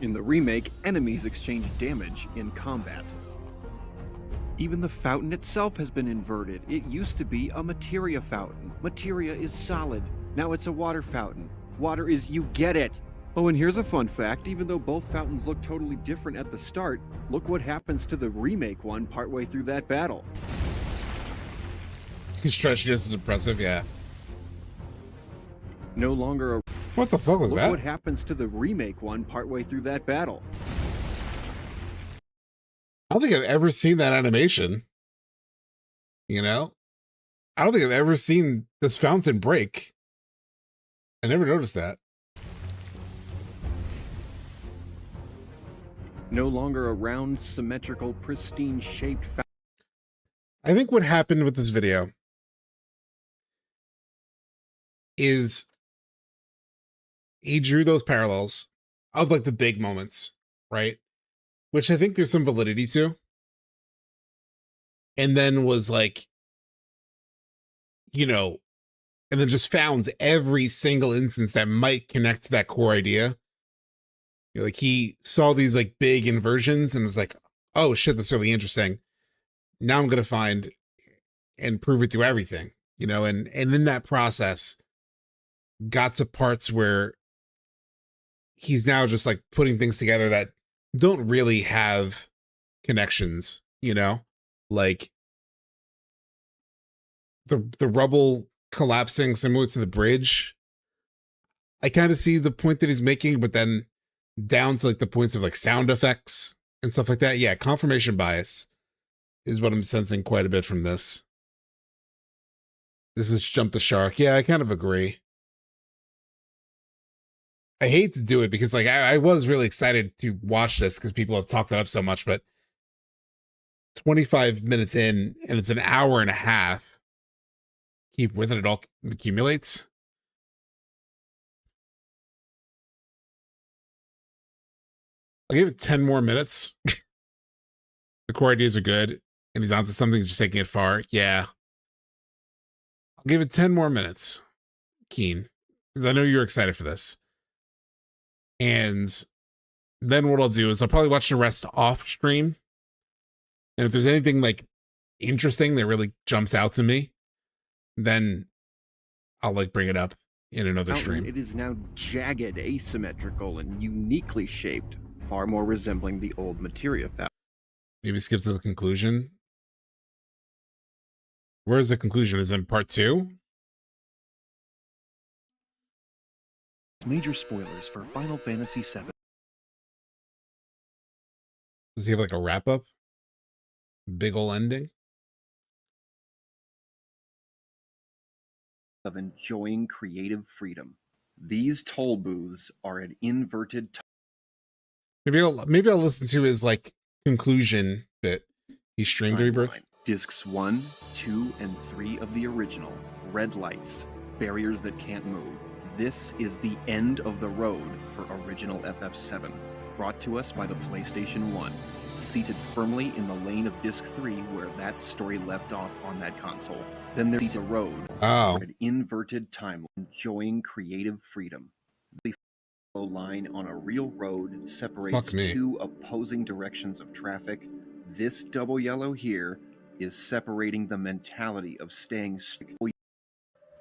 In the remake, enemies exchange damage in combat. Even the fountain itself has been inverted. It used to be a materia fountain. Materia is solid. Now it's a water fountain. Water is, you get it. Oh, and here's a fun fact. Even though both fountains look totally different at the start, look what happens to the remake one partway through that battle. His stretchiness is impressive, yeah. No longer a... What the fuck was Look that? what happens to the remake one partway through that battle. I don't think I've ever seen that animation. You know? I don't think I've ever seen this fountain break. I never noticed that. No longer a round, symmetrical, pristine shaped fountain. I think what happened with this video is he drew those parallels of like the big moments, right? Which I think there's some validity to. And then was like, you know, and then just found every single instance that might connect to that core idea. You know, like he saw these like big inversions and was like, oh shit, that's really interesting. Now I'm going to find and prove it through everything, you know, and in that process got to parts where he's now just like putting things together that don't really have connections, you know, like the rubble collapsing similar to the bridge. I kind of see the point that he's making, but then down to like the points of like sound effects and stuff like that. Yeah, confirmation bias is what I'm sensing quite a bit from this. This is Jump the Shark. Yeah, I kind of agree. I hate to do it because like I was really excited to watch this because people have talked it up so much, but 25 minutes in and it's an hour and a half. Keep with it, it all accumulates. I'll give it 10 more minutes. The core ideas are good and he's onto something, just taking it far. Yeah. I'll give it 10 more minutes, Keen, because I know you're excited for this. And then what I'll do is I'll probably watch the rest off stream. And if there's anything like interesting that really jumps out to me, then I'll like bring it up in another stream. It is now jagged, asymmetrical, and uniquely shaped, far more resembling the old materia fountain. Maybe skip to the conclusion. Where is the conclusion? Is it in part 2? Major spoilers for Final Fantasy VII. Does he have like a wrap up? Big ol' ending? Of enjoying creative freedom. These toll booths are an inverted Maybe I'll listen to his like conclusion that he streamed Rebirth. Discs 1, 2, and 3 of the original. Red lights. Barriers that can't move. This is the end of the road for original FF7. Brought to us by the PlayStation 1. Seated firmly in the lane of Disc 3 where that story left off on that console. Then there's the road. Oh. An inverted timeline. Enjoying creative freedom. The line on a real road separates two opposing directions of traffic. This double yellow here is separating the mentality of staying stuck.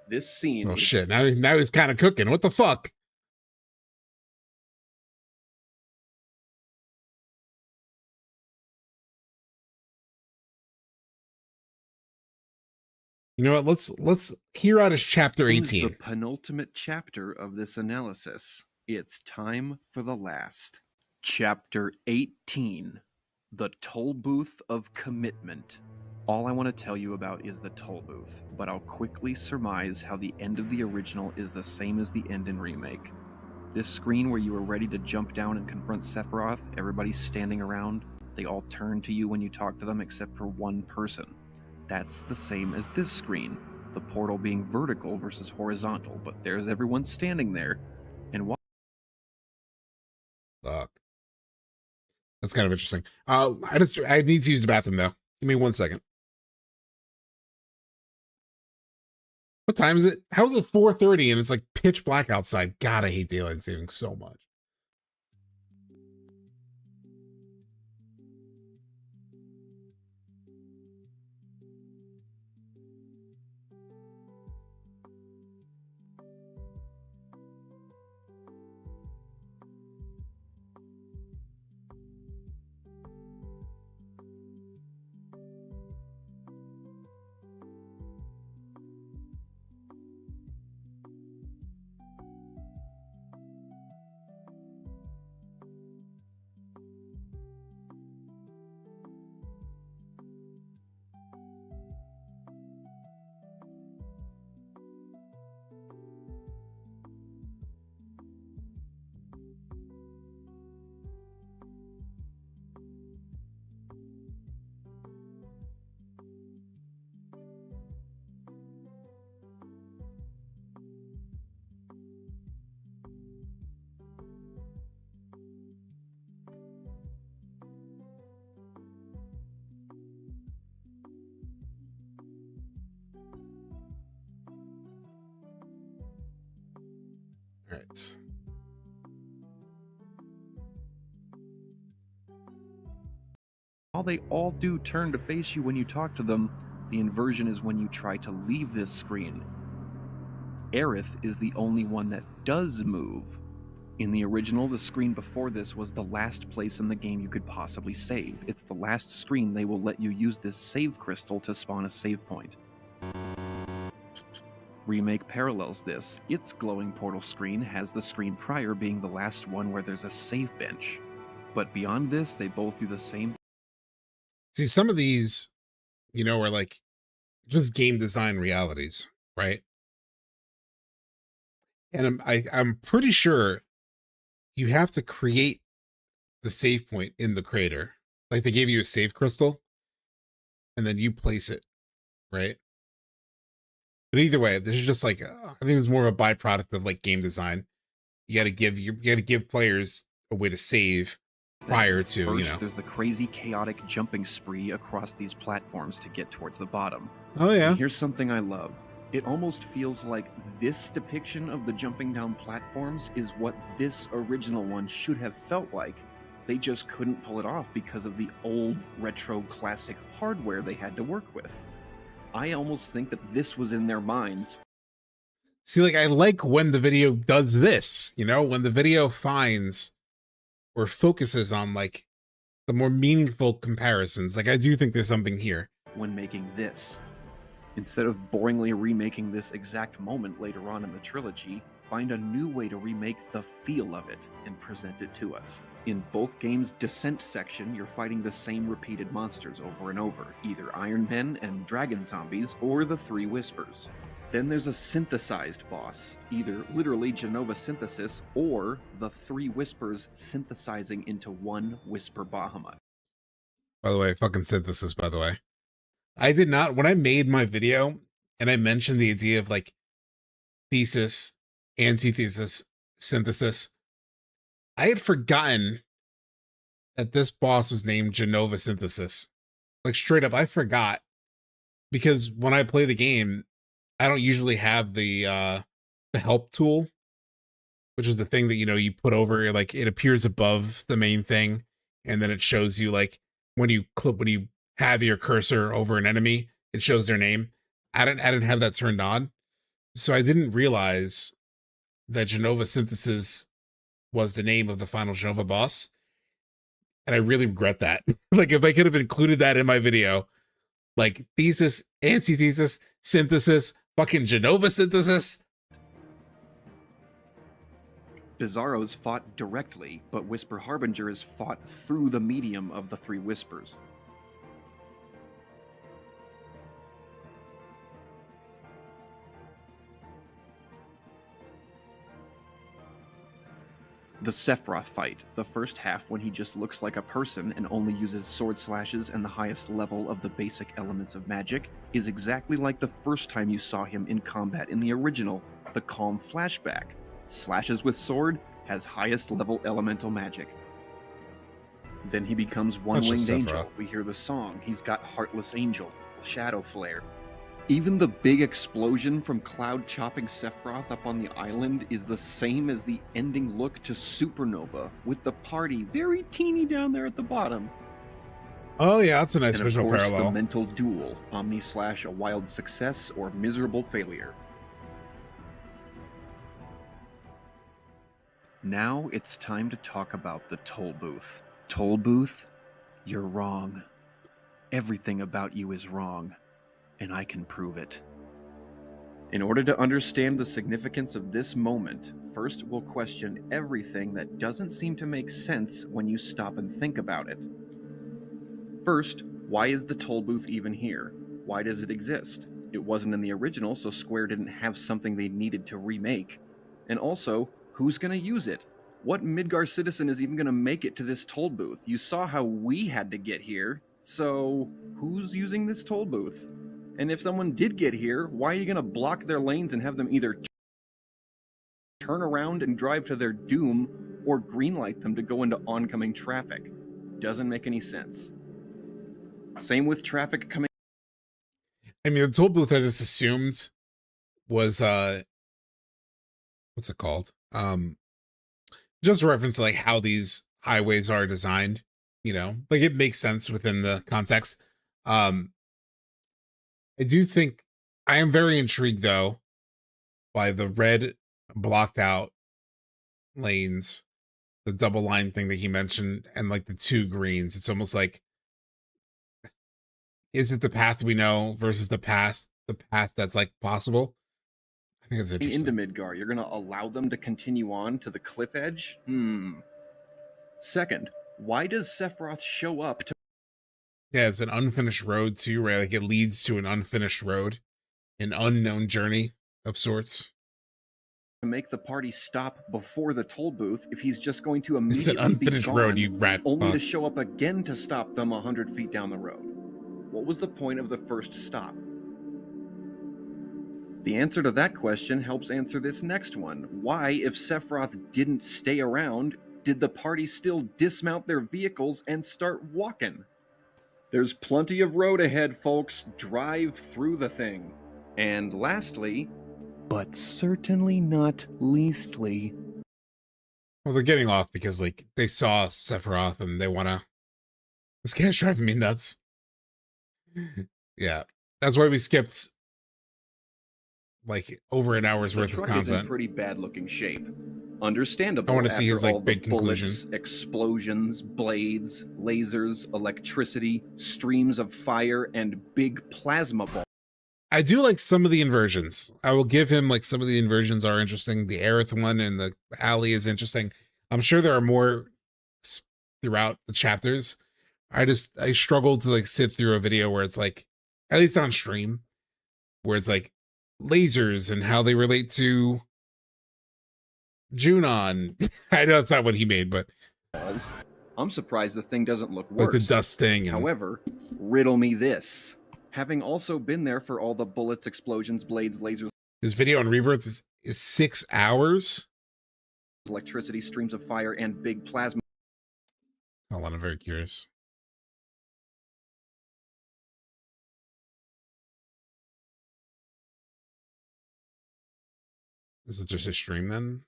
This scene. Oh shit! Now he's kind of cooking. What the fuck? You know what? Let's hear out his chapter 18. The penultimate chapter of this analysis. It's time for the last. Chapter 18. The Toll Booth of Commitment. All I want to tell you about is the toll booth, but I'll quickly surmise how the end of the original is the same as the end in Remake. This screen where you were ready to jump down and confront Sephiroth, everybody's standing around, they all turn to you when you talk to them except for one person. That's the same as this screen, the portal being vertical versus horizontal, but there's everyone standing there, and why? Fuck. That's kind of interesting. I need to use the bathroom though. Give me 1 second. What time is it? How is it 4:30 and it's like pitch black outside? God, I hate daylight savings so much. right. While they all do turn to face you when you talk to them, the inversion is when you try to leave this screen. Aerith is the only one that does move. In the original, the screen before this was the last place in the game you could possibly save. It's the last screen they will let you use this save crystal to spawn a save point. Remake parallels this. Its glowing portal screen has the screen prior being the last one where there's a save bench. But beyond this, they both do the same. See, some of these, you know, are like just game design realities, right? And I'm pretty sure you have to create the save point in the creator. Like they gave you a save crystal and then you place it, right? But either way, this is just like, I think it's more of a byproduct of like game design. You got to give players a way to save prior to, First, you know. there's the crazy chaotic jumping spree across these platforms to get towards the bottom. Oh yeah. And here's something I love. It almost feels like this depiction of the jumping down platforms is what this original one should have felt like. They just couldn't pull it off because of the old retro classic hardware they had to work with. I almost think that this was in their minds. See, like I like when the video does this, you know, when the video finds or focuses on like the more meaningful comparisons. Like I do think there's something here. When making this. Instead of boringly remaking this exact moment later on in the trilogy, find a new way to remake the feel of it and present it to us. In both games' Descent section, you're fighting the same repeated monsters over and over, either Iron Men and Dragon Zombies, or the Three Whispers. Then there's a synthesized boss, either literally Jenova synthesis, or the Three Whispers synthesizing into one Whisper Bahamut. By the way, fucking synthesis, by the way. I did not, when I made my video and I mentioned the idea of like thesis, antithesis, synthesis, I had forgotten that this boss was named Jenova Synthesis. Like straight up, I forgot. Because when I play the game, I don't usually have the help tool, which is the thing that, you know, you put over, like it appears above the main thing, and then it shows you like when you have your cursor over an enemy, it shows their name. I didn't have that turned on. So I didn't realize that Jenova Synthesis was the name of the final Jenova boss. And I really regret that. Like if I could have included that in my video, like thesis, antithesis, synthesis, fucking Jenova Synthesis. Bizarro's fought directly, but Whisper Harbinger is fought through the medium of the Three Whispers. The Sephiroth fight, the first half when he just looks like a person and only uses sword slashes and the highest level of the basic elements of magic, is exactly like the first time you saw him in combat in the original, the Calm Flashback. Slashes with sword, has highest level elemental magic. Then he becomes One-Winged Angel. We hear the song. He's got Heartless Angel, Shadow Flare. Even the big explosion from Cloud chopping Sephiroth up on the island is the same as the ending look to Supernova, with the party very teeny down there at the bottom. Oh yeah, that's a nice visual parallel. And of course, parallel. the mental duel, Omni/a wild success or miserable failure. Now it's time to talk about the toll booth. Toll booth, you're wrong. Everything about you is wrong. And I can prove it. In order to understand the significance of this moment, first we'll question everything that doesn't seem to make sense when you stop and think about it. First, why is the toll booth even here? Why does it exist? It wasn't in the original, so Square didn't have something they needed to remake. And also, who's gonna use it? What Midgar citizen is even gonna make it to this toll booth? You saw how we had to get here, so who's using this toll booth? And if someone did get here, why are you going to block their lanes and have them either turn around and drive to their doom or greenlight them to go into oncoming traffic? Doesn't make any sense. Same with traffic coming. I mean, the toll booth I just assumed was, what's it called? Just reference like how these highways are designed, you know, like it makes sense within the context. I do think I am very intrigued though by the red blocked out lanes, the double line thing that he mentioned, and like the 2 greens. It's almost like, is it the path we know versus the path that's like possible? I think it's interesting. Into Midgar, you're gonna allow them to continue on to the cliff edge? Second, why does Sephiroth show up to... Yeah, it's an unfinished road too, right? Like it leads to an unfinished road, an unknown journey of sorts. To make the party stop before the toll booth if he's just going to immediately It's an unfinished be gone, road, you rat only fuck. to show up again to stop them 100 feet down the road. What was the point of the first stop? The answer to that question helps answer this next one. Why, if Sephiroth didn't stay around, did the party still dismount their vehicles and start walking? There's plenty of road ahead, folks. Drive through the thing. And lastly, but certainly not leastly... Well, they're getting off because like they saw Sephiroth and they wanna... This guy's driving me nuts. Yeah, that's why we skipped like over an hour's worth of The truck is in content. pretty bad-looking shape. Understandable. I want to see his after all like big the bullets, conclusion. explosions, blades, lasers, electricity, streams of fire, and big plasma balls. I do like some of the inversions. I will give him like some of the inversions are interesting. The Aerith one and the alley is interesting. I'm sure there are more throughout the chapters. I struggled to like sit through a video where it's like, at least on stream, where it's like lasers and how they relate to Junon. I know that's not what he made, but I'm surprised the thing doesn't look like worse. the dust thing. And... However, riddle me this. Having also been there for all the bullets, explosions, blades, lasers... His video on Rebirth is 6 hours? Electricity, streams of fire, and big plasma... Hold on, I'm very curious. Is it just a stream then?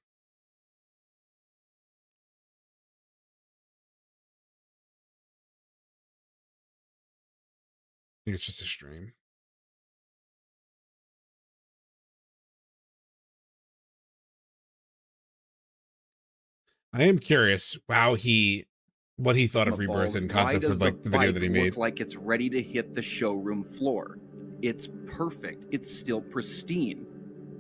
I think it's just a stream. I am curious what he thought of Rebirth in context of like the video that he made. Look like it's ready to hit the showroom floor. It's perfect. It's still pristine.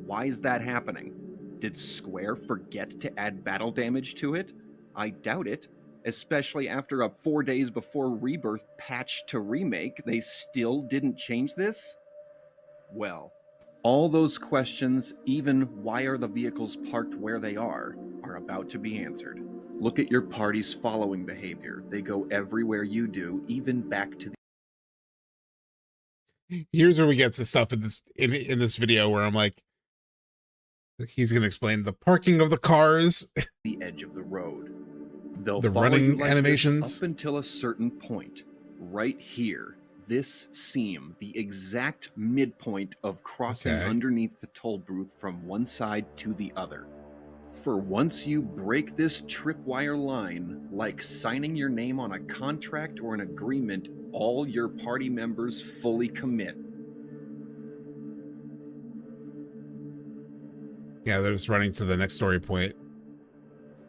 Why is that happening? Did Square forget to add battle damage to it? I doubt it. Especially after a 4 days before Rebirth patch to Remake, they still didn't change this? Well, all those questions, even why are the vehicles parked where they are about to be answered. Look at your party's following behavior. They go everywhere you do, even back to the... Here's where we get to stuff in this video where I'm like, he's gonna explain the parking of the cars, the edge of the road. They'll the follow running you like animations this up until a certain point. Right here, this seam, the exact midpoint of crossing underneath the toll booth from one side to the other. For once you break this tripwire line, like signing your name on a contract or an agreement, all your party members fully commit. Yeah, they're just running to the next story point.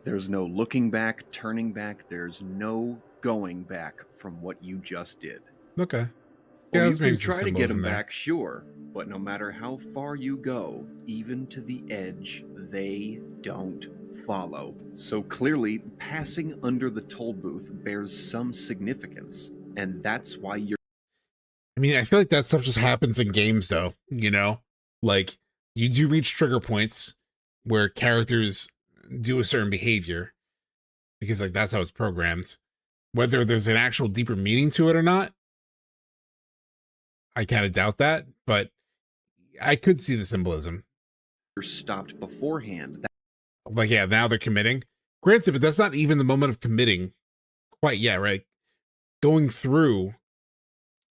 There's no looking back, turning back. There's no going back from what you just did. Okay. Yeah, Yeah, you can maybe some try to get them symbolism there. back, sure, but no matter how far you go, even to the edge, they don't follow. So clearly, passing under the toll booth bears some significance, and that's why you're... I mean, I feel like that stuff just happens in games, though, you know? Like, you do reach trigger points where characters do a certain behavior, because, like, that's how it's programmed. Whether there's an actual deeper meaning to it or not, I kind of doubt that, but I could see the symbolism. You're stopped beforehand. Like, yeah, now they're committing. Granted, but that's not even the moment of committing quite yet, right? Going through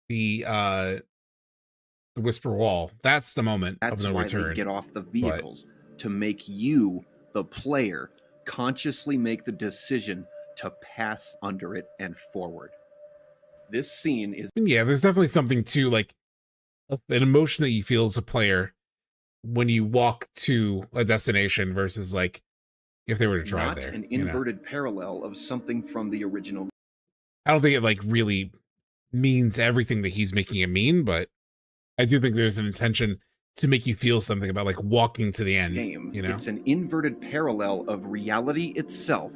the Whisper Wall, that's the moment That's of no why return. they get off the vehicles, to make you The player consciously make the decision to pass under it and forward. This scene is... Yeah, there's definitely something to like an emotion that you feel as a player when you walk to a destination versus like if they were to drive not there. an inverted parallel of something from the original. I don't think it like really means everything that he's making it mean, but I do think there's an intention to make you feel something about like walking to the end. Game. You know, It's an inverted parallel of reality itself.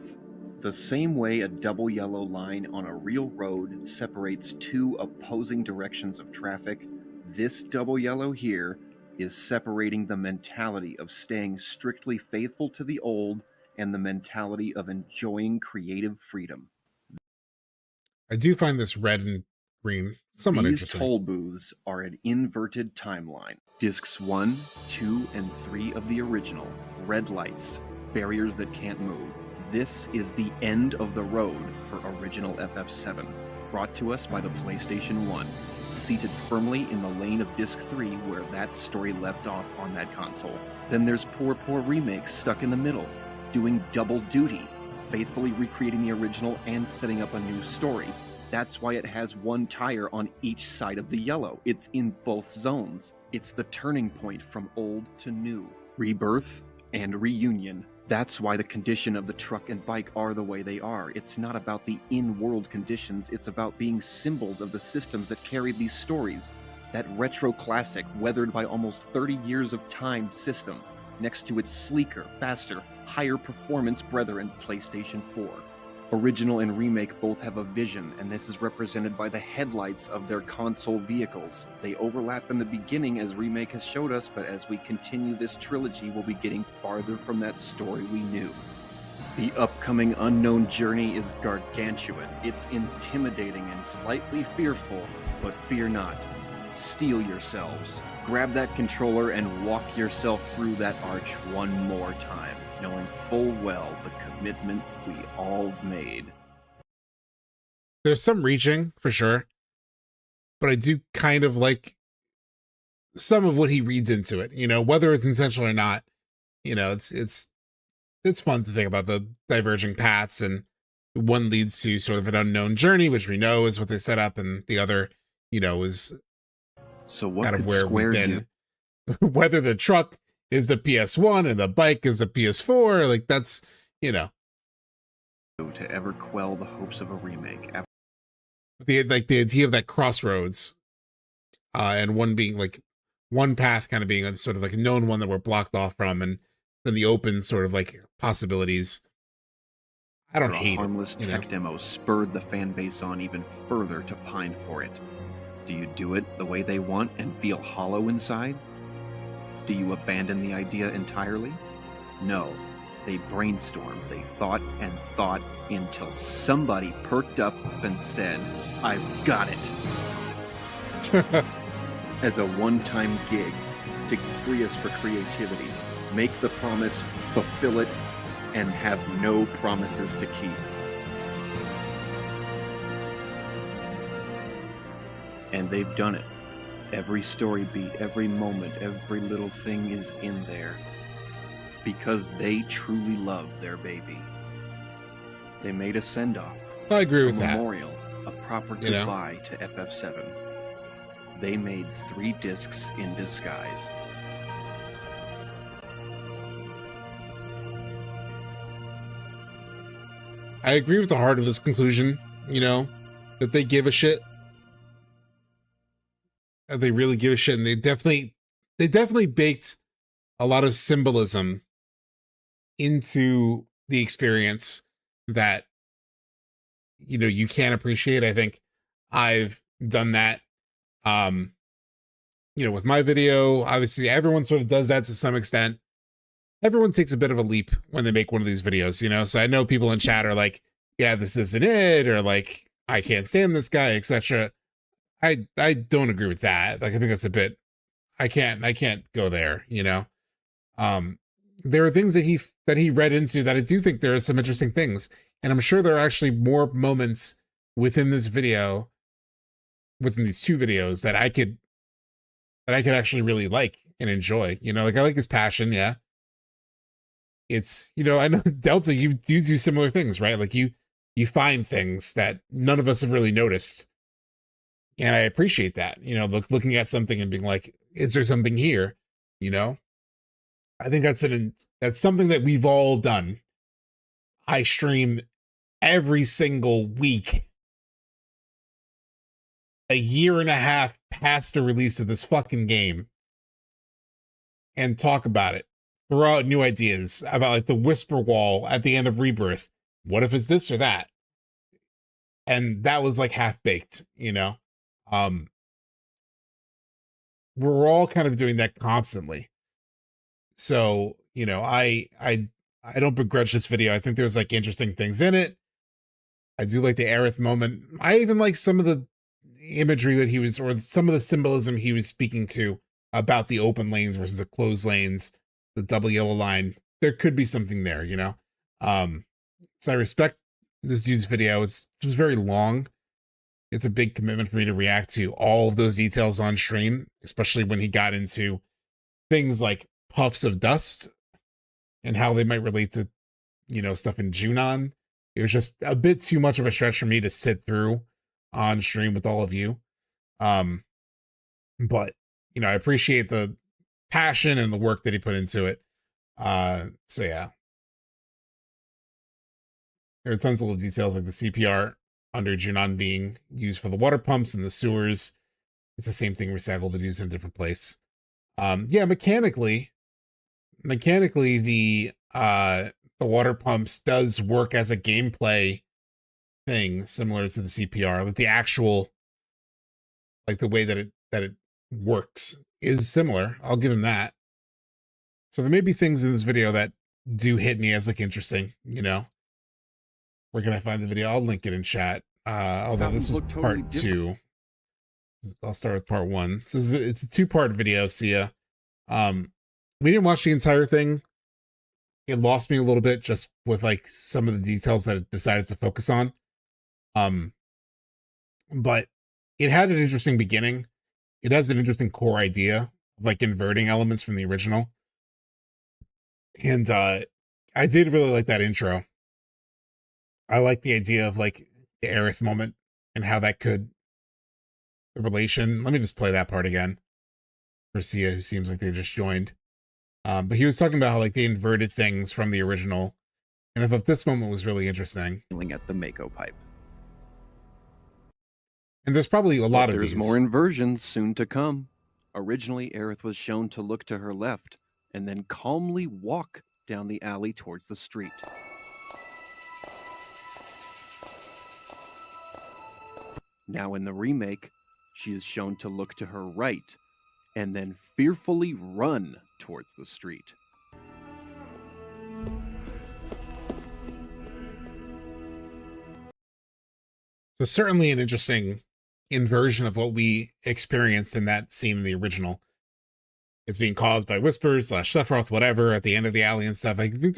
The same way a double yellow line on a real road separates two opposing directions of traffic, this double yellow here is separating the mentality of staying strictly faithful to the old and the mentality of enjoying creative freedom. I do find this red and green somewhat These interesting. toll booths are an inverted timeline. Discs 1, 2, and 3 of the original, red lights, barriers that can't move. This is the end of the road for original FF7, brought to us by the PlayStation 1, seated firmly in the lane of Disc 3 where that story left off on that console. Then there's poor Remake stuck in the middle, doing double duty, faithfully recreating the original and setting up a new story. That's why it has one tire on each side of the yellow. It's in both zones. It's the turning point from old to new. Rebirth and reunion. That's why the condition of the truck and bike are the way they are. It's not about the in-world conditions, it's about being symbols of the systems that carried these stories. That retro classic, weathered by almost 30 years of time system, next to its sleeker, faster, higher performance brethren, PlayStation 4. Original and Remake both have a vision, and this is represented by the headlights of their console vehicles. They overlap in the beginning as Remake has showed us, but as we continue this trilogy, we'll be getting farther from that story we knew. The upcoming unknown journey is gargantuan. It's intimidating and slightly fearful, but fear not. Steel yourselves. Grab that controller and walk yourself through that arch one more time, knowing full well the commitment we all made. There's some reaching for sure, but I do kind of like some of what he reads into it, you know, whether it's intentional or not. You know, it's fun to think about the diverging paths, and one leads to sort of an unknown journey, which we know is what they set up, and the other, you know, is so what kind of could where Square we've do? been. Whether the truck is the PS1 and the bike is the PS4, like that's, you know, To ever quell the hopes of a remake. the idea of that crossroads, and one being like one path kind of being a sort of like a known one that we're blocked off from, and then the open sort of like possibilities. I don't hate harmless it, you tech know? demo spurred the fan base on even further to pine for it. Do you do it the way they want and feel hollow inside? Do you abandon the idea entirely? No. They brainstormed, they thought and thought until somebody perked up and said, "I've got it." As a one-time gig to free us for creativity, make the promise, fulfill it, and have no promises to keep. And they've done it. Every story beat, every moment, every little thing is in there. Because they truly love their baby. They made a send-off. I agree with a that. memorial, a proper You know? goodbye to FF7. They made 3 discs in disguise. I agree with the heart of this conclusion, you know, that they give a shit. They really give a shit, and they definitely baked a lot of symbolism into the experience that, you know, you can't appreciate. I think I've done that, you know, with my video. Obviously, everyone sort of does that to some extent. Everyone takes a bit of a leap when they make one of these videos, you know? So I know people in chat are like, yeah, this isn't it, or like, I can't stand this guy, etc. I don't agree with that. Like, I think that's a bit, I can't go there, you know? There are things that he read into that I do think there are some interesting things. And I'm sure there are actually more moments within this video, within these 2 videos, that I could actually really like and enjoy, you know? Like, I like his passion, yeah. it's, you know, I know Delta, you do similar things, right? Like you find things that none of us have really noticed. And I appreciate that, you know, looking at something and being like, is there something here? You know, I think that's something that we've all done. I stream every single week, a year and a half past the release of this fucking game, and talk about it. Throw out new ideas about like the whisper wall at the end of Rebirth. What if it's this or that? And that was like half baked, you know? We're all kind of doing that constantly. So, you know, I don't begrudge this video. I think there's like interesting things in it. I do like the Aerith moment. I even like some of the imagery that he was, or some of the symbolism he was speaking to about the open lanes versus the closed lanes, the double yellow line. There could be something there, you know? So I respect this dude's video. It's just very long. It's a big commitment for me to react to all of those details on stream, especially when he got into things like puffs of dust and how they might relate to, you know, stuff in Junon. It was just a bit too much of a stretch for me to sit through on stream with all of you. But, you know, I appreciate the passion and the work that he put into it. So yeah. There are tons of little details like the CPR under Junon being used for the water pumps and the sewers. It's the same thing recycled and used in a different place. Yeah, mechanically the water pumps does work as a gameplay thing similar to the CPR. Like the actual, like the way that it works is similar. I'll give him that. So there may be things in this video that do hit me as like interesting, you know. Where can I find the video? I'll link it in chat. Although this is part 2. I'll start with part 1. It's a 2-part video, Sia. We didn't watch the entire thing. It lost me a little bit just with like some of the details that it decided to focus on. But it had an interesting beginning. It has an interesting core idea, like inverting elements from the original. And I did really like that intro. I like the idea of like the Aerith moment and how that could, the relation. Let me just play that part again for Sia, who seems like they just joined. But he was talking about how like they inverted things from the original. And I thought this moment was really interesting. At the Mako pipe. And there's probably a lot of these. There's more inversions soon to come. Originally, Aerith was shown to look to her left and then calmly walk down the alley towards the street. Now in the remake, she is shown to look to her right and then fearfully run towards the street. So certainly an interesting inversion of what we experienced in that scene in the original. It's being caused by whispers / Sephiroth, whatever, at the end of the alley and stuff. I do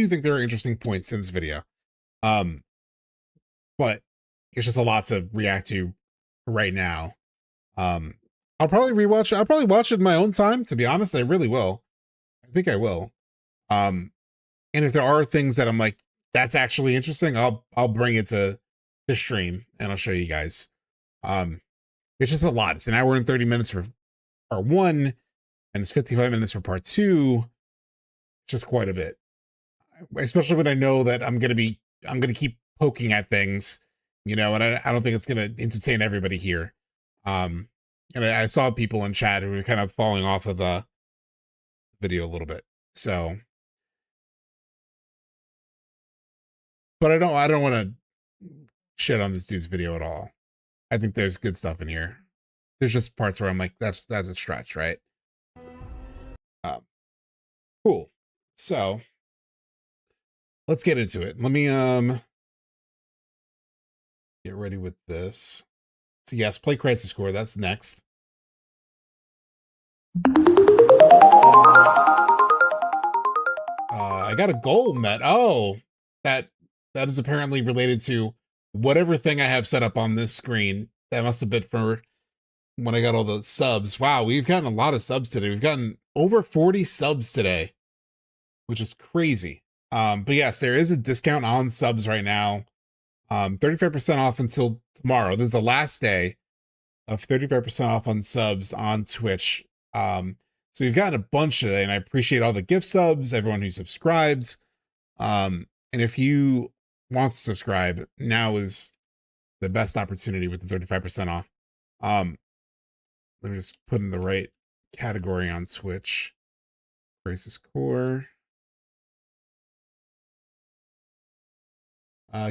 think there are interesting points in this video. But it's just a lot to react to right now. I'll probably watch it in my own time, to be honest. I really will. I think I will. And if there are things that I'm like, that's actually interesting, I'll bring it to the stream and I'll show you guys. It's just a lot. It's an hour and 30 minutes for part 1, and it's 55 minutes for part 2. It's just quite a bit. Especially when I know that I'm gonna keep poking at things, you know, and I don't think it's gonna entertain everybody here. And I saw people in chat who were kind of falling off of the video a little bit. So, but I don't want to shit on this dude's video at all. I think there's good stuff in here. There's just parts where I'm like, that's a stretch, right? Cool. So let's get into it. Let me get ready with this. So yes, play Crisis Core. That's next. I got a goal met. Oh, that is apparently related to whatever thing I have set up on this screen. That must have been for when I got all the subs. Wow, we've gotten a lot of subs today. We've gotten over 40 subs today. which is crazy. But yes, there is a discount on subs right now. 35% off until tomorrow. This is the last day of 35% off on subs on Twitch. So we've gotten a bunch of it, and I appreciate all the gift subs, everyone who subscribes. And if you want to subscribe, now is the best opportunity with the 35% off. Let me just put in the right category on Twitch. Crisis Core.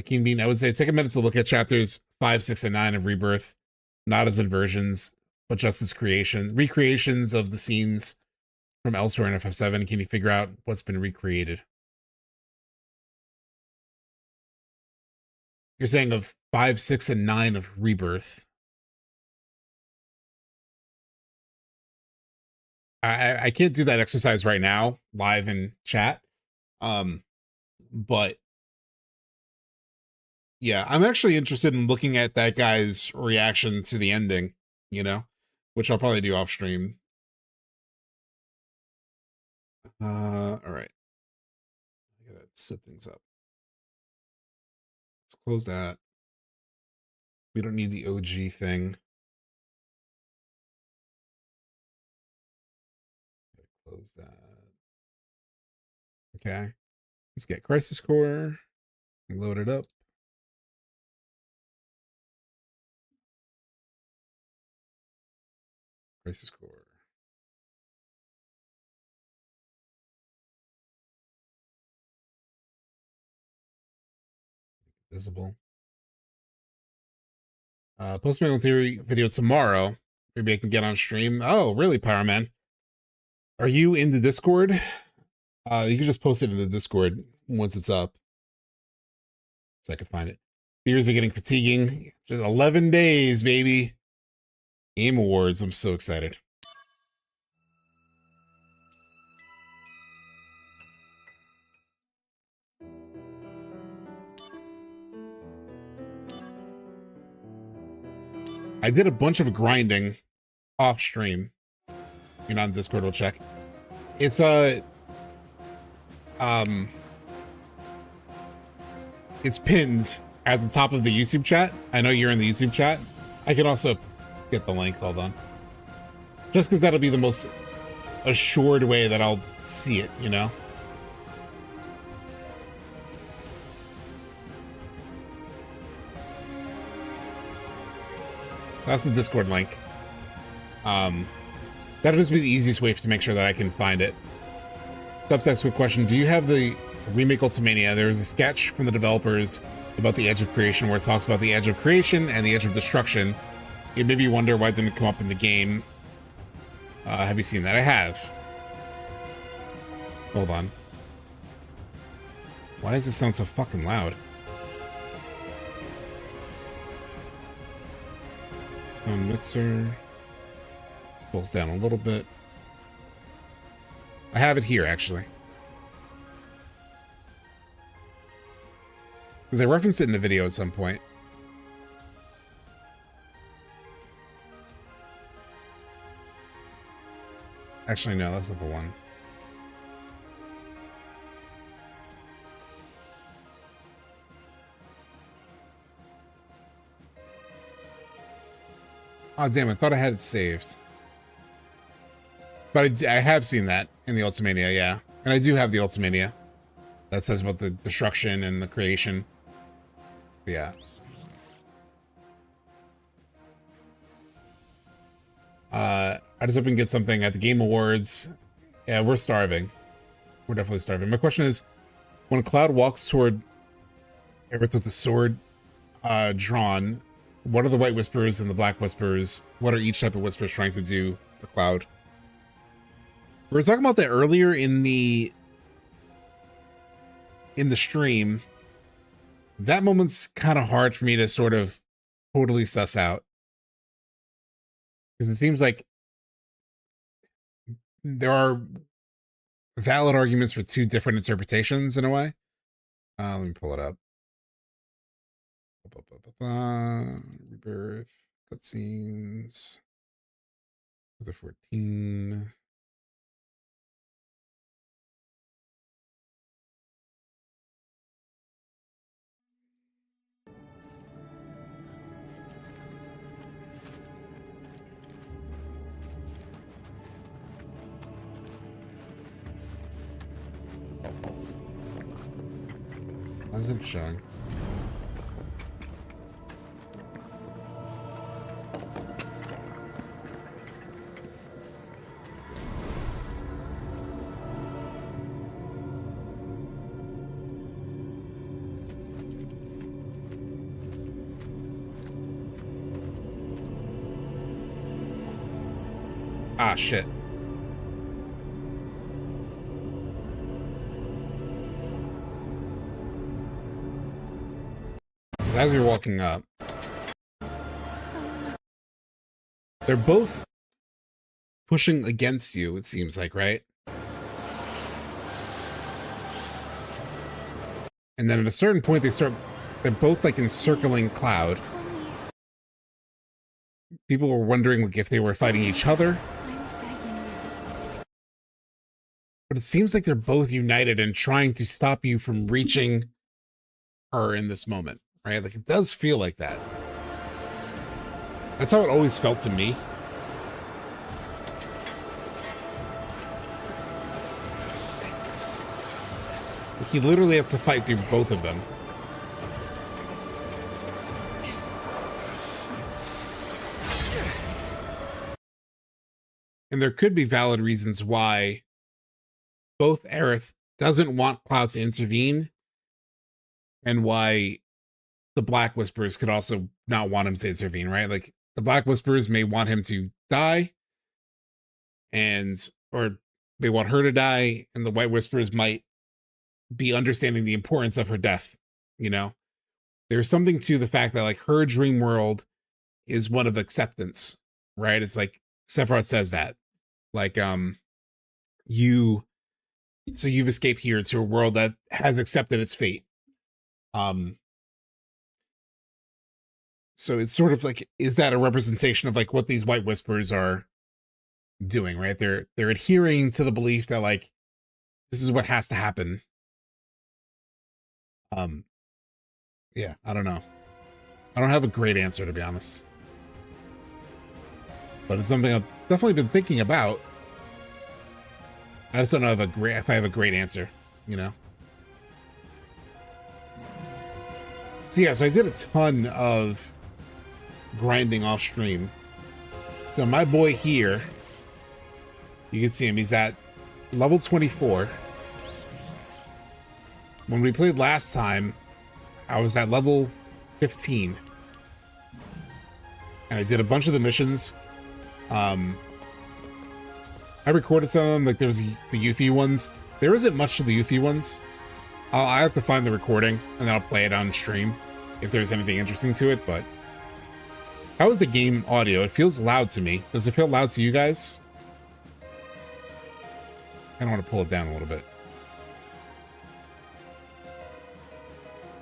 King Bean, I would say take a minute to look at chapters 5, 6, and 9 of Rebirth, not as inversions, but just as recreations of the scenes from elsewhere in FF7. Can you figure out what's been recreated? You're saying of 5, 6, and 9 of Rebirth. I can't do that exercise right now, live in chat. But yeah, I'm actually interested in looking at that guy's reaction to the ending, you know, which I'll probably do off stream. All right. I gotta set things up. Let's close that. We don't need the OG thing. Close that. Okay. Let's get Crisis Core. Load it up. Crisis Core. Visible. Post my own theory video tomorrow. Maybe I can get on stream. Oh, really, Power Man? Are you in the Discord? You can just post it in the Discord once it's up. So I can find it. Fears are getting fatiguing. Just 11 days, baby. Game Awards. I'm so excited. I did a bunch of grinding off stream. You're not in Discord, we'll check. It's it's pinned at the top of the YouTube chat. I know you're in the YouTube chat. I can also get the link, hold on. Just because that'll be the most assured way that I'll see it, you know? So that's the Discord link. That'll just be the easiest way to make sure that I can find it. SubTXT, quick question. Do you have the Remake Ultimania? There was a sketch from the developers about the Edge of Creation where it talks about the Edge of Creation and the Edge of Destruction. It made me wonder why it didn't come up in the game. Have you seen that? I have. Hold on. Why does this sound so fucking loud? Sound mixer. Pulls down a little bit. I have it here, actually. Because I referenced it in the video at some point. Actually, no, that's not the one. Oh, damn, I thought I had it saved. But I have seen that in the Ultimania, yeah. And I do have the Ultimania. That says about the destruction and the creation. But yeah. I just hope we can get something at the Game Awards. Yeah, we're starving. We're definitely starving. My question is, when Cloud walks toward Aerith with the sword drawn, what are the White Whisperers and the Black Whisperers? What are each type of Whispers trying to do to Cloud? We were talking about that earlier in the stream. That moment's kind of hard for me to sort of totally suss out. Because it seems like there are valid arguments for two different interpretations in a way. Let me pull it up. Rebirth, cutscenes. The 14. How's it showing? Ah, shit. As you're walking up, they're both pushing against you, it seems like, right? And then at a certain point, they're both like encircling Cloud. People were wondering like if they were fighting each other. But it seems like they're both united and trying to stop you from reaching her in this moment, right? Like, it does feel like that. That's how it always felt to me. Like, he literally has to fight through both of them. And there could be valid reasons why both Aerith doesn't want Cloud to intervene, and why the Black Whisperers could also not want him to intervene, right? Like, the Black Whisperers may want him to die, or they want her to die, and the White Whisperers might be understanding the importance of her death, you know? There's something to the fact that, like, her dream world is one of acceptance, right? It's like, Sephiroth says that. Like, you've escaped here to a world that has accepted its fate. So it's sort of like, is that a representation of like what these White Whisperers are doing, right? They're adhering to the belief that like, this is what has to happen. Yeah, I don't know. I don't have a great answer, to be honest. But it's something I've definitely been thinking about. I just don't know if I have a great answer, you know? So yeah, so I did a ton of grinding off stream. So my boy here, you can see him, he's at level 24. When we played last time, I was at level 15. And I did a bunch of the missions. I recorded some of them, like there was the Yuffie ones. There isn't much to the Yuffie ones. I have to find the recording and then I'll play it on stream if there's anything interesting to it, but how is the game audio? It feels loud to me. Does it feel loud to you guys? I don't want to pull it down a little bit.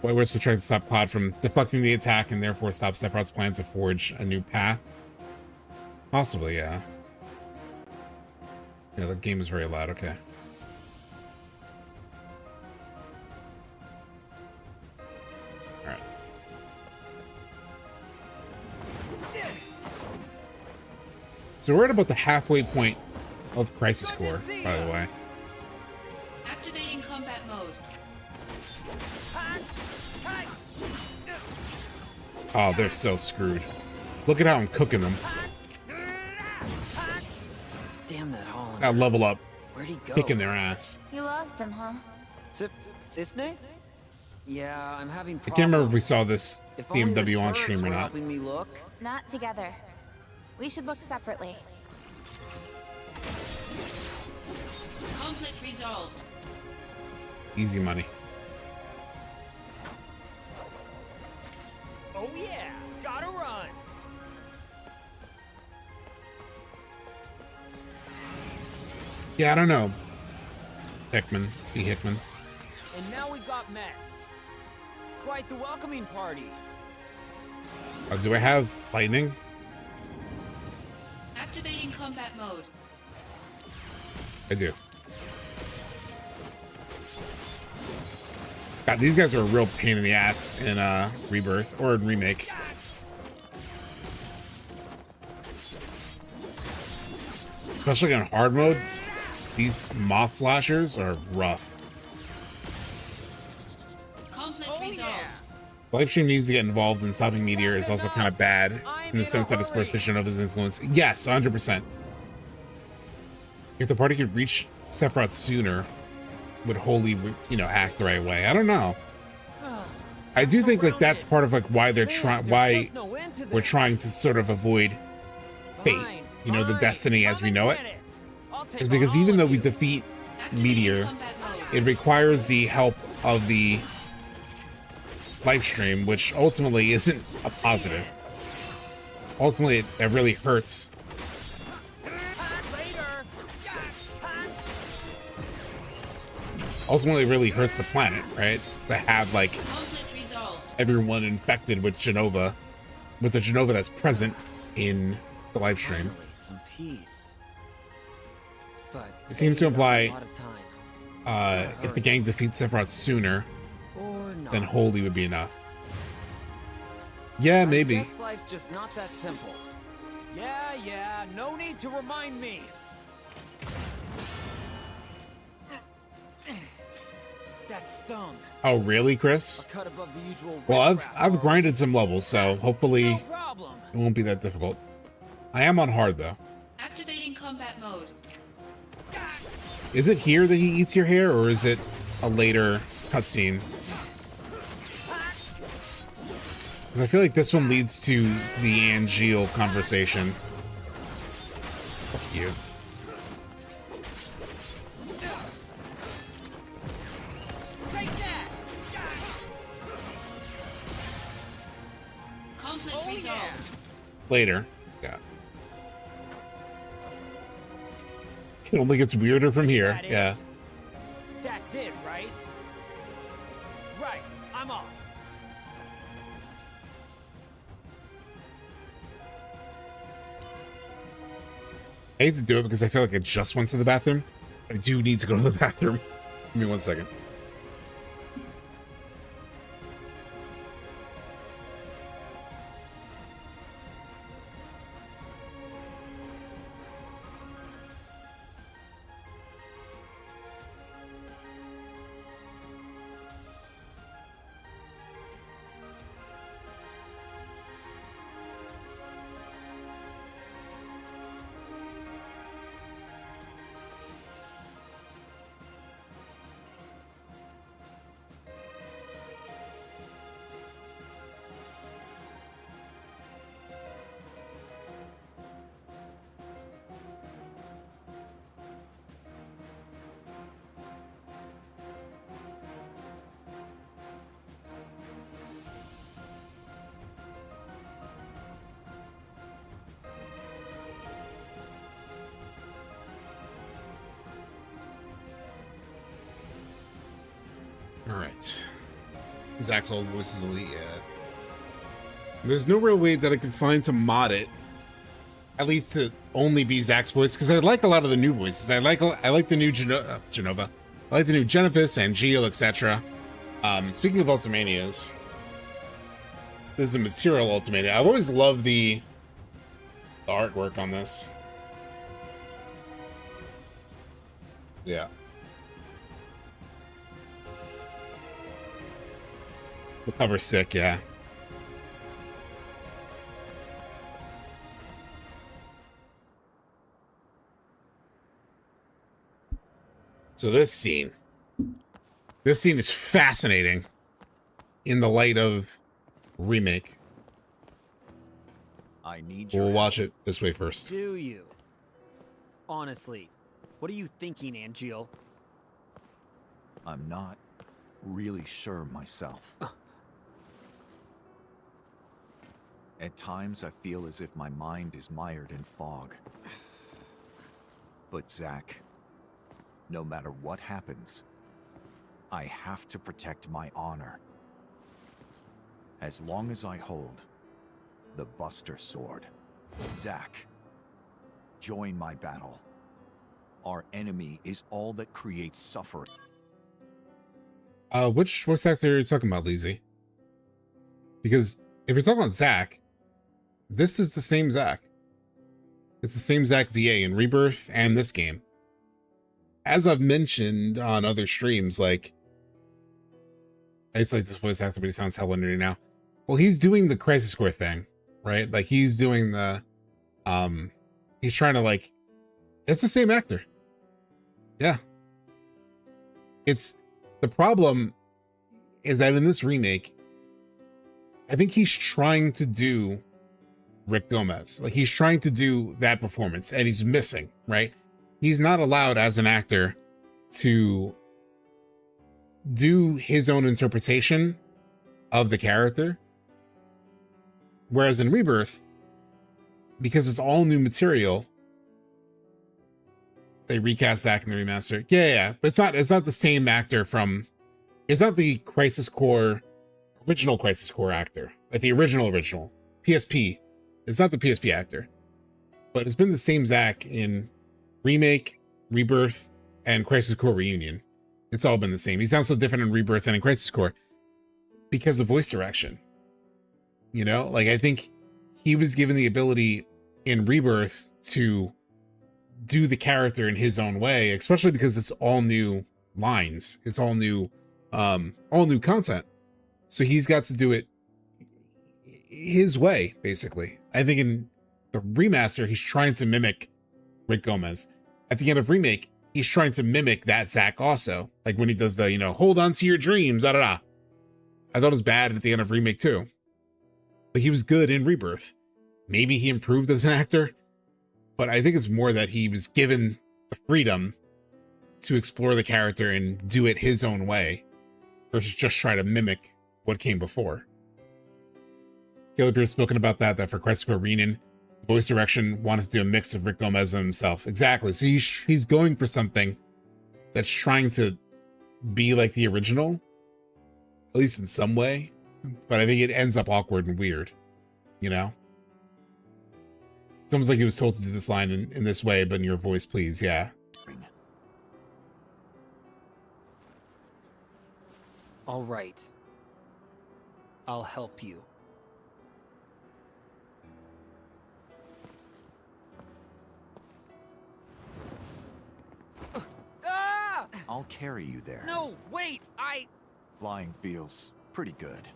White Whisper tries to stop Cloud from deflecting the attack and therefore stop Sephiroth's plan to forge a new path. Possibly, yeah. Yeah, the game is very loud, okay. Alright. So we're at about the halfway point of Crisis Core, by the way. Activating combat mode. Oh, they're so screwed. Look at how I'm cooking them. Damn that Holland. That level up. Where'd he go? Kicking their ass. You lost him, huh? Cisne? Yeah, I'm having I can't remember if we saw this If only the DMW on turrets stream or were not. helping me look. Not together. We should look separately. Conflict resolved. Easy money. Oh yeah, gotta run. Yeah, I don't know. Hickman. B. Hickman. And now we got Max. Quite the welcoming party. Do I have lightning? Activating combat mode. I do. God, these guys are a real pain in the ass in Rebirth or in Remake. Especially on hard mode, these moth slashers are rough. Conflict Live stream needs to get involved in stopping Meteor is also kind of bad in the sense that it's portion of his influence. Yes, 100%. If the party could reach Sephiroth sooner, would wholly, you know, act the right way. I don't know. I do think like that's part of like why they're trying, why we're trying to sort of avoid fate, you know, the destiny as we know it, is because even though we defeat Meteor, it requires the help of the live stream, which ultimately isn't a positive. Ultimately, it really hurts. Ultimately, it really hurts the planet, right? To have like everyone infected with Jenova, with the Jenova that's present in the live stream. Some peace. But It seems to imply if the gang defeats Sephiroth sooner, then holy would be enough. Yeah, maybe. I guess life's just not that simple. Yeah, no need to remind me. That stung. Oh, really, Chris? A cut above the usual. Well, I've grinded some levels, so hopefully it won't be that difficult. I am on hard though. Activating combat mode. Is it here that he eats your hair, or is it a later cutscene? Because I feel like this one leads to the Angeal conversation. Fuck you. Conflict resolved. Later. Yeah. It only gets weirder from here. Yeah. That's it, right? Right, I'm off. I hate to do it because I feel like I just went to the bathroom. I do need to go to the bathroom. Give me 1 second. Alright. Zack's old voice is elite, yeah. There's no real way that I can find to mod it. At least to only be Zack's voice, because I like a lot of the new voices. I like the new Jenova. I like the new Genesis, Angeal, etc. Speaking of Ultimanias, this is a material Ultimania. I've always loved the artwork on this. Yeah. The cover's sick, yeah. So this scene is fascinating in the light of Remake. I need We'll watch it this way first. Do you? Honestly, what are you thinking, Angeal? I'm not really sure myself. At times, I feel as if my mind is mired in fog. But Zack, no matter what happens, I have to protect my honor. As long as I hold the Buster Sword. Zack, join my battle. Our enemy is all that creates suffering. Which voice actor are you talking about, Lizzie? Because if you're talking about Zack, this is the same Zack. It's the same Zack VA in Rebirth and this game. As I've mentioned on other streams, like, I used to like this voice actor, but he sounds hella nerdy now. Well, he's doing the Crisis Core thing, right? Like he's doing the, he's trying to like, it's the same actor. Yeah. It's, the problem is that in this remake, I think he's trying to do Rick Gomez. Like he's trying to do that performance and he's missing, right? He's not allowed as an actor to do his own interpretation of the character. Whereas in Rebirth, because it's all new material, they recast Zack in the remaster. Yeah. But it's not the same actor from, it's not the original Crisis Core actor. Like the original PSP. It's not the PSP actor. But it's been the same Zack in Remake, Rebirth, and Crisis Core Reunion. It's all been the same. He sounds so different in Rebirth and in Crisis Core because of voice direction. You know, like I think he was given the ability in Rebirth to do the character in his own way, especially because it's all new lines. It's all new content. So he's got to do it his way, basically. I think in the remaster, he's trying to mimic Rick Gomez. At the end of Remake, he's trying to mimic that Zack also. Like when he does the, hold on to your dreams, da da da. I thought it was bad at the end of Remake too. But he was good in Rebirth. Maybe he improved as an actor, but I think it's more that he was given the freedom to explore the character and do it his own way versus just try to mimic what came before. Caleb Pierce spoken about that for Crisis Core Reunion, voice direction wanted to do a mix of Rick Gomez and himself. Exactly. So he's going for something that's trying to be like the original, at least in some way. But I think it ends up awkward and weird, It's almost like he was told to do this line in this way, but in your voice, please. Yeah. All right. I'll help you. I'll carry you there. No, wait, Flying feels pretty good.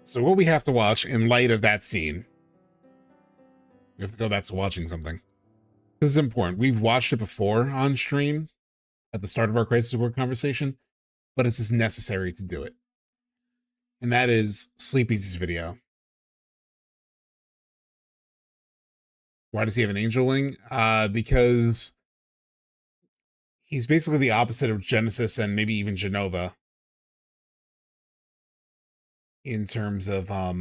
So what we have to watch in light of that scene, we have to go back to watching something. This is important. We've watched it before on stream at the start of our Crisis Core conversation, but it's just necessary to do it. And that is Sleepy's video. Why does he have an angel wing? Because he's basically the opposite of Genesis and maybe even Genova in terms of I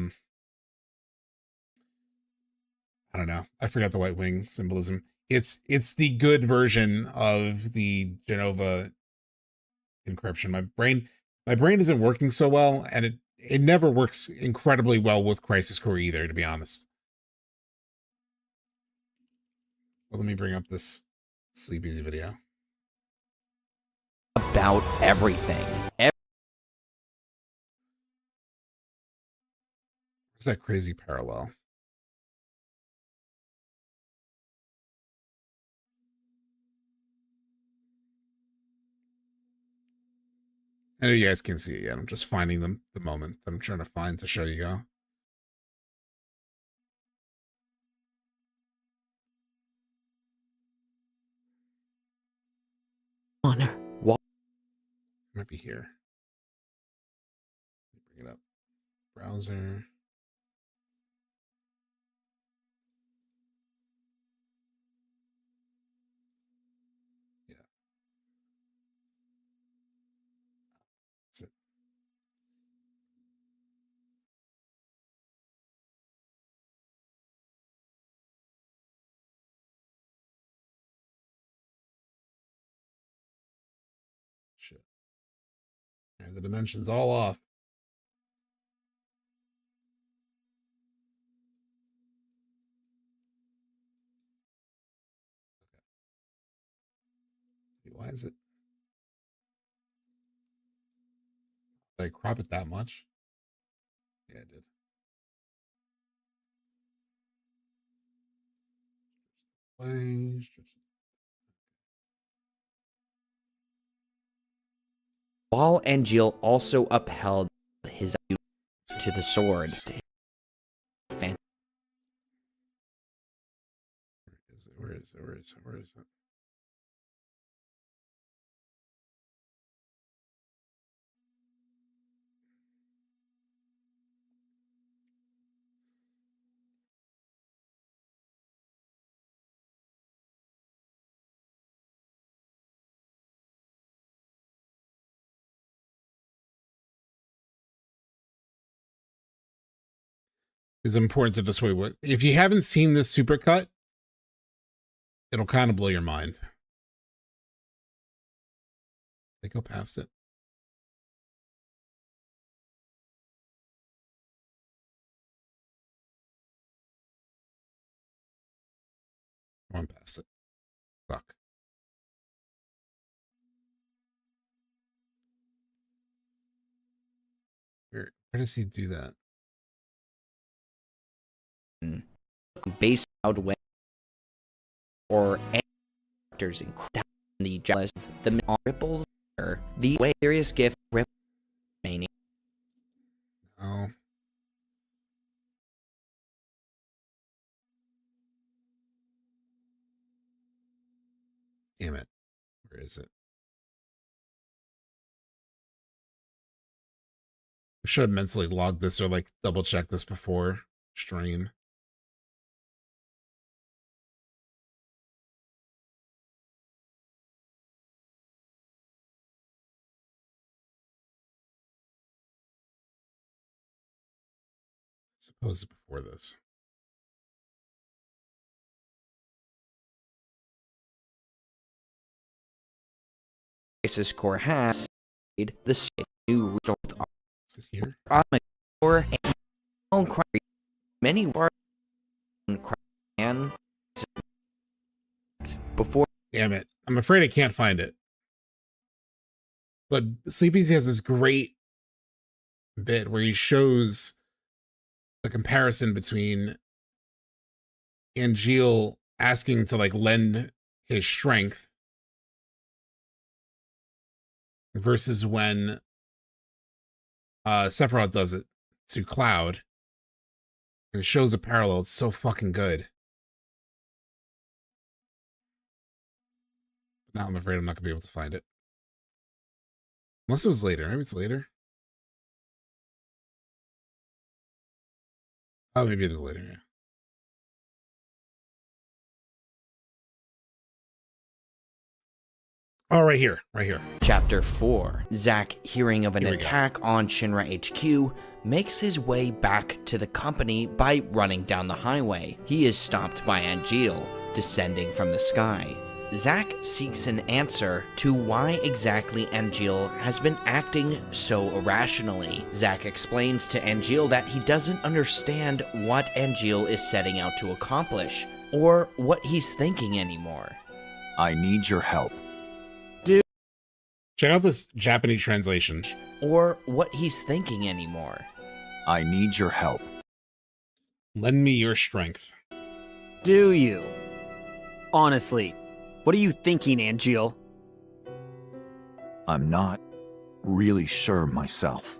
don't know. I forgot the white wing symbolism. It's the good version of the Genova encryption. My brain isn't working so well, and it never works incredibly well with Crisis Core either, to be honest. Well, let me bring up this Sleepy's video. About everything. What's that crazy parallel? I know you guys can't see it yet. I'm just finding the moment that I'm trying to find to show you go. Honor. What? Might be here. Let me bring it up. Browser. Yeah. That's it. Shit. And the dimension's all off. Okay. Why is it? Did I crop it that much? Yeah, I did. Stretch. while Angeal also upheld his to the sword. Where is it? It's important to this way. If you haven't seen this supercut, it'll kind of blow your mind. They go past it. One past it. Fuck. Where does he do that? Based out way or actors in the jealous the ripples or the way serious gift rip mania. Oh. Damn it. Where is it? I should have mentally logged this or like double check this before stream. Suppose before this. Crisis Core has made the new result is it here? Or many were and before. Damn it. I'm afraid I can't find it. But Sleepy's has this great bit where he shows the comparison between Angeal asking to like lend his strength versus when Sephiroth does it to Cloud. And it shows a parallel. It's so fucking good. But now I'm afraid I'm not gonna be able to find it. Unless it was later. Maybe it's later. Oh, maybe it is later, yeah. Oh, right here. Chapter 4. Zack, hearing of an attack on Shinra HQ, makes his way back to the company by running down the highway. He is stopped by Angeal, descending from the sky. Zack seeks an answer to why exactly Angeal has been acting so irrationally. Zack explains to Angeal that he doesn't understand what Angeal is setting out to accomplish, or what he's thinking anymore. I need your help. Check out this Japanese translation. Or what he's thinking anymore. I need your help. Lend me your strength. Do you? Honestly, what are you thinking, Angeal? I'm not really sure myself.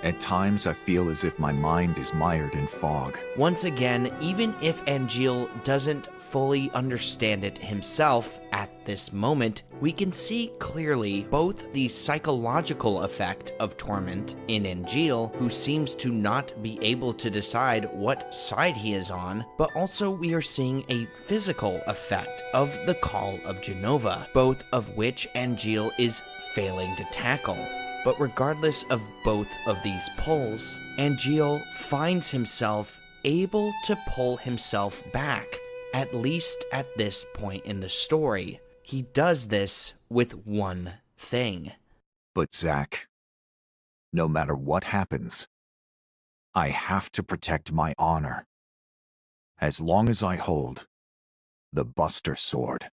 At times, I feel as if my mind is mired in fog. Once again, even if Angeal doesn't fully understand it himself at this moment, we can see clearly both the psychological effect of torment in Angeal, who seems to not be able to decide what side he is on, but also we are seeing a physical effect of the call of Jenova, both of which Angeal is failing to tackle. But regardless of both of these pulls, Angeal finds himself able to pull himself back, at least at this point in the story. He does this with one thing. But Zack, no matter what happens, I have to protect my honor. As long as I hold the Buster Sword.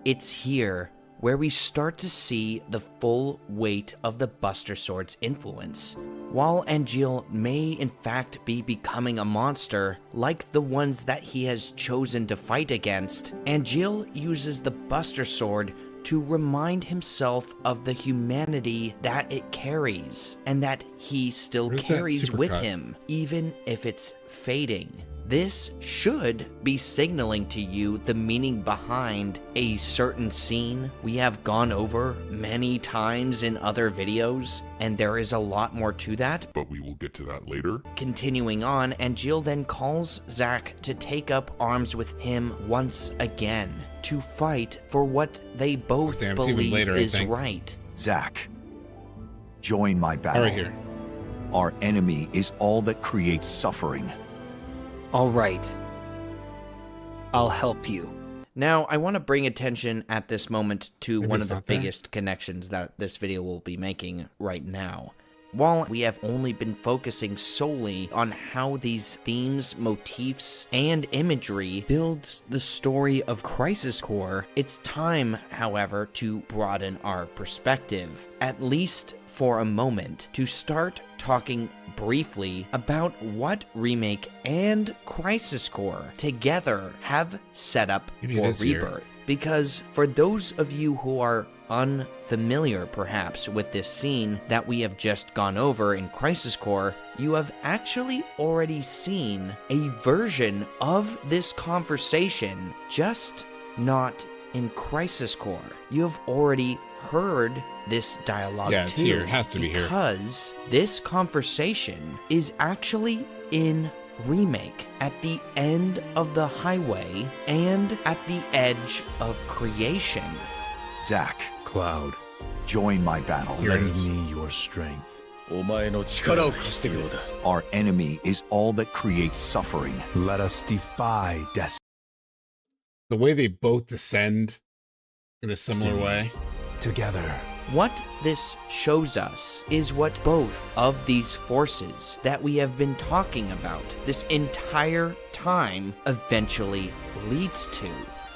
It's here where we start to see the full weight of the Buster Sword's influence. While Angeal may in fact be becoming a monster, like the ones that he has chosen to fight against, Angeal uses the Buster Sword to remind himself of the humanity that it carries, and that he still carries with him, even if it's fading. This should be signaling to you the meaning behind a certain scene we have gone over many times in other videos, and there is a lot more to that. But we will get to that later. Continuing on, Angeal then calls Zack to take up arms with him once again, to fight for what they both believe is right. Zack, join my battle. Right here. Our enemy is all that creates suffering. All right. I'll help you. Now, I want to bring attention at this moment to one of the biggest connections that this video will be making right now. While we have only been focusing solely on how these themes, motifs, and imagery builds the story of Crisis Core, it's time, however, to broaden our perspective, at least for a moment, to start talking briefly about what Remake and Crisis Core together have set up for Rebirth. Because for those of you who are unfamiliar perhaps with this scene that we have just gone over in Crisis Core, you have actually already seen a version of this conversation, just not in Crisis Core. You have already heard this dialogue it's too, here. It has to be here. Because this conversation is actually in Remake, at the end of the highway and at the edge of creation. Zack, Cloud, join my battle. lend me your strength. Our enemy is all that creates suffering. Let us defy destiny. The way they both descend in a similar way. Together. What this shows us is what both of these forces that we have been talking about this entire time eventually leads to.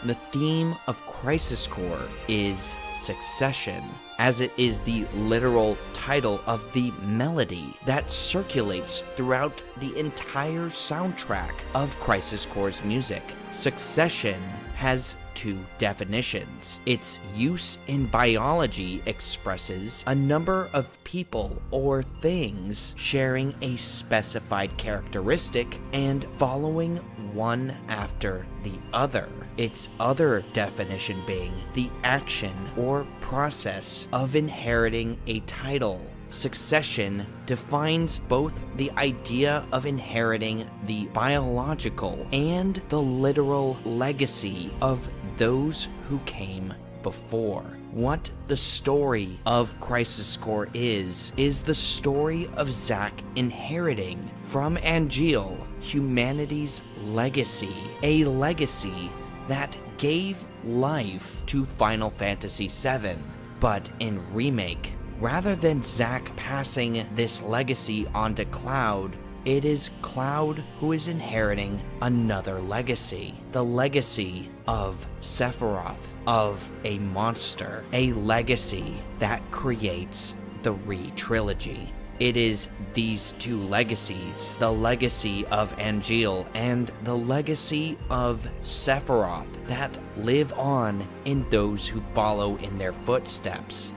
The theme of Crisis Core is succession, as it is the literal title of the melody that circulates throughout the entire soundtrack of Crisis Core's music. Succession has two definitions. Its use in biology expresses a number of people or things sharing a specified characteristic and following one after the other. Its other definition being the action or process of inheriting a title. Succession defines both the idea of inheriting the biological and the literal legacy of those who came before. What the story of Crisis Core is the story of Zack inheriting from Angeal humanity's legacy, a legacy that gave life to Final Fantasy VII. But in Remake, rather than Zack passing this legacy onto Cloud, it is Cloud who is inheriting another legacy. The legacy of Sephiroth, of a monster. A legacy that creates the Re-Trilogy. It is these two legacies, the legacy of Angeal and the legacy of Sephiroth, that live on in those who follow in their footsteps.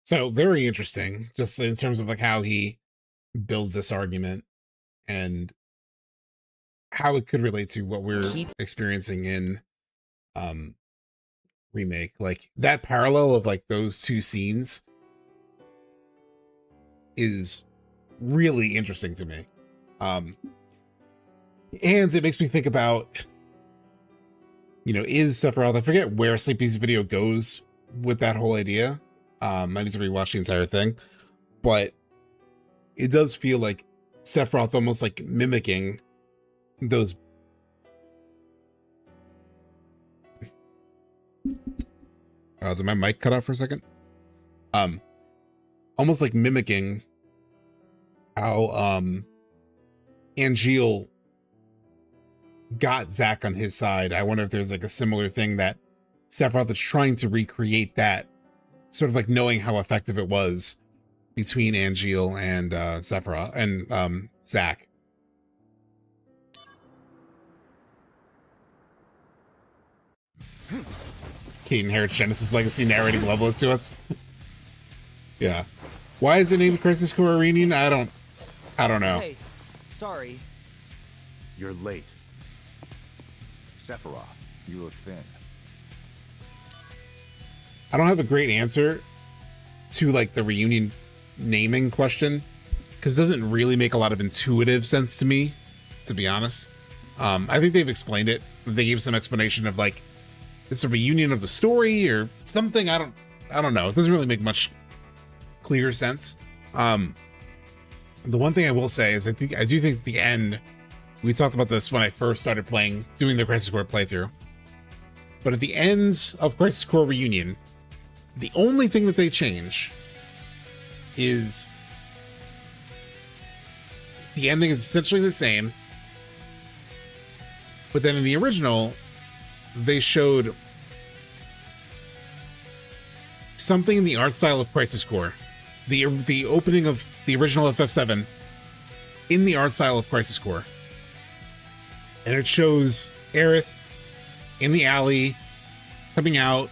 So very interesting, just in terms of like how he builds this argument and how it could relate to what we're experiencing in Remake. Like that parallel of like those two scenes is really interesting to me. And it makes me think about, is Sephiroth, I forget where Sleepy's video goes with that whole idea. I need to rewatch the entire thing, but it does feel like Sephiroth almost like mimicking those. Did my mic cut out for a second? Almost like mimicking how Angeal got Zack on his side. I wonder if there's like a similar thing that Sephiroth is trying to recreate, that sort of like knowing how effective it was between Angeal and Sephiroth and Zack. Kate inherits Genesis Legacy narrating Loveless to us. Yeah. Why is it named Crisis Core Reunion? I don't know. Hey, sorry. You're late. Sephiroth, you look thin. I don't have a great answer to like the reunion naming question, because it doesn't really make a lot of intuitive sense to me, to be honest. I think they've explained it. They gave some explanation of like it's a reunion of the story or something. I don't know. It doesn't really make much clear sense. The one thing I will say is I do think the end, we talked about this when I first started doing the Crisis Core playthrough, but at the ends of Crisis Core Reunion, the only thing that they change is the ending is essentially the same, but then in the original, they showed something in the art style of Crisis Core, the opening of the original FF7 in the art style of Crisis Core, and it shows Aerith in the alley coming out,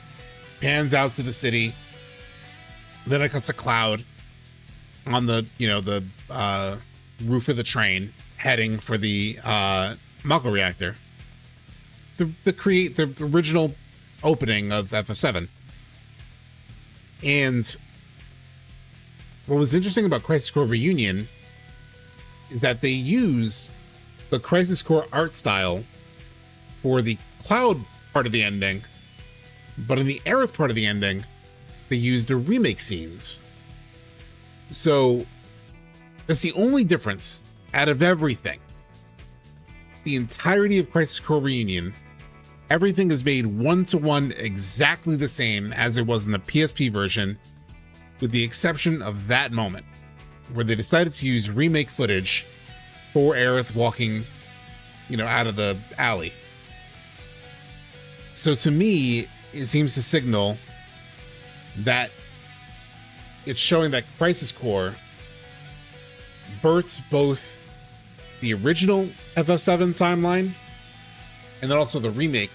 pans out to the city, then it cuts a cloud on the roof of the train heading for the Mako reactor. The original opening of FF7. And what was interesting about Crisis Core Reunion is that they used the Crisis Core art style for the Cloud part of the ending, but in the Aerith part of the ending, they used the remake scenes. So that's the only difference out of everything. The entirety of Crisis Core Reunion, everything is made one-to-one exactly the same as it was in the PSP version, with the exception of that moment where they decided to use remake footage for Aerith walking, out of the alley. So to me, it seems to signal that it's showing that Crisis Core births both the original FF7 timeline and then also the remake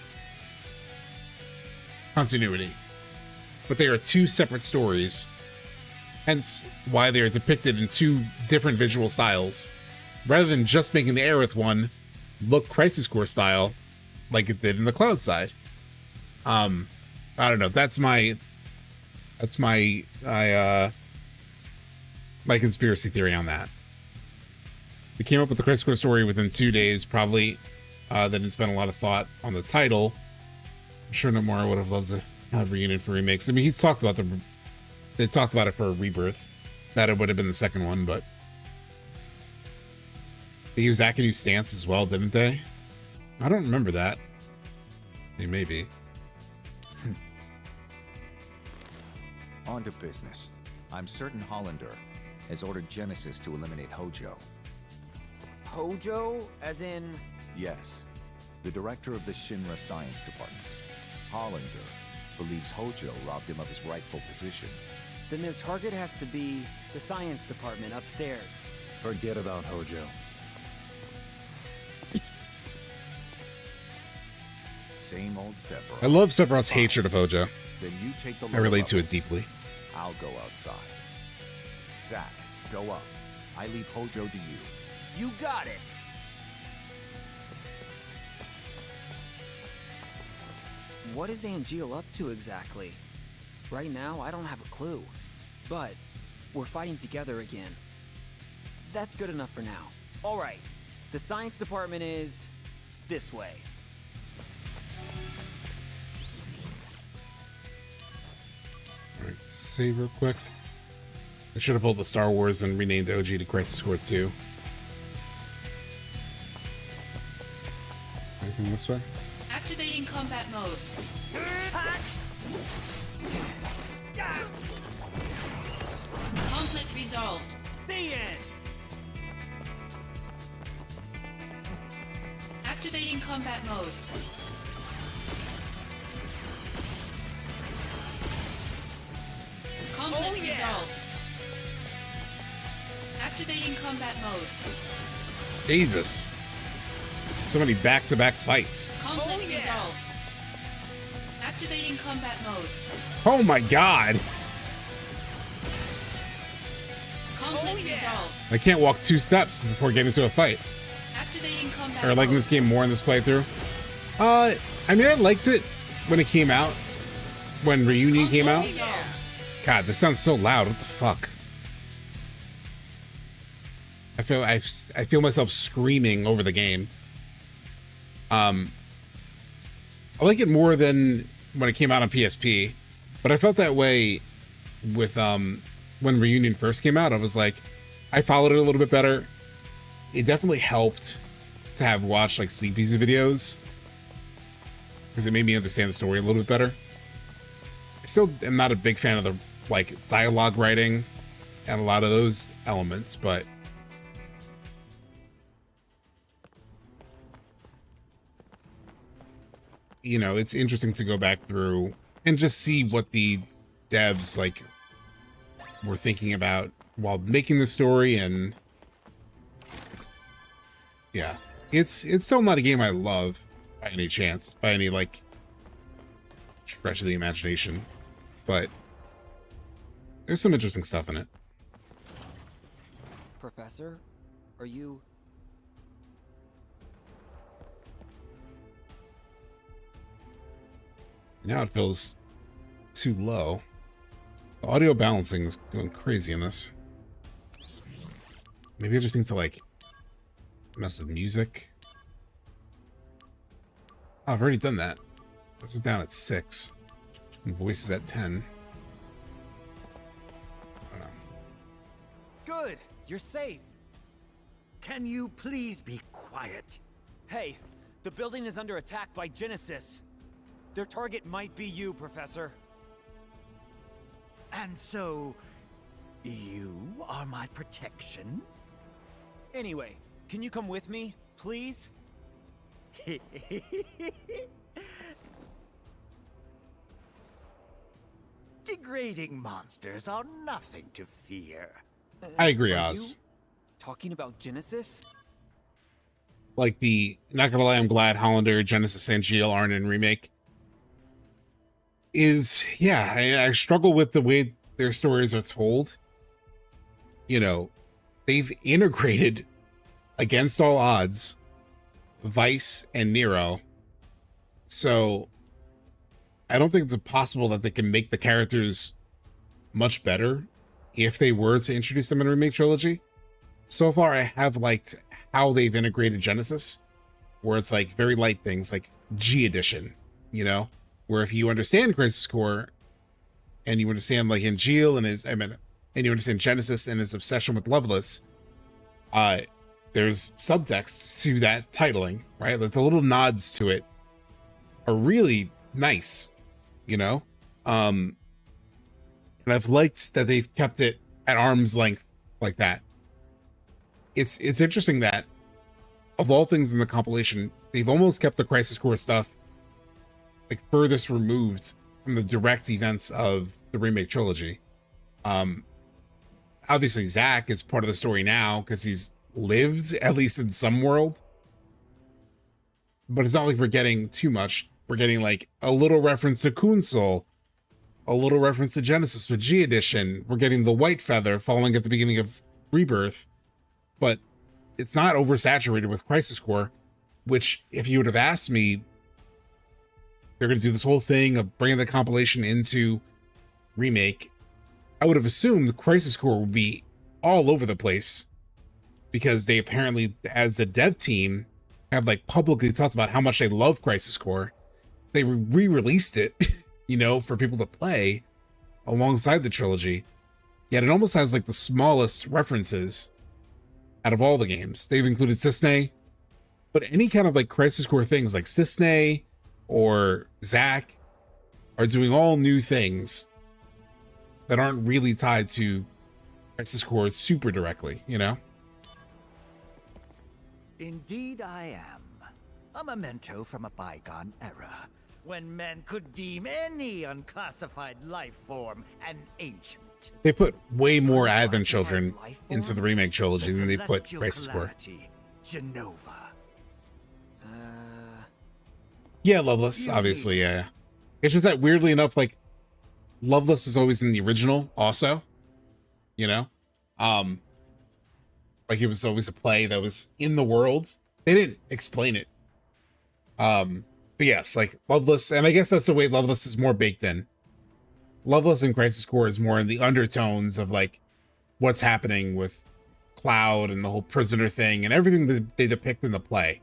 continuity. But they are two separate stories, hence why they are depicted in two different visual styles, rather than just making the Aerith one look Crisis Core style like it did in the Cloud side. I don't know. That's my conspiracy theory on that. We came up with the Crisis Core story within 2 days, probably. They didn't spend a lot of thought on the title. I'm sure Nomura would have loved to have Reunion for remakes. I mean, they talked about it for a Rebirth. That it would have been the second one, but they used Zack and Stance as well, didn't they? I don't remember that. Maybe. On to business. I'm certain Hollander has ordered Genesis to eliminate Hojo. Hojo? As in... Yes. The director of the Shinra Science Department. Hollander believes Hojo robbed him of his rightful position. Then their target has to be the science department upstairs. Forget about Hojo. Same old Sephiroth. I love Sephiroth's hatred of Hojo. Then you take the I relate to it levels. deeply. I'll go outside. Zack, go up. I leave Hojo to you. You got it! What is Angeal up to exactly? Right now, I don't have a clue. But we're fighting together again. That's good enough for now. All right, the science department is this way. All right, save real quick. I should have pulled the Star Wars and renamed OG to Crisis Core 2. Anything this way? Activating combat mode. Conflict resolved. The end! Activating combat mode. Conflict resolved. Activating combat mode. Jesus. So many back-to-back fights. Conflict resolved. Activating combat mode. Oh my god. Conflict resolved. I can't walk 2 steps before getting into a fight. Activating combat Or liking this game more in this playthrough. I mean, I liked it when it came out. When Reunion came out. God, this sounds so loud. What the fuck? I feel myself screaming over the game. I like it more than when it came out on PSP, but I felt that way with when Reunion first came out. I was like, I followed it a little bit better. It definitely helped to have watched like Sleepy's videos because it made me understand the story a little bit better. I still am not a big fan of the like dialogue writing and a lot of those elements, but you know, it's interesting to go back through and just see what the devs like were thinking about while making the story. And yeah, it's still not a game I love by any chance, by any like stretch of the imagination, but there's some interesting stuff in it. Professor, are you... Now it feels too low. The audio balancing is going crazy in this. Maybe I just need to like mess with music. Oh, I've already done that. This is down at 6. And voice is at 10. I don't know. Good, you're safe. Can you please be quiet? Hey, the building is under attack by Genesis. Their target might be you, Professor. And so, you are my protection? Anyway, can you come with me, please? Degrading monsters are nothing to fear. I agree, Oz. Talking about Genesis? Like not gonna lie, I'm glad Hollander, Genesis, and GL aren't in Remake. I struggle with the way their stories are told. You know, they've integrated, against all odds, Vice and Nero. So I don't think it's impossible that they can make the characters much better if they were to introduce them in a Remake trilogy. So far, I have liked how they've integrated Genesis, where it's like very light things like G Edition, you know? Where if you understand Crisis Core and you understand like Angeal and you understand Genesis and his obsession with Loveless, there's subtext to that titling, right? Like the little nods to it are really nice, you know? And I've liked that they've kept it at arm's length like that. It's interesting that of all things in the compilation, they've almost kept the Crisis Core stuff like furthest removed from the direct events of the Remake trilogy. Obviously Zack is part of the story now because he's lived at least in some world, but it's not like we're getting too much. We're getting like a little reference to Kunsol, a little reference to Genesis with G Edition. We're getting the White Feather falling at the beginning of Rebirth, but it's not oversaturated with Crisis Core, which if you would have asked me, they're going to do this whole thing of bringing the compilation into Remake, I would have assumed Crisis Core would be all over the place because they apparently, as a dev team, have like publicly talked about how much they love Crisis Core. They re-released it, you know, for people to play alongside the trilogy. Yet it almost has like the smallest references out of all the games. They've included Cisne, but any kind of like Crisis Core things like Cisne or Zack are doing all new things that aren't really tied to Crisis Core super directly, you know? Indeed I am. A memento from a bygone era. when men could deem any unclassified life form an ancient. They put way more Advent Children into the remake trilogy than they put Crisis Core. Genova. Yeah, Loveless, obviously, yeah. It's just that weirdly enough, like, Loveless was always in the original also, you know? Like it was always a play that was in the world. They didn't explain it. But yes, like Loveless, and I guess that's the way Loveless is more baked in. Loveless and Crisis Core is more in the undertones of like what's happening with Cloud and the whole prisoner thing and everything that they depict in the play.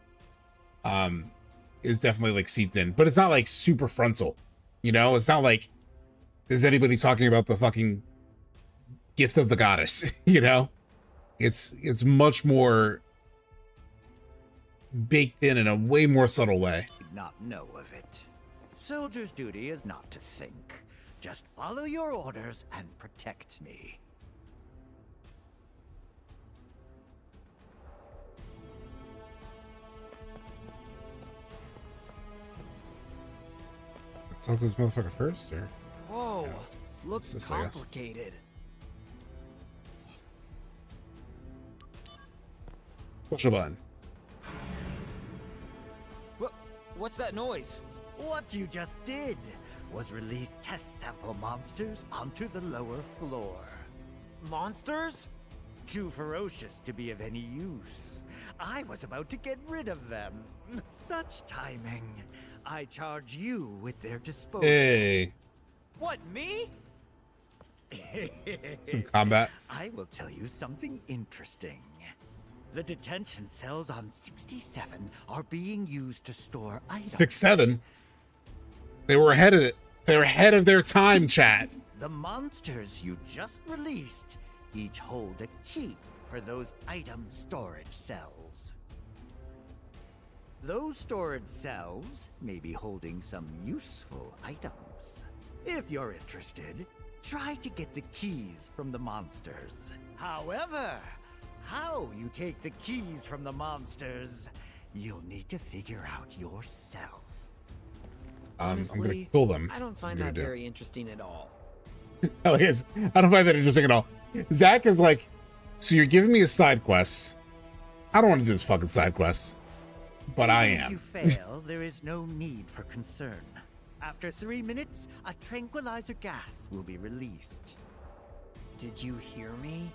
Is definitely like seeped in, but it's not like super frontal, you know? It's not like, is anybody talking about the fucking gift of the goddess, you know? It's much more baked in a way more subtle way. Did not know of it. Soldier's duty is not to think. Just follow your orders and protect me. Sounds this motherfucker first, or? Whoa, Yeah, looks this, I guess. complicated. Push a button. What's that noise? What you just did was release test sample monsters onto the lower floor. Monsters? Too ferocious to be of any use. I was about to get rid of them. Such timing. I charge you with their disposal. Hey. What, me? Some combat. I will tell you something interesting. The detention cells on 67 are being used to store items. 6-7. They were ahead of it. They were ahead of their time, chat. The monsters you just released each hold a key for those item storage cells. Those storage cells may be holding some useful items. If you're interested, try to get the keys from the monsters. However, how you take the keys from the monsters, you'll need to figure out yourself. Honestly, I'm gonna kill them. I don't find that very interesting at all. Oh, yes. I don't find that interesting at all. Zach is like, so you're giving me a side quest. I don't want to do this fucking side quest, but I If am. you fail, there is no need for concern. After 3 minutes, a tranquilizer gas will be released. Did you hear me?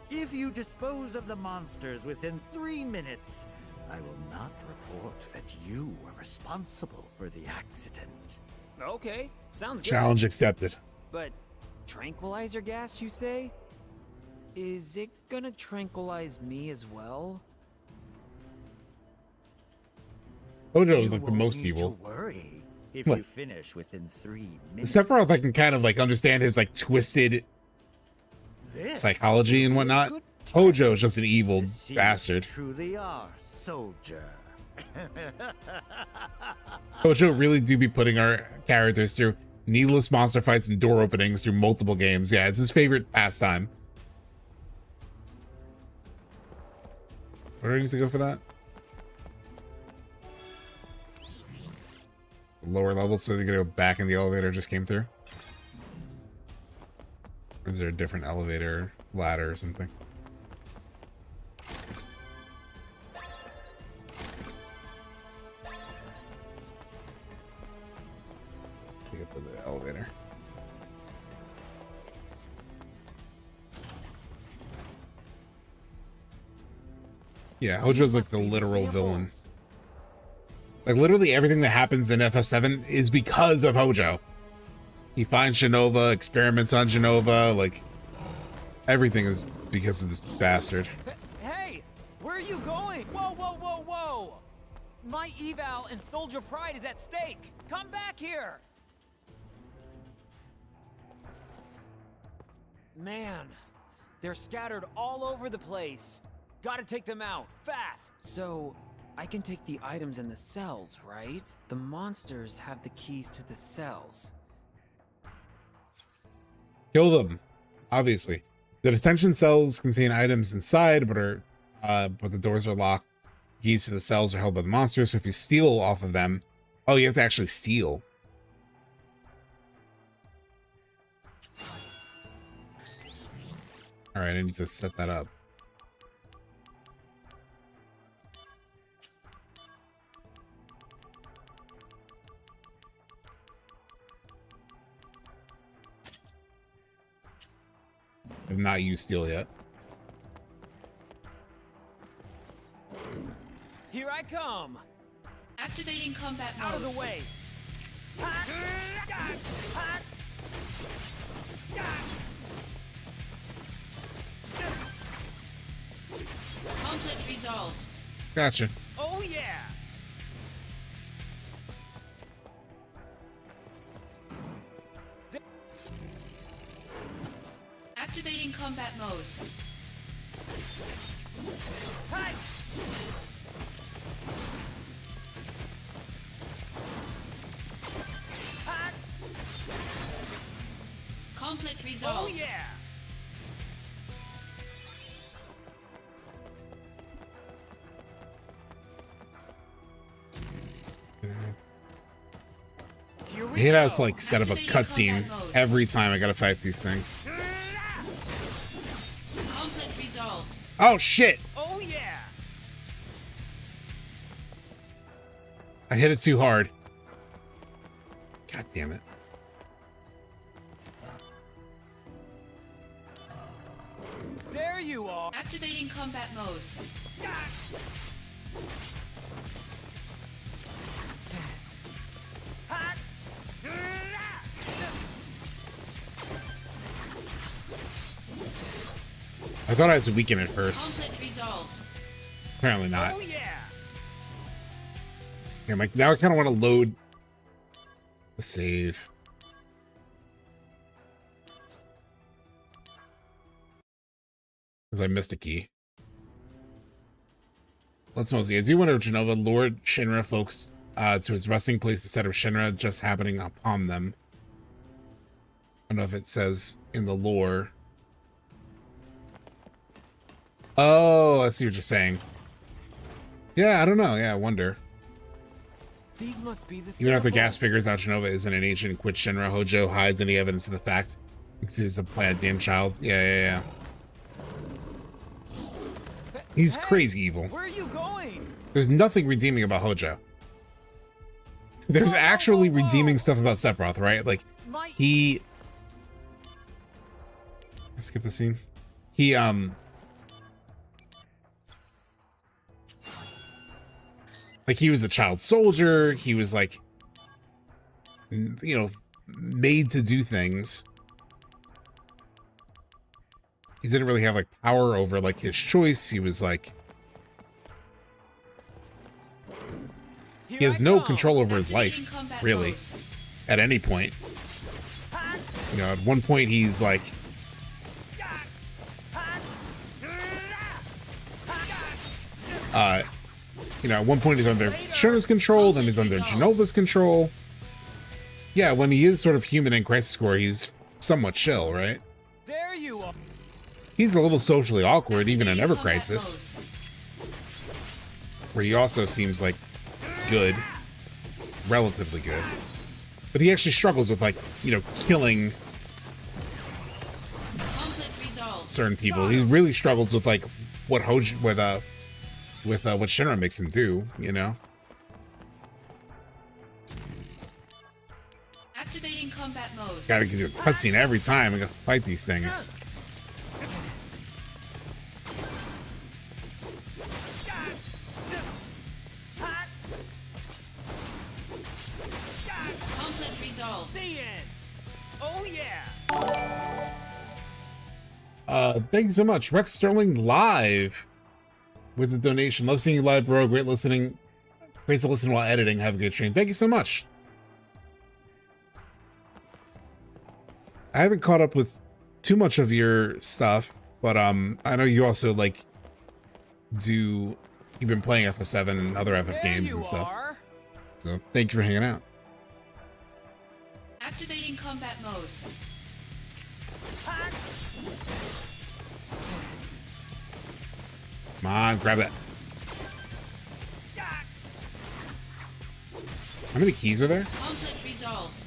If you dispose of the monsters within 3 minutes, I will not report that you were responsible for the accident. Okay, sounds good. Challenge accepted. But tranquilizer gas, you say? Is it gonna tranquilize me as well? Hojo is like the most evil. Worry if What? you finish within 3 minutes. Sephiroth, I can kind of like understand his like twisted This psychology and whatnot. Hojo is just an evil See, bastard. Truly are, soldier. Hojo really do be putting our characters through needless monster fights and door openings through multiple games. Yeah, it's his favorite pastime. Where do I need to go for that? Lower level, so they're gonna go back in the elevator just came through? Or is there a different elevator ladder or something? Get to the elevator. Yeah, Hojo's like the literal villain. Like literally everything that happens in FF7 is because of Hojo. He finds Genova, experiments on Genova, like everything is because of this bastard. Hey, where are you going? Whoa, whoa, whoa, whoa! My eval and soldier pride is at stake. Come back here. Man, they're scattered all over the place. Gotta take them out, fast! So, I can take the items in the cells, right? The monsters have the keys to the cells. Kill them, obviously. The detention cells contain items inside, but the doors are locked. Keys to the cells are held by the monsters, so if you steal off of them, Oh, you have to actually steal. All right, I need to set that up. I've not used steal yet. Here I come. Activating combat mode. Out of the way. Conflict resolved. Gotcha. Oh yeah. Activating combat mode. Hi. Conflict resolved. Oh yeah. I hate how it's like set up a cutscene every time I gotta fight these things. Conflict resolved. Oh shit! Oh yeah. I hit it too hard. God damn it. There you are. Activating combat mode. I thought I had to weaken it first. Conflict resolved. Apparently not. Oh yeah. Yeah, I'm like, now I kind of want to load the save. Because I missed a key. Let's mostly. I do wonder if Jenova lured Shinra folks to his resting place instead of Shinra just happening upon them. I don't know if it says in the lore. Oh, I see what you're saying. Yeah, I don't know. Yeah, I wonder. These must be the Even after Gas samples. figures out Jenova isn't an agent, quit Shinra, Hojo hides any evidence of the fact he's a planned damn child. Yeah. He's crazy evil. Where are you going? There's nothing redeeming about Hojo. There's actually redeeming stuff about Sephiroth, right? Like, he... I skip the scene. He, like, he was a child soldier. He was, like, you know, made to do things. He didn't really have, like, power over, like, his choice. He was, like... He has no control over his life, really, at any point. You know, at one point he's, like... you know, at one point he's under Shinra's control, then he's under Jenova's control. Yeah, when he is sort of human in Crisis Core, he's somewhat chill, right? There you are. He's a little socially awkward, even in Ever Crisis, where he also seems like good, relatively good, but he actually struggles with, like, you know, killing certain people. He really struggles with, like, what Hojo, what Shinra makes him do, you know. Activating combat mode. Gotta do a cutscene every time I gotta fight these things. Conflict resolved. The end. Oh yeah. Thank you so much, Rex Sterling live with the donation. Love seeing you live, bro. Great listening. Great to listen while editing. Have a good stream. Thank you so much. I haven't caught up with too much of your stuff, but I know you also, like, you've been playing FF7 and other FF games and stuff. So thank you for hanging out. Activating combat mode. Come on, grab that. How many keys are there? Conflict resolved.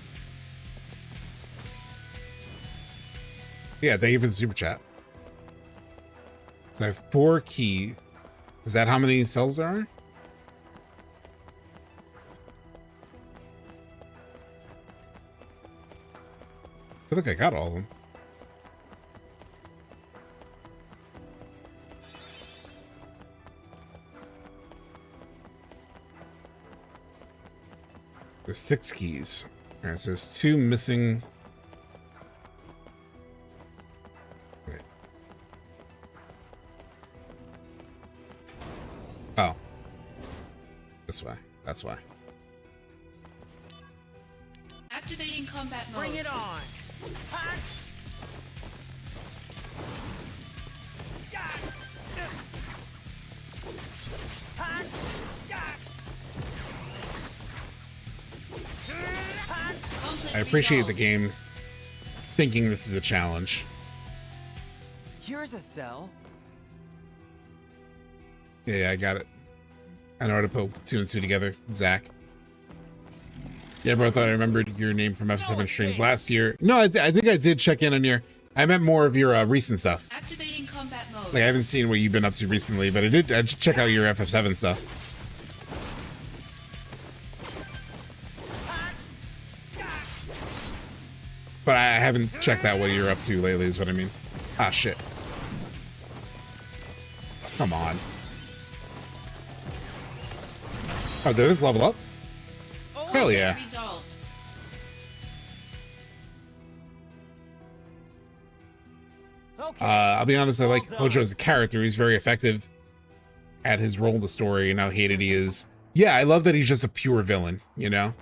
Yeah, thank you for the super chat. So I have 4 keys. Is that how many cells there are? I feel like I got all of them. There's 6 keys. All right, so there's 2 missing. Wait. Oh. This way. That's why. Activating combat mode. Bring it on! I appreciate the game thinking this is a challenge. Here's a cell. Yeah, I got it. I know how to put 2 and 2 together, Zach. Yeah, bro, I thought I remembered your name from FF7 streams last year. No, I think I did check in on your... I meant more of your recent stuff. Activating combat mode. Like, I haven't seen what you've been up to recently, but I did check out your FF7 stuff. But I haven't checked out what you're up to lately, is what I mean. Ah, shit. Come on. Oh, did this level up? Hell yeah. Resolved. I'll be honest, I like Hojo as a character. He's very effective at his role in the story and how hated he is. Yeah, I love that he's just a pure villain, you know?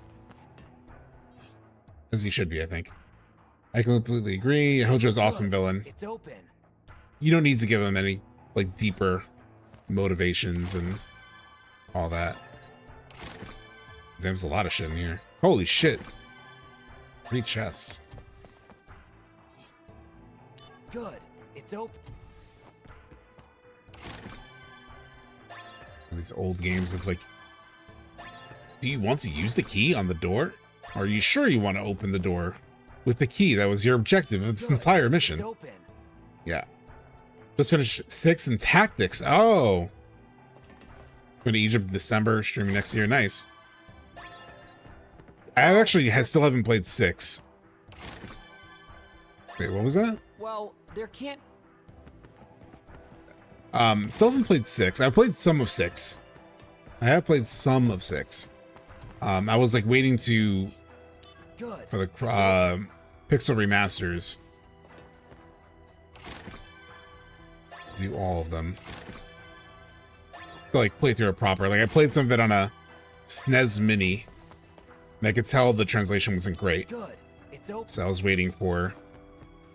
As he should be, I think. I completely agree. Hojo's an awesome villain. It's open. You don't need to give him any, like, deeper motivations and all that. There's a lot of shit in here. Holy shit. 3 chests. Good. It's open. These old games, it's like, do you want to use the key on the door? Or are you sure you want to open the door with the key? That was your objective of this entire mission. Yeah. Just finished 6 in Tactics. Oh. Going to Egypt in December, streaming next year. Nice. I actually still haven't played 6. Wait, what was that? Well, there can't... Still haven't played 6. I played some of 6. I have played some of 6. I was like waiting for the Pixel remasters to do all of them. To like play through it proper. Like I played some of it on a SNES Mini. And I could tell the translation wasn't great. So I was waiting for...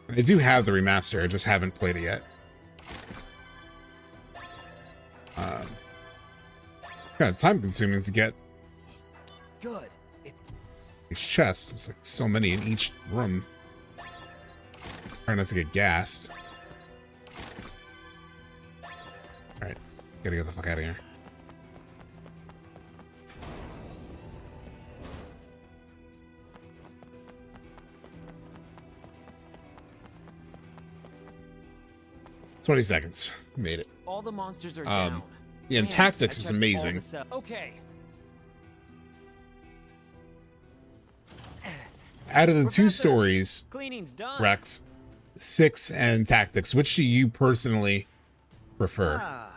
I do have the remaster, I just haven't played it yet. Kind of time consuming to get these chests. There's like so many in each room. Trying not to get gassed. Alright, gotta get the fuck out of here. $20 seconds. Made it. All the monsters are down. Yeah, and Tactics is amazing. Okay. Out of the 2 stories, Rex, 6 and Tactics, which do you personally prefer?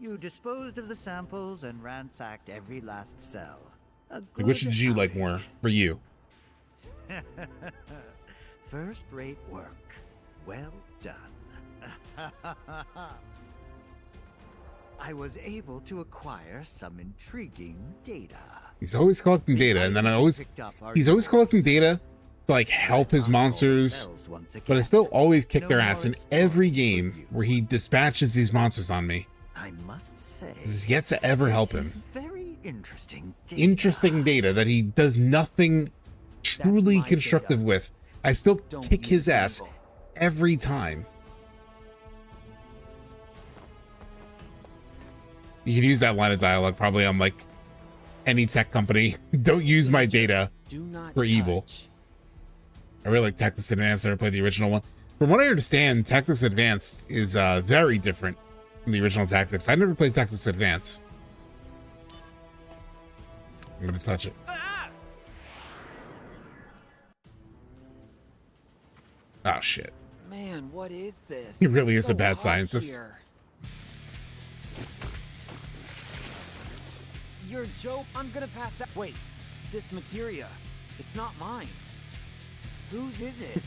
You disposed of the samples and ransacked every last cell. Like, which did you like more for you? First-rate work. Well done. I was able to acquire some intriguing data. He's always collecting data, and then he's always collecting data to like help his monsters, but I still always kick their ass in every game where he dispatches these monsters on me. I must say, He's yet to ever help him. Very interesting data. Interesting data that he does nothing truly constructive with. I still kick his ass every time. You could use that line of dialogue probably on like any tech company. Don't use my data for evil. I really like Tactics Advanced. I never played the original one. From what I understand, Tactics Advanced is very different from the original Tactics. I never played Tactics Advanced. I'm gonna touch it. Oh shit. Man, what is this? He really It's is a so bad hot scientist. here. You're a joke. I'm gonna pass out. Wait, this materia, it's not mine. Whose is it?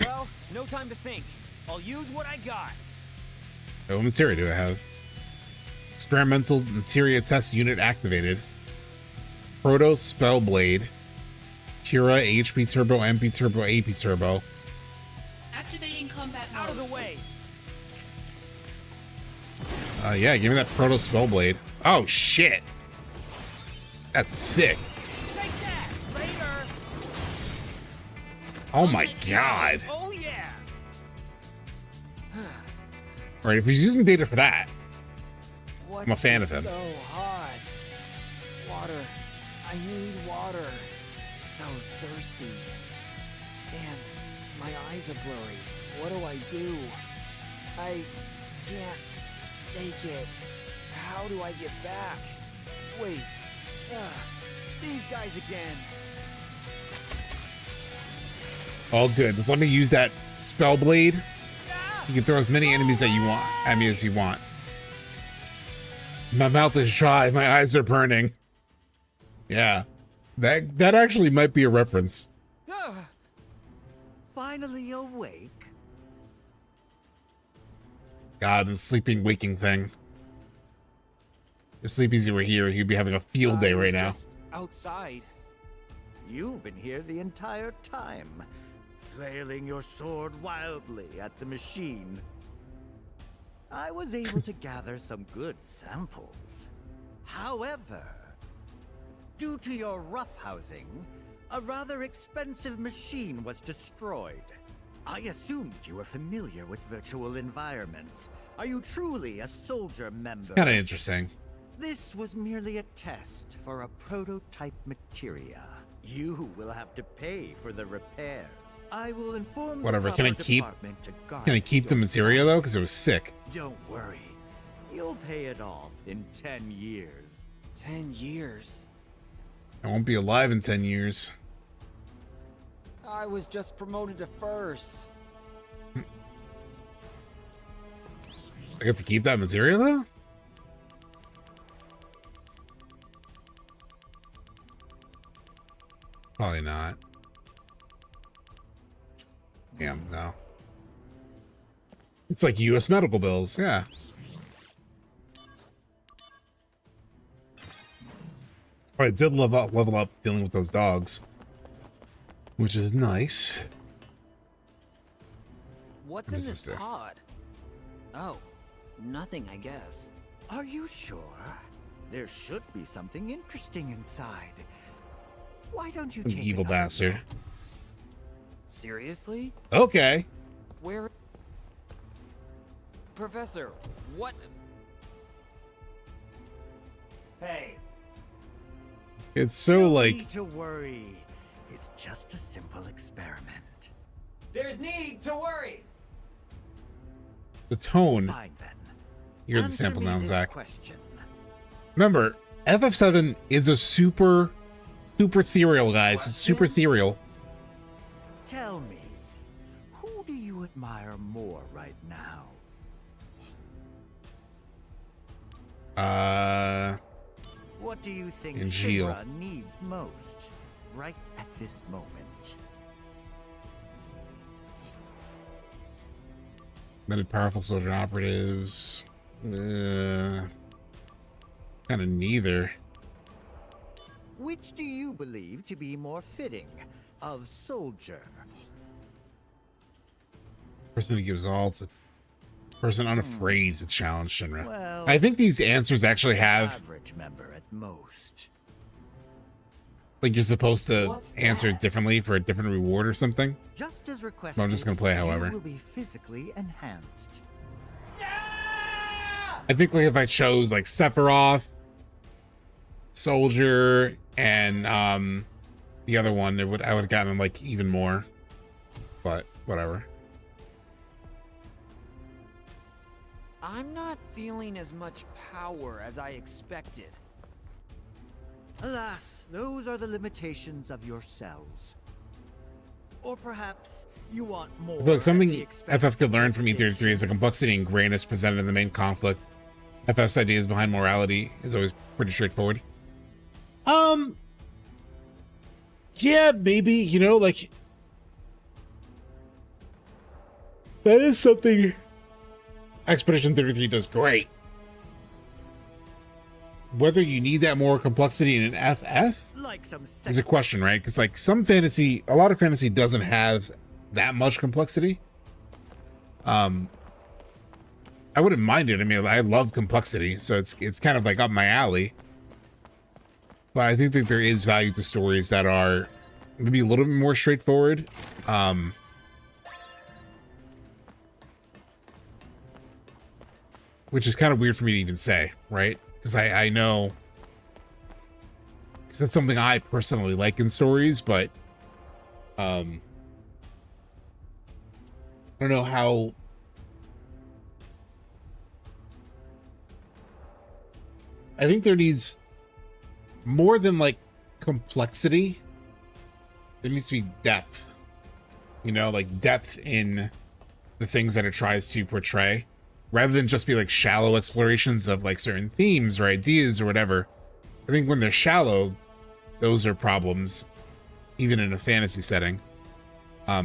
Well, no time to think. I'll use what I got. What materia do I have? Experimental materia test unit activated. Proto Spellblade. Kira HP Turbo, MP Turbo, AP Turbo. Activating combat mode. Out of the way. Yeah, give me that Proto Spellblade. Oh shit. That's sick. Take that, later. Oh my god. Oh yeah. Alright, if he's using data for that, What's I'm a fan of him. So hot. Water. I need water. So thirsty. And my eyes are blurry. What do I do? I can't take it. How do I get back? Wait. These guys again. All good. Just let me use that Spellblade. You can throw as many enemies that you want at me as you want. My mouth is dry. My eyes are burning. Yeah. That actually might be a reference. Finally awake? God, the sleeping waking thing. If Sleepy's were here, he'd be having a field day right now. Outside. You've been here the entire time, flailing your sword wildly at the machine. I was able to gather some good samples. However, due to your roughhousing, a rather expensive machine was destroyed. I assumed you were familiar with virtual environments. Are you truly a soldier member? It's kind of interesting. This was merely a test for a prototype materia. You will have to pay for the repairs. I will inform Whatever. the Can I proper keep? department to guard Can I keep the your materia though? Because it was sick. Don't worry. You'll pay it off in 10 years. 10 years? I won't be alive in 10 years. I was just promoted to first. I get to keep that materia though? Probably not. Damn, no. It's like US medical bills, yeah. Oh, I did level up dealing with those dogs, which is nice. What's in this pod? Oh, nothing, I guess. Are you sure? There should be something interesting inside. Why don't you An take evil bastard. Seriously? Okay. Where? Professor, what? Hey. It's so No like need to worry. It's just a simple experiment. There's need to worry. the tone. Fine, then. You're the Answer sample me now, this Zach. question. Remember, FF7 is a super ethereal, guys. It's super ethereal. Tell me, who do you admire more right now? What do you think Angeal. Shinra needs most right at this moment? Many powerful soldier operatives. Kind of neither. Which do you believe to be more fitting of soldier? Person who gives all. It's a person unafraid to challenge Shinra. Well, I think these answers actually have, average member at most. like, you're supposed to answer it differently for a different reward or something. Just as requested, I'm just gonna play however. you will be physically enhanced. I think like if I chose like Sephiroth Soldier and the other one, I would have gotten like even more, but whatever. I'm not feeling as much power as I expected. Alas, those are the limitations of your cells. Or perhaps you want more. Look, something FF could learn from E33 is the complexity and grayness presented in the main conflict. FF's ideas behind morality is always pretty straightforward. Yeah, maybe, you know, like, that is something Expedition 33 does great. Whether you need that more complexity in an FF is a question, right? Because like a lot of fantasy doesn't have that much complexity. I wouldn't mind it. I mean, I love complexity, so it's kind of like up my alley. But I think that there is value to stories that are maybe a little bit more straightforward. Which is kind of weird for me to even say, right? Because I know, because that's something I personally like in stories, but I don't know how. I think there needs more than like complexity. There needs to be depth, you know, like depth in the things that it tries to portray, rather than just be like shallow explorations of like certain themes or ideas or whatever. I think when they're shallow, those are problems, even in a fantasy setting. I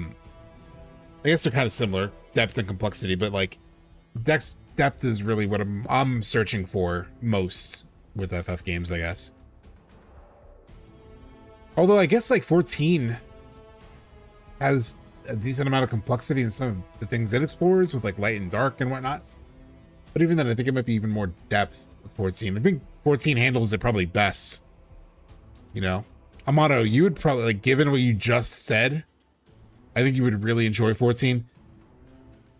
guess they're kind of similar, depth and complexity, but like depth is really what I'm searching for most with FF games, I guess. Although I guess like 14 has a decent amount of complexity in some of the things it explores with like light and dark and whatnot. But even then, I think it might be even more depth with 14. I think 14 handles it probably best. You know, Amato, you would probably, like, given what you just said, I think you would really enjoy 14.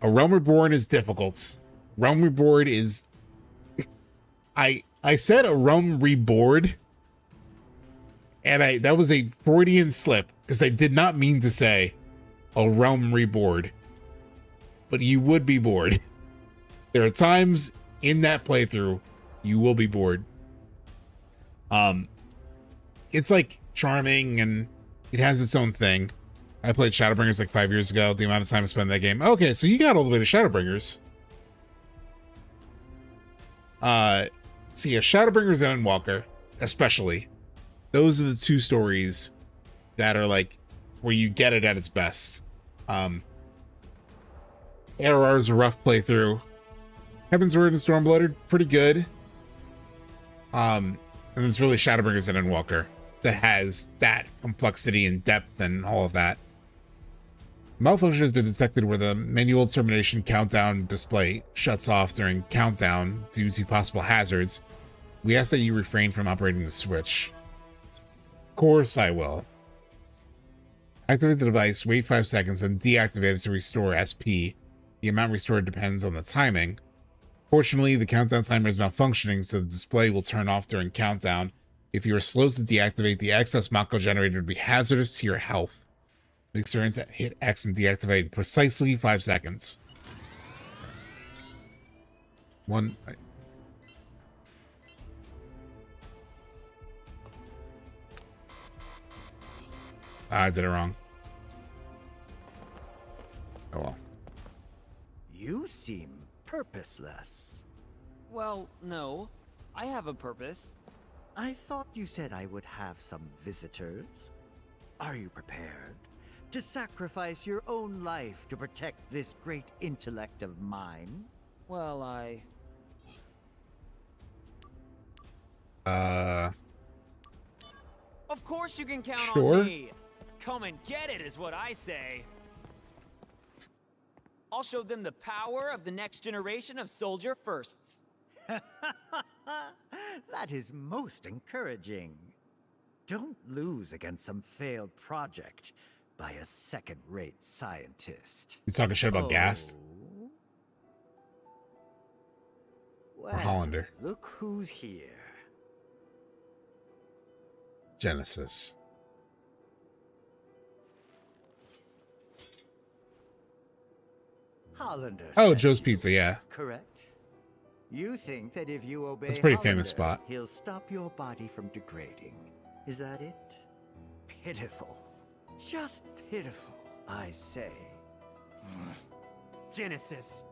A Realm Reborn is difficult. Realm Reborn is... I said a Realm Reborn, and that was a Freudian slip, because I did not mean to say a Realm Reborn. But you would be bored. There are times in that playthrough you will be bored. It's like charming and it has its own thing. I played Shadowbringers like 5 years ago. The amount of time I spent in that game. Okay, so you got all the way to Shadowbringers. So yeah, Shadowbringers and Endwalker, especially. Those are the two stories that are like where you get it at its best. ARR is a rough playthrough. Heaven's Word and Stormblood are pretty good. And it's really Shadowbringers and Endwalker that has that complexity and depth and all of that. Malfunction has been detected where the manual termination countdown display shuts off during countdown due to possible hazards. We ask that you refrain from operating the switch. Of course I will. Activate the device, wait 5 seconds, and deactivate it to restore SP. The amount restored depends on the timing. Fortunately, the countdown timer is malfunctioning, so the display will turn off during countdown. If you are slow to deactivate, the excess Mako generated would be hazardous to your health. Make sure to hit X and deactivate in precisely 5 seconds. I did it wrong. Oh well. You seem purposeless. Well, no. I have a purpose. I thought you said I would have some visitors. Are you prepared to sacrifice your own life to protect this great intellect of mine? Well, Of course you can count on me. Come and get it is what I say. I'll show them the power of the next generation of soldier firsts. That is most encouraging. Don't lose against some failed project by a second-rate scientist. You talking shit about gas? Well, or Hollander? Look who's here. Genesis. Hollander. Oh, sent Joe's you, Pizza, yeah. Correct. You think that if you obey That's a pretty Hollander, famous spot. he'll stop your body from degrading. Is that it? Pitiful. Just pitiful, I say. Genesis.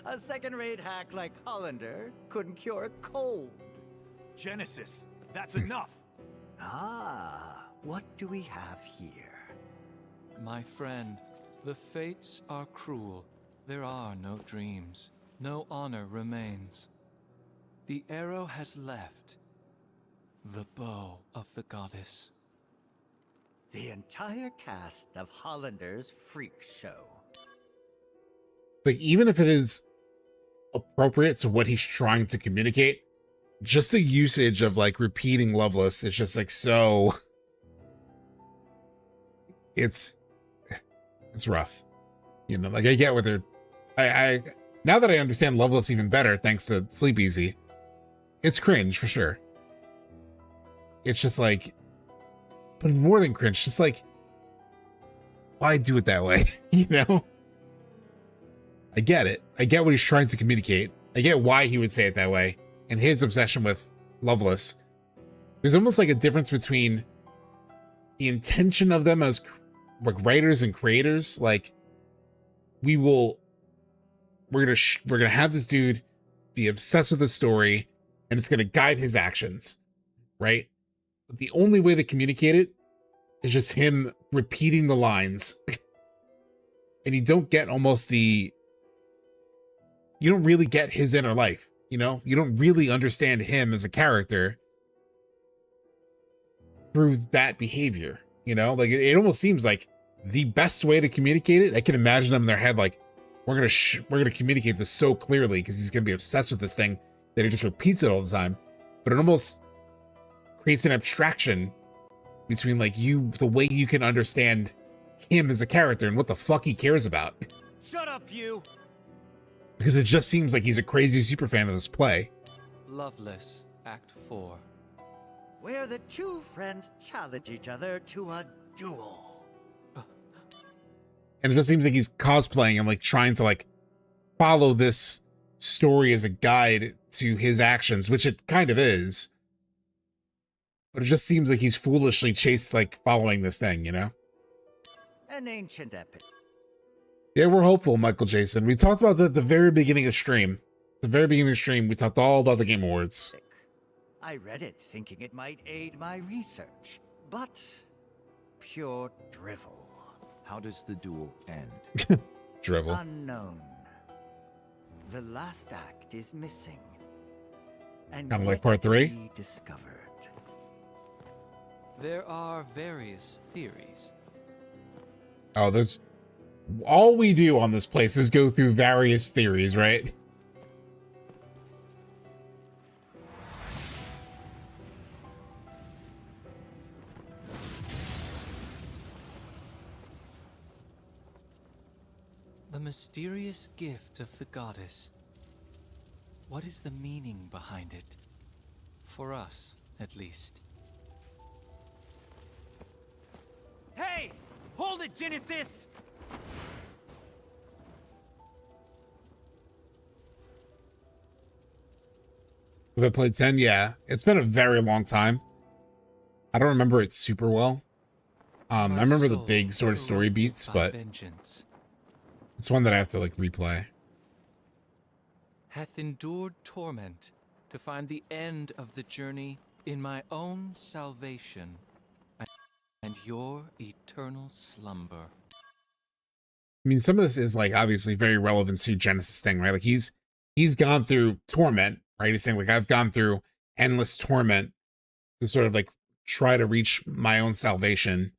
A second-rate hack like Hollander couldn't cure a cold. Genesis, that's enough. Ah, what do we have here? My friend, the fates are cruel. There are no dreams. No honor remains. The arrow has left. The bow of the goddess. The entire cast of Hollander's freak show. But even if it is appropriate to what he's trying to communicate, just the usage of like repeating Loveless is just like so. It's rough, you know. Like I get what they're. I now that I understand Loveless even better thanks to Sleep Easy, it's cringe for sure. It's just like, but more than cringe, just like, why do it that way, you know? I get it. I get what he's trying to communicate. I get why he would say it that way. And his obsession with Loveless. There's almost like a difference between the intention of them as like writers and creators. Like, we're gonna have this dude be obsessed with the story, and it's gonna guide his actions, right? But the only way to communicate it is just him repeating the lines. And you don't get you don't really get his inner life, you know? You don't really understand him as a character through that behavior, you know? Like, it almost seems like the best way to communicate it. I can imagine them in their head like, we're gonna communicate this so clearly because he's gonna be obsessed with this thing that he just repeats it all the time. But it almost creates an abstraction between like the way you can understand him as a character and what the fuck he cares about. Shut up, you! Because it just seems like he's a crazy super fan of this play. Loveless, Act 4. Where the two friends challenge each other to a duel. And it just seems like he's cosplaying and like trying to like follow this story as a guide to his actions, which it kind of is. But it just seems like he's foolishly following this thing, you know? An ancient epic. Yeah, we're hopeful, Michael Jason. We talked about that at the very beginning of stream. The very beginning of stream, we talked all about the Game Awards. I read it thinking it might aid my research, but pure drivel. How does the duel end? Drivel. Unknown. The last act is missing. And Kind of like part 3? Discovered. There are various theories. Oh, there's... All we do on this place is go through various theories, right? The mysterious gift of the goddess. What is the meaning behind it? For us, at least. Hey! Hold it, Genesis! Have I played 10? Yeah. It's been a very long time. I don't remember it super well. I remember the big sort of story beats, but it's one that I have to like replay. Hath endured torment to find the end of the journey in my own salvation and your eternal slumber. I mean, some of this is like obviously very relevant to Genesis thing, right? Like he's gone through torment, right? He's saying like I've gone through endless torment to sort of like try to reach my own salvation.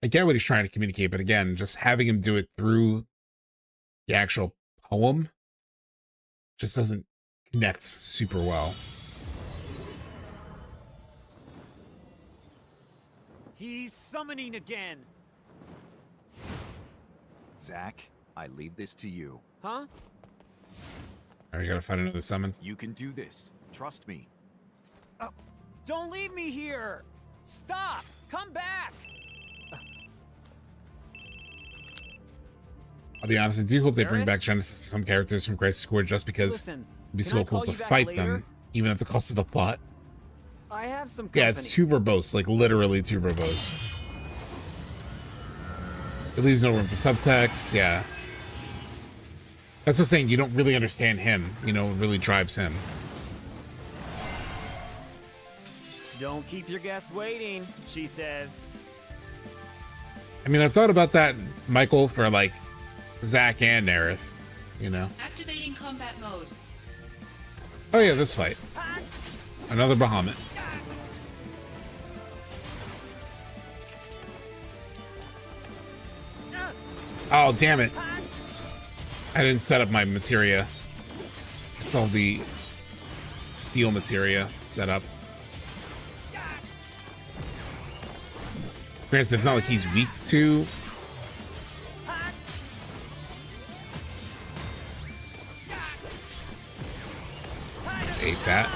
I get what he's trying to communicate, but again, just having him do it through the actual poem just doesn't connect super well. He's summoning again. Zack, I leave this to you. Huh? All right, you gotta find another summon. You can do this. Trust me. Don't leave me here! Stop! Come back! I'll be honest, I do hope they bring back Genesis and some characters from Crisis Core just because Listen, it'd be can so I cool call to you back fight later? them, even at the cost of the plot. I have some Yeah, company. it's too verbose, like literally too verbose. It leaves no room for subtext, yeah. That's what I'm saying, you don't really understand him, you know, what really drives him. Don't keep your guest waiting, she says. I mean, I've thought about that, Michael, for like Zack and Aerith, you know? Activating combat mode. Oh yeah, this fight. Another Bahamut. Oh, damn it. I didn't set up my materia. It's all the steel materia set up. Granted, it's not like he's weak to... Ate that.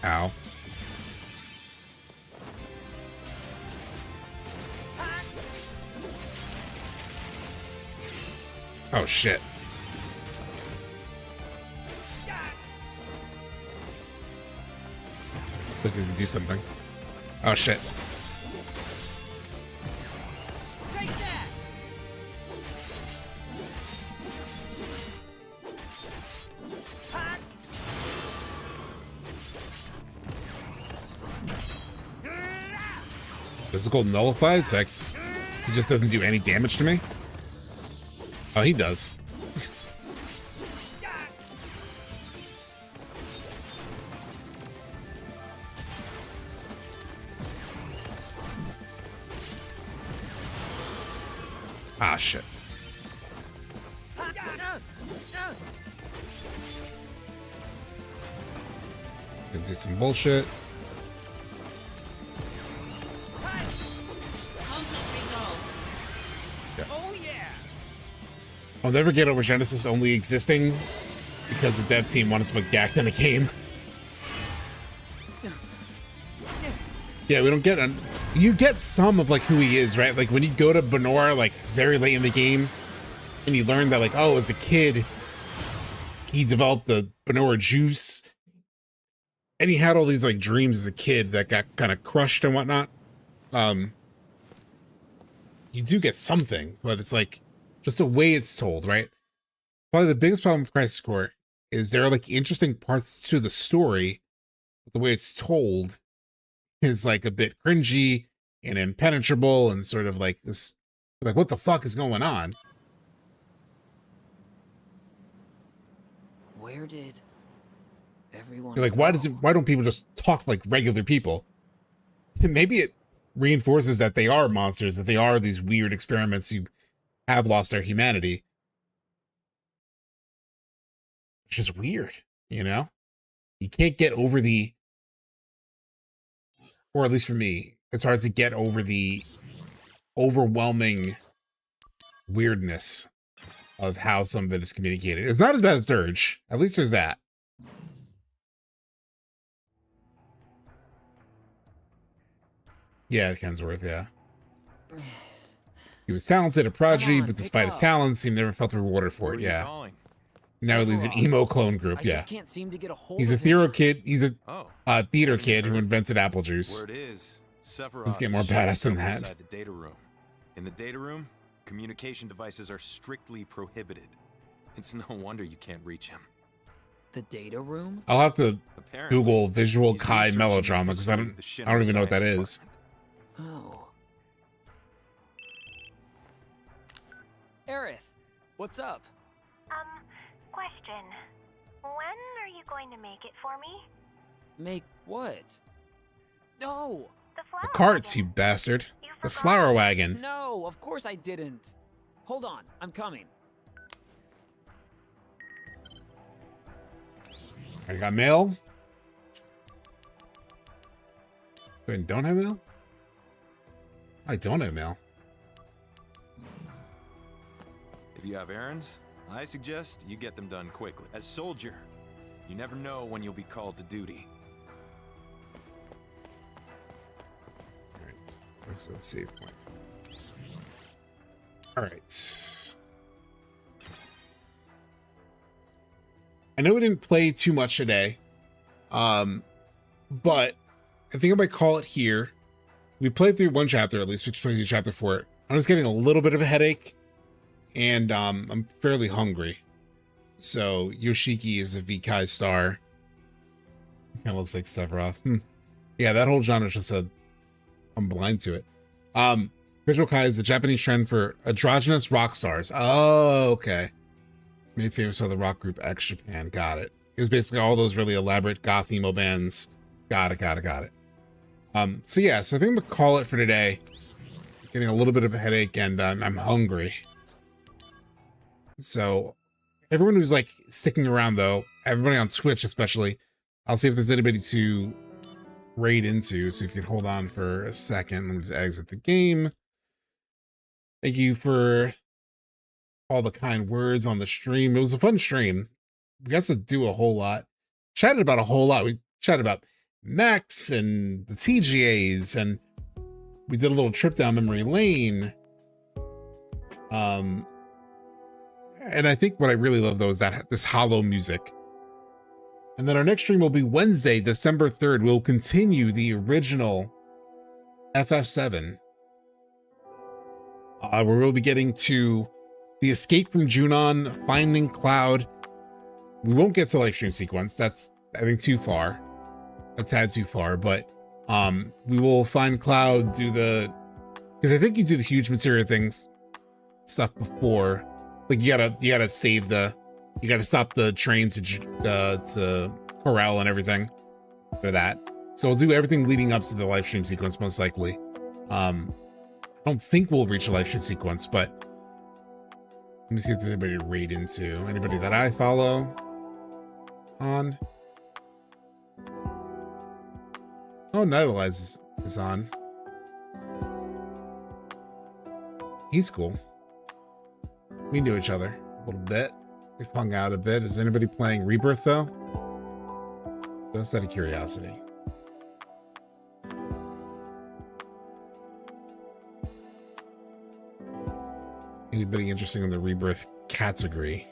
Ow. Oh shit. Look, he doesn't do something. Oh shit. Physical nullified, so he just doesn't do any damage to me. Oh, he does. Ah, shit. Gonna do some bullshit. I'll never get over Genesis only existing because the dev team wanted to put Gak in the game. Yeah, we don't get you get some of like who he is, right? Like when you go to Benor like very late in the game and you learn that like, oh, as a kid he developed the Benor juice and he had all these like dreams as a kid that got kind of crushed and whatnot. You do get something, but it's like just the way it's told, right? Probably the biggest problem with Crisis Core is there are like interesting parts to the story, but the way it's told is like a bit cringy and impenetrable and sort of like this, like what the fuck is going on? Where did everyone You're like, why don't people just talk like regular people? Maybe it reinforces that they are monsters, that they are these weird experiments who have lost their humanity. It's just weird, you know? You can't get over the, or at least for me, it's hard to get over the overwhelming weirdness of how some of it is communicated. It's not as bad as Dirge. At least there's that. Yeah, Kensworth, yeah. He was talented, a prodigy, but despite his talents, he never felt rewarded for it, yeah. Now he leads an emo clone group, yeah. He's a theater kid, he's a theater kid who invented apple juice. Word is, Let's get more badass than that. inside the data room. In the data room, communication devices are strictly prohibited. It's no wonder you can't reach him. The data room? I'll have to Google visual Kai melodrama because I don't even know what that is. Oh. Aerith, what's up? Question. When are you going to make it for me? Make what? No! The carts, you bastard. The flower wagon. No, of course I didn't. Hold on, I'm coming. I got mail. Wait, don't have mail? I don't have mail. If you have errands, I suggest you get them done quickly. As soldier, you never know when you'll be called to duty. Alright, where's the save point? Alright. I know we didn't play too much today, but I think I might call it here. We played through one chapter at least, we played through chapter 4. I'm just getting a little bit of a headache, and I'm fairly hungry. So Yoshiki is a Vikai star. Kind of looks like Sephiroth. Yeah, that whole genre is just I'm blind to it. Visual Kai is the Japanese trend for androgynous rock stars. Oh, okay. Made famous by the rock group X Japan. Got it. It was basically all those really elaborate goth emo bands. Got it. So yeah, so I think I'm gonna call it for today. Getting a little bit of a headache, and I'm hungry. So everyone who's like sticking around though, everybody on Twitch especially, I'll see if there's anybody to raid into. So if you can hold on for a second, let me just exit the game. Thank you for all the kind words on the stream. It was a fun stream. We got to do a whole lot. Chatted about a whole lot. We chatted about Max and the TGAs, and we did a little trip down memory lane. And I think what I really love though is that this hollow music. And then our next stream will be Wednesday, December 3rd. We'll continue the original FF7. Where we'll be getting to the escape from Junon, finding Cloud. We won't get to live stream sequence. That's, I think, too far. A tad too far, but we will find Cloud, do the, because I think you do the huge materia things stuff before. Like you gotta save you gotta stop the train to Corral and everything for that. So we'll do everything leading up to the live stream sequence most likely. I don't think we'll reach a live stream sequence, but let me see if there's anybody to raid into. Anybody that I follow on. Oh, Nightalize is on. He's cool. We knew each other a little bit. We've hung out a bit. Is anybody playing Rebirth though? Just out of curiosity. Anybody interesting in the Rebirth category?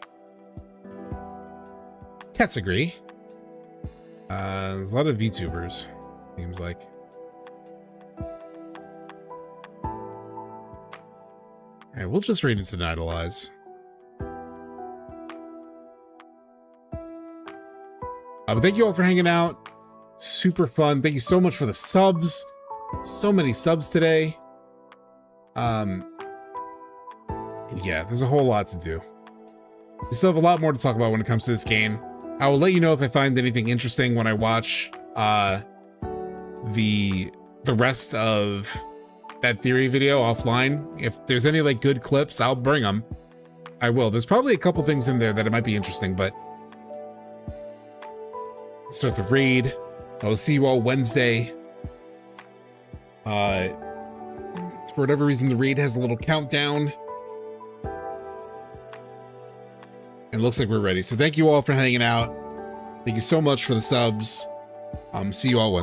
Category? There's a lot of VTubers, seems like. Alright, we'll just raid into Nightalize. But thank you all for hanging out. Super fun. Thank you so much for the subs. So many subs today. Yeah, there's a whole lot to do. We still have a lot more to talk about when it comes to this game. I will let you know if I find anything interesting when I watch the rest of that theory video offline. If there's any like good clips, I'll bring them. I will. There's probably a couple things in there that it might be interesting, but start the raid. I will see you all Wednesday. For whatever reason, the raid has a little countdown. And it looks like we're ready. So thank you all for hanging out. Thank you so much for the subs. See you all Wednesday.